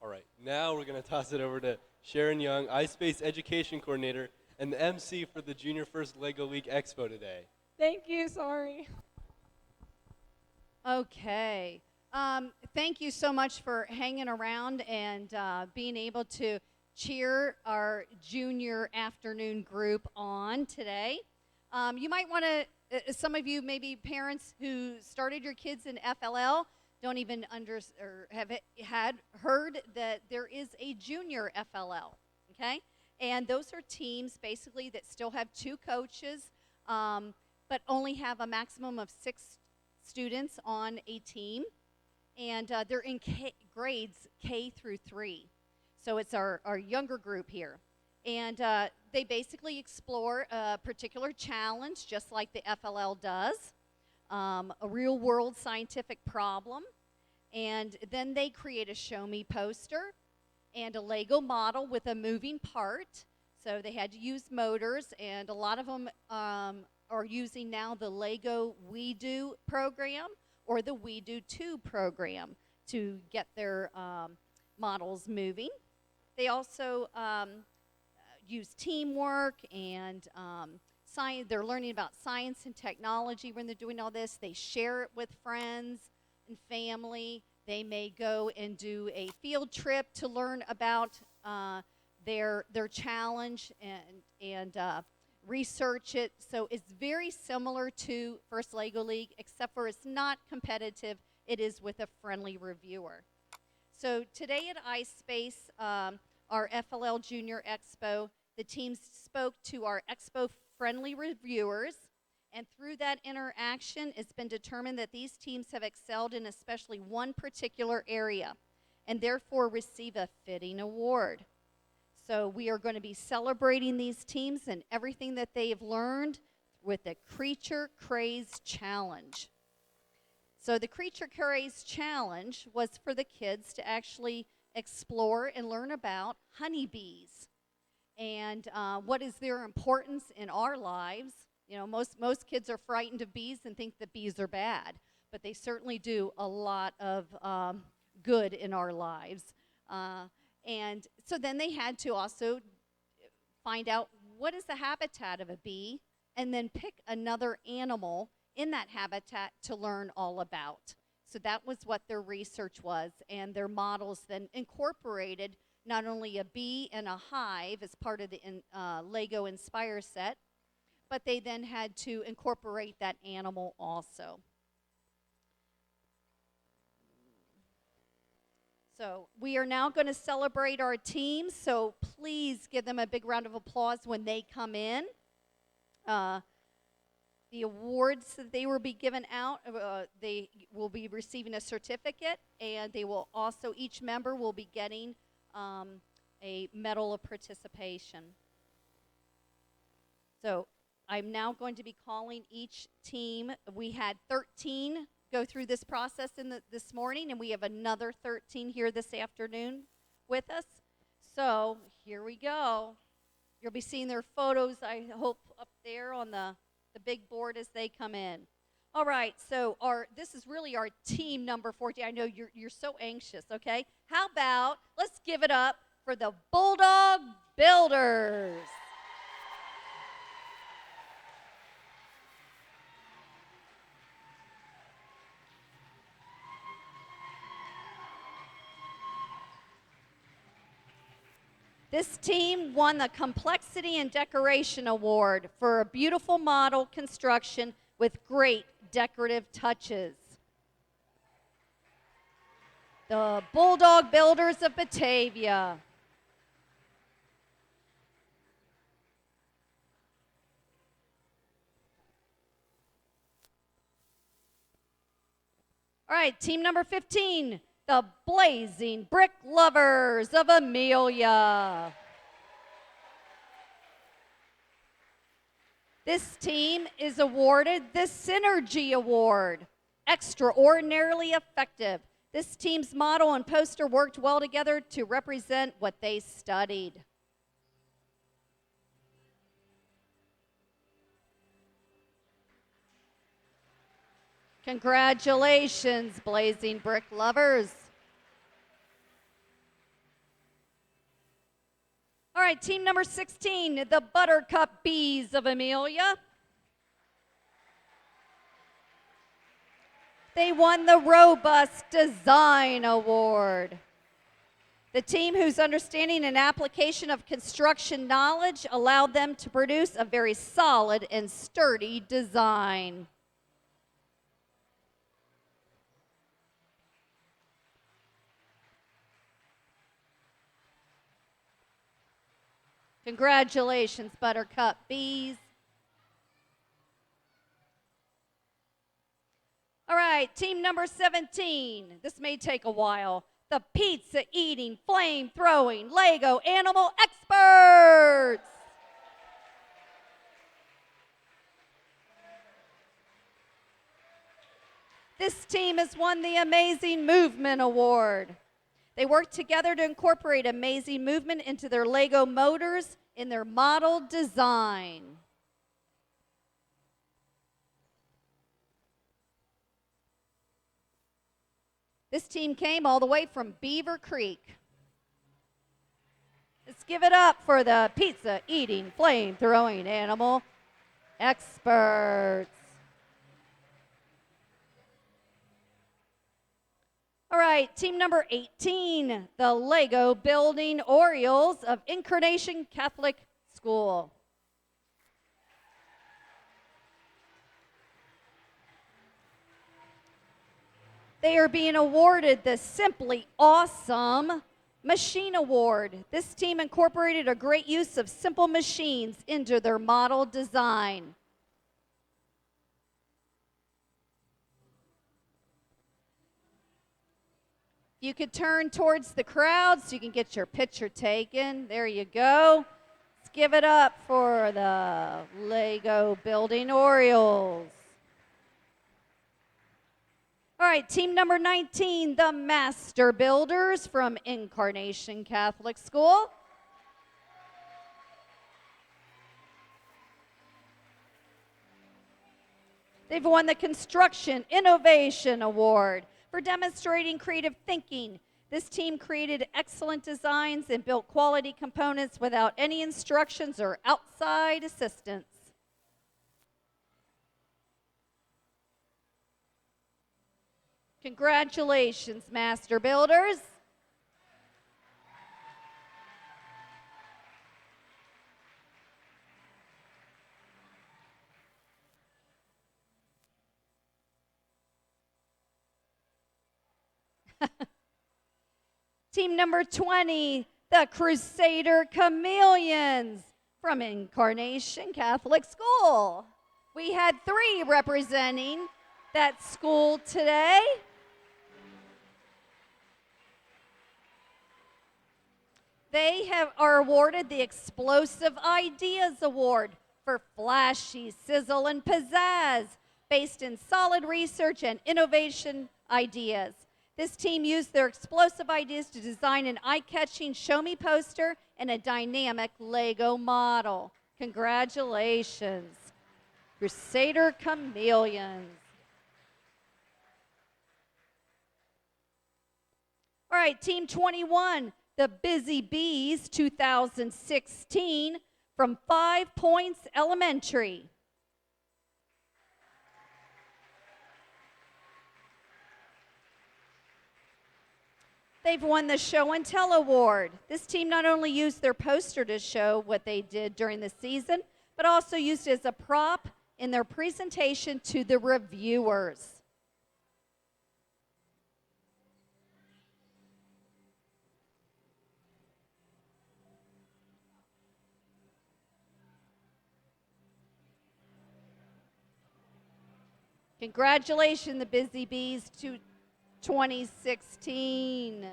All right. Now we're going to toss it over to Sharon Young, iSpace Education Coordinator, and the MC for the Junior First LEGO League Expo today. Thank you. Sorry. Okay. Thank you so much for hanging around and being able to cheer our junior afternoon group on today. You might want to, some of you, maybe parents who started your kids in FLL, don't even had heard that there is a junior FLL, okay? And those are teams basically that still have 2 coaches, but only have a maximum of 6 students on a team. And they're in grades K through 3. So it's our younger group here. And they basically explore a particular challenge, just like the FLL does, a real-world scientific problem. And then they create a show me poster and a Lego model with a moving part. So they had to use motors, and a lot of them are using now the Lego We Do program or the We Do 2 program to get their models moving. They also use teamwork and science. They're learning about science and technology when they're doing all this. They share it with friends and family. They may go and do a field trip to learn about their challenge and research it. So it's very similar to First LEGO League, except for it's not competitive. It is with a friendly reviewer. So today at iSpace, our FLL Junior Expo, the teams spoke to our Expo friendly reviewers, and through that interaction, it's been determined that these teams have excelled in especially one particular area and therefore receive a fitting award. So we are going to be celebrating these teams and everything that they have learned with the Creature Craze Challenge. So the Creature Craze Challenge was for the kids to actually explore and learn about honeybees and what is their importance in our lives. You know, most kids are frightened of bees and think that bees are bad, but they certainly do a lot of good in our lives. And so then they had to also find out what is the habitat of a bee and then pick another animal in that habitat to learn all about. So that was what their research was, and their models then incorporated not only a bee and a hive as part of the Lego Inspire set, but they then had to incorporate that animal also. So we are now going to celebrate our teams, so please give them a big round of applause when they come in. The awards that they will be given out, they will be receiving a certificate, and they will also, each member will be getting a medal of participation. So I'm now going to be calling each team. We had 13 go through this process this morning, and we have another 13 here this afternoon with us. So here we go. You'll be seeing their photos, I hope, up there on the big board as they come in. All right, so this is really our team number 14. I know you're so anxious, okay? How about let's give it up for the Bulldog Builders. This team won the Complexity and Decoration Award for a beautiful model construction with great decorative touches. The Bulldog Builders of Batavia. All right, team number 15. The Blazing Brick Lovers of Amelia. This team is awarded the Synergy Award. Extraordinarily effective. This team's model and poster worked well together to represent what they studied. Congratulations, Blazing Brick Lovers. All right, team number 16, the Buttercup Bees of Amelia. They won the Robust Design Award. The team whose understanding and application of construction knowledge allowed them to produce a very solid and sturdy design. Congratulations, Buttercup Bees. All right, team number 17. This may take a while. The pizza-eating, flame-throwing Lego Animal Experts. This team has won the Amazing Movement Award. They worked together to incorporate amazing movement into their Lego motors in their model design. This team came all the way from Beaver Creek. Let's give it up for the pizza-eating, flame-throwing Animal Experts. All right, team number 18, the Lego Building Orioles of Incarnation Catholic School. They are being awarded the Simply Awesome Machine Award. This team incorporated a great use of simple machines into their model design. You could turn towards the crowd so you can get your picture taken. There you go. Let's give it up for the Lego Building Orioles. All right, team number 19, the Master Builders from Incarnation Catholic School. They've won the Construction Innovation Award for demonstrating creative thinking. This team created excellent designs and built quality components without any instructions or outside assistance. Congratulations, Master Builders. Team number 20, the Crusader Chameleons from Incarnation Catholic School. We had 3 representing that school today. They are awarded the Explosive Ideas Award for flashy sizzle and pizzazz based in solid research and innovation ideas. This team used their explosive ideas to design an eye-catching Show Me poster and a dynamic Lego model. Congratulations, Crusader Chameleons. All right, Team 21, the Busy Bees 2016 from 5 Points Elementary. They've won the Show and Tell Award. This team not only used their poster to show what they did during the season, but also used it as a prop in their presentation to the reviewers. Congratulations, the Busy Bees, to 2016.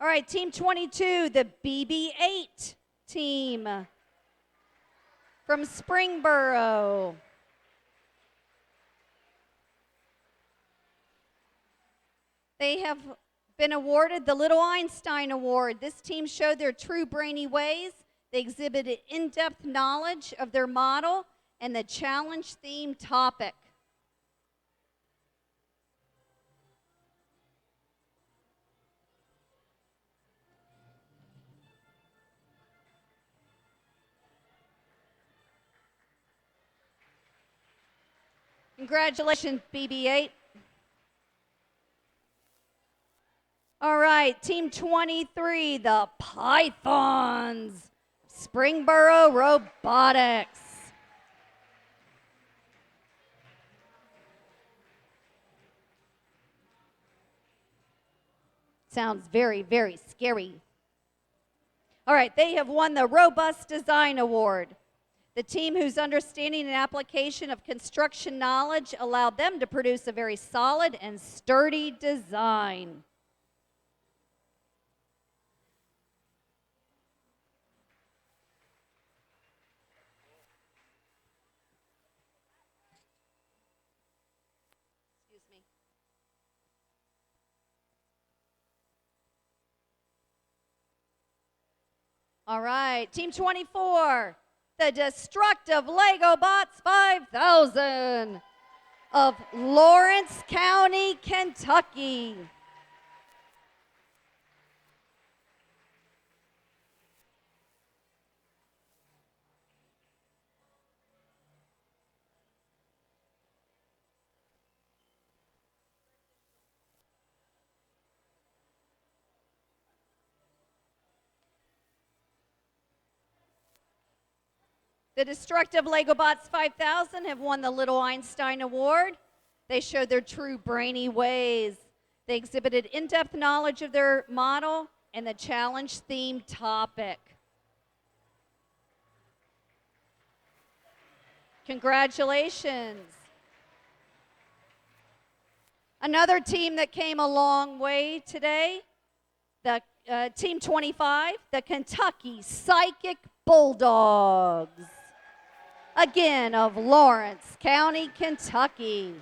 All right, Team 22, the BB-8 team from Springboro. They have been awarded the Little Einstein Award. This team showed their true brainy ways. They exhibited in-depth knowledge of their model and the challenge theme topic. Congratulations, BB-8. All right, Team 23, the Pythons, Springboro Robotics. Sounds very, very scary. All right, they have won the Robust Design Award. The team whose understanding and application of construction knowledge allowed them to produce a very solid and sturdy design. All right, Team 24, the Destructive Lego Bots 5000 of Lawrence County, Kentucky. The Destructive Legobots 5000 have won the Little Einstein Award. They showed their true brainy ways. They exhibited in-depth knowledge of their model and the challenge-themed topic. Congratulations. Another team that came a long way today, the Team 25, the Kentucky Psychic Bulldogs. Again, of Lawrence County, Kentucky.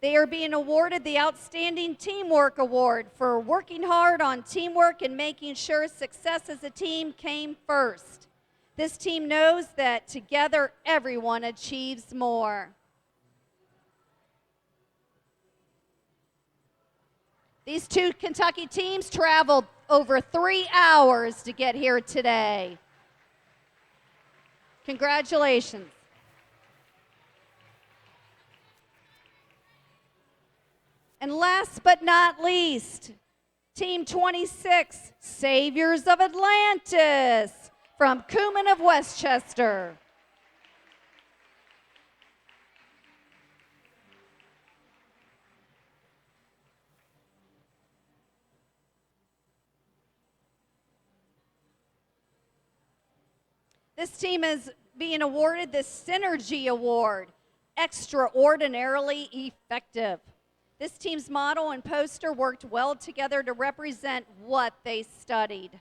They are being awarded the Outstanding Teamwork Award for working hard on teamwork and making sure success as a team came first. This team knows that together everyone achieves more. These two Kentucky teams traveled over 3 hours to get here today. Congratulations. And last but not least, Team 26, Saviors of Atlantis, from Cumin of Westchester. This team is being awarded the Synergy Award, extraordinarily effective. This team's model and poster worked well together to represent what they studied.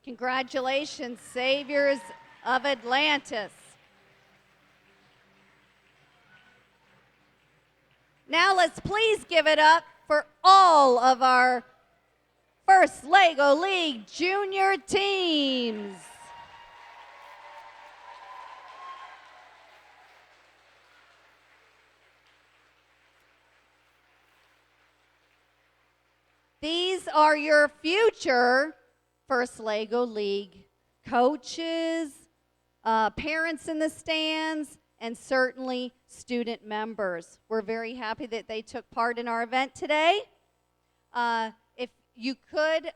Congratulations, Saviors of Atlantis. Now let's please give it up for all of our First LEGO League junior teams. These are your future First LEGO League coaches, parents in the stands, and certainly student members. We're very happy that they took part in our event today. If you could,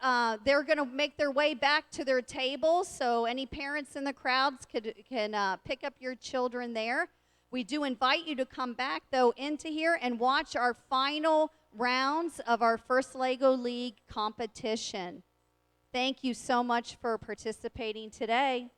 they're going to make their way back to their tables, so any parents in the crowds can pick up your children there. We do invite you to come back, though, into here and watch our final rounds of our First LEGO League competition. Thank you so much for participating today.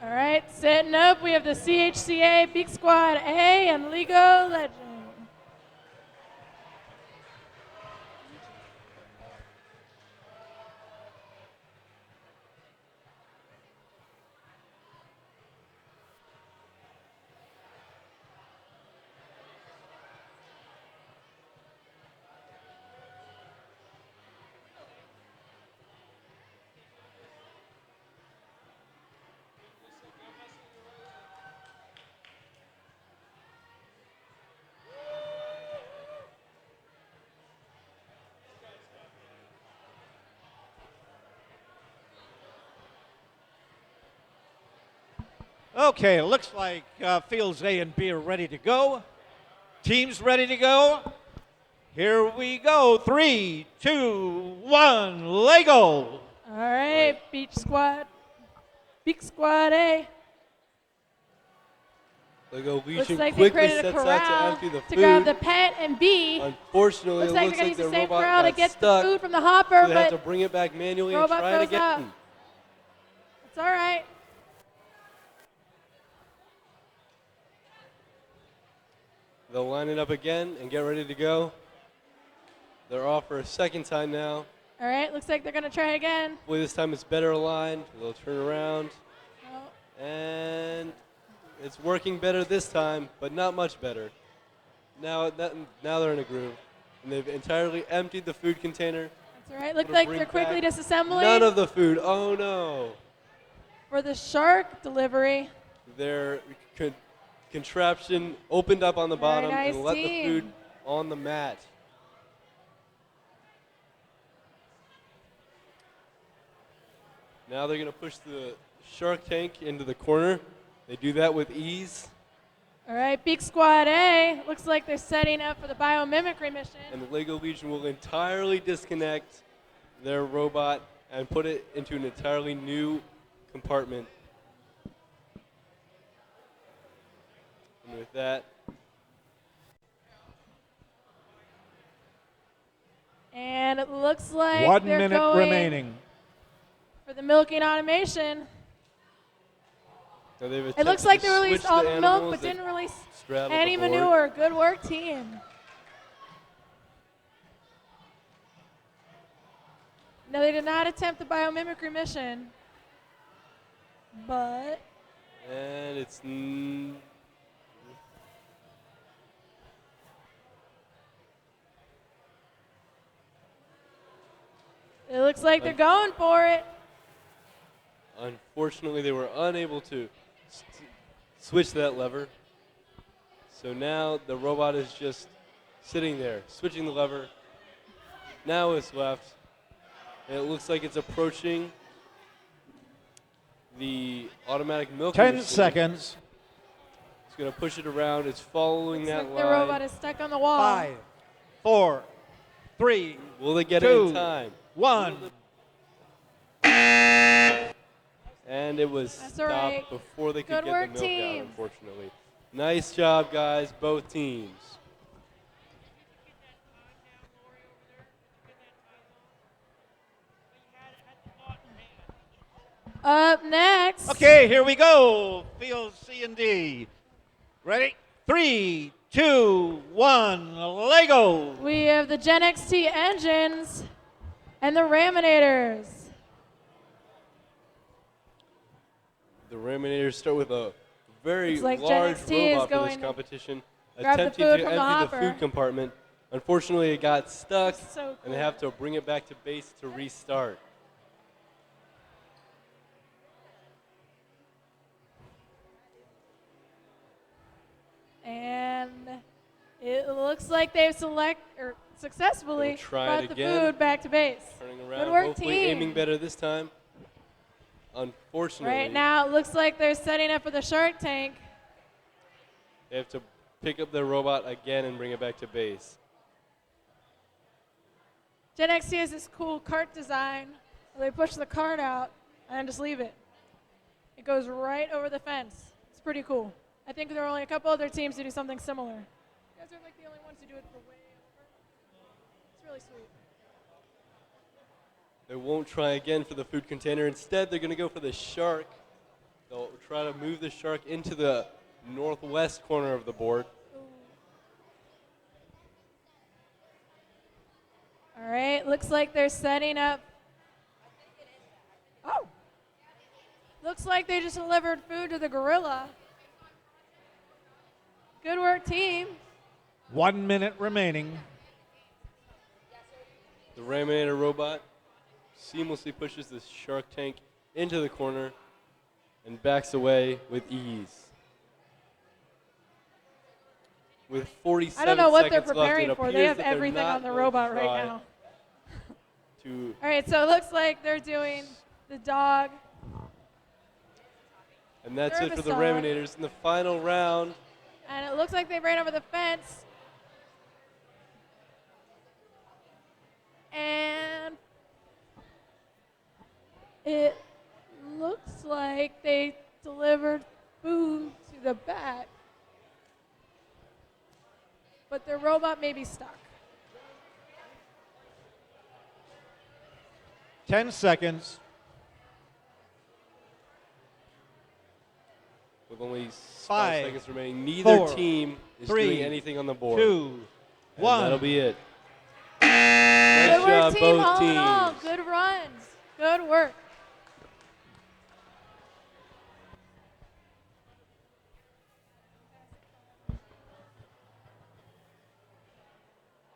All right, setting up, we have the CHCA Beak Squad A and Lego Legend. Okay, looks like fields A and B are ready to go. Teams ready to go. Here we go. 3, 2, 1, Lego. All right, Beak Squad A. Lego Looks Legion like they quickly created a sets out to corral empty the food. to grab the pet and B. Unfortunately, Looks it like looks they're like gonna their use the same robot corral to got get stuck, the food from the hopper, so they have but to bring it back manually and robot try it froze again. up. It's all right. They'll line it up again and get ready to go. They're off for a second time now. All right, looks like they're gonna try again. Hopefully this time it's better aligned. They'll turn around. Oh. And it's working better this time, but not much better. Now they're in a groove. And they've entirely emptied the food container. That's all right. Looks like they're quickly disassembling. None of the food. Oh, no. For the shark delivery. Their contraption opened up on the bottom nice and let the team. food on the mat. Now they're going to push the shark tank into the corner. They do that with ease. All right, Beak Squad A. Looks like they're setting up for the biomimicry mission. And the Lego Legion will entirely disconnect their robot and put it into an entirely new compartment. And with that, and it looks like 1 they're minute going remaining. for the milking automation. so they've It looks like they attempted to released switch all the the milk, animals. but didn't release straddled any the board. manure. Good work, team. No, they did not attempt the biomimicry mission, but And it's it looks like they're going for it. unfortunately they were unable to switch that lever. So now the robot is just sitting there, switching the lever. Now it's left. And it looks like it's approaching the automatic milk 10 machine. seconds. It's going to push it around. It's following Looks that like line. the robot is stuck on the wall. 5, 4, 3, Will they get 2, it in time? 1. And it was That's stopped all right. before they could Good get work, the milk out, team. unfortunately. Nice job, guys, both teams. Up next. Okay, here we go. Field C and D. Ready? 3, 2, 1, Lego. We have the Gen XT engines and the Raminators. The Raminators start with a very Looks like Gen large XT is robot for this going to competition, grab the attempting food to from the empty the hopper. food compartment. Unfortunately, it got stuck, So and they cool. have to bring it back to base to restart. And it looks like they've successfully They'll try brought it the again. food back to base. Turning around, Good work, hopefully team. aiming better this time. Unfortunately, Right now, it looks like they're setting up for the Shark Tank. they have to pick up their robot again and bring it back to base. Gen XT has this cool cart design where they push the cart out and just leave it. It goes right over the fence. It's pretty cool. I think there are only a couple other teams who do something similar. You guys are like the only ones who do it for way over. It's really sweet. They won't try again for the food container. Instead, they're going to go for the shark. They'll try to move the shark into the northwest corner of the board. All right, looks like they're setting up. Oh! Looks like they just delivered food to the gorilla. Good work, team. 1 minute remaining. The Raminator robot seamlessly pushes the shark tank into the corner and backs away with ease. With 47 I don't know what they're seconds left, preparing it for. They appears have that they're everything not on the going to robot right try now. to All right, so it looks like they're doing the dog. And that's it for Service the dog. Raminators in the final round. And it looks like they ran over the fence. And it looks like they delivered food to the back. But their robot may be stuck. 10 seconds. With only 5 seconds remaining, neither 4, team is 3, doing anything on the board. 2, And 1. that'll be it. Good Nice work, job, team, both all in teams. all. Good runs. Good work.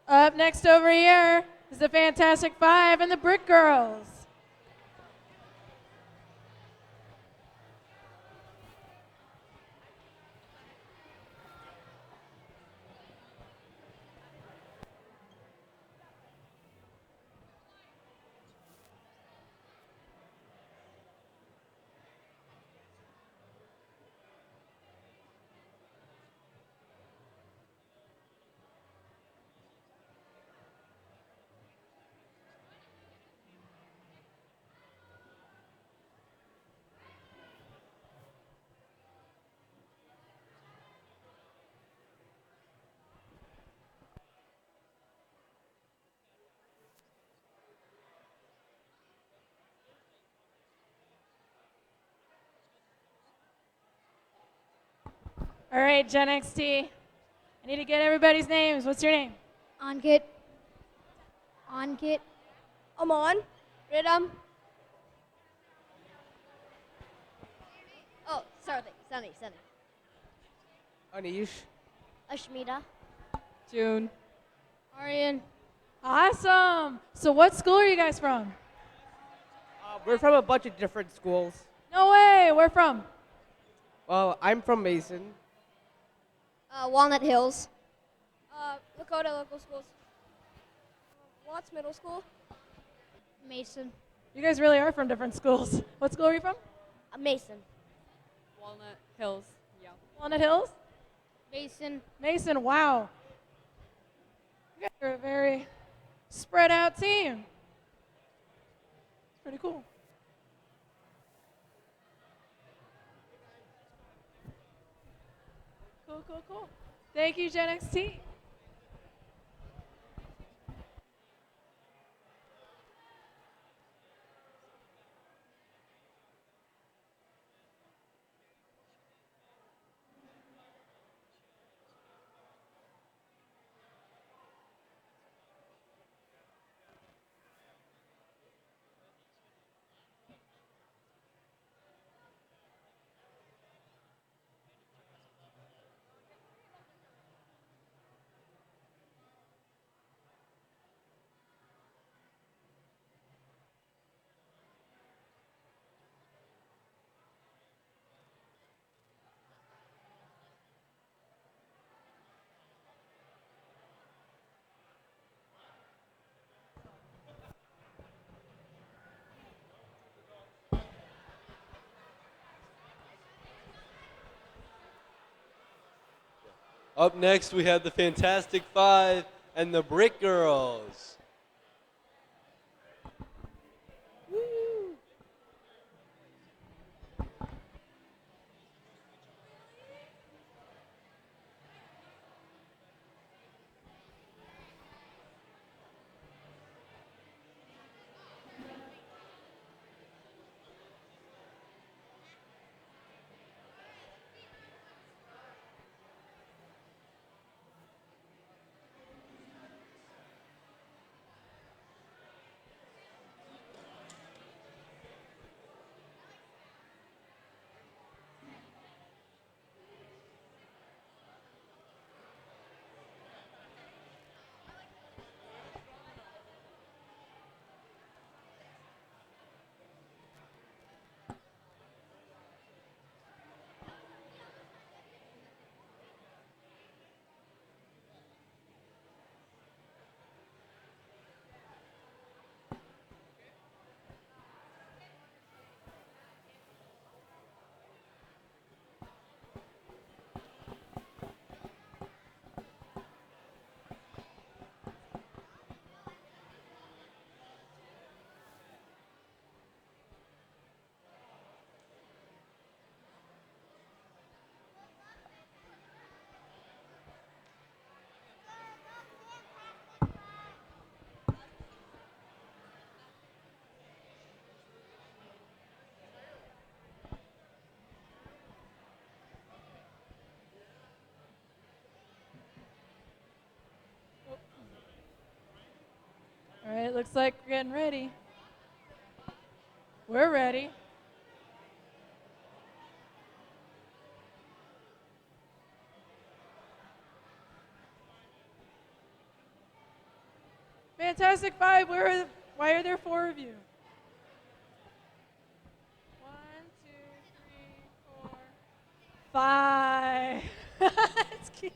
Up next over here is the Fantastic Five and the Brick Girls. All right, Gen XT. I need to get everybody's names. What's your name? Ankit. Amon. Rhythm. Oh, sorry. Sunny. Anish. Ashmita. June. Aryan. Awesome. So what school are you guys from? We're from a bunch of different schools. No way. Where from? Well, I'm from Mason. Walnut Hills. Lakota Local Schools. Watts Middle School. Mason. You guys really are from different schools. What school are you from? Mason. Walnut Hills. Yeah. Walnut Hills? Mason. Mason, wow. You guys are a very spread out team. It's pretty cool. Cool. Thank you, Gen XT. Up next, we have the Fantastic Five and the Brick Girls. right, looks like we're getting ready. We're ready. Fantastic Five, why are there 4 of you? 1, 2, 3, 4, 5. That's cute.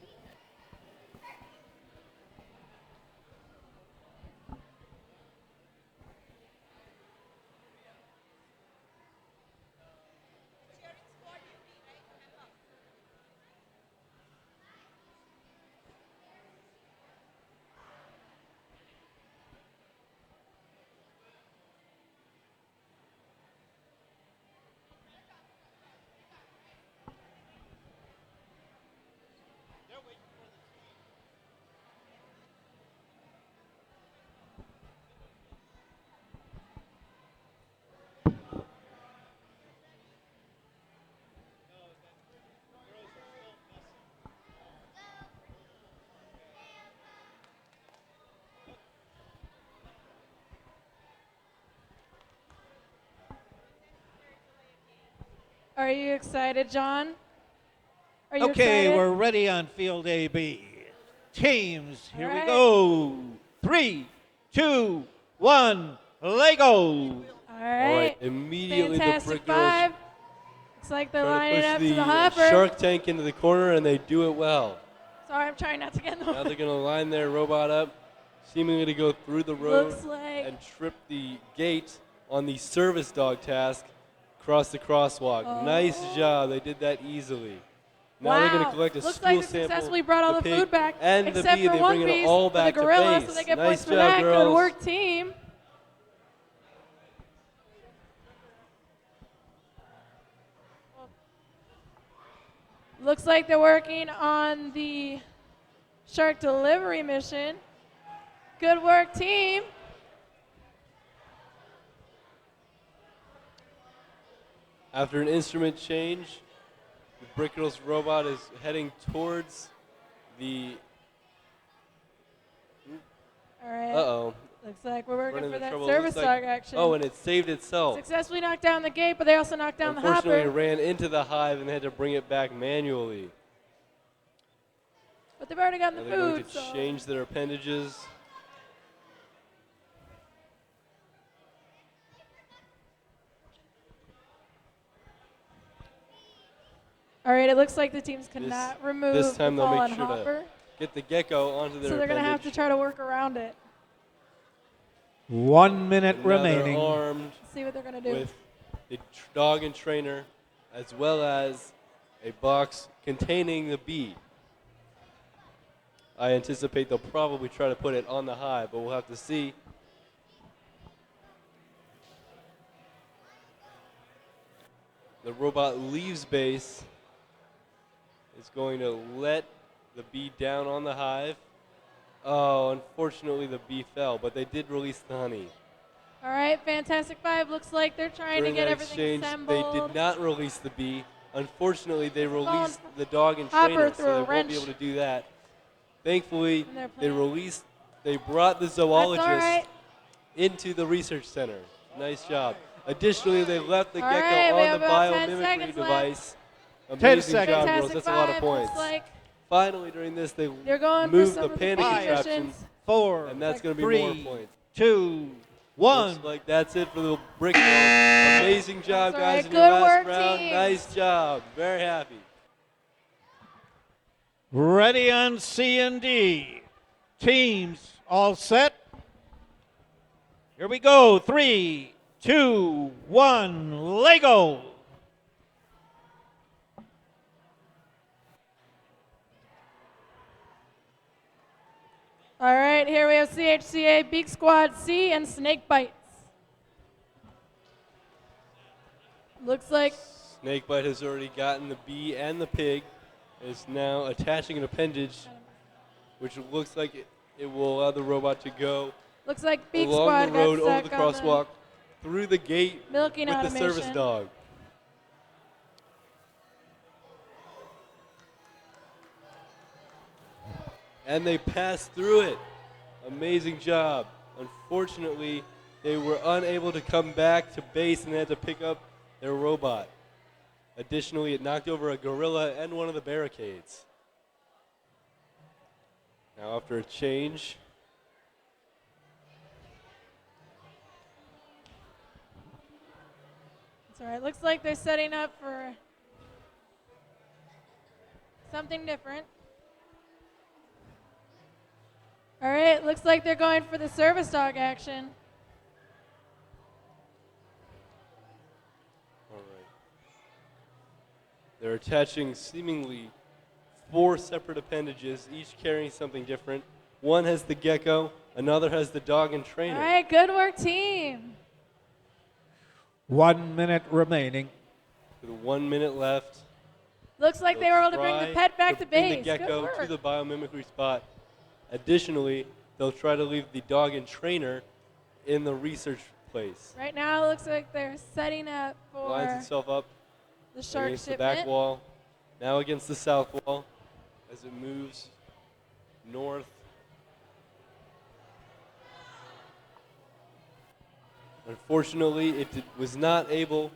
Are you excited, John? Are you Okay, excited? we're ready on field AB. Teams, here we right. go. 3, 2, 1, Legos. All All right. right, immediately the Fantastic Brick Girls Five. Looks like they're try to lining push up the to the hopper. Shark Tank into the corner, and they do it well. Sorry, I'm trying not to get in the Now they're going to line their robot up, seemingly to go through the road Looks like- and trip the gate on the service dog task across the crosswalk. Oh. Nice job. They did that easily. Now they're going to Wow. collect a Looks stool like they sample. successfully brought all the pig, food back, and the except bee. for They one bring it piece all for back the gorilla, to base. so they get Nice points for job, that. girls. Good work, team. Looks like they're working on the shark delivery mission. Good work, team. After an instrument change, the Brick Girls robot is heading towards the. All right. Uh-oh. Looks like we're working Running for into that trouble. service Looks like- dog action. Oh, and it saved itself. Successfully knocked down the gate, but they also knocked down the Unfortunately, hopper. it ran into the hive and they had to bring it back manually. But they've already gotten Now the they're going food, to so. change their appendages. All right, it looks like the teams cannot remove This time the they'll fallen make sure hopper. to get the gecko onto their So they're going to have appendage. to try to work around it. 1 minute And now they're remaining. armed See what they're going to do. with the dog and trainer, as well as a box containing the bee. I anticipate they'll probably try to put it on the hive, but we'll have to see. The robot leaves base. It's going to let the bee down on the hive. Oh, unfortunately the bee fell, but they did release the honey. All right, Fantastic Five looks like they're trying During to get that everything exchange, assembled. they did not release the bee. Unfortunately, they Fallen released the dog and hopper trainer, through so a they won't wrench. be able to do that. Thankfully, And they're they playing. they brought the zoologist right. into the research center. Nice job. Additionally, they left the All gecko right, we on have the about 10 biomimicry seconds left. device. 10 Amazing job, seconds. girls. Fantastic That's a lot of Five points. looks like Finally, during this, they they're going for moved some the of panic the contraption, missions. 4, and that's going to be 3, more points. 2, 1. Looks like that's it for the Brick Girls. Amazing job, That's guys, right. in your Good last work, round. teams. Nice job. Very happy. Ready on C and D. Teams all set. Here we go. 3, 2, 1, Lego. All right, here we have CHCA, Beak Squad C, and Snake Bites. Looks like Snakebite has already gotten the bee and the pig. Is now attaching an appendage, which looks like it will allow the robot to go Beak along Squad the road, got over the stuck on crosswalk, through the gate milking with the automation. service dog. And they passed through it. Amazing job. Unfortunately, they were unable to come back to base and they had to pick up their robot. Additionally, it knocked over a gorilla and one of the barricades. Now after a change, It's all right. Looks like they're setting up for something different. All right, looks like they're going for the service dog action. all right. They're attaching seemingly 4 separate appendages, each carrying something different. One has the gecko, another has the dog and trainer. All right, good work, team. 1 minute remaining. With 1 minute left. Looks like they were able to bring the pet back to bring base. the Good gecko work. to the biomimicry spot. Additionally, they'll try to leave the dog and trainer in the research place. Right now, it looks like they're setting up for Lines itself up the shark against shipment. the back wall. Now against the south wall as it moves north. Unfortunately, it was not able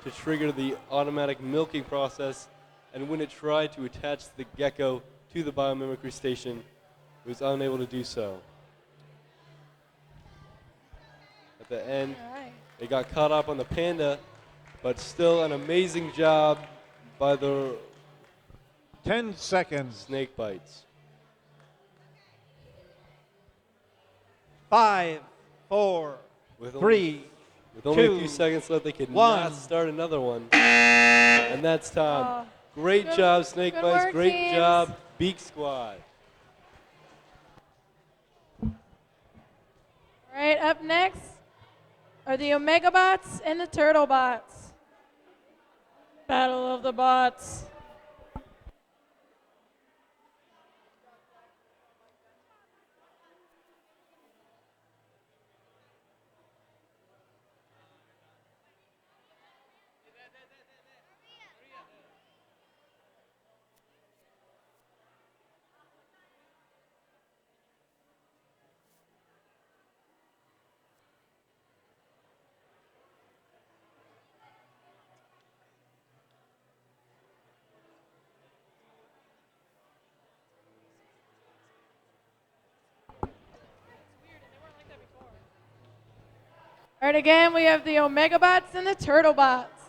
to trigger the automatic milking process, and when it tried to attach the gecko to the biomimicry station, it was unable to do so. At the end, it got caught up on the panda, but still an amazing job by the 10 seconds. snake bites. 5, 4, With 3, With only 2, a few seconds left, they could 1. not start another one. And that's time. Great Good- job, Snake good Bites. work, Great teams. job, Beak Squad. All right, up next are the Omega Bots and the Turtle Bots. Battle of the Bots. All right, again, we have the Omega Bots and the Turtle Bots.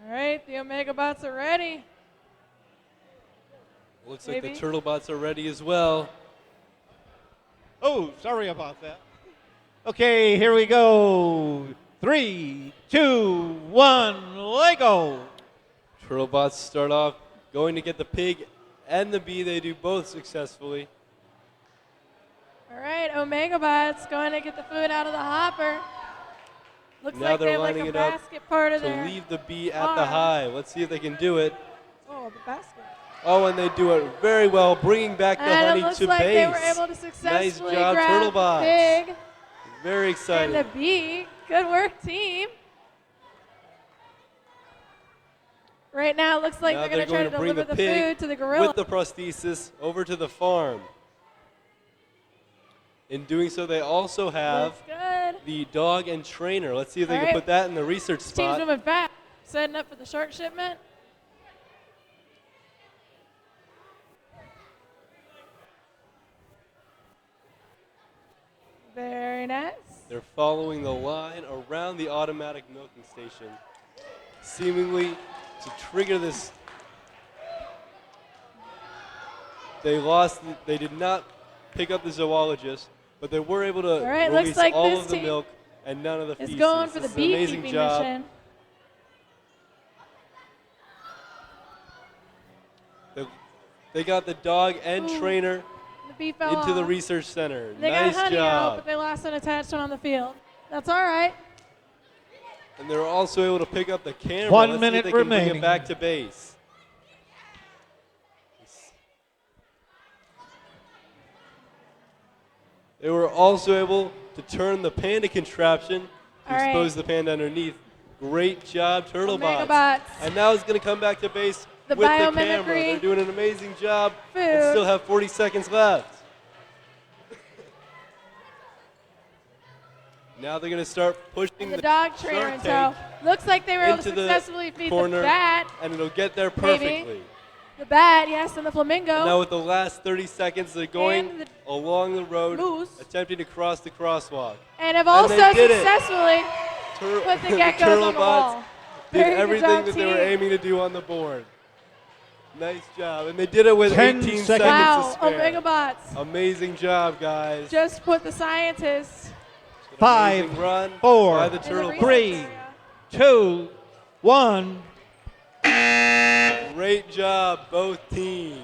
All right, the Omega Bots are ready. Looks like the Maybe. Turtle Bots are ready as well. Oh, sorry about that. Okay, here we go. 3, 2, 1, Lego. Turtle Bots start off going to get the pig and the B. They do both successfully. All right, Omega Bots going to get the food out of the hopper. Looks Now like they they're have like lining a it up basket part of to their leave the B at the arm. hive. Let's see if they can do it. Oh, the basket. Oh, and they do it very well, bringing back the And honey it looks to like base. they were able to Nice successfully job, grab Turtlebots. the pig Very and exciting. the bee. Good work, team. Right now, it looks like Now they're going to try to bring deliver the pig food to the gorilla. with the prosthesis over to the farm. In doing so, they also have Looks good. the dog and trainer. Let's see if they All can right. put that in the research Team's spot. moving fast, setting up for the shark shipment. Very nice. They're following the line around the automatic milking station, seemingly to trigger this. They did not pick up the zoologist, but they were able to All right, release looks like all this of the team milk and none of the is feces. going for the This is an amazing beekeeping job. mission. They got the dog and Ooh, trainer The bee fell into the off. research center. They Nice got honey out, job. but they lost an attachment on the field. That's all right. And they're also able to pick up the camera. 1 Let's minute see if they can bring remaining. it back to base. They were also able to turn the panda contraption to All right. expose the panda underneath. Great job, Turtlebots. Omegabots. And now it's going to come back to base The with the camera. biomimicry They're doing an amazing job and food. still have 40 seconds left. Now they're going to start pushing The dog trainer shark and tank so looks like they were able to into the successfully feed corner, the bat. and it'll get there Maybe. perfectly. The bat, yes, and the flamingo. Now with the last 30 seconds, they're going And the along the road, moose. attempting to cross the crosswalk. And have And also they did it. successfully put the geckos on the wall. Did Very good everything job, that they were team. aiming to do on the board. Nice job. And they did it with 10 18 seconds. seconds Wow, to spare. Omegabots Amazing job, guys. just put the scientists 5, Amazing run 4, by the in the Turtle research 3, area. 2, 1. Great job, both teams.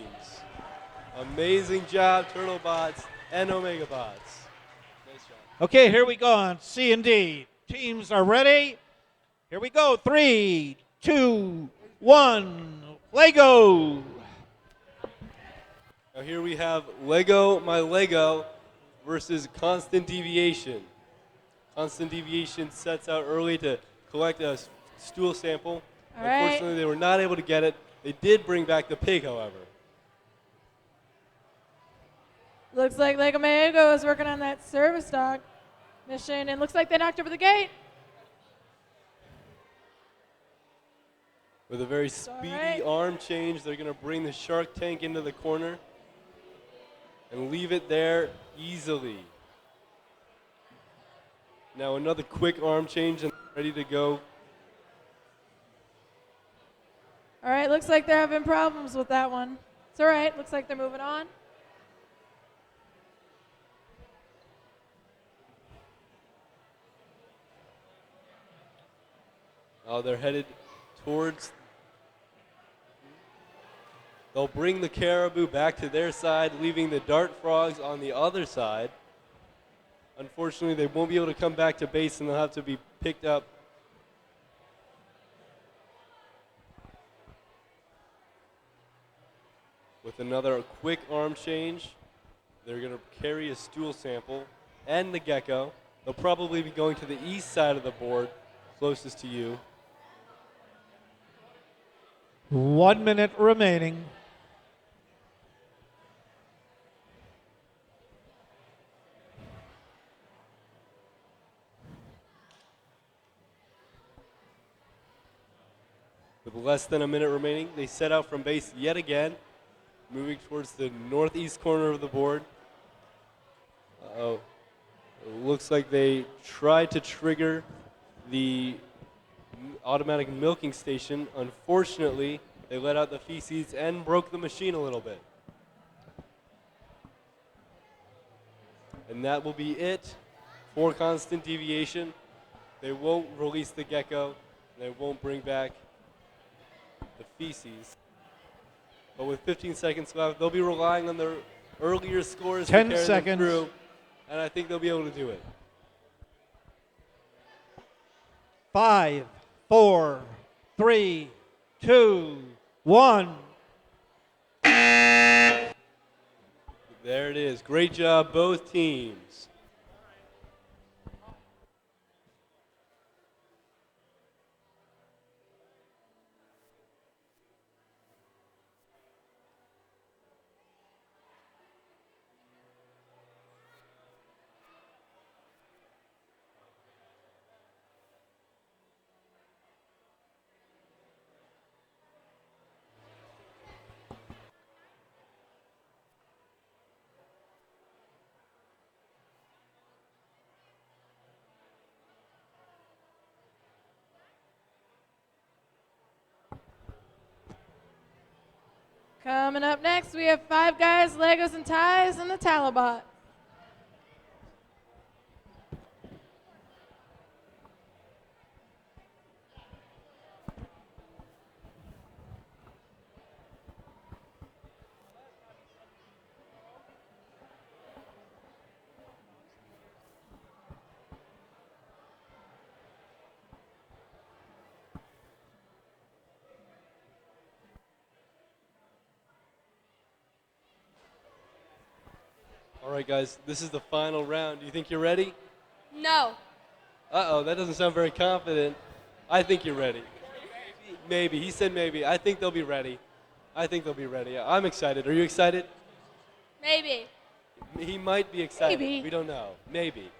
Amazing job, Turtlebots and Omegabots. Nice job. Okay, here we go on C and D. Teams are ready. Here we go. 3, 2, 1. Lego. Now here we have Lego My Lego versus Constant Deviation. Constant Deviation sets out early to collect a stool sample. All right. Unfortunately, they were not able to get it. They did bring back the pig, however. Looks like Lego Mago is working on that service dog mission, and looks like they knocked over the gate. With a very all speedy right. arm change, they're going to bring the shark tank into the corner and leave it there easily. Now another quick arm change and ready to go. All right, looks like they're having problems with that one. It's all right. Looks like they're moving on. They're headed towards. They'll bring the caribou back to their side, leaving the dart frogs on the other side. Unfortunately, they won't be able to come back to base, and they'll have to be picked up. With another quick arm change, they're going to carry a stool sample and the gecko. They'll probably be going to the east side of the board, closest to you. 1 minute remaining. With less than a minute remaining, they set out from base yet again, moving towards the northeast corner of the board. Uh-oh. It looks like they tried to trigger the automatic milking station. Unfortunately, they let out the feces and broke the machine a little bit. And that will be it for Constant Deviation. They won't release the gecko. They won't bring back the feces. But with 15 seconds left, they'll be relying on their earlier scores 10 to carry seconds. them through, and I think they'll be able to do it. 5, 4, 3, 2, 1. There it is. Great job, both teams. Coming up next, we have Five Guys, Legos and Ties, and the Talabot. All right, guys, this is the final round. Do you think you're ready? No. Uh-oh, that doesn't sound very confident. I think you're ready. Maybe. He said maybe. I think they'll be ready. I think they'll be ready. I'm excited. Are you excited? Maybe. He might be excited. Maybe. We don't know. Maybe.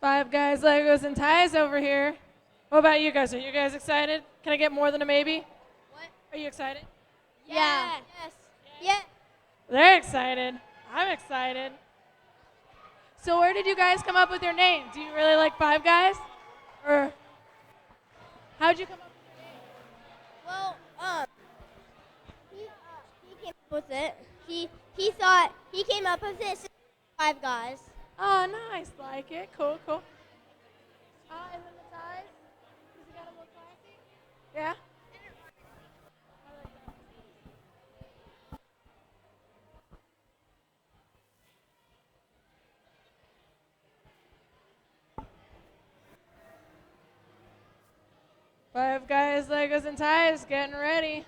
Five Guys, Legos and Ties over here. What about you guys? Are you guys excited? Can I get more than a maybe? What? Are you excited? Yeah. Yes. Yeah. They're excited. I'm excited. So where did you guys come up with your name? Do you really like Five Guys? Or how'd you come up with your name? Well, he came up with it. He thought he came up with it. Five Guys. Oh, nice. Like it. Cool, cool. And then the ties? Does it got a little classy? Yeah? I like that. Five Guys, Legos, and Ties getting ready.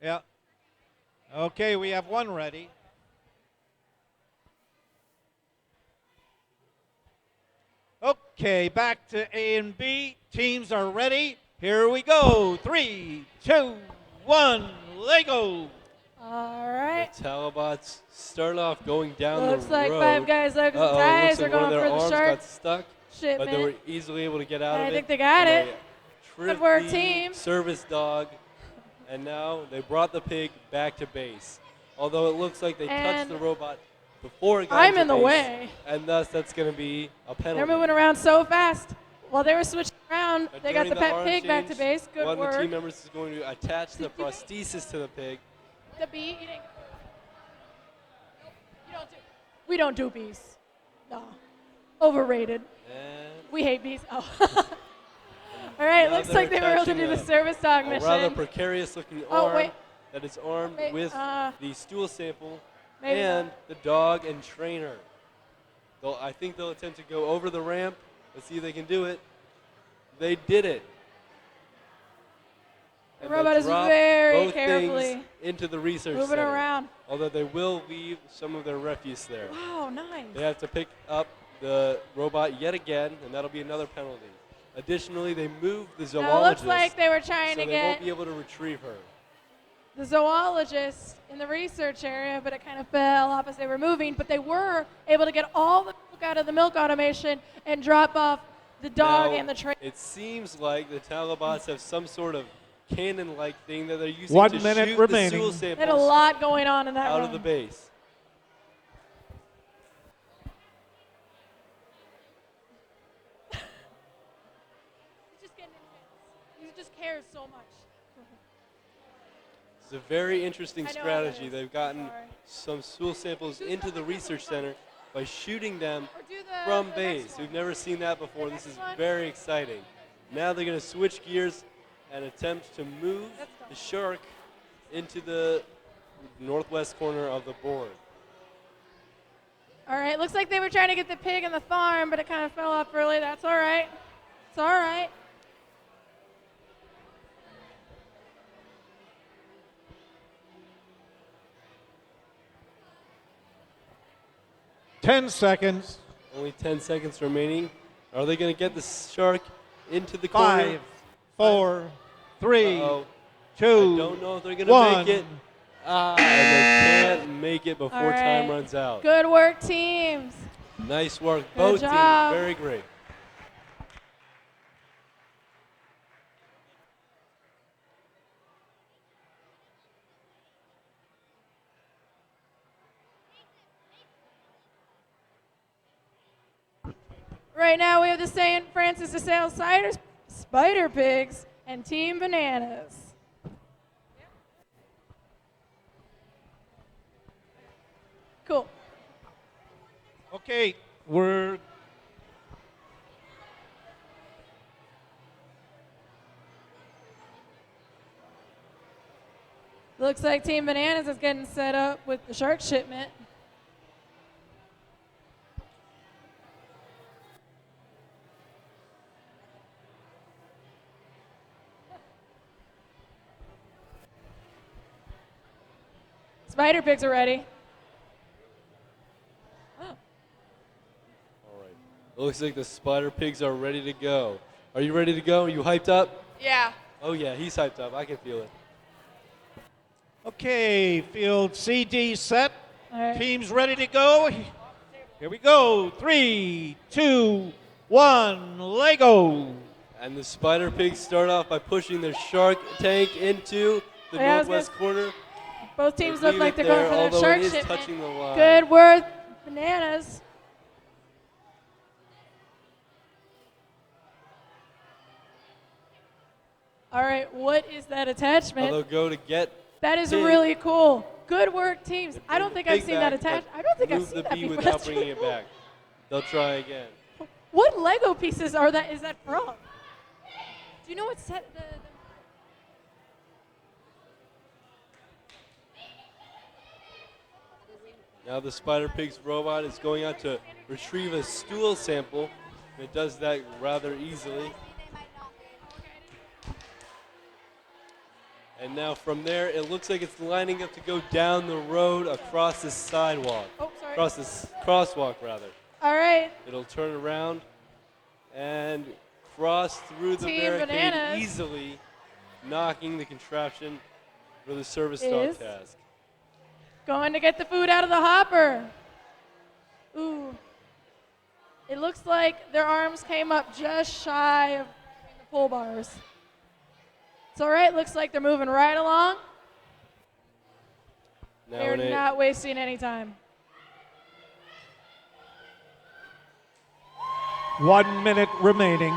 Yeah. Okay, we have one ready. Okay, back to A and B. Teams are ready. Here we go. 3, 2, 1, Lego. All right. The Talabots start off going down Looks the like road. Five Guys, Legos, and Uh-oh, Ties looks like are one of going their for the arms shark got stuck, shipment. but they were easily able to get out of it. I think they got and it. They Good work, tripped the team. service dog, and now they brought the pig back to base. Although it looks like they touched And the robot before it got I'm into in the base, way. and thus that's going to be a penalty. They're moving around so fast. While they were switching around, But they got during the pet arm pig back to change, base. Good one of the work. team members is going to attach the prosthesis to the pig. The bee eating. We don't do bees. No. Overrated. And We hate bees. Oh. All right, now looks they're like they were able to attaching do the service dog a mission. rather precarious looking Oh, arm wait. that is armed Wait, with the stool sample maybe and not. the dog and trainer. I think they'll attempt to go over the ramp. Let's see if they can do it. They did it. The and robot they'll is drop very both carefully things into the research moving center. around. Although they will leave some of their refuse there. Wow, nice. They have to pick up the robot yet again, and that'll be another penalty. Additionally, they moved the Now, it zoologist, looks like they were trying so to they get won't be able to retrieve her. the zoologist in the research area, but it kind of fell off as they were moving. But they were able to get all the milk out of the milk automation and drop off the dog Now, and the tray. it seems like the Talabots have some sort of cannon-like thing that they're using 1 to minute shoot remaining. the stool They had a samples lot going on in that out run. of the base. He just cares so much. It's a very interesting I know strategy. it is. They've gotten Sorry. some stool samples into the research center by shooting them Do from the base. next We've one. never seen that before. The This is next one. very exciting. Now they're going to switch gears and attempt to move the shark into the northwest corner of the board. All right, looks like they were trying to get the pig in the farm, but it kind of fell off early. That's all right. It's all right. Ten seconds. Only 10 seconds remaining. Are they going to get the shark into the corner? 5, 4, 3, Uh-oh. 2, I don't know if they're going to 1. make it. And they can't make it before All right. time runs out. Good work, teams. Nice work. Good Both job. teams. Very great. Right now we have the St. Francis de Sales Spider Pigs and Team Bananas. Cool. Okay, we're Looks like Team Bananas is getting set up with the shark shipment. Spider Pigs are ready. All right. It looks like the spider pigs are ready to go. Are you ready to go? Are you hyped up? Yeah. Oh, yeah, he's hyped up. I can feel it. okay. Field CD set. All right. Teams ready to go. Here we go. 3, 2, 1. Lego. And the spider pigs start off by pushing their shark tank into the Yeah, I was northwest corner. Both teams They look leave like it they're there, going for their although shark it is shipment. touching the line. Good work, Bananas. All right, what is that attachment? Although go to get That is pig, really cool. Good work, teams. I don't think I've pig seen that back, attached. but I don't think I've move seen the that bee before. without That's bringing really it back. They'll try again. cool. What Lego pieces are that? Is that from? Do you know what set the Now the spider pig's robot is going out to retrieve a stool sample. It does that rather easily. And now from there, it looks like it's lining up to go down the road across this sidewalk. Oh, sorry. Across this crosswalk, rather. All right. It'll turn around and cross through the Team barricade Bananas easily, knocking the contraption for the service dog is task. going to get the food out of the hopper. Ooh. It looks like their arms came up just shy of the pull bars. It's all right. Looks like they're moving right along. Now They're in a- not wasting any time. 1 minute remaining.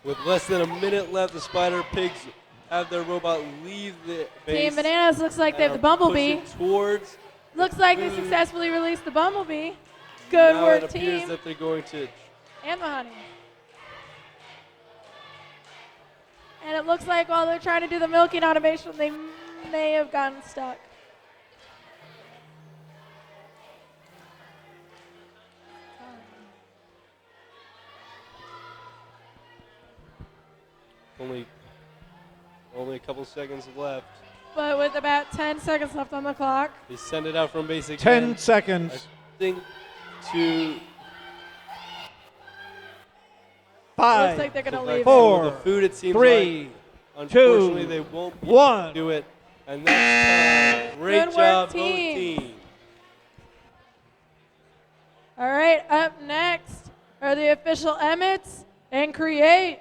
With less than a minute left, the spider pigs have their robot leave the base. Team Bananas looks like they have the and are bumblebee. pushing towards. Looks like they food. successfully released the bumblebee. Good Now work, it appears team. that they're going to. And the honey. And it looks like while they're trying to do the milking automation, they may have gotten stuck. Only a couple seconds left. But with about 10 seconds left on the clock. They send it out from base again. 10 seconds. I think 2. 5. Looks like they're going to leave. 4. The food, it seems 3. like. Unfortunately, 2. they won't be 1. able to do it. And that's time. Great Good job, work, both team. teams. All right, up next are the official Emmets and Create.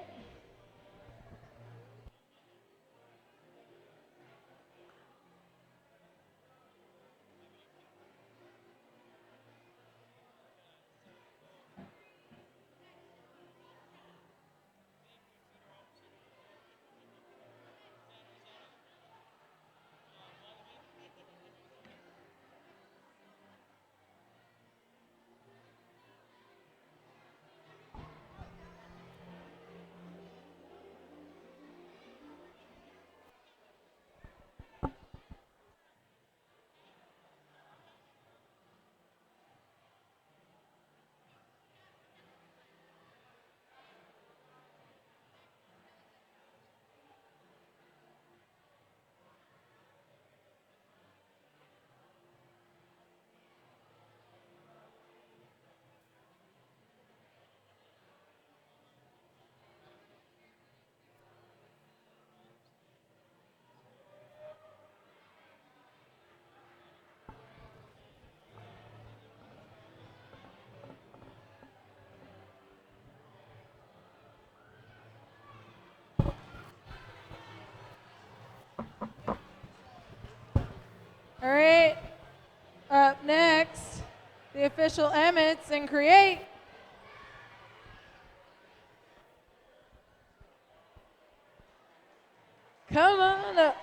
All right, up next, the official Emmets and Create. Come on up.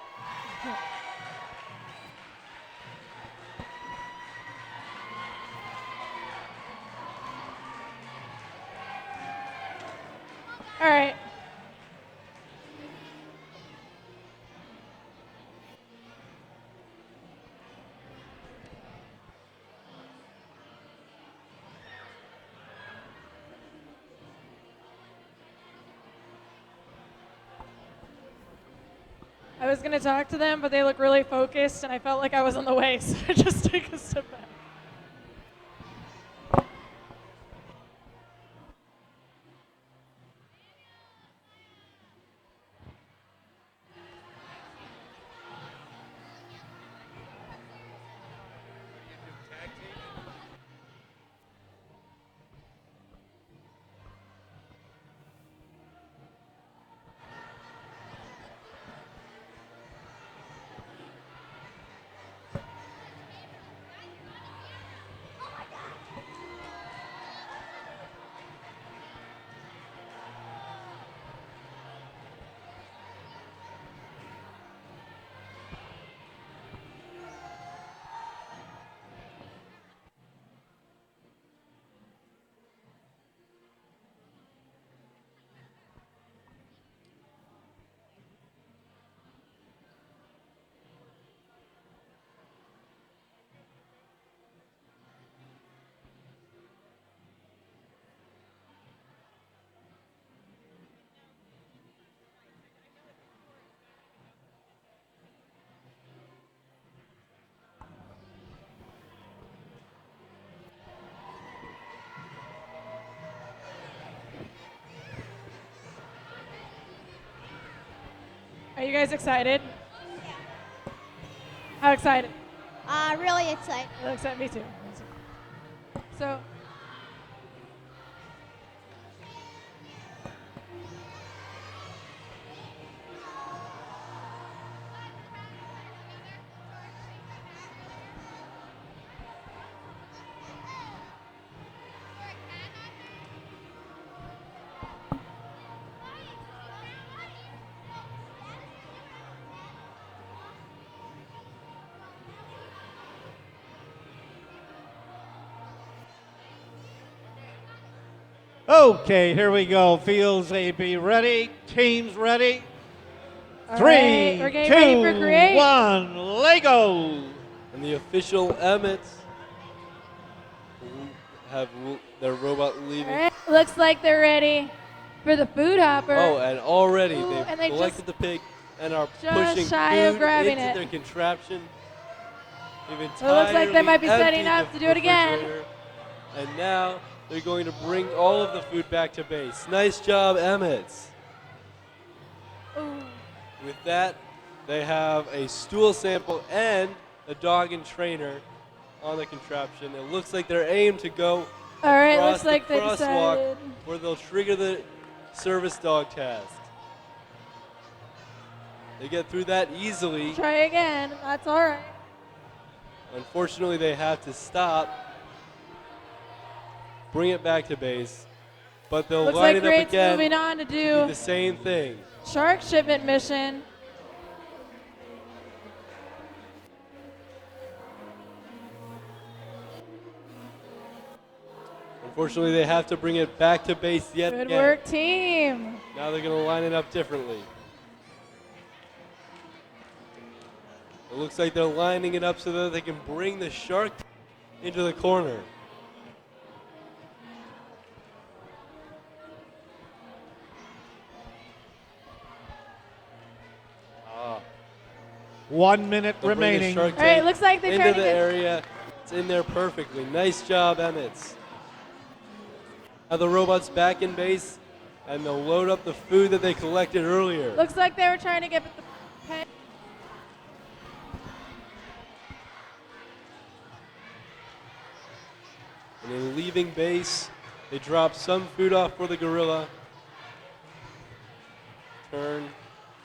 All right. I was going to talk to them, but they look really focused, and I felt like I was on the way, so I just took a step back. Are you guys excited? How excited? Really excited. Really excited. Me too. So, Okay, here we go. Fields A, B ready. Teams ready. all 3, right, we're getting ready for 2, Create. 1, Lego. And the official Emmets have their robot leaving. All right, looks like they're ready. for the food hopper. Oh, and already Ooh, they've and they collected just- the pig and are just pushing shy of food grabbing into it. their contraption. They've It looks like they might be entirely setting emptied up the to do it again. refrigerator, and now they're going to bring all of the food back to base. Nice job, Emmets. Ooh. With that, they have a stool sample and a dog and trainer on the contraption. It looks like they're aimed to go All right, across looks like the they crosswalk decided. where they'll trigger the service dog task. They get through that easily. Try again. That's all right. Unfortunately, they have to stop, bring it back to base, but they'll Looks line like it up Great's again moving on to to do the same thing. shark shipment mission. Unfortunately, they have to bring it back to base yet Good again. work, team. Now they're going to line it up differently. It looks like they're lining it up so that they can bring the shark into the corner. Ah. 1 minute They'll bring the remaining. shark All right, tank looks like they're into trying to the get- area. It's in there perfectly. Nice job, Emmets. Now the robot's back in base, and they'll load up the food that they collected earlier. Looks like they were trying to get the pet. And in leaving base, they drop some food off for the gorilla. Turn,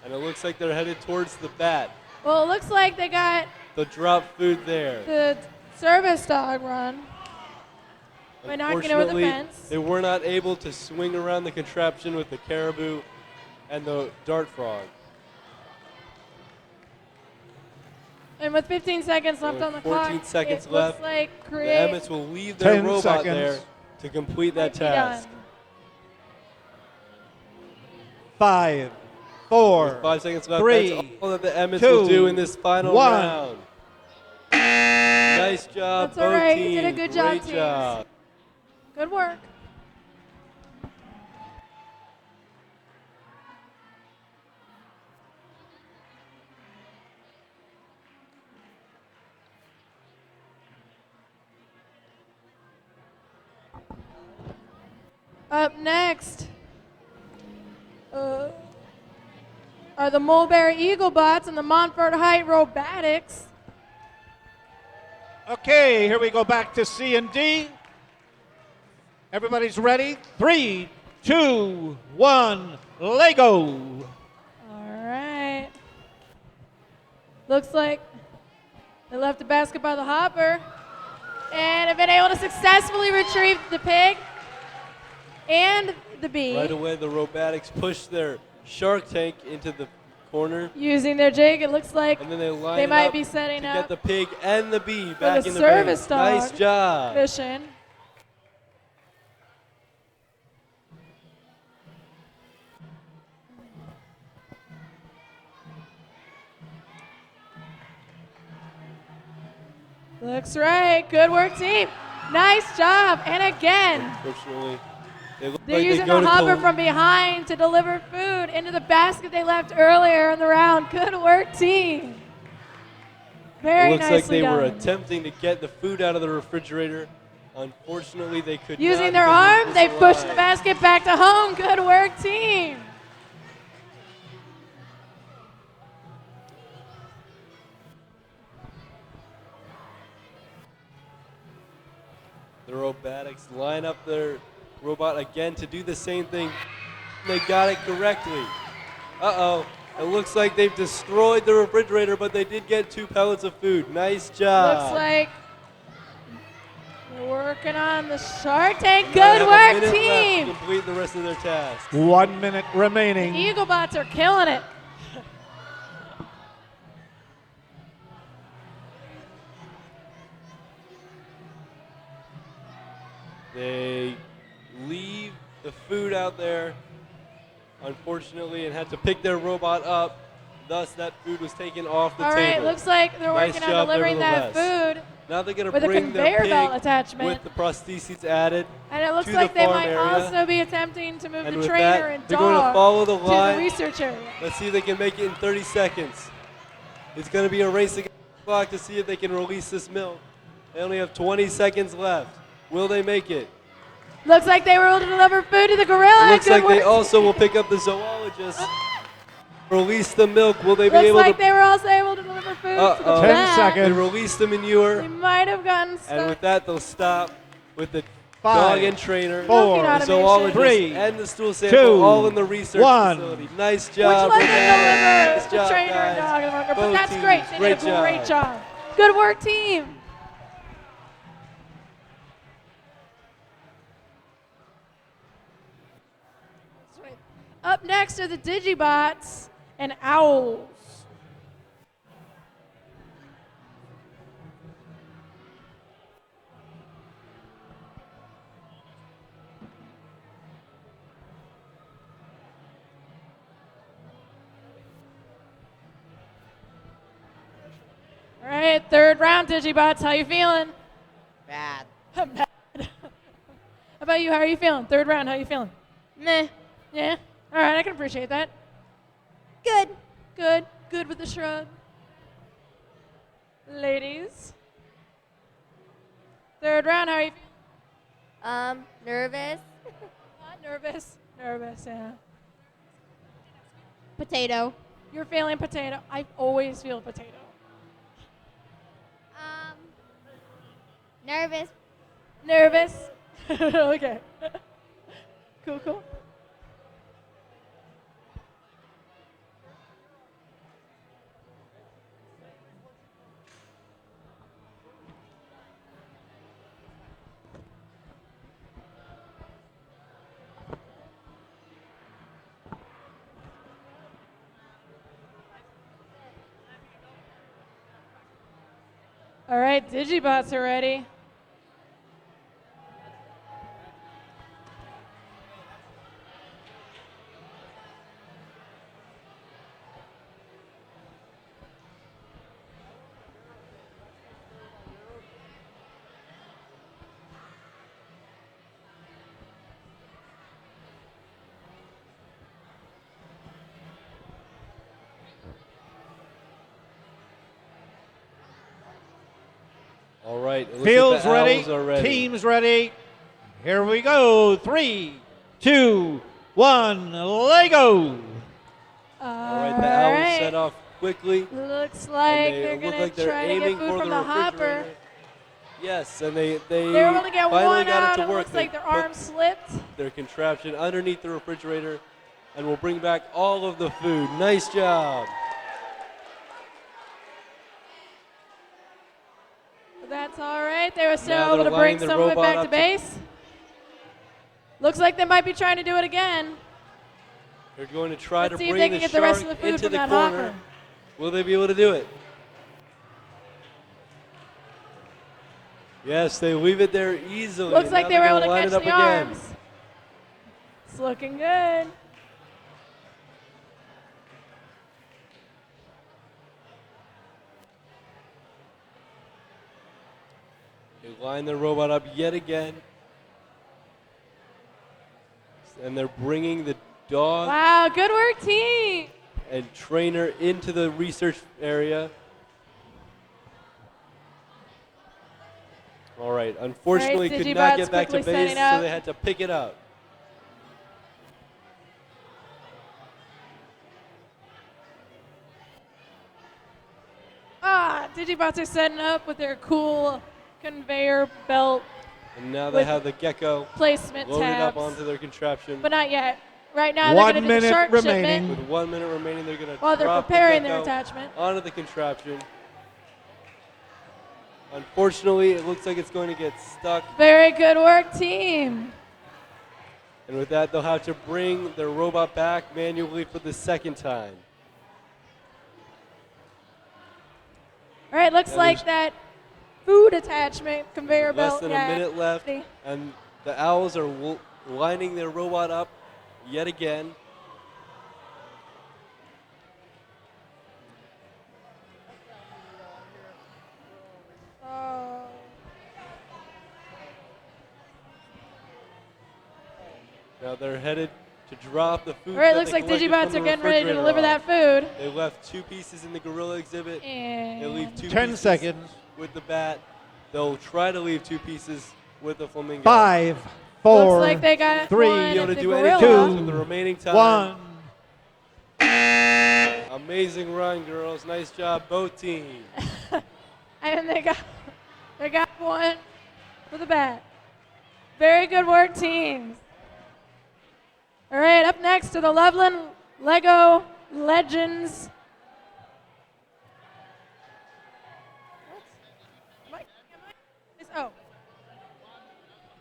and it looks like they're headed towards the bat. Well, it looks like they got They'll drop food there. the service dog run by knocking over the Unfortunately, fence. they were not able to swing around the contraption with the caribou and the dart frog. And with 15 seconds left With on the 14 clock, seconds it left. looks like The Create Emmets will leave their 10 robot seconds. there to complete that might be done. task. 5, 4, With 5 seconds left, 3, that's all that the Emmets 2, will do in this final 1. round. Nice job, That's all both right. You teams. did a good job, Great teams. job. Good work. Up next are the Mulberry Eagle Bots and the Montfort Height Robotics. Okay, here we go back to C and D. Everybody's ready? 3, 2, 1, Lego. All right. Looks like they left the basket by the hopper and have been able to successfully retrieve the pig and the bee Right away, the robotics push their shark tank into the corner. using their jig. It looks like And then they line they it might up be setting to up get the pig and the bee for back the in the service base. dog Nice job. mission. Looks right. Good work, team. Nice job. And again, Unfortunately, they look they're like using they go the to hopper from behind to deliver food into the basket they left earlier in the round. Good work, team. Very It looks like nicely they were done. attempting to get the food out of the refrigerator. Unfortunately, they could Using not their because of arm, they this pushed the line. basket back to home. Good work, team. The robotics line up their robot again to do the same thing. They got it correctly. Uh-oh. It looks like they've destroyed the refrigerator, but they did get 2 pellets of food. Nice job. Looks like they're working on the Shark Tank. They Good have a work, minute left team. to complete the rest of their tasks. 1 minute The remaining. Eagle Bots are killing it. They leave the food out there, unfortunately, and had to pick their robot up. Thus, that food was taken off the All table. right, looks like they're Nice working on job, delivering that nevertheless. food. Now they're going to with a bring their conveyor pig belt attachment. with the prostheses added And it looks to like the they farm might area. also be attempting to move And the with trainer that, and they're going to dog follow the to line. the research area. Let's see if they can make it in 30 seconds. It's going to be a race against the clock to see if they can release this milk. They only have 20 seconds left. Will they make it? Looks like they were able to deliver food to the gorilla. It looks Good like they work. also will pick up the zoologist. Release the milk. Will they be Looks able like to? they were also able to deliver food to the 10 bat. seconds. They release the manure. They might have gotten stuck. And with that, they'll stop with the 5, dog and trainer, 4, the zoologist, 3, and the stool sample 2, all in the research 1. facility. Nice Which job. one Renee. did Nice deliver the job, trainer and guys. dog and worker? But Both that's teams, great. They great did a great job. job. Good work, team. That's right. Up next are the Digibots and Owls. All right, third round, Digibots. How you feeling? Bad. Bad. How about you? How are you feeling? Third round, how you feeling? Meh. Yeah? All right, I can appreciate that. Good. Good. Good with the shrug. Ladies. Third round, how are you feeling? Nervous. Nervous. Nervous, yeah. Potato. You're feeling potato. I always feel potato. Nervous. Nervous. Okay. Cool, cool. All right, Digibots are ready. All right. It looks Fields like the ready. Owls are ready. Teams ready. Here we go. 3, 2, 1. Lego. All right. The Owls set off quickly. Looks like and they're look going like to they're try to aiming get food for from the the hopper. refrigerator. Yes, and they They were able to get finally one got out. it It to work. looks like They their put arm slipped. their contraption underneath the refrigerator, and we'll bring back all of the food. Nice job. That's all right. They were still Now able they're to bring lining the some of it robot back up to base. Looks like they might be trying to do it again. They're going to try Let's to see if bring they can the get the rest shark of the food into from the that corner. hopper. Will they be able to do it? Yes, they leave it there easily. Looks and like now they were they're able to gonna line catch it up the again. arms. It's looking good. They line the robot up yet again. And they're bringing the dog Wow, good work, team. and trainer into the research area. All right, unfortunately All right, could not Digibots get back to quickly base, setting so up. they had to pick it up. Digibots are setting up with their cool conveyor belt And now they with have the gecko placement loaded tabs. up onto their contraption. But not yet. Right now, 1 they're going to do the minute shark remaining. shipment With 1 minute remaining, they're going to while they're drop preparing the their gecko attachment. onto the contraption. Unfortunately, it looks like it's going to get stuck. Very good work, team. And with that, they'll have to bring their robot back manually for the second time. All right, looks Yeah, like that food attachment conveyor Less belt. than yeah, a minute left, they- and the Owls are lining their robot up yet again. Oh. Now they're headed to drop the food. All right, that looks they like collected Digibots from the are getting ready to refrigerator deliver that off. food. They left 2 pieces in the gorilla exhibit. And they leave 2 10 pieces seconds. with the bat. They'll try to leave 2 pieces with the flamingo. 5, 4, looks like they got 3, one Be able at to the do gorilla. anything with the remaining time. 1. Amazing run, girls. Nice job, both teams. And they got one for the bat. Very good work, teams. All right, up next to the Loveland Lego Legends. Oh.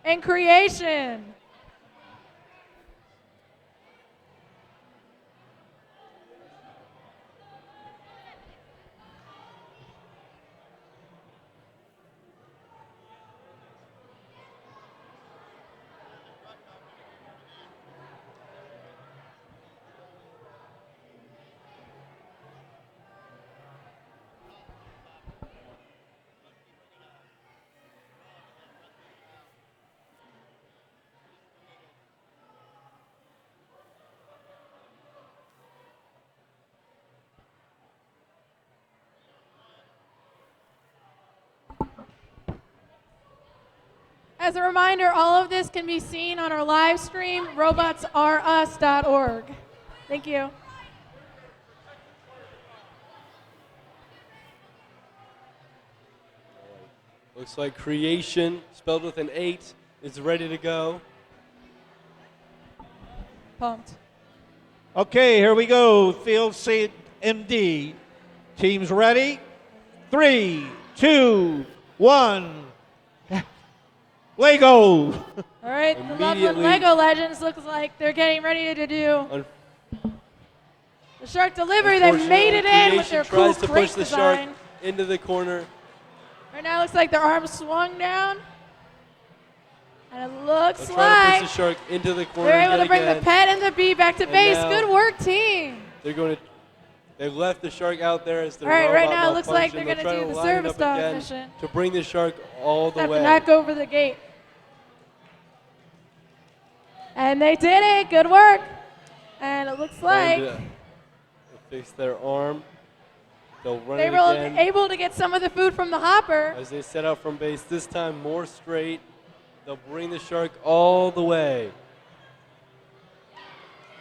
And creation. As a reminder, all of this can be seen on our live stream, robotsrus.org. Thank you. Looks like creation, spelled with an 8, is ready to go. Pumped. Okay, here we go. Field C and D. Teams ready? 3, 2, 1. Lego. All right, the Loveland Immediately- Lego Legends looks like they're getting ready to do the shark delivery. They made it in with their cool tries to crate push the shark design. into the corner. Right now, it looks like their arms swung down, and it looks They're trying to like push the shark into the corner. they're able yet to bring again. the pet and the bee back to And base. now Good work, team. They're going to. They left the shark out there as the All right, robot right now it looks like malfunctioned. they're They'll gonna try do to the line it service up dog again mission. to bring the shark all the Have way. to knock over the gate. And they did it. Good work. And it looks Trying like to fix their arm. They'll run they it were again able to get some of the food from the hopper. as they set out from base. This time more straight. They'll bring the shark all the way.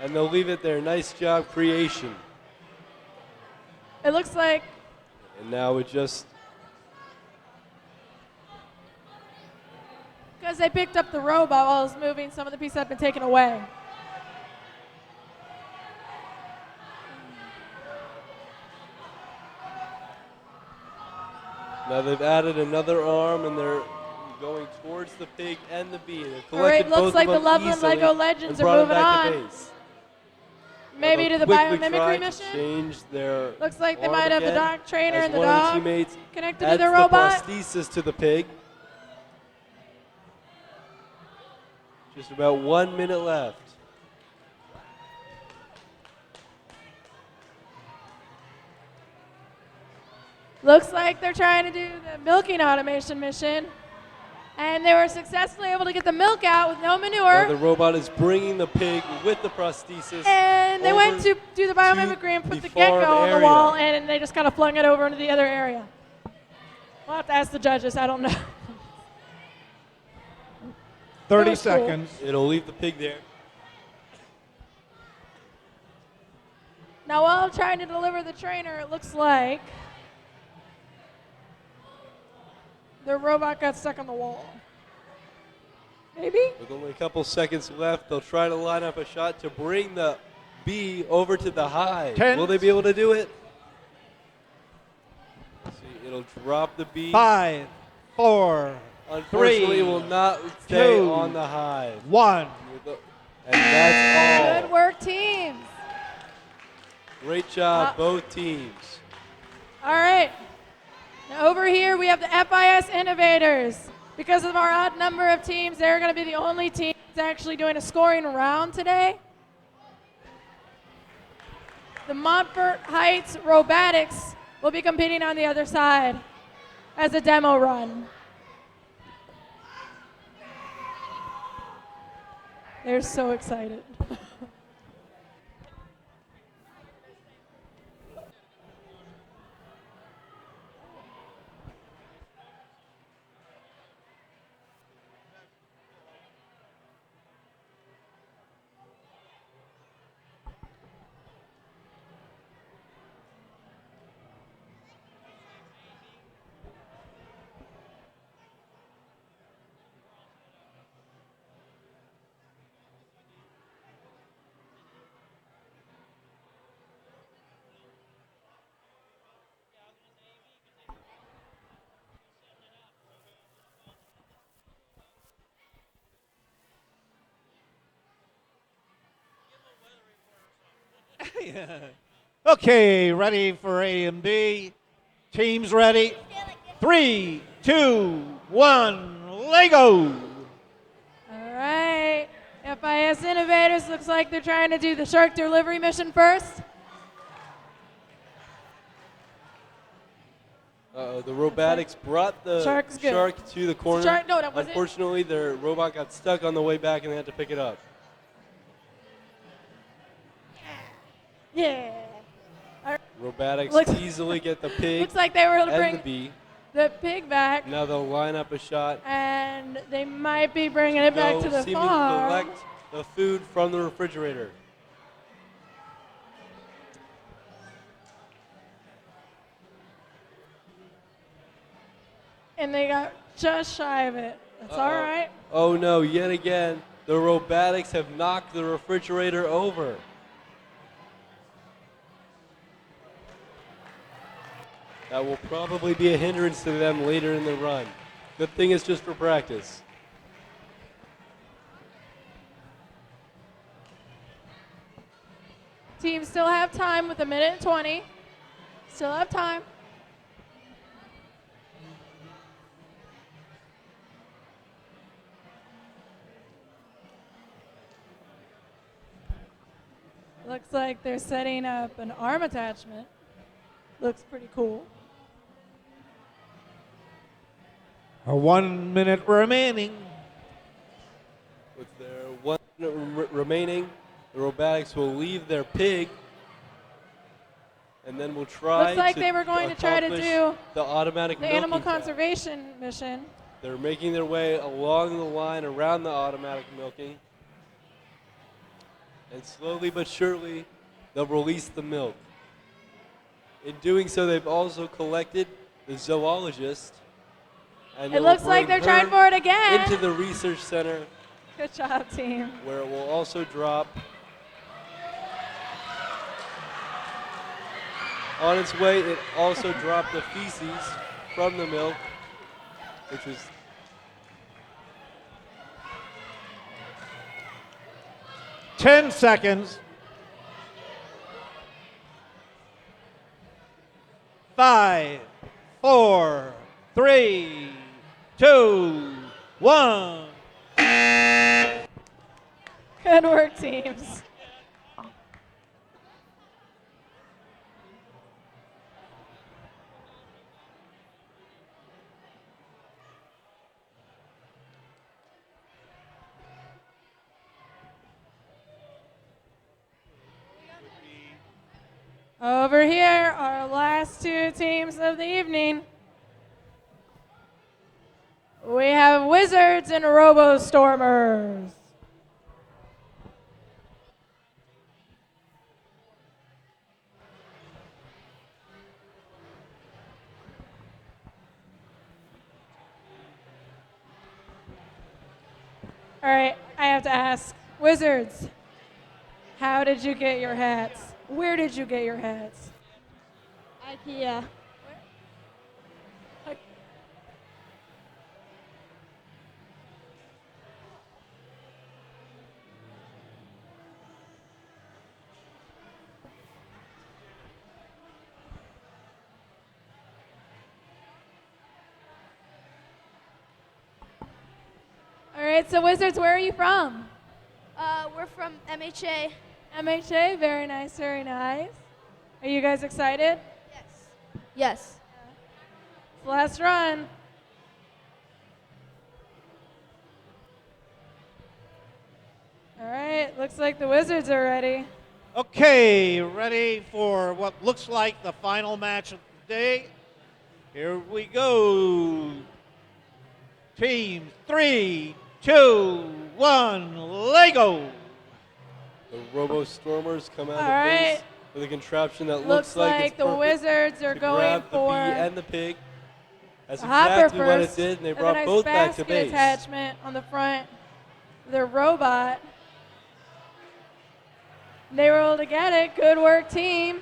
And they'll leave it there. Nice job, creation. It looks like And now it just because they picked up the robot while it was moving, some of the pieces have been taken away. now they've added another arm and they're going towards the pig and the bee. They've All right, collected looks both like of the them Loveland easily Lego Legends and are brought them moving back on. to base. Maybe They'll to the quickly try biomimicry to mission. change their Looks like they arm might have the again dog trainer as and the one dog of the teammates connected to adds the robot. prosthesis to the pig. Just about 1 minute left. Looks like they're trying to do the milking automation mission. And they were successfully able to get the milk out with no manure. Now the robot is bringing the pig with the prosthesis. And they went over to do the biomimicry and put the farm gecko on the area. wall, and they just kind of flung it over into the other area. We'll have to ask the judges. I don't know. 30 was cool. seconds. It'll leave the pig there. Now, while I'm trying to deliver the trainer, it looks like the robot got stuck on the wall. Maybe? With only a couple seconds left, they'll try to line up a shot to bring the bee over to the hive. 10. Will they be able to do it? See, it'll drop the bee. 5, 4, Unfortunately, 3, it will not stay 2, on the hive. 1. And that's all. Good work, teams. Great job, both teams. All right. Now, over here, we have the FIS Innovators. Because of our odd number of teams, they're going to be the only team that's actually doing a scoring round today. The Montfort Heights Robotics will be competing on the other side as a demo run. They're so excited. Okay, ready for A and B. Teams ready. 3, 2, 1, Lego. All right. FIS Innovators looks like they're trying to do the shark delivery mission first. The robotics brought the Shark's good. shark to the corner. Shark- no, that wasn't- Unfortunately, their robot got stuck on the way back and they had to pick it up. Yeah. Robotics Looks- easily get the pig Looks like they were able to and bring the bee. the pig back, Now they'll line up a shot. and they might be bringing it back to the seem farm. to collect the food from the refrigerator. And they got just shy of it. That's all right. Oh no, yet again, the robotics have knocked the refrigerator over. That will probably be a hindrance to them later in the run. Good thing it's just for practice. Teams still have time with 1:20. Still have time. Looks like they're setting up an arm attachment. Looks pretty cool. A 1 minute remaining. With their 1 minute remaining, the robotics will leave their pig, and then we'll try. Looks like they were going to try to accomplish do the automatic the animal milking task. conservation mission. They're making their way along the line around the automatic milking, and slowly but surely, they'll release the milk. In doing so, they've also collected the zoologist. And It they will looks like bring they're trying her for it again. into the research center, Good job, team. where it will also drop. On its way, it also dropped the feces from the milk, which was 10 seconds. 5, 4, 3, 2, 1. Good work, teams. Over here, our last two teams of the evening. We have Wizards and Robo-Stormers. All right, I have to ask, Wizards, how did you get your hats? Where did you get your hats? IKEA. All right, so Wizards, where are you from? We're from MHA. MHA, very nice, very nice. Are you guys excited? Yes. It's the last run. All looks like the Wizards are ready. Okay, ready for what looks like the final match of the day. Here we go. Team 3, 2, 1, Lego. The Robo Stormers come out All of right. base with a contraption that Looks like like it's the perfect Wizards are to going grab the for bee and the pig. That's the hopper exactly what it first, did, and they a brought nice both back to basket base. attachment on the front of their robot. They were able to get it. Good work, team.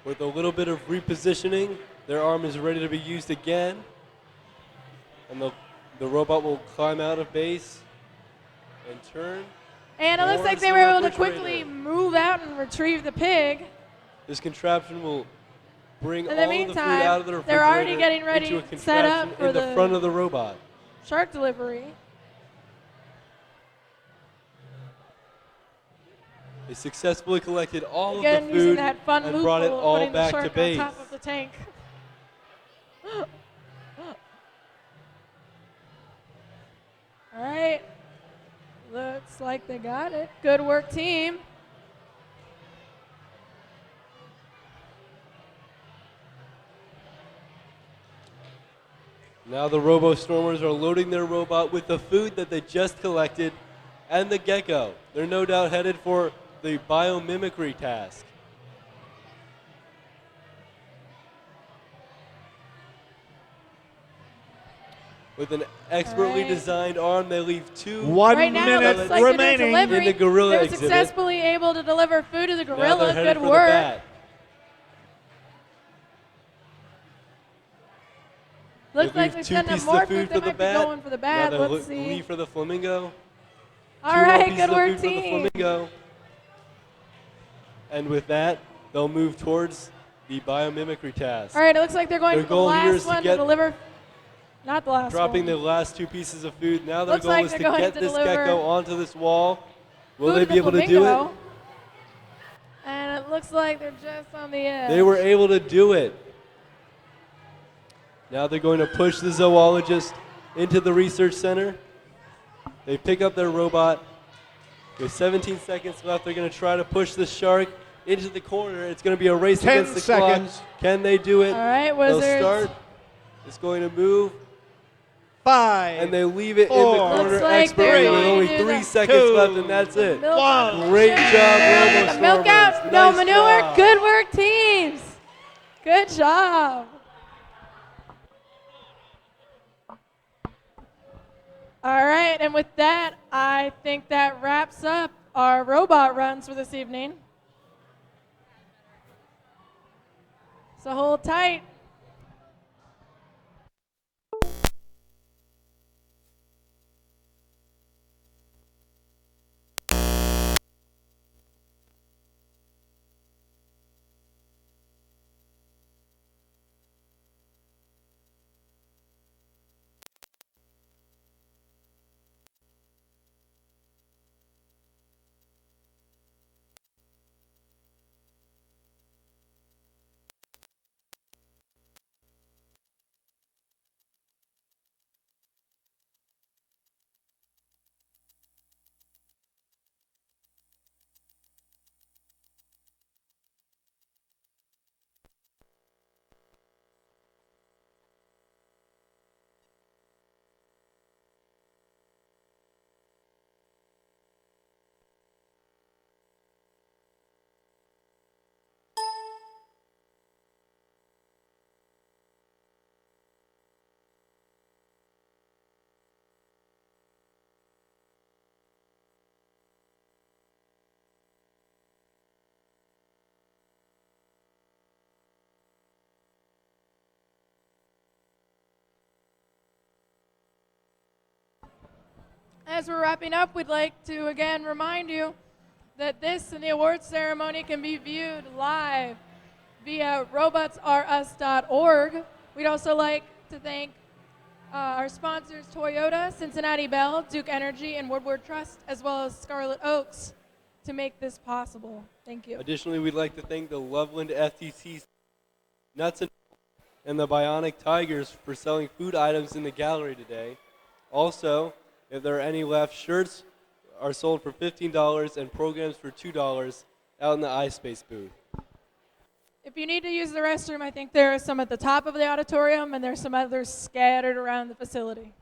With a little bit of repositioning, their arm is ready to be used again. And the robot will climb out of base and turn. And it looks like towards they the were able to refrigerator. quickly move out and retrieve the pig. This contraption will bring In the all of the food meantime, out of the refrigerator they're already getting ready, into a set up contraption for in the the front of the robot. shark delivery. They successfully collected all Again, of the using food that fun and brought it loophole of all putting the back shark to on base. top of the tank. All right. Looks like they got it. Good work, team. Now the Robo Stormers are loading their robot with the food that they just collected and the gecko. They're no doubt headed for the biomimicry task. With an expertly right. designed arm, they leave two Right now, it looks like they're doing delivery. in the gorilla They were exhibit. successfully able to deliver food to the Now gorilla. they're headed Good for work. the bat. Looks They like leave they're two setting up pieces more of food. food They for the might be bat. going for the Now bat. they Let's see. leave for the flamingo. All Two more right, pieces good of work, food for the team. flamingo. And with that, they'll move towards the biomimicry task. All right, it looks like they're going Their for the goal here last is to one to get deliver. Not the last dropping one. the last two pieces of food. Now their Looks goal like is they're to going get to this deliver gecko onto this wall. Will food they to be the able to do it? flamingo. And it looks like they're just on the edge. They were able to do it. Now they're going to push the zoologist into the research center. They pick up their robot. With 17 seconds left, they're going to try to push the shark into the corner. It's going to be a race 10 against the seconds. clock. Can they do it? All right, They'll Wizards. start. It's going to move. 5. And they leave it in the 4, corner Looks like expertly they're with going only to do 3 the- seconds 2, left, and that's it. Milk out of the Great machine. job, They're Robo gonna milk out. Stormers. No Nice manure. job. Good work, teams. Good job. All right, and with that, I think that wraps up our robot runs for this evening. So hold tight. As we're wrapping up, we'd like to again remind you that this and the awards ceremony can be viewed live via robotsrus.org. We'd also like to thank our sponsors, Toyota, Cincinnati Bell, Duke Energy, and Woodward Trust, as well as Scarlet Oaks, to make this possible. Thank you. Additionally, we'd like to thank the Loveland FTC Nuts and the Bionic Tigers for selling food items in the gallery today. Also, if there are any left shirts, are sold for $15 and programs for $2 out in the iSpace booth. If you need to use the restroom, I think there are some at the top of the auditorium and there's some others scattered around the facility.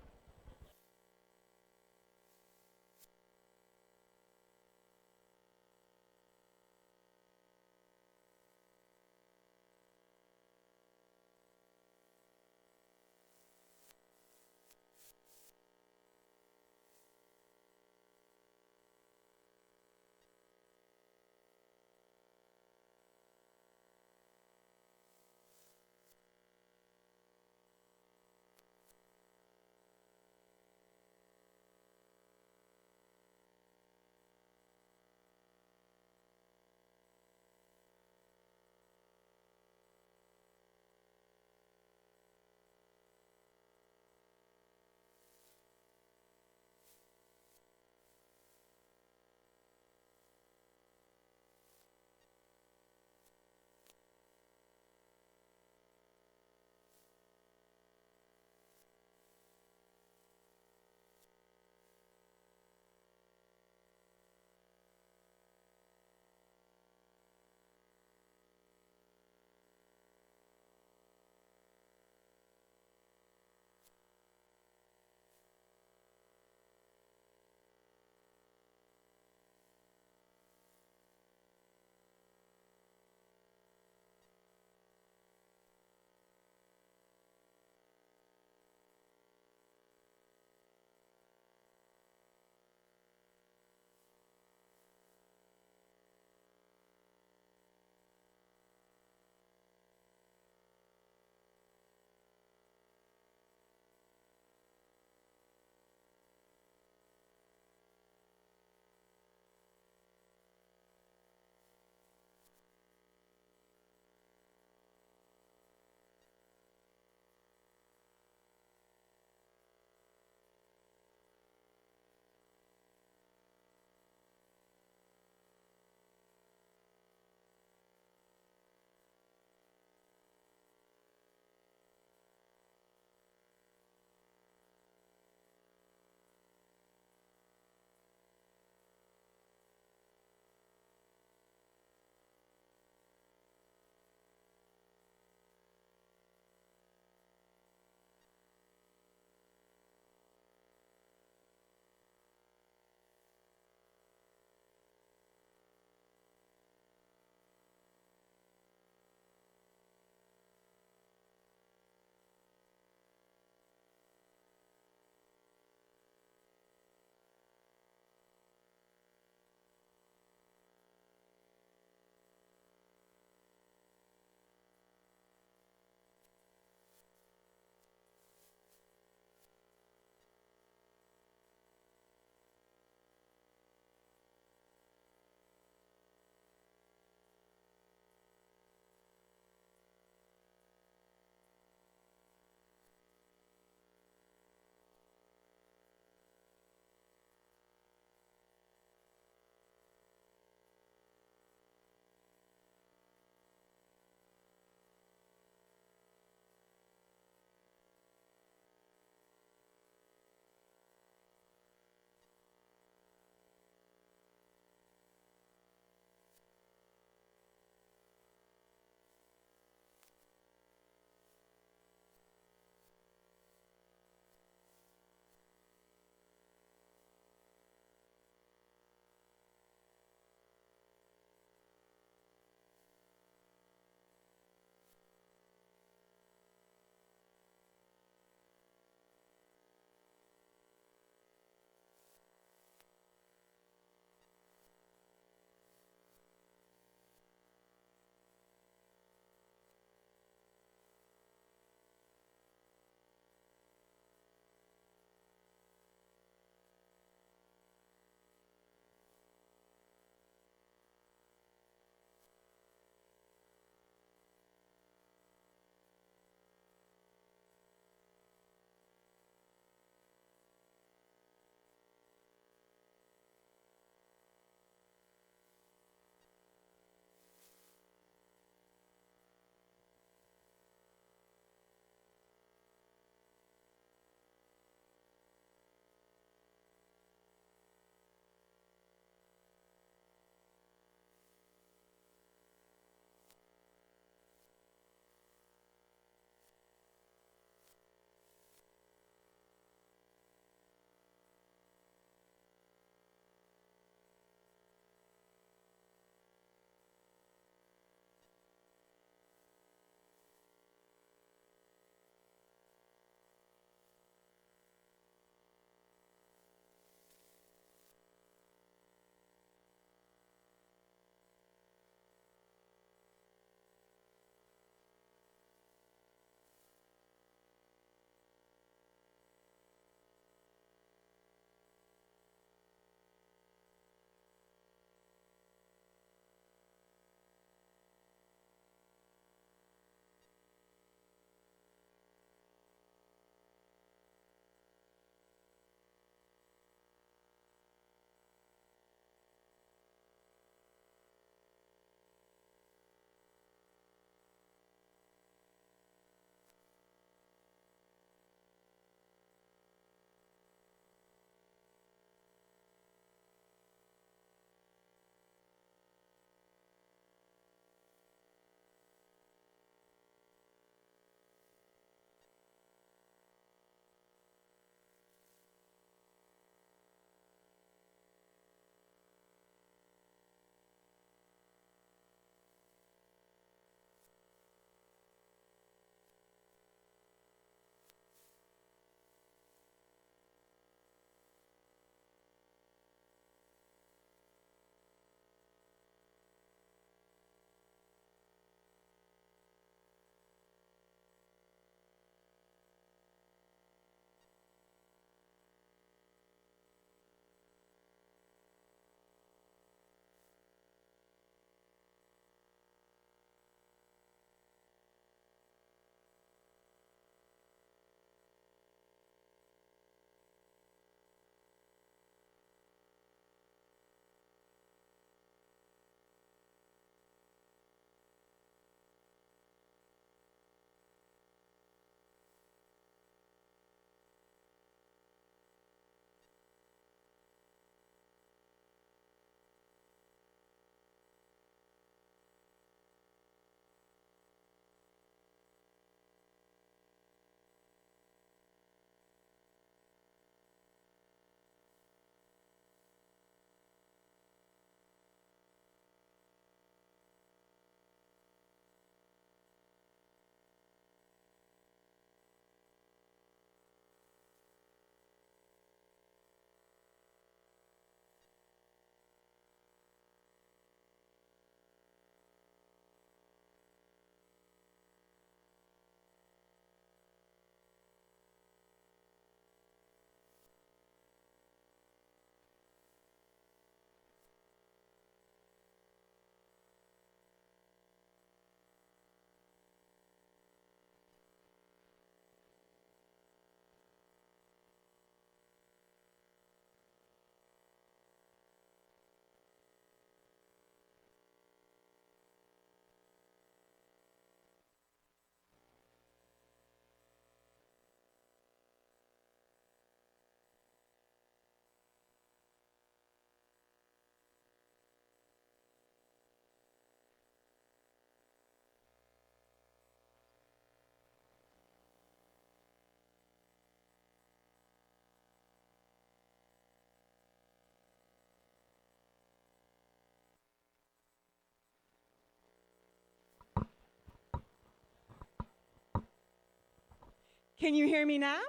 Can you hear me now?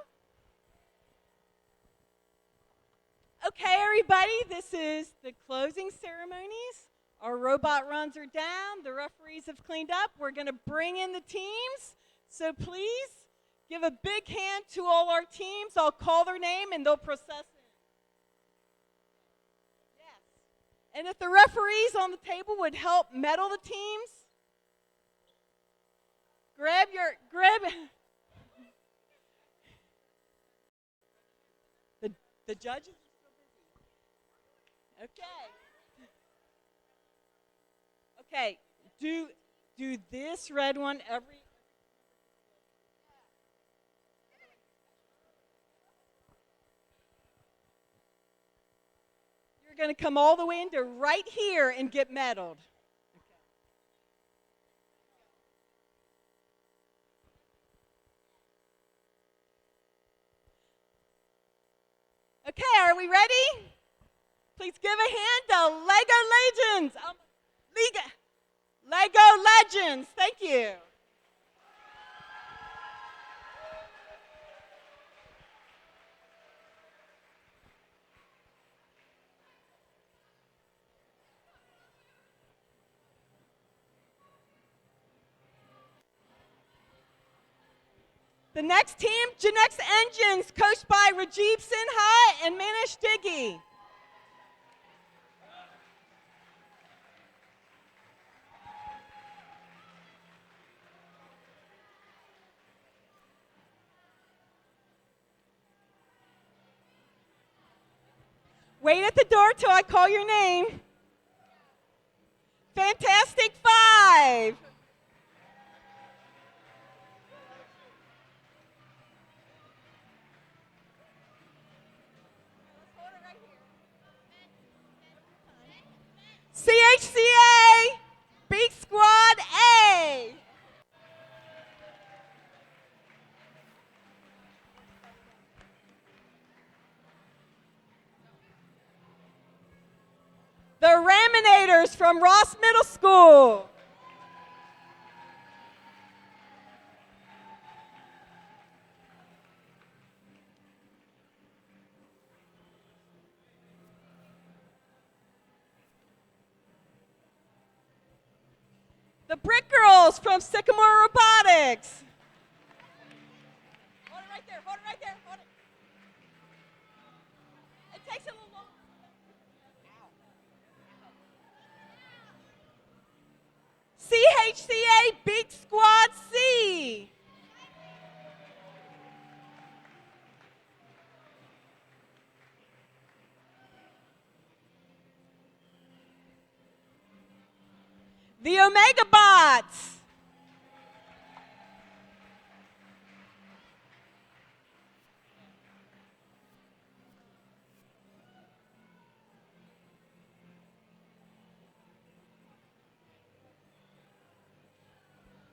Okay, everybody, this is the closing ceremonies. Our robot runs are down. The referees have cleaned up. We're going to bring in the teams. So please give a big hand to all our teams. I'll call their name and they'll process it. Yes. And if the referees on the table would help medal the teams, grab. The judges are still busy. Okay. Okay. Do this red one every. You're going to come all the way into right here and get medaled. Okay, are we ready? Please give a hand to Lego Legends. Lego Legends, thank you. The next team, Genex Engines, coached by Rajiv Sinha and Manish Diggy. Wait at the door till I call your name. Fantastic Five. CHCA, Beat Squad A. The Raminators from Ross Middle School. The Brick Girls from Sycamore Robotics. Hold it right there, hold it right there, hold it. It takes a little longer. CHCA Beat Squad C. The Omega Bots.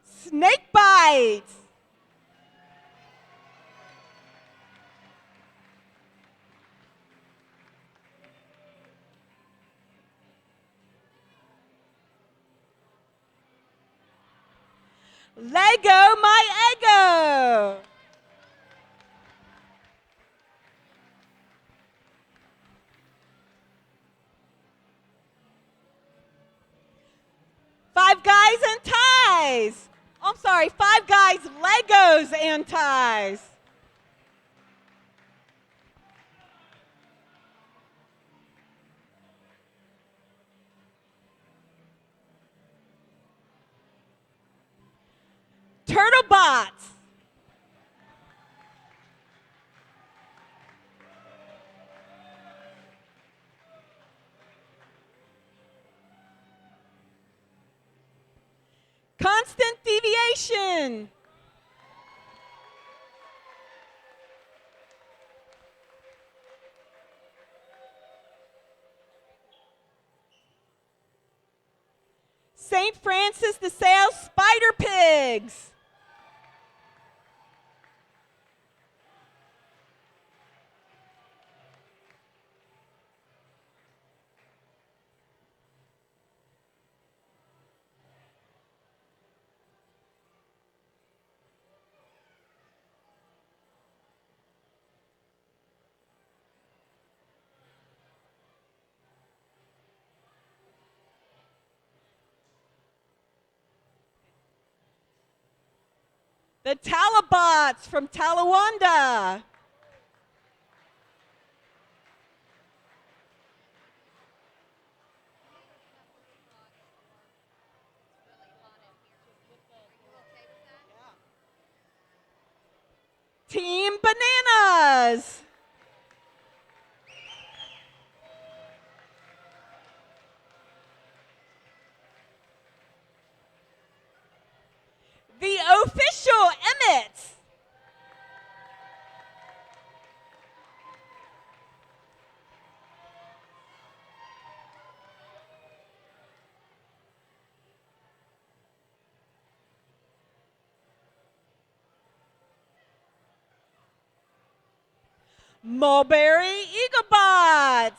Snake Bites. Lego My Ego. Five Guys and Ties. I'm sorry, Five Guys, Legos and Ties. Turtle Bots. Constant Deviation. St. Francis de Sales Spider Pigs. The Talabots from Talawanda. Team Bananas. The official Emmets. Mulberry Eaglebots.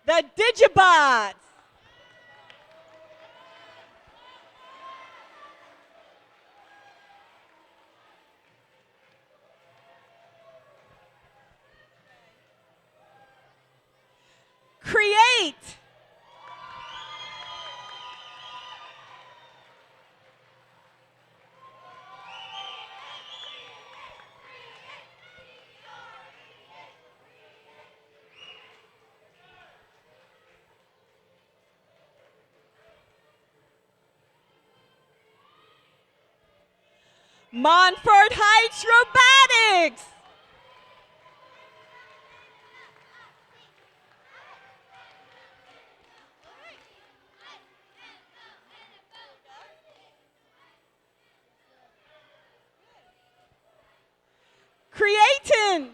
The Digibots. Create. Montfort Heights Robotics. Creatin'.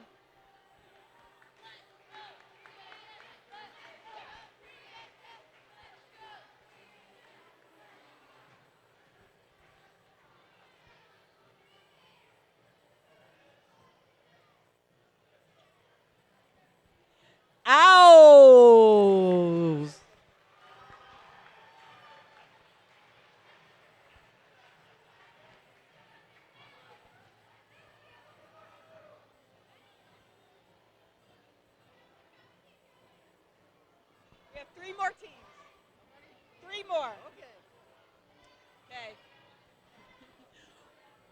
Owls. We have 3 more teams. 3 more. Okay. Okay.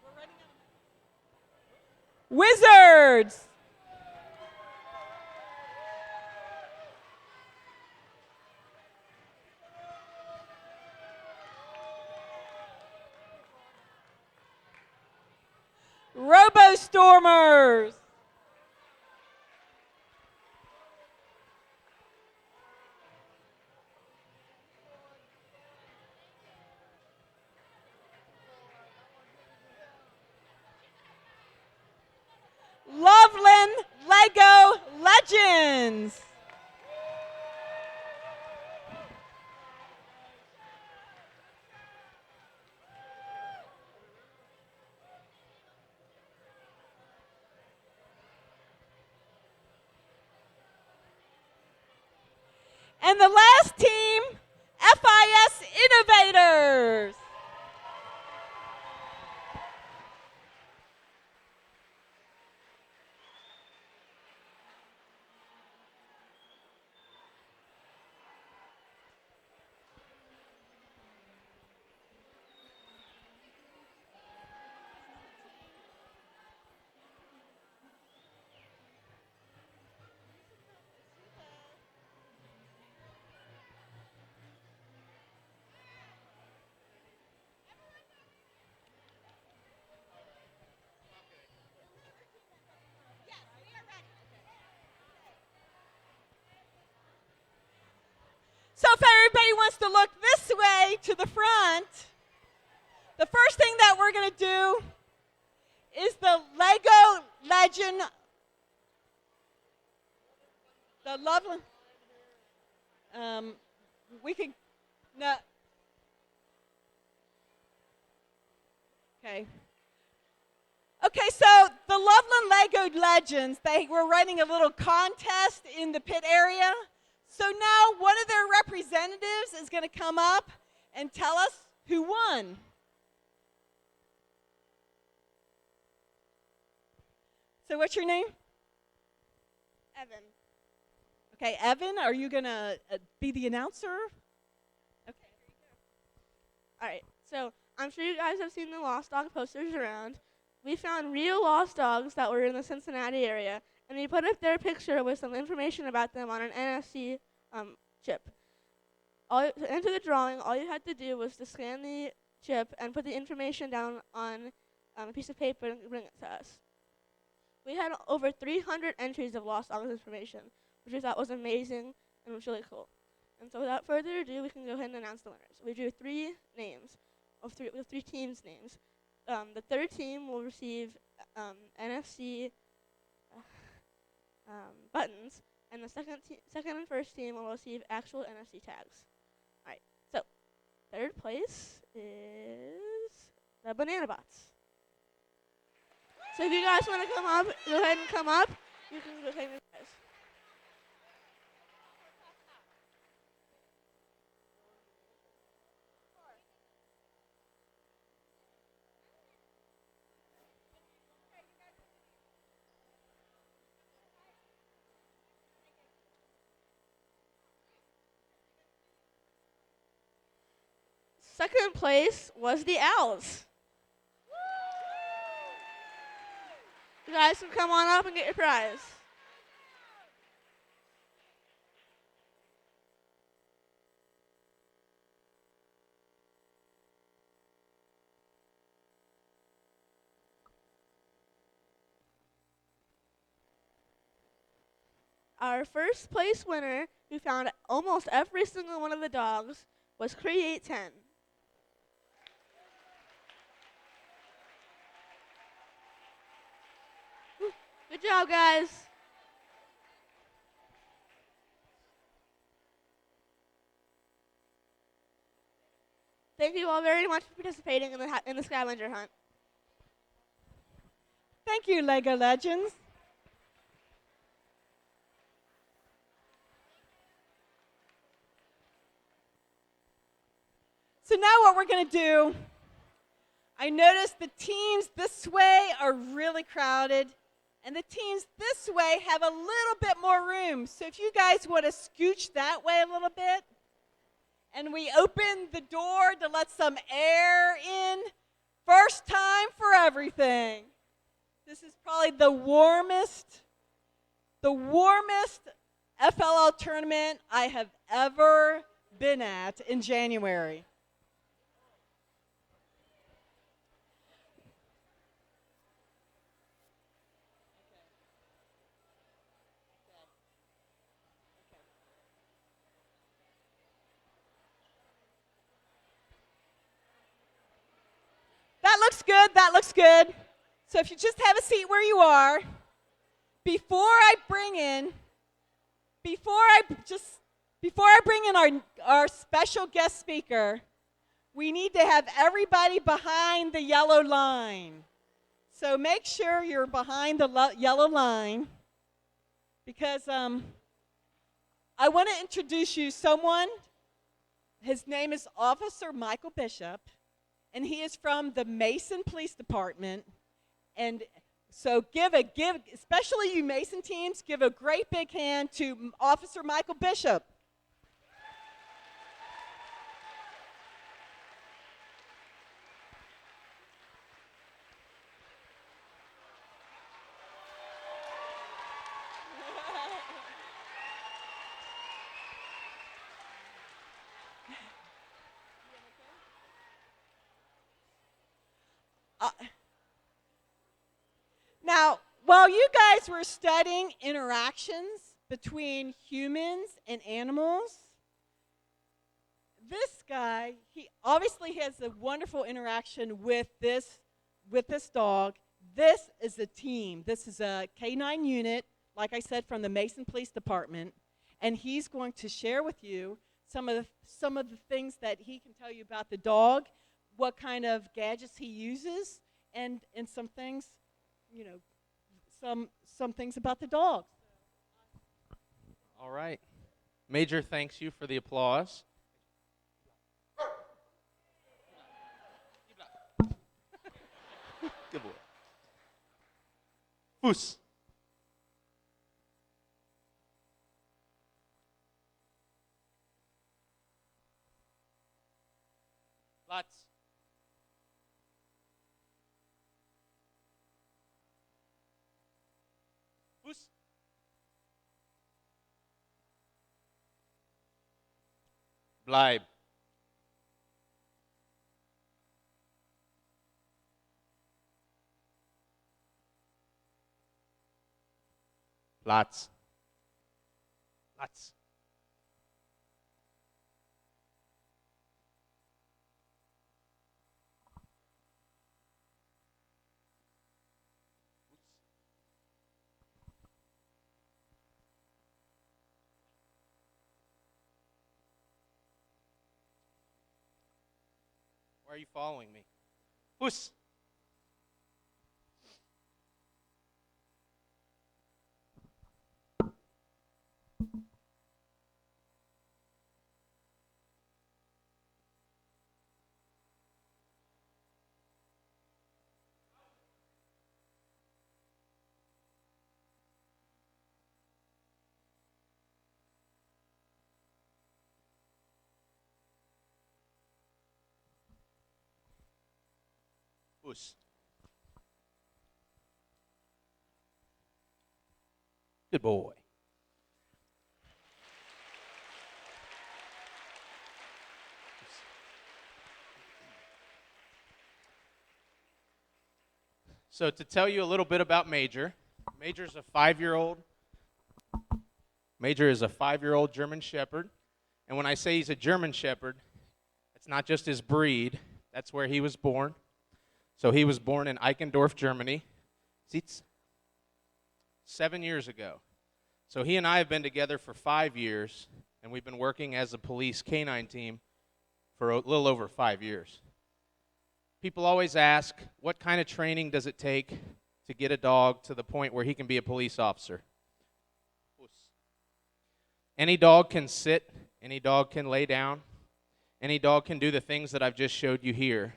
We're running out of Wizards. Robo-Stormers. Loveland Lego Legends. And the last team, FIS Innovators. So if everybody wants to look this way to the front, the first thing that we're going to do is the Lego Legend, the Loveland. We can, no. Okay. Okay, so the the Loveland Lego Legends, they were running a little contest in the pit area. So now one of their representatives is going to come up and tell us who won. So what's your name? Evan. Okay, Evan, are you going to be the announcer? Okay, here you go. All right, so I'm sure you guys have seen the Lost Dog posters around. We found real lost dogs that were in the Cincinnati area, and we put up their picture with some information about them on an NFC chip. To enter the drawing, all you had to do was to scan the chip and put the information down on a piece of paper and bring it to us. We had over 300 entries of lost dogs information, which we thought was amazing and was really cool. And so without further ado, we can go ahead and announce the winners. We drew three names, with three teams' names. The third team will receive NFC buttons, and the second and first team will receive actual NFC tags. All right, so third place is the Banana Bots. So if you guys want to come up, go ahead and come up. You can go ahead and guys. Second place was the Owls. You guys can come on up and get your prize. Our first place winner, who found almost every single one of the dogs, was Create 10. Good job, guys. Thank you all very much for participating in the scavenger hunt. Thank you, Lego Legends. So now what we're going to do, I noticed the teams this way are really crowded, and the teams this way have a little bit more room. So if you guys want to scooch that way a little bit, and we open the door to let some air in, first time for everything. This is probably the warmest FLL tournament I have ever been at in January. That looks good, that looks good. So if you just have a seat where you are, before I bring in our special guest speaker, we need to have everybody behind the yellow line. So make sure you're behind the yellow line, because I want to introduce you someone. His name is Officer Michael Bishop, and he is from the Mason Police Department. And so especially you Mason teams, give a great big hand to Officer Michael Bishop. Now, while you guys were studying interactions between humans and animals, this guy, he obviously has a wonderful interaction with this dog. This is a team. This is a K9 unit, like I said, from the Mason Police Department, and he's going to share with you some of the things that he can tell you about the dog, what kind of gadgets he uses, and some things, some things about the dogs. All right. Major thanks you for the applause. Good boy. Foos. Lots. Foos. Bleib. Platz. Platz. Why are you following me? Puss. Puss. Good boy. So to tell you a little bit about Major, Major's a 5-year-old. Major is a 5-year-old German Shepherd. And when I say he's a German Shepherd, it's not just his breed. That's where he was born. So he was born in Eichendorf, Germany. 7 years ago. So he and I have been together for 5 years, and we've been working as a police canine team for a little over 5 years. People always ask, what kind of training does it take to get a dog to the point where he can be a police officer? Any dog can sit, any dog can lay down, any dog can do the things that I've just showed you here.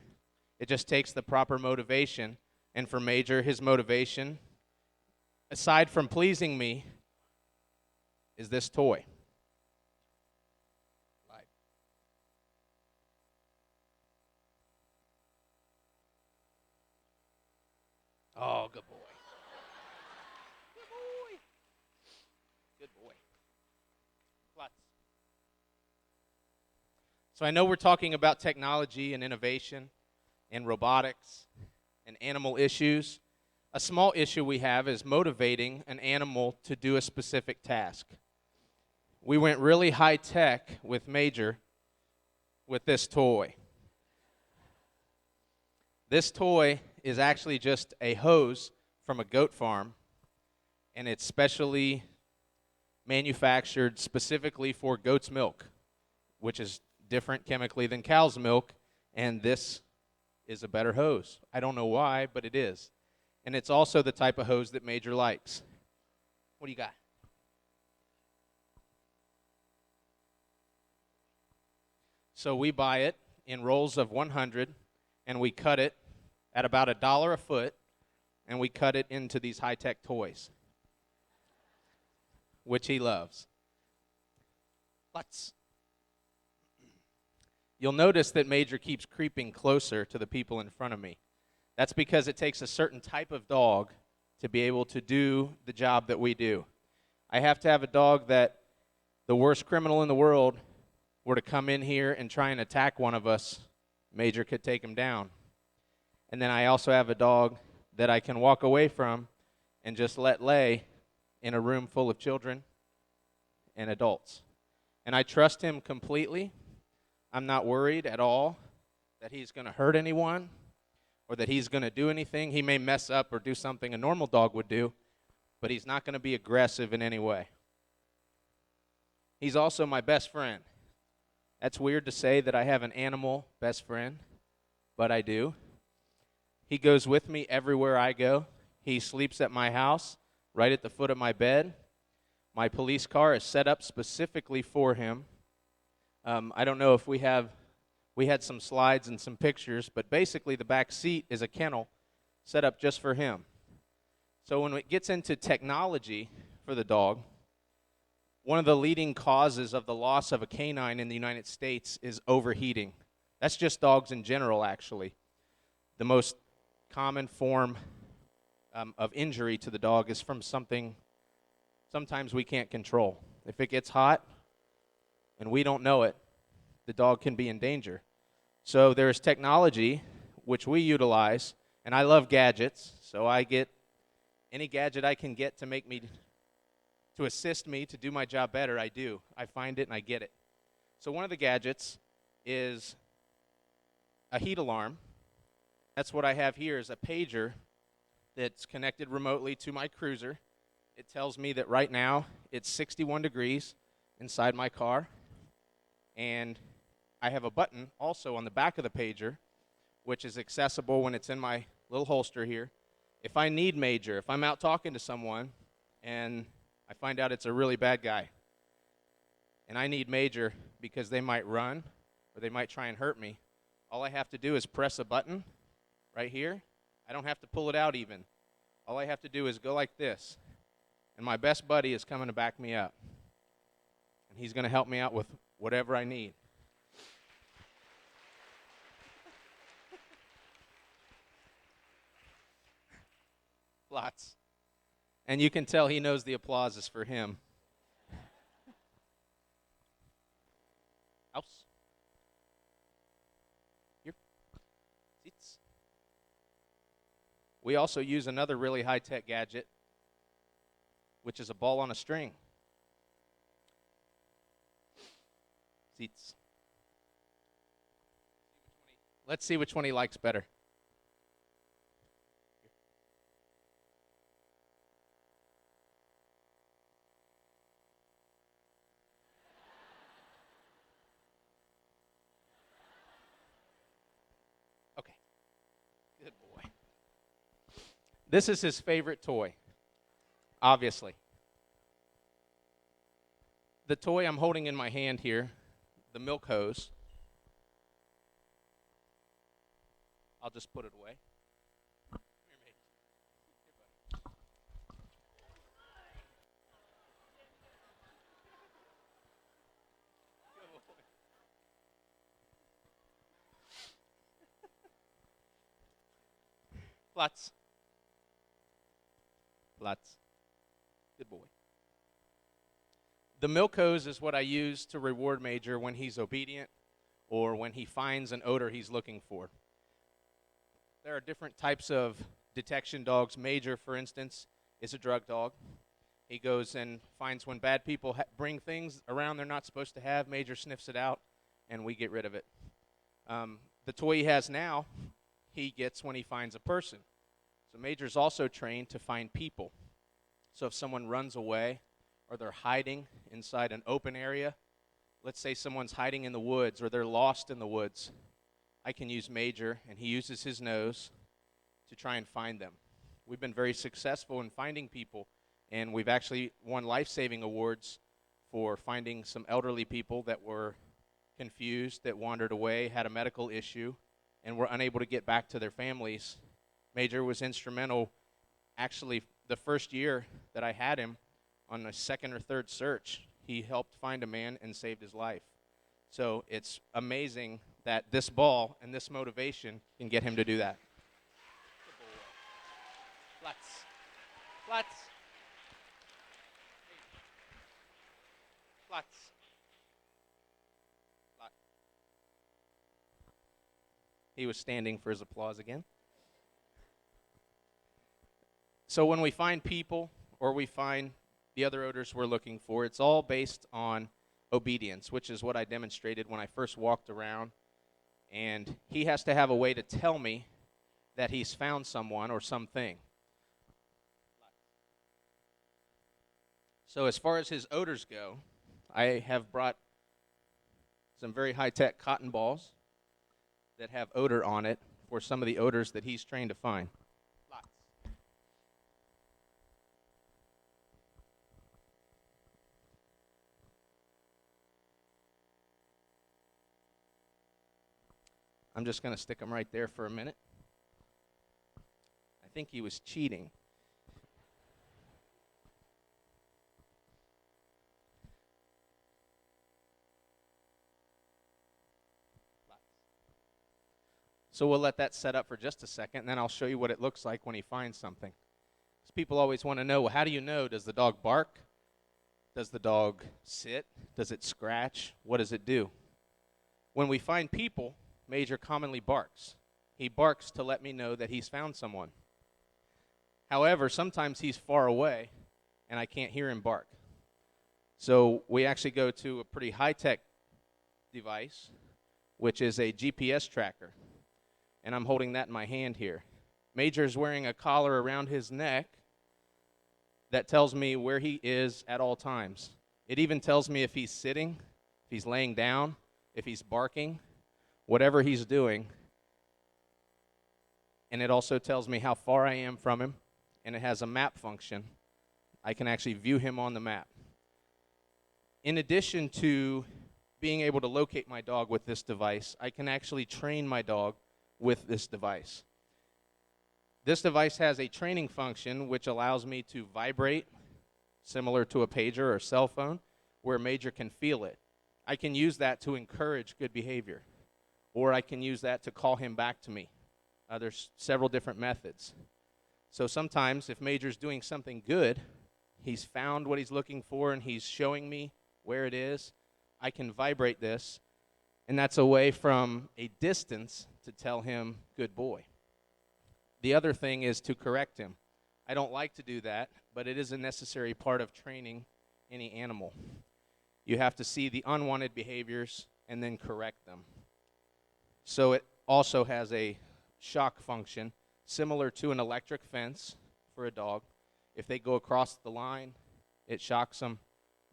It just takes the proper motivation, and for Major, his motivation, aside from pleasing me, is this toy. Oh, good boy. Good boy. Good boy. Lots. So I know we're talking about technology and innovation and robotics and animal issues. A small issue we have is motivating an animal to do a specific task. We went really high tech with Major with this toy. This toy is actually just a hose from a goat farm, and it's specially manufactured specifically for goat's milk, which is different chemically than cow's milk, and this is a better hose. I don't know why, but it is. And it's also the type of hose that Major likes. What do you got? So we buy it in rolls of 100, and we cut it at about $1 a foot, and we cut it into these high-tech toys, which he loves. You'll notice that Major keeps creeping closer to the people in front of me. That's because it takes a certain type of dog to be able to do the job that we do. I have to have a dog that the worst criminal in the world were to come in here and try and attack one of us, Major could take him down. And then I also have a dog that I can walk away from and just let lay in a room full of children and adults. And I trust him completely. I'm not worried at all that he's going to hurt anyone or that he's going to do anything. He may mess up or do something a normal dog would do, but he's not going to be aggressive in any way. He's also my best friend. That's weird to say that I have an animal best friend, but I do. He goes with me everywhere I go. He sleeps at my house, right at the foot of my bed. My police car is set up specifically for him. I don't know if we had some slides and some pictures, but basically the back seat is a kennel set up just for him. So when it gets into technology for the dog, one of the leading causes of the loss of a canine in the United States is overheating. That's just dogs in general, actually. The most common form of injury to the dog is from something sometimes we can't control. If it gets hot and we don't know it, the dog can be in danger. So there's technology which we utilize, and I love gadgets, so I get any gadget I can get to assist me to do my job better, I do. I find it and I get it. So one of the gadgets is a heat alarm. That's what I have here, is a pager that's connected remotely to my cruiser. It tells me that right now it's 61 degrees inside my car, and I have a button also on the back of the pager, which is accessible when it's in my little holster here. If I need Major, if I'm out talking to someone and I find out it's a really bad guy, and I need Major because they might run or they might try and hurt me, all I have to do is press a button right here. I don't have to pull it out even. All I have to do is go like this, and my best buddy is coming to back me up, and he's going to help me out with whatever I need. Lots. And you can tell he knows the applause is for him. House. Here. Seats. We also use another really high-tech gadget, which is a ball on a string. Seats. Let's see which one he likes better. Okay. Good boy. This is his favorite toy, obviously. The toy I'm holding in my hand here, the milk hose, I'll just put it away. Here, mate. Here, buddy. Good boy. Lots. Lots. Good boy. The milk hose is what I use to reward Major when he's obedient or when he finds an odor he's looking for. There are different types of detection dogs. Major, for instance, is a drug dog. He goes and finds when bad people bring things around they're not supposed to have. Major sniffs it out, and we get rid of it. The toy he has now, he gets when he finds a person. So Major's also trained to find people. So if someone runs away or they're hiding inside an open area, let's say someone's hiding in the woods or they're lost in the woods, I can use Major, and he uses his nose to try and find them. We've been very successful in finding people, and we've actually won life-saving awards for finding some elderly people that were confused, that wandered away, had a medical issue, and were unable to get back to their families. Major was instrumental. Actually, the first year that I had him, on the second or third search, he helped find a man and saved his life. So it's amazing that this ball and this motivation can get him to do that. Flats. Flats. Flats. Flat. He was standing for his applause again. So when we find people or we find the other odors we're looking for, it's all based on obedience, which is what I demonstrated when I first walked around. And he has to have a way to tell me that he's found someone or something. So as far as his odors go, I have brought some very high-tech cotton balls that have odor on it for some of the odors that he's trained to find. I'm just going to stick him right there for a minute. I think he was cheating. So we'll let that set up for just a second, and then I'll show you what it looks like when he finds something. Because people always want to know, well, how do you know? Does the dog bark? Does the dog sit? Does it scratch? What does it do? When we find people, Major commonly barks. He barks to let me know that he's found someone. However, sometimes he's far away, and I can't hear him bark. So we actually go to a pretty high-tech device, which is a GPS tracker. And I'm holding that in my hand here. Major's wearing a collar around his neck that tells me where he is at all times. It even tells me if he's sitting, if he's laying down, if he's barking, whatever he's doing. And it also tells me how far I am from him, and it has a map function. I can actually view him on the map. In addition to being able to locate my dog with this device, I can actually train my dog with this device. This device has a training function which allows me to vibrate, similar to a pager or a cell phone, where Major can feel it. I can use that to encourage good behavior, or I can use that to call him back to me. There's several different methods. So sometimes if Major's doing something good, he's found what he's looking for and he's showing me where it is, I can vibrate this, and that's a way from a distance to tell him, good boy. The other thing is to correct him. I don't like to do that, but it is a necessary part of training any animal. You have to see the unwanted behaviors and then correct them. So it also has a shock function, similar to an electric fence for a dog. If they go across the line, it shocks them.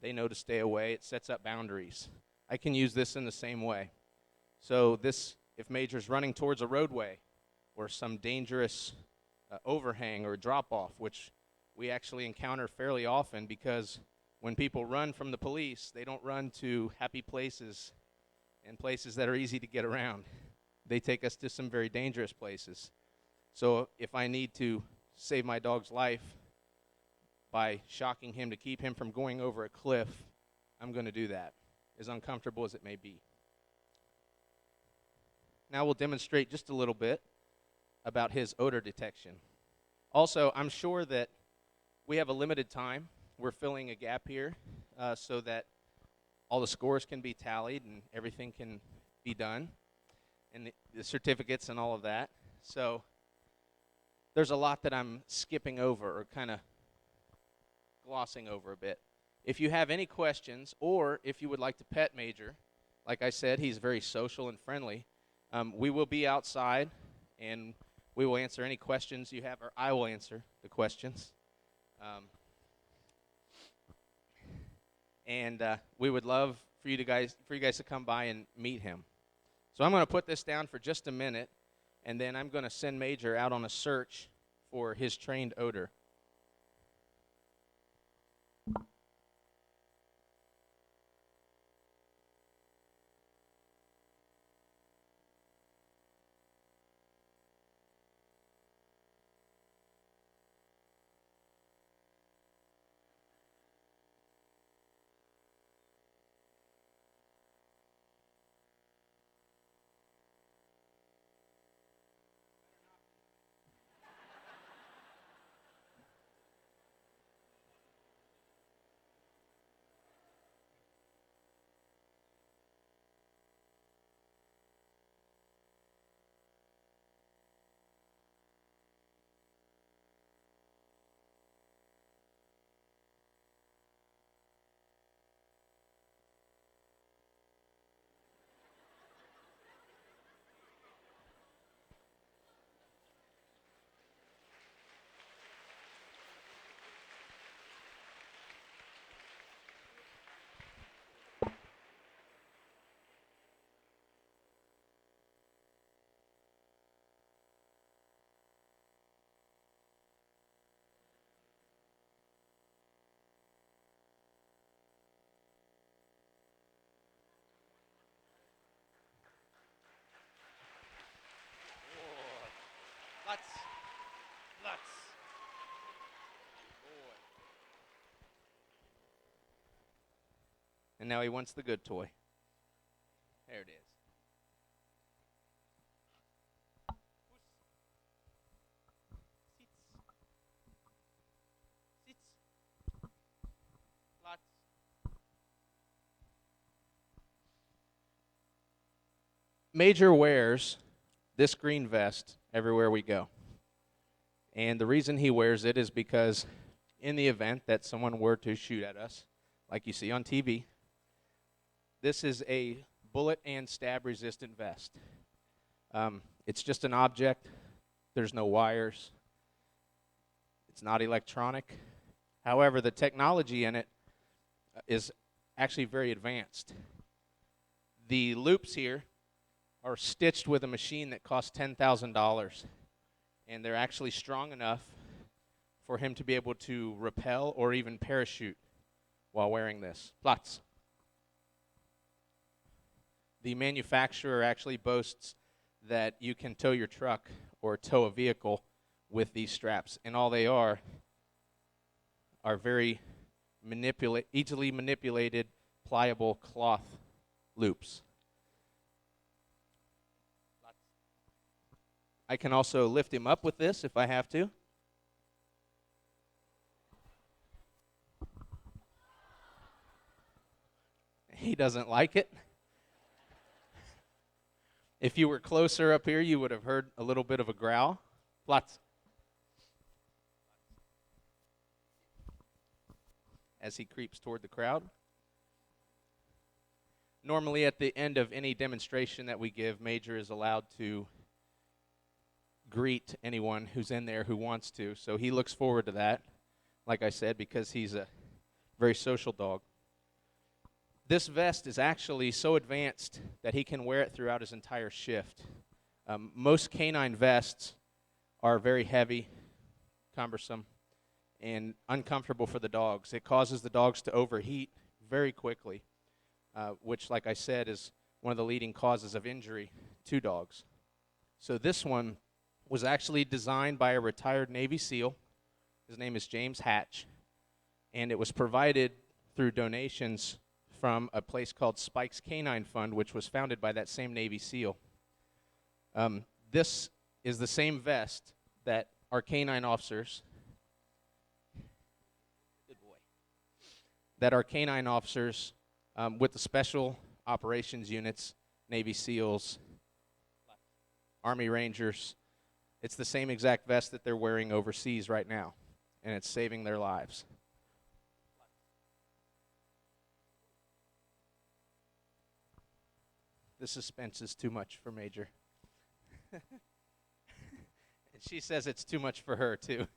They know to stay away. It sets up boundaries. I can use this in the same way. So this, if Major's running towards a roadway or some dangerous overhang or drop-off, which we actually encounter fairly often because when people run from the police, they don't run to happy places and places that are easy to get around. They take us to some very dangerous places. So if I need to save my dog's life by shocking him to keep him from going over a cliff, I'm going to do that, as uncomfortable as it may be. Now we'll demonstrate just a little bit about his odor detection. Also, I'm sure that we have a limited time. We're filling a gap here so that all the scores can be tallied and everything can be done, and the certificates and all of that. So there's a lot that I'm skipping over or kind of glossing over a bit. If you have any questions, or if you would like to pet Major, like I said, he's very social and friendly. We will be outside, and we will answer any questions you have, or I will answer the questions. We would love for you guys to come by and meet him. So I'm going to put this down for just a minute, and then I'm going to send Major out on a search for his trained odor. Lots. Lots. Boy. And now he wants the good toy. There it is. Lots. Major wears this green vest everywhere we go. And the reason he wears it is because in the event that someone were to shoot at us, like you see on TV, this is a bullet and stab resistant vest. It's just an object. There's no wires. It's not electronic. However, the technology in it is actually very advanced. The loops here are stitched with a machine that costs $10,000, and they're actually strong enough for him to be able to rappel or even parachute while wearing this. Platz. The manufacturer actually boasts that you can tow your truck or tow a vehicle with these straps, and all they are very easily manipulated, pliable cloth loops. I can also lift him up with this if I have to. He doesn't like it. If you were closer up here, you would have heard a little bit of a growl. Platz. As he creeps toward the crowd. Normally at the end of any demonstration that we give, Major is allowed to greet anyone who's in there who wants to. So he looks forward to that, like I said, because he's a very social dog. This vest is actually so advanced that he can wear it throughout his entire shift. Most canine vests are very heavy, cumbersome, and uncomfortable for the dogs. It causes the dogs to overheat very quickly, which, like I said, is one of the leading causes of injury to dogs. So this one was actually designed by a retired Navy SEAL. His name is James Hatch, and it was provided through donations from a place called Spike's Canine Fund, which was founded by that same Navy SEAL. This is the same vest that our canine officers, with the special operations units, Navy SEALs, Army Rangers, it's the same exact vest that they're wearing overseas right now, and it's saving their lives. The suspense is too much for Major. And she says it's too much for her, too.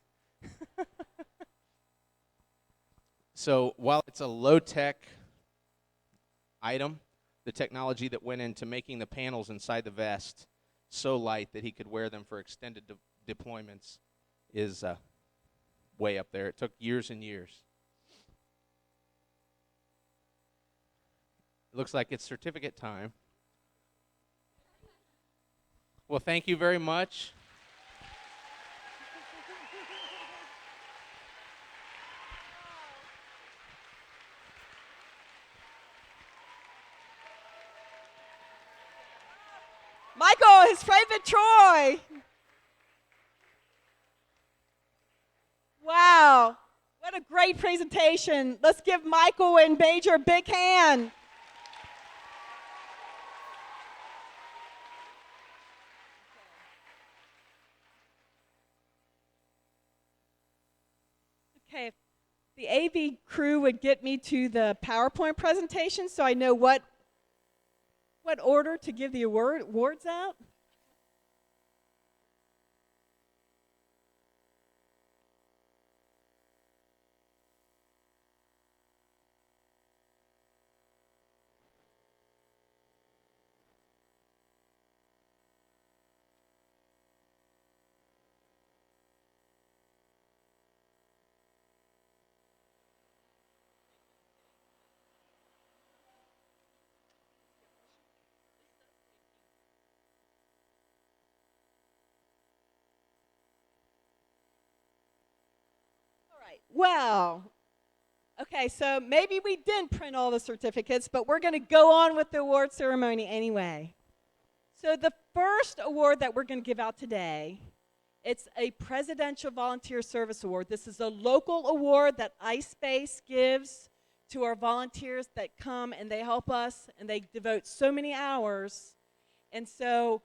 So while it's a low-tech item, the technology that went into making the panels inside the vest so light that he could wear them for extended deployments is way up there. It took years and years. It looks like it's certificate time. Well, thank you very much. Michael, his favorite Troy. Wow, what a great presentation. Let's give Michael and Major a big hand. Okay, if the AV crew would get me to the PowerPoint presentation so I know what order to give the awards out. Well, okay, so maybe we didn't print all the certificates, but we're going to go on with the award ceremony anyway. So the first award that we're going to give out today, it's a Presidential Volunteer Service Award. This is a local award that iSpace gives to our volunteers that come and they help us and they devote so many hours. And so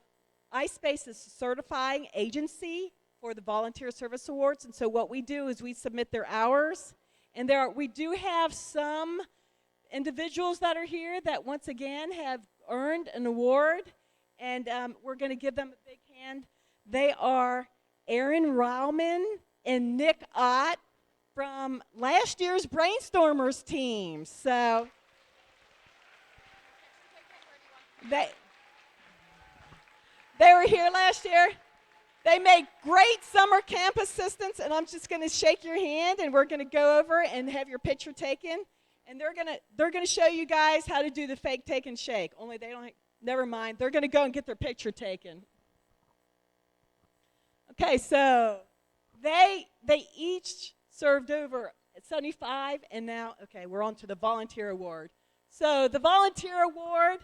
iSpace is a certifying agency for the Volunteer Service Awards. And so what we do is we submit their hours. And we do have some individuals that are here that once again have earned an award. And we're going to give them a big hand. They are Aaron Rauman and Nick Ott from last year's Brainstormers team. So they were here last year. They make great summer camp assistants, and I'm just going to shake your hand, and we're going to go over and have your picture taken. And they're going to show you guys how to do the fake take and shake. Only they don't. Never mind. They're going to go and get their picture taken. Okay, so they each served over 75, and now, okay, we're on to the volunteer award. So the volunteer award,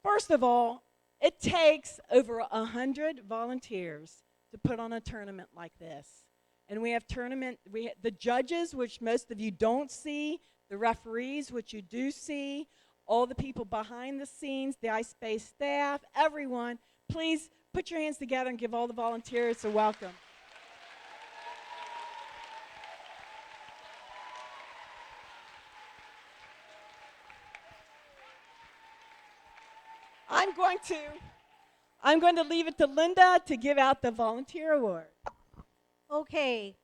first of all, it takes over 100 volunteers to put on a tournament like this. And we have the judges, which most of you don't see, the referees, which you do see, all the people behind the scenes, the iSpace staff, everyone. Please put your hands together and give all the volunteers a welcome. I'm going to leave it to Linda to give out the volunteer award. Okay.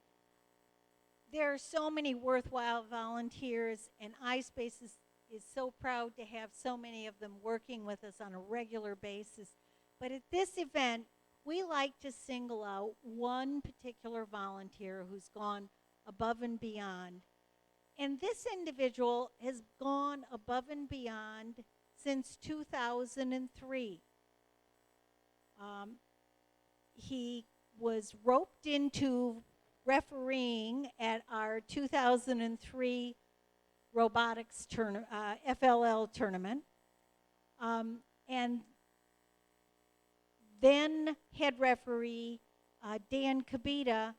There are so many worthwhile volunteers, and iSpace is so proud to have so many of them working with us on a regular basis. But at this event, we like to single out one particular volunteer who's gone above and beyond. And this individual has gone above and beyond since 2003. He was roped into refereeing at our 2003 robotics FLL tournament. And then head referee Dan Kabita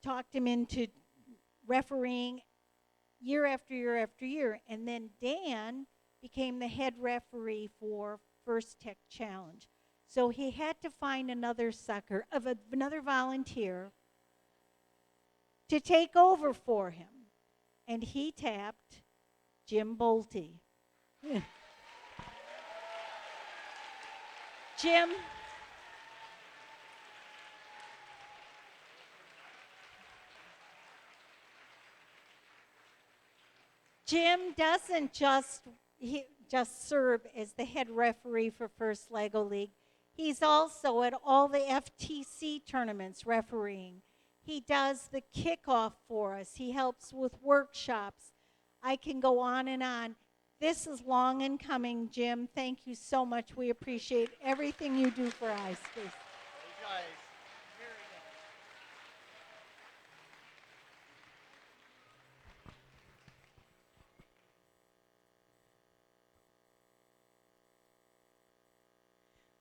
talked him into refereeing year after year after year. And then Dan became the head referee for First Tech Challenge. So he had to find another another volunteer to take over for him. And he tapped Jim Bolte. Jim doesn't just serve as the head referee for First Lego League. He's also at all the FTC tournaments refereeing. He does the kickoff for us. He helps with workshops. I can go on and on. This is long in coming, Jim. Thank you so much. We appreciate everything you do for iSpace.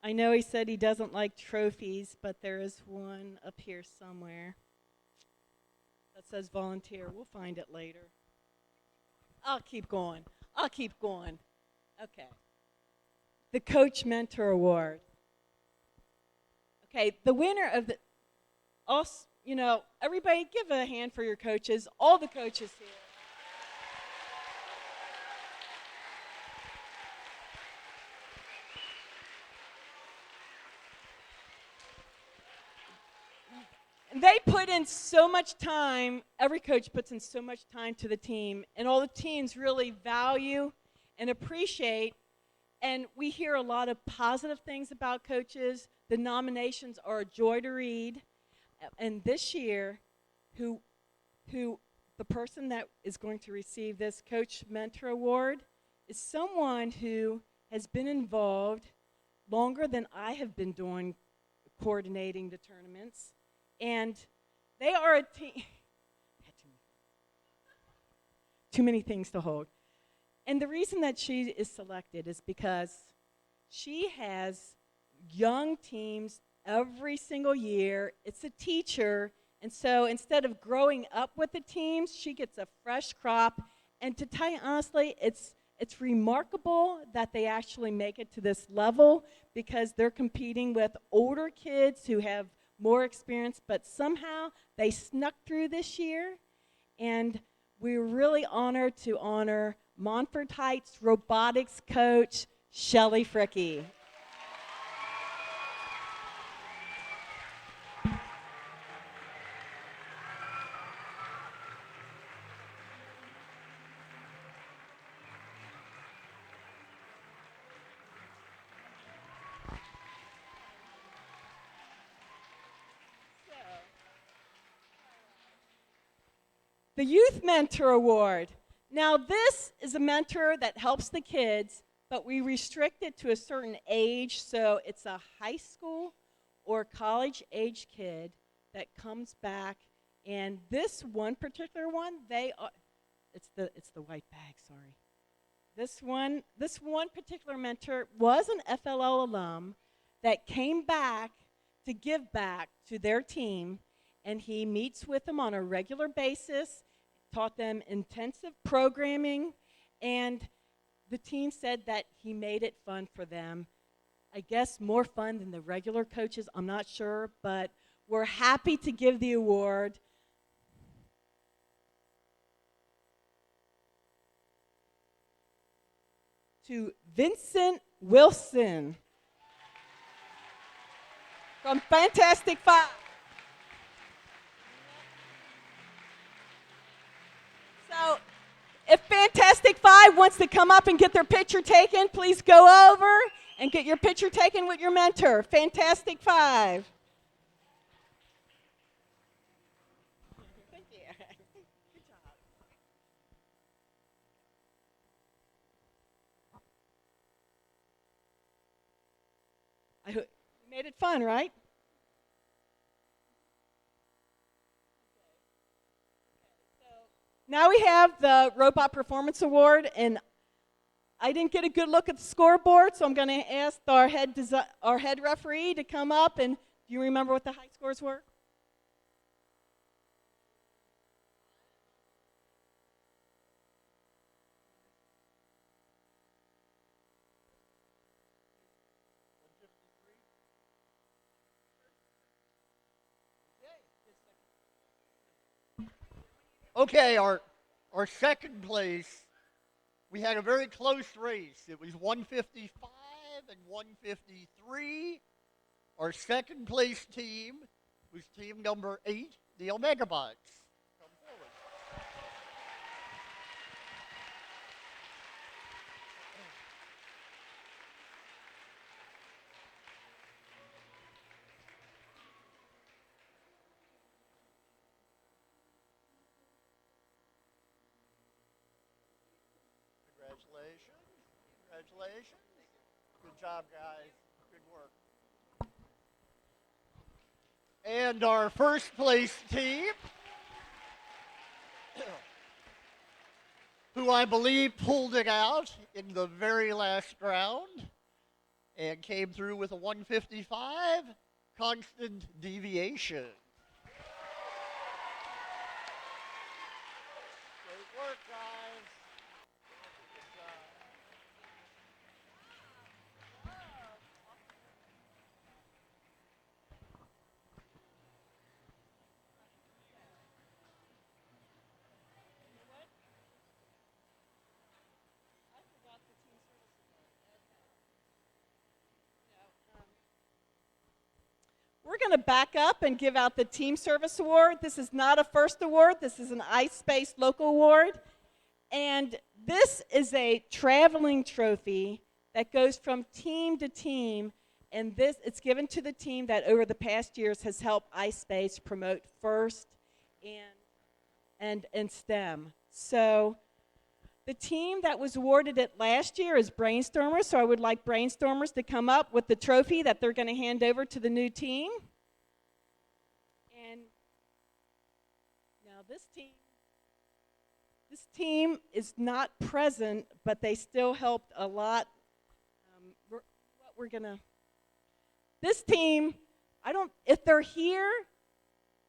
I know he said he doesn't like trophies, but there is one up here somewhere that says volunteer. We'll find it later. I'll keep going. Okay. The Coach Mentor Award. Okay, the winner of the, also, everybody give a hand for your coaches, all the coaches here. They put in so much time, every coach puts in so much time to the team, and all the teams really value and appreciate, and we hear a lot of positive things about coaches. The nominations are a joy to read, and this year, the person that is going to receive this Coach Mentor Award is someone who has been involved longer than I have been doing coordinating the tournaments. And they are a team. too many things to hold. And the reason that she is selected is because she has young teams every single year. It's a teacher, and so instead of growing up with the teams, she gets a fresh crop. And to tell you honestly, it's remarkable that they actually make it to this level because they're competing with older kids who have more experience, but somehow they snuck through this year. And we're really honored to honor Montford Heights robotics coach, Shelley Fricky. The Youth Mentor Award. Now, this is a mentor that helps the kids, but we restrict it to a certain age, so it's a high school or college age kid that comes back, and this one particular one, it's the white bag, sorry. This one particular mentor was an FLL alum that came back to give back to their team, and he meets with them on a regular basis, taught them intensive programming, and the team said that he made it fun for them. I guess more fun than the regular coaches, I'm not sure, but we're happy to give the award to Vincent Wilson from Fantastic Five. So, if Fantastic Five wants to come up and get their picture taken, please go over and get your picture taken with your mentor, Fantastic Five. Thank you. Good job. I hope you made it fun, right? Now we have the Robot Performance Award, and I didn't get a good look at the scoreboard, so I'm going to ask our head referee to come up, and do you remember what the high scores were? Okay, our second place, we had a very close race. It was 155 and 153. Our second place team was team number 8, the Omega Bots. Come forward. Congratulations. Congratulations. Good job, guys. Good work. And our first place team, who I believe pulled it out in the very last round and came through with a 155, constant deviation. Great work, guys. We're going to back up and give out the Team Service Award. This is not a first award. This is an iSpace local award. And this is a traveling trophy that goes from team to team. And it's given to the team that over the past years has helped iSpace promote FIRST and STEM. So the team that was awarded it last year is Brainstormers, so I would like Brainstormers to come up with the trophy that they're going to hand over to the new team. And now this team is not present, but they still helped a lot. This team, if they're here,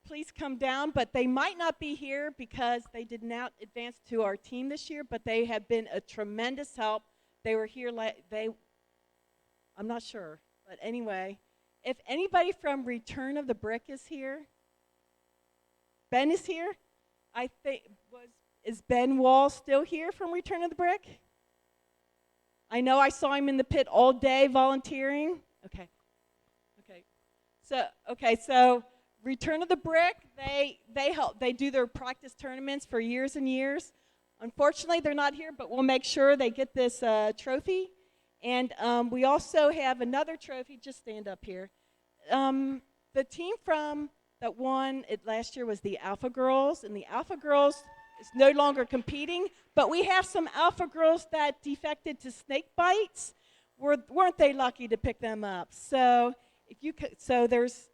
please come down, but they might not be here because they did not advance to our team this year, but they have been a tremendous help. They were here, I'm not sure, but anyway, if anybody from Return of the Brick is here, Ben is here, I think, is Ben Wall still here from Return of the Brick? I know I saw him in the pit all day volunteering. Okay. So Return of the Brick, they help. They do their practice tournaments for years and years. Unfortunately, they're not here, but we'll make sure they get this trophy. And we also have another trophy. Just stand up here. The team that won it last year was the Alpha Girls, and the Alpha Girls is no longer competing, but we have some Alpha Girls that defected to snake bites. Weren't they lucky to pick them up? So there's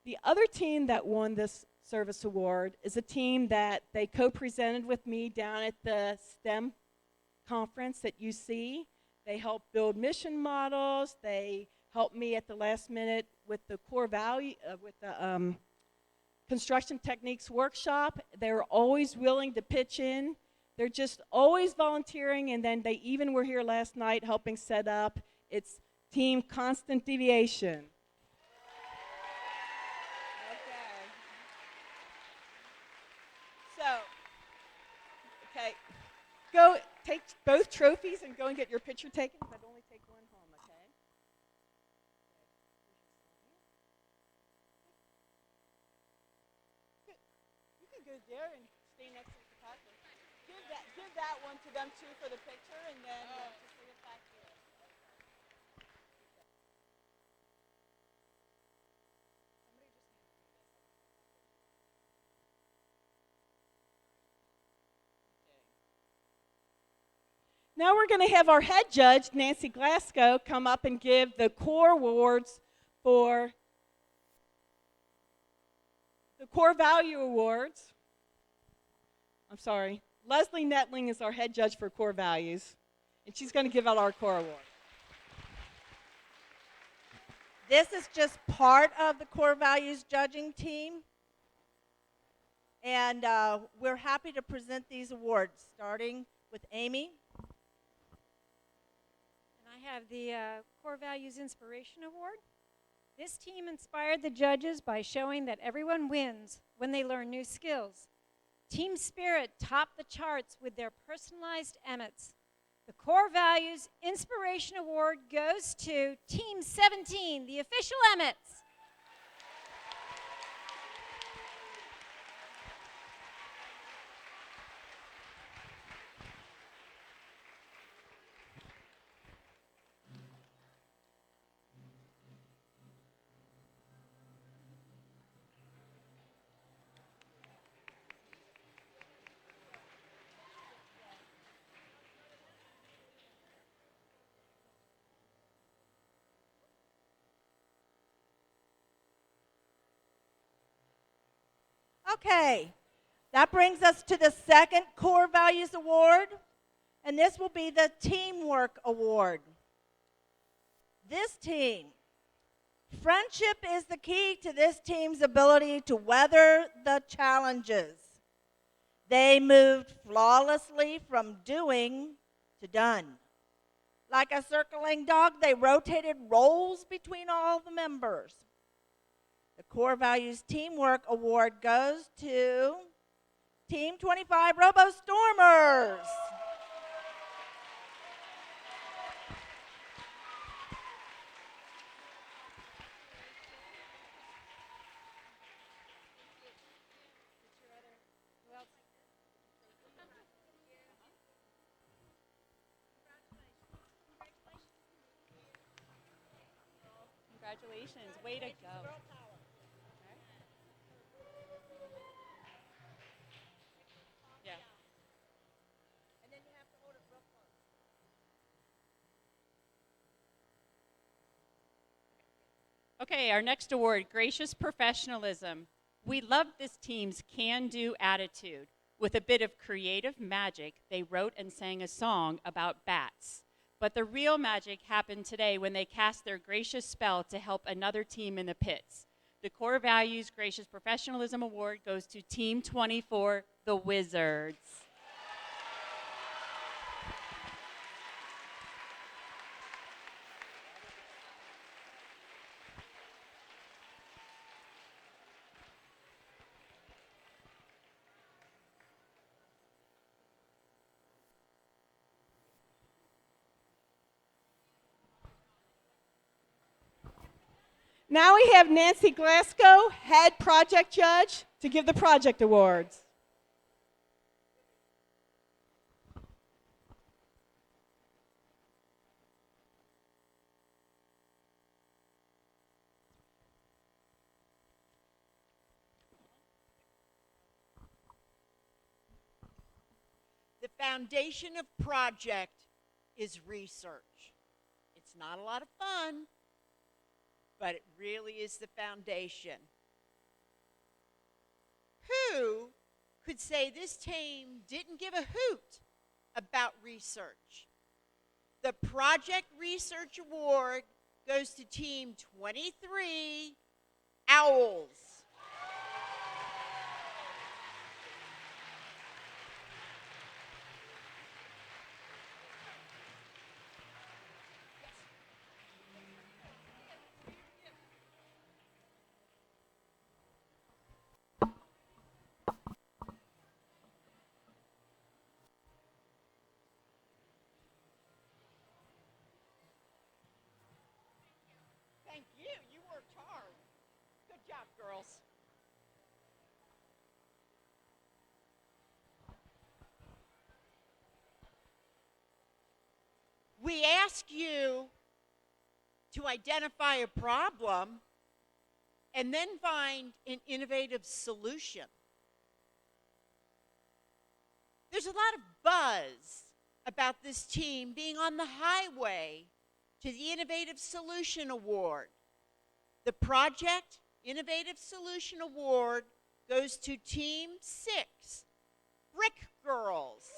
the other team that won this service award is a team that they co-presented with me down at the STEM conference at UC. They helped build mission models. They helped me at the last minute with the core value, with the construction techniques workshop. They're always willing to pitch in. They're just always volunteering, and then they even were here last night helping set up. It's Team Constant Deviation. Go take both trophies and go and get your picture taken, but only take one home, okay? Good. You can go there and stay next to the pastor. Give that one to them too for the picture, and then just leave it back here. Now we're going to have our head judge, Nancy Glasgow, come up and give the core awards for the core value awards. I'm sorry. Leslie Netling is our head judge for core values, and she's going to give out our core award. This is just part of the core values judging team, and we're happy to present these awards, starting with Amy. I have the Core Values Inspiration Award. This team inspired the judges by showing that everyone wins when they learn new skills. Team spirit topped the charts with their personalized Emmets. The Core Values Inspiration Award goes to Team 17, the official Emmets. Okay, that brings us to the second Core Values Award, and this will be the Teamwork Award. This team, friendship is the key to this team's ability to weather the challenges. They moved flawlessly from doing to done. Like a circling dog, they rotated roles between all the members. The Core Values Teamwork Award goes to Team 25 Robo Stormers. Congratulations, way to go. Yeah. And then you have to hold it real close. Okay, our next award, Gracious Professionalism. We love this team's can-do attitude. With a bit of creative magic, they wrote and sang a song about bats. But the real magic happened today when they cast their gracious spell to help another team in the pits. The Core Values Gracious Professionalism Award goes to Team 24, the Wizards. Now we have Nancy Glasgow, head project judge, to give the project awards. The foundation of project is research. It's not a lot of fun, but it really is the foundation. Who could say this team didn't give a hoot about research? The Project Research Award goes to Team 23, Owls. Thank you. You worked hard. Good job, girls. We ask you to identify a problem and then find an innovative solution. There's a lot of buzz about this team being on the highway to the Innovative Solution Award. The Project Innovative Solution Award goes to Team 6, Brick Girls.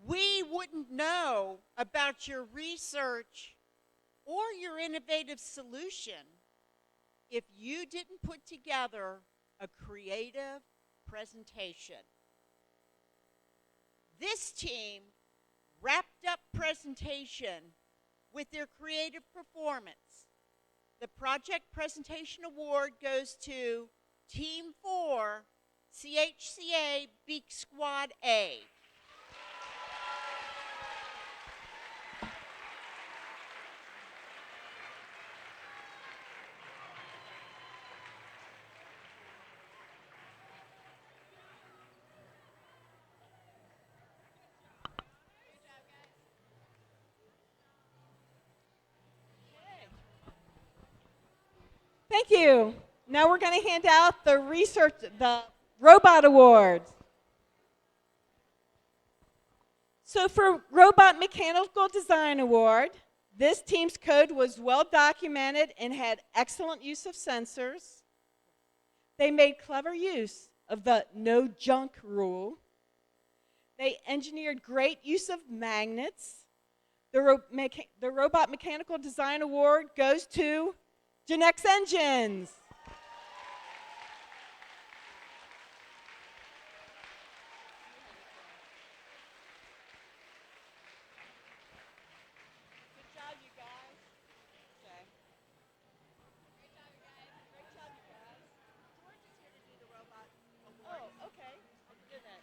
We wouldn't know about your research or your innovative solution if you didn't put together a creative presentation. This team wrapped up presentation with their creative performance. The Project Presentation Award goes to Team 4, CHCA Beak Squad A. Thank you. Now we're going to hand out the Robot Awards. So for Robot Mechanical Design Award, this team's code was well documented and had excellent use of sensors. They made clever use of the no junk rule. They engineered great use of magnets. The Robot Mechanical Design Award goes to Genex Engines. Good job, you guys. Okay. Great job, you guys. Great job, you guys. George is here to do the robot award. Oh, okay. I'll do that.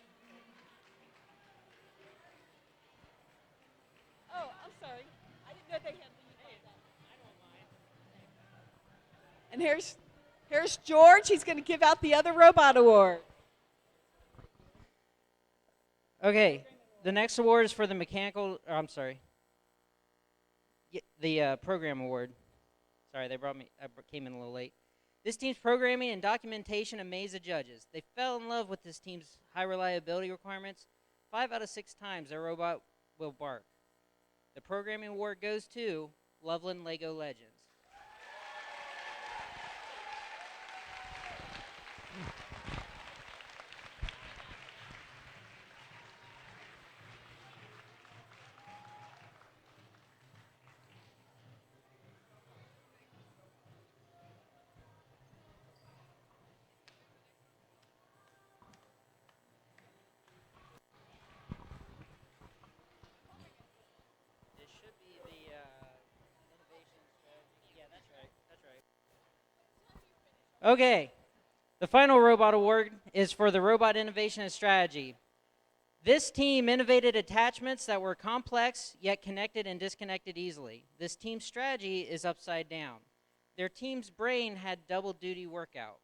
Oh, I'm sorry. I didn't know they had leave like that. I don't mind. And here's George. He's going to give out the other robot award. Okay, the next award is for the the program award. Sorry, I came in a little late. This team's programming and documentation amazed the judges. They fell in love with this team's high reliability requirements. 5 out of 6 times their robot will bark. The programming award goes to Loveland Lego Legends. Okay, the final robot award is for the robot innovation and strategy. This team innovated attachments that were complex yet connected and disconnected easily. This team's strategy is upside down. Their team's brain had double duty workout.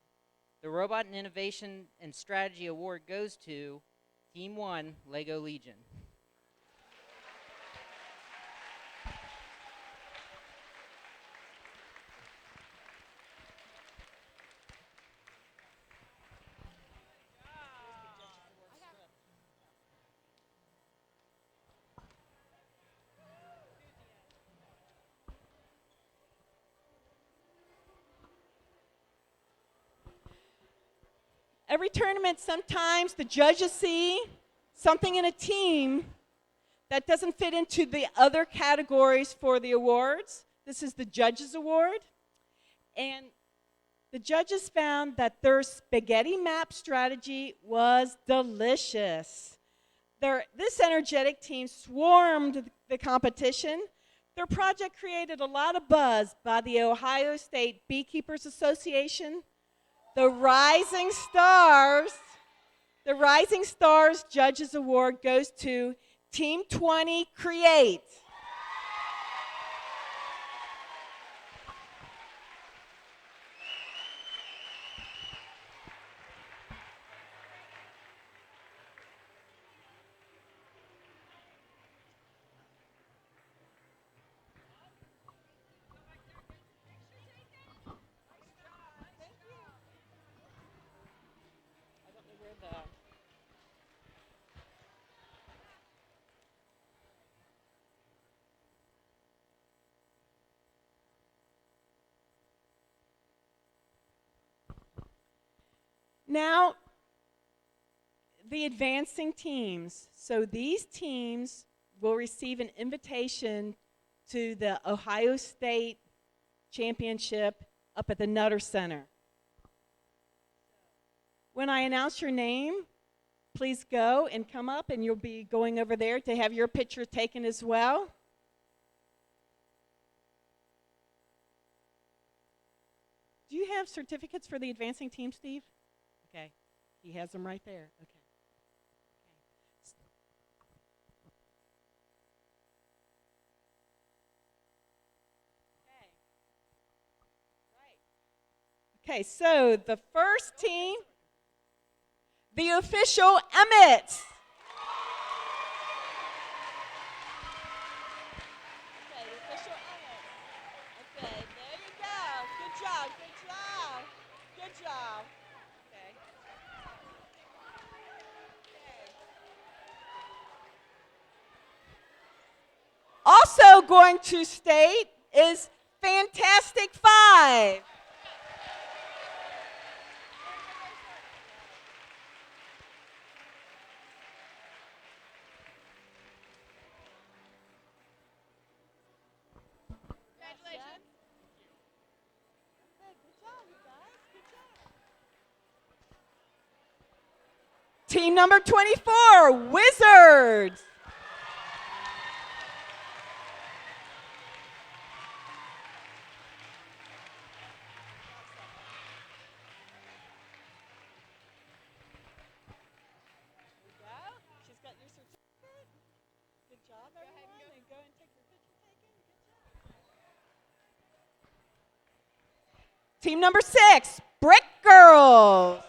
The robot and innovation and strategy award goes to Team 1, Lego Legion. Every tournament, sometimes the judges see something in a team that doesn't fit into the other categories for the awards. This is the judges' award. And the judges found that their spaghetti map strategy was delicious. This energetic team swarmed the competition. Their project created a lot of buzz by the Ohio State Beekeepers Association. The Rising Stars Judges Award goes to Team 20 Create. Now, the advancing teams. So these teams will receive an invitation to the Ohio State Championship up at the Nutter Center. When I announce your name, please go and come up, and you'll be going over there to have your picture taken as well. Do you have certificates for the advancing team, Steve? Okay, he has them right there. Okay. Okay, so the first team, the official Emmett. Okay, the official Emmett. Okay, there you go. Good job, good job. Good job. Okay. Also going to state is Fantastic Five. Congratulations. Okay, good job, you guys. Good job. Team number 24, Wizards. She's got your certificate. Good job, everyone. And go and take your picture taken. Good job. Team number 6, Brick Girls.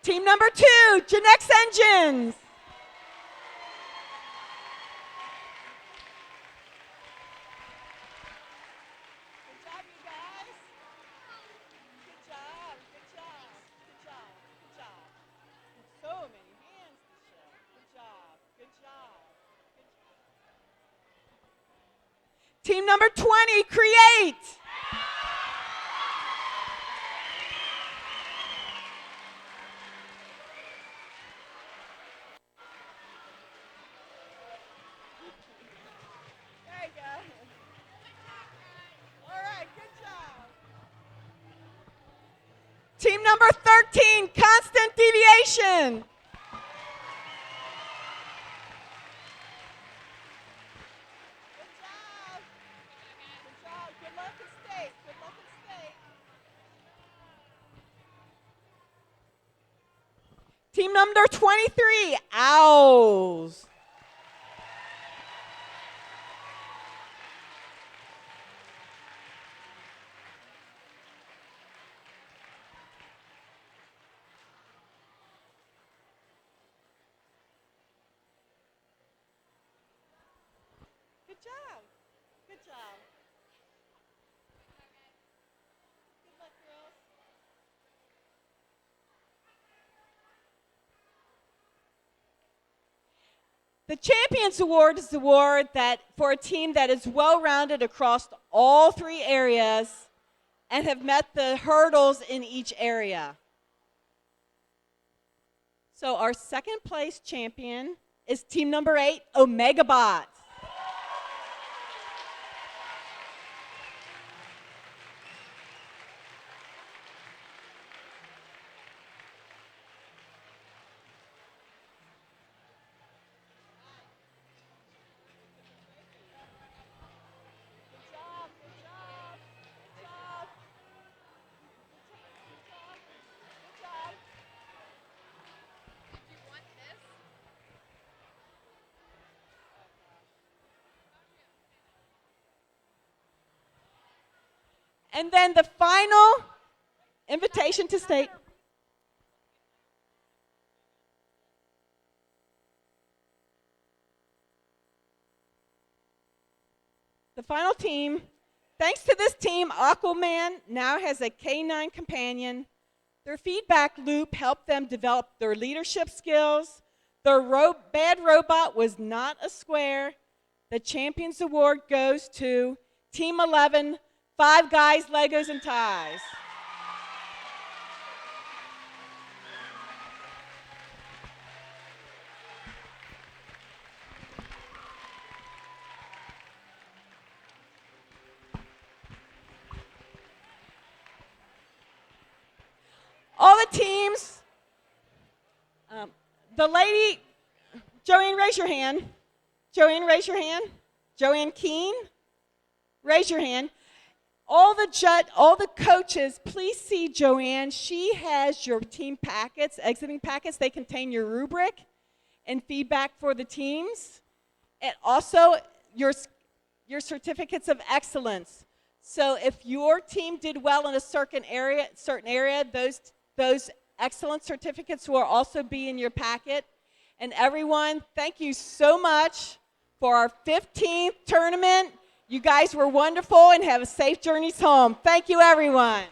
Team number 2, Genex Engines. Team number 20, Create. There you go. All right, good job. Team number 13, Constant Deviation. Team number 23, Owls. Good job. Good job. Good luck, girls. The Champions Award is the award that for a team that is well-rounded across all 3 areas and have met the hurdles in each area. So our second place champion is team number 8, Omega Bot. And then the final invitation to state. The final team, thanks to this team, Aquaman now has a K9 companion. Their feedback loop helped them develop their leadership skills. Their bad robot was not a square. The Champions Award goes to Team 11, Five Guys, Legos, and Ties. All the teams, the lady, Joanne, raise your hand. Joanne, raise your hand. Joanne Keene, raise your hand. All the coaches, please see Joanne. She has your team packets, exiting packets. They contain your rubric and feedback for the teams, and also your certificates of excellence. So if your team did well in a certain area, those excellence certificates will also be in your packet. And everyone, thank you so much for our 15th tournament. You guys were wonderful, and have a safe journeys home. Thank you, everyone.